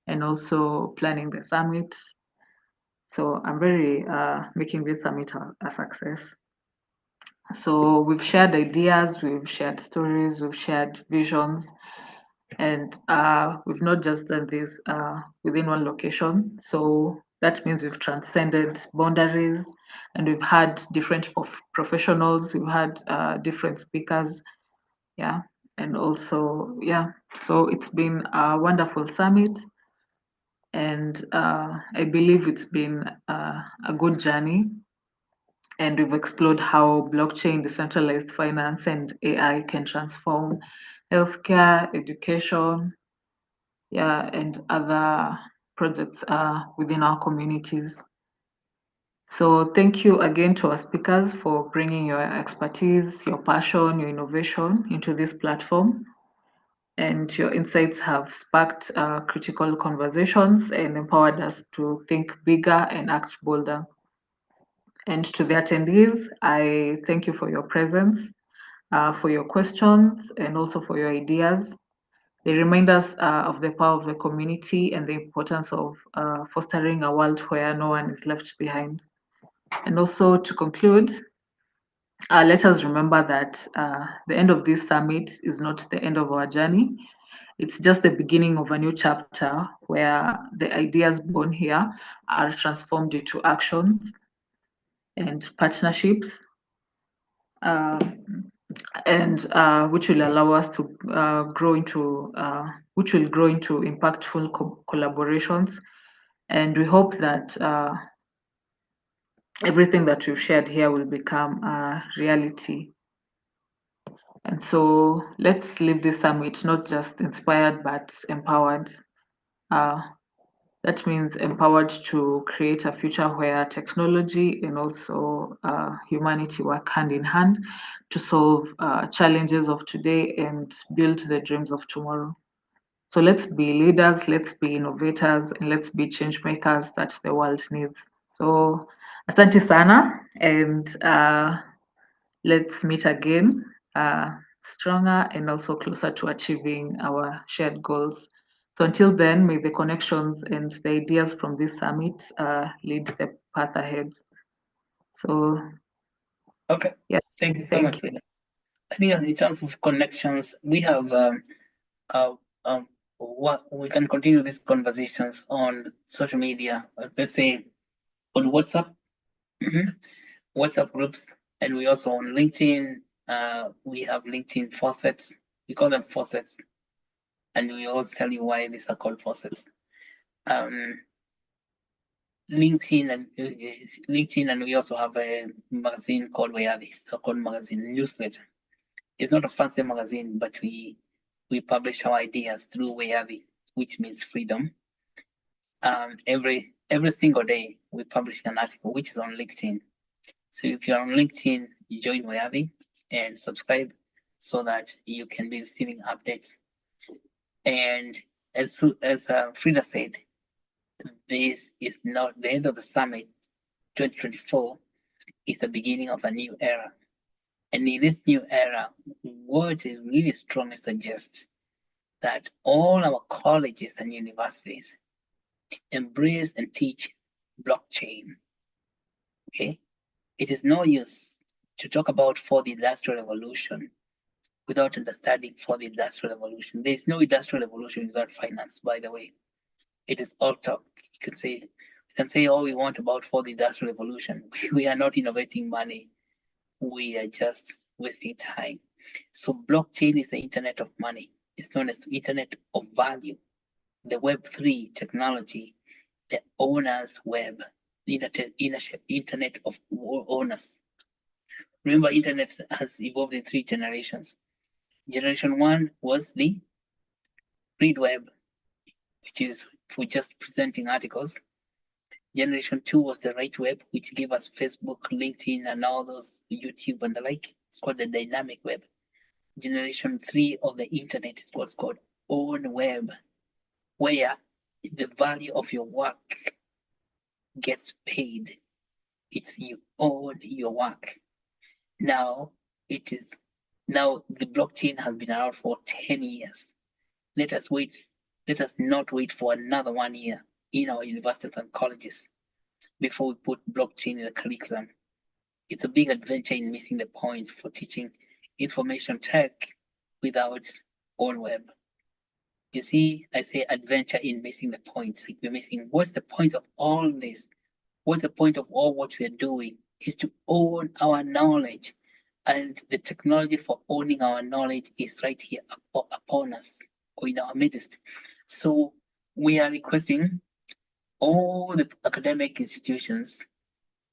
and also planning the summit. So I'm very making this summit a success. So we've shared ideas, we've shared stories, we've shared visions, and we've not just done this within one location. So that means we've transcended boundaries, and we've had different professionals, we've had different speakers, yeah, and also, yeah. So it's been a wonderful summit, and I believe it's been a good journey. And we've explored how blockchain, decentralized finance, and AI can transform healthcare, education, yeah, and other projects within our communities. So thank you again to our speakers for bringing your expertise, your passion, your innovation into this platform. And your insights have sparked critical conversations and empowered us to think bigger and act bolder. And to the attendees, I thank you for your presence, for your questions, and also for your ideas. They remind us of the power of the community and the importance of fostering a world where no one is left behind. And also to conclude, let us remember that the end of this summit is not the end of our journey. It's just the beginning of a new chapter where the ideas born here are transformed into actions and partnerships, and which will allow us to which will grow into impactful collaborations. And we hope that everything that we've shared here will become a reality. And so let's leave this summit not just inspired, but empowered. That means empowered to create a future where technology and also humanity work hand in hand to solve challenges of today and build the dreams of tomorrow. So let's be leaders, let's be innovators, and let's be change makers that the world needs. So asante sana, and let's meet again stronger and also closer to achieving our shared goals. So until then, may the connections and the ideas from this summit lead the path ahead. So, Okay. yeah, Thank you so much, Frida. I think in terms of connections, we have what we can continue these conversations on social media. Let's say on WhatsApp, WhatsApp groups, and we also on LinkedIn. We have LinkedIn faucets. We call them faucets, and we always tell you why these are called faucets. LinkedIn and we also have a magazine called Wayadi, so-called magazine newsletter. It's not a fancy magazine, but we publish our ideas through Wayadi, which means freedom. Every single day we publish an article which is on LinkedIn. So if you're on LinkedIn, you join Wayadi and subscribe so that you can be receiving updates. And as Frida said, this is not the end of the summit. 2024 is the beginning of a new era. And in this new era, what is really strongly suggests that all our colleges and universities embrace and teach blockchain. Okay? It is no use to talk about for the industrial revolution without understanding for the industrial revolution. There is no industrial revolution without finance, by the way. It is all talk. You can say all we want about for the industrial revolution. We are not innovating money. We are just wasting time. So blockchain is the internet of money. It's known as the internet of value, the Web3 technology, the owner's web, the internet of owners. Remember, internet has evolved in 3 generations. Generation 1 was the read web, which is for just presenting articles. Generation 2 was the right web, which gave us Facebook, LinkedIn, and all those YouTube and the like. It's called the dynamic web. Generation 3 of the internet is what's called own web, where the value of your work gets paid. It's you own your work. Now the blockchain has been around for 10 years. Let us not wait for another 1 year in our universities and colleges before we put blockchain in the curriculum. It's a big adventure in missing the points for teaching information tech without own web. You see, I say adventure in missing the points. Like we're missing, what's the point of all this? What's the point of all what we're doing is to own our knowledge. And the technology for owning our knowledge is right here upon us or in our midst. So we are requesting all the academic institutions,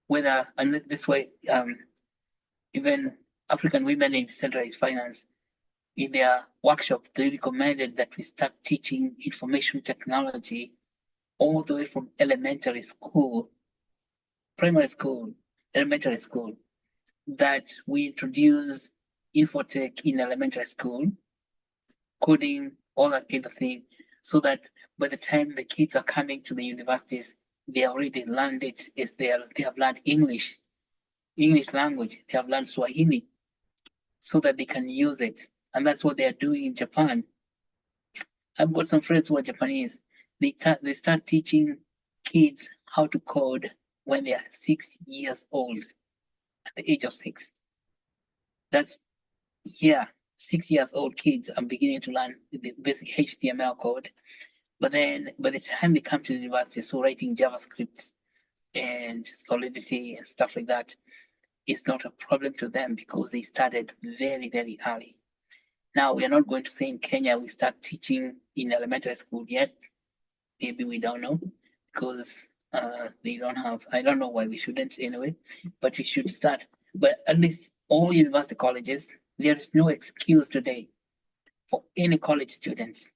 whether, and this way, even African women in decentralized finance, in their workshop, they recommended that we start teaching information technology all the way from elementary school, primary school, elementary school, that we introduce infotech in elementary school, coding, all that kind of thing, so that by the time the kids are coming to the universities, they already learned it. They have learned English language, they have learned Swahili, so that they can use it. And that's what they are doing in Japan. I've got some friends who are Japanese. They start teaching kids how to code when they are 6 years old, at the age of 6. That's, 6 years old kids are beginning to learn the basic HTML code. But then by the time they come to the university, so writing JavaScript and Solidity and stuff like that is not a problem to them because they started very, very early. Now, we are not going to say in Kenya we start teaching in elementary school yet. Maybe we don't know because they don't have, I don't know why we shouldn't anyway, but we should start. But at least all university colleges, there is no excuse today for any college students,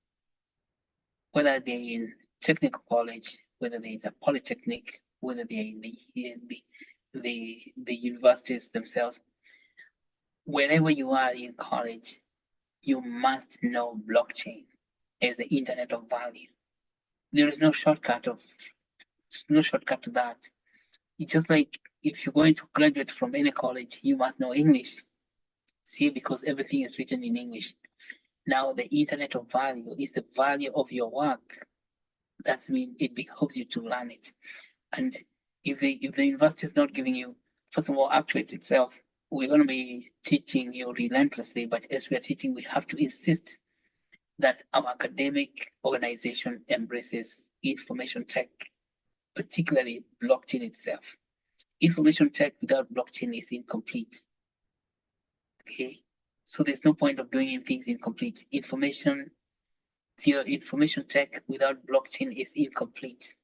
whether they're in technical college, whether they're in a polytechnic, whether they're in the universities themselves, wherever you are in college, you must know blockchain as the internet of value. There is no shortcut to that. It's just like if you're going to graduate from any college, you must know English. See, because everything is written in English. Now the internet of value is the value of your work. That's mean it behoves you to learn it. And if the university is not giving you, first of all, Actuate itself, we're going to be teaching you relentlessly, but as we are teaching, we have to insist that our academic organization embraces information tech, particularly blockchain itself. Information tech without blockchain is incomplete. Okay, so there's no point of doing things incomplete. Information tech without blockchain is incomplete.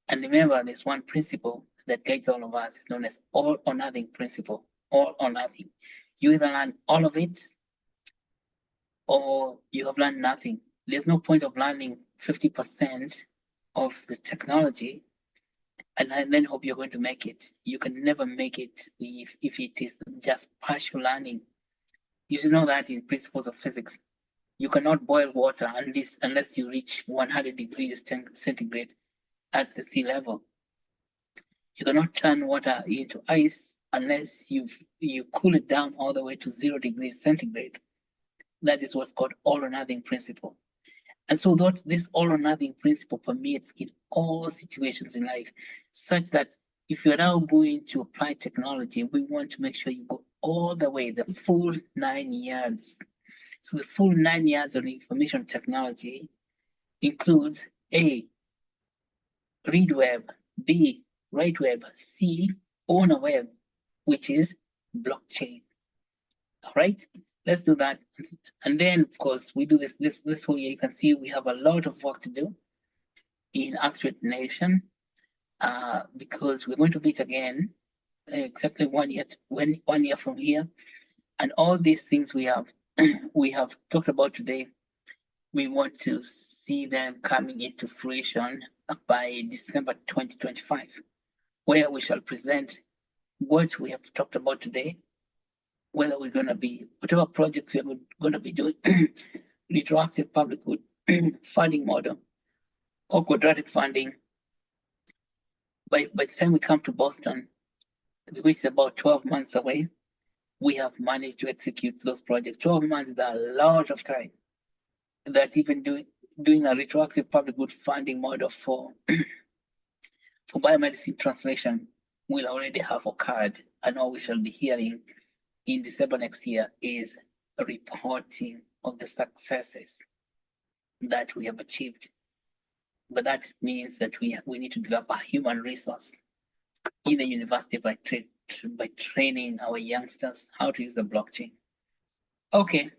And remember, there's one principle that guides all of us. It's known as all or nothing principle. All or nothing. You either learn all of it or you have learned nothing. There's no point of learning 50% of the technology and then hope you're going to make it. You can never make it if it is just partial learning. You should know that in principles of physics. You cannot boil water unless you reach 100 degrees centigrade at the sea level. You cannot turn water into ice unless you cool it down all the way to 0 degrees centigrade. That is what's called all or nothing principle. And so this all or nothing principle permeates in all situations in life, such that if you're now going to apply technology, we want to make sure you go all the way, the full 9 yards. So the full 9 yards of information technology includes A, read web, B, write web, C, own a web, which is blockchain. All right, let's do that. And then, of course, we do this whole year. You can see we have a lot of work to do in Actuate Nation because we're going to meet again exactly 1 year from here. And all these things we have talked about today, we want to see them coming into fruition by December 2025, where we shall present what we have talked about today, whether we're going to be, whatever projects we're going to be doing, retroactive public good funding model or quadratic funding. By the time we come to Boston, which is about 12 months away, we have managed to execute those projects. 12 months is a lot of time. That even doing a retroactive public good funding model for for biomedicine translation will already have occurred, and all we shall be hearing in December next year is a reporting of the successes that we have achieved. But that means that we need to develop a human resource in the university by training our youngsters how to use the blockchain. Okay.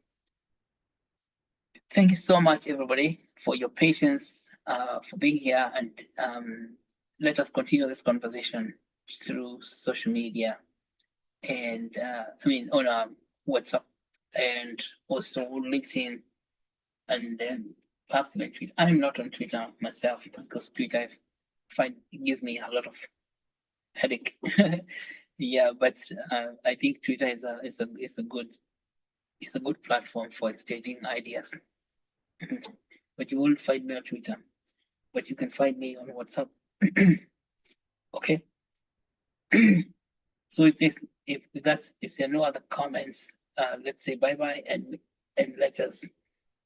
Thank you so much, everybody, for your patience, for being here, and let us continue this conversation through social media and on WhatsApp and also LinkedIn, and then perhaps even Twitter. I'm not on Twitter myself because Twitter it gives me a lot of headache. Yeah, but I think Twitter is a good platform for exchanging ideas. But you won't find me on Twitter, but you can find me on WhatsApp. Okay. So if there are no other comments, let's say bye-bye and let us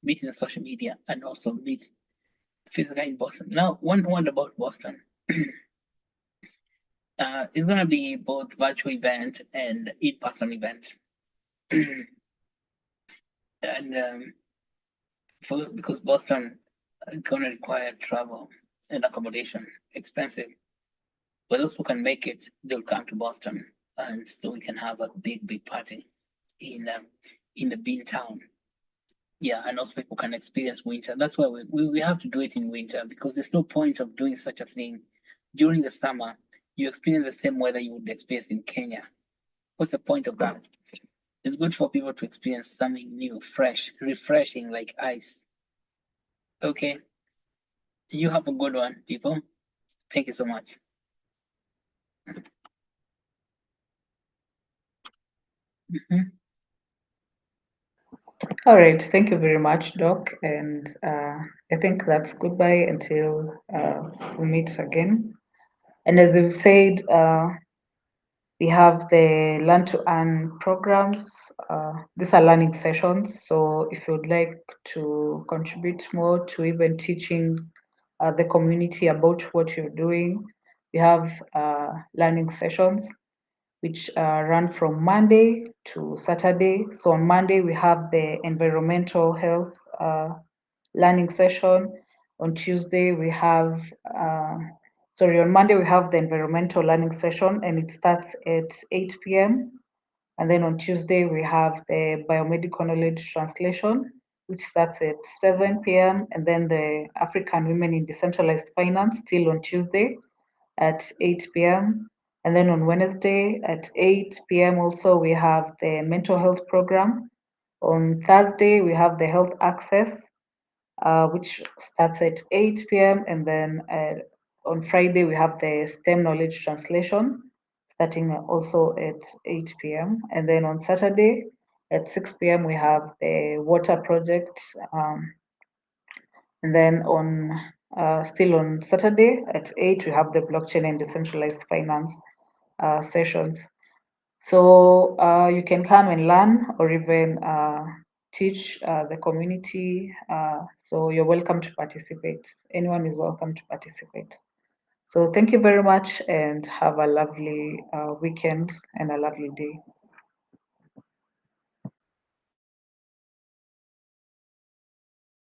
meet in social media and also meet physically in Boston. Now, one word about Boston. It's gonna be both virtual event and in-person event. And because Boston is gonna require travel and accommodation, expensive. But those who can make it, they'll come to Boston, and so we can have a big party in the Bean Town. Yeah, and also people can experience winter. That's why we have to do it in winter, because there's no point of doing such a thing during the summer. You experience the same weather you would experience in Kenya. What's the point of that? It's good for people to experience something new, fresh, refreshing, like ice. Okay. You have a good one, people. Thank you so much. All right, thank you very much, Doc. And I think that's goodbye until we meet again. And as you said, we have the Learn to Earn programs. These are learning sessions. So if you would like to contribute more to even teaching the community about what you're doing, we have learning sessions which run from Monday to Saturday. So on Monday, we have the environmental health learning session. On Tuesday, we have, on Monday, we have the environmental learning session, and it starts at 8 p.m. And then on Tuesday, we have the biomedical knowledge translation, which starts at 7 p.m. And then the African Women in Decentralized Finance, still on Tuesday at 8 p.m. And then on Wednesday at 8 p.m. also, we have the mental health program. On Thursday, we have the health access, which starts at 8 p.m. And then on Friday, we have the STEM knowledge translation, starting also at 8 p.m. And then on Saturday at 6 p.m., we have the water project. And then on still on Saturday at 8, we have the blockchain and decentralized finance sessions. So you can come and learn or even teach the community. So you're welcome to participate. Anyone is welcome to participate. So thank you very much and have a lovely weekend and a lovely day.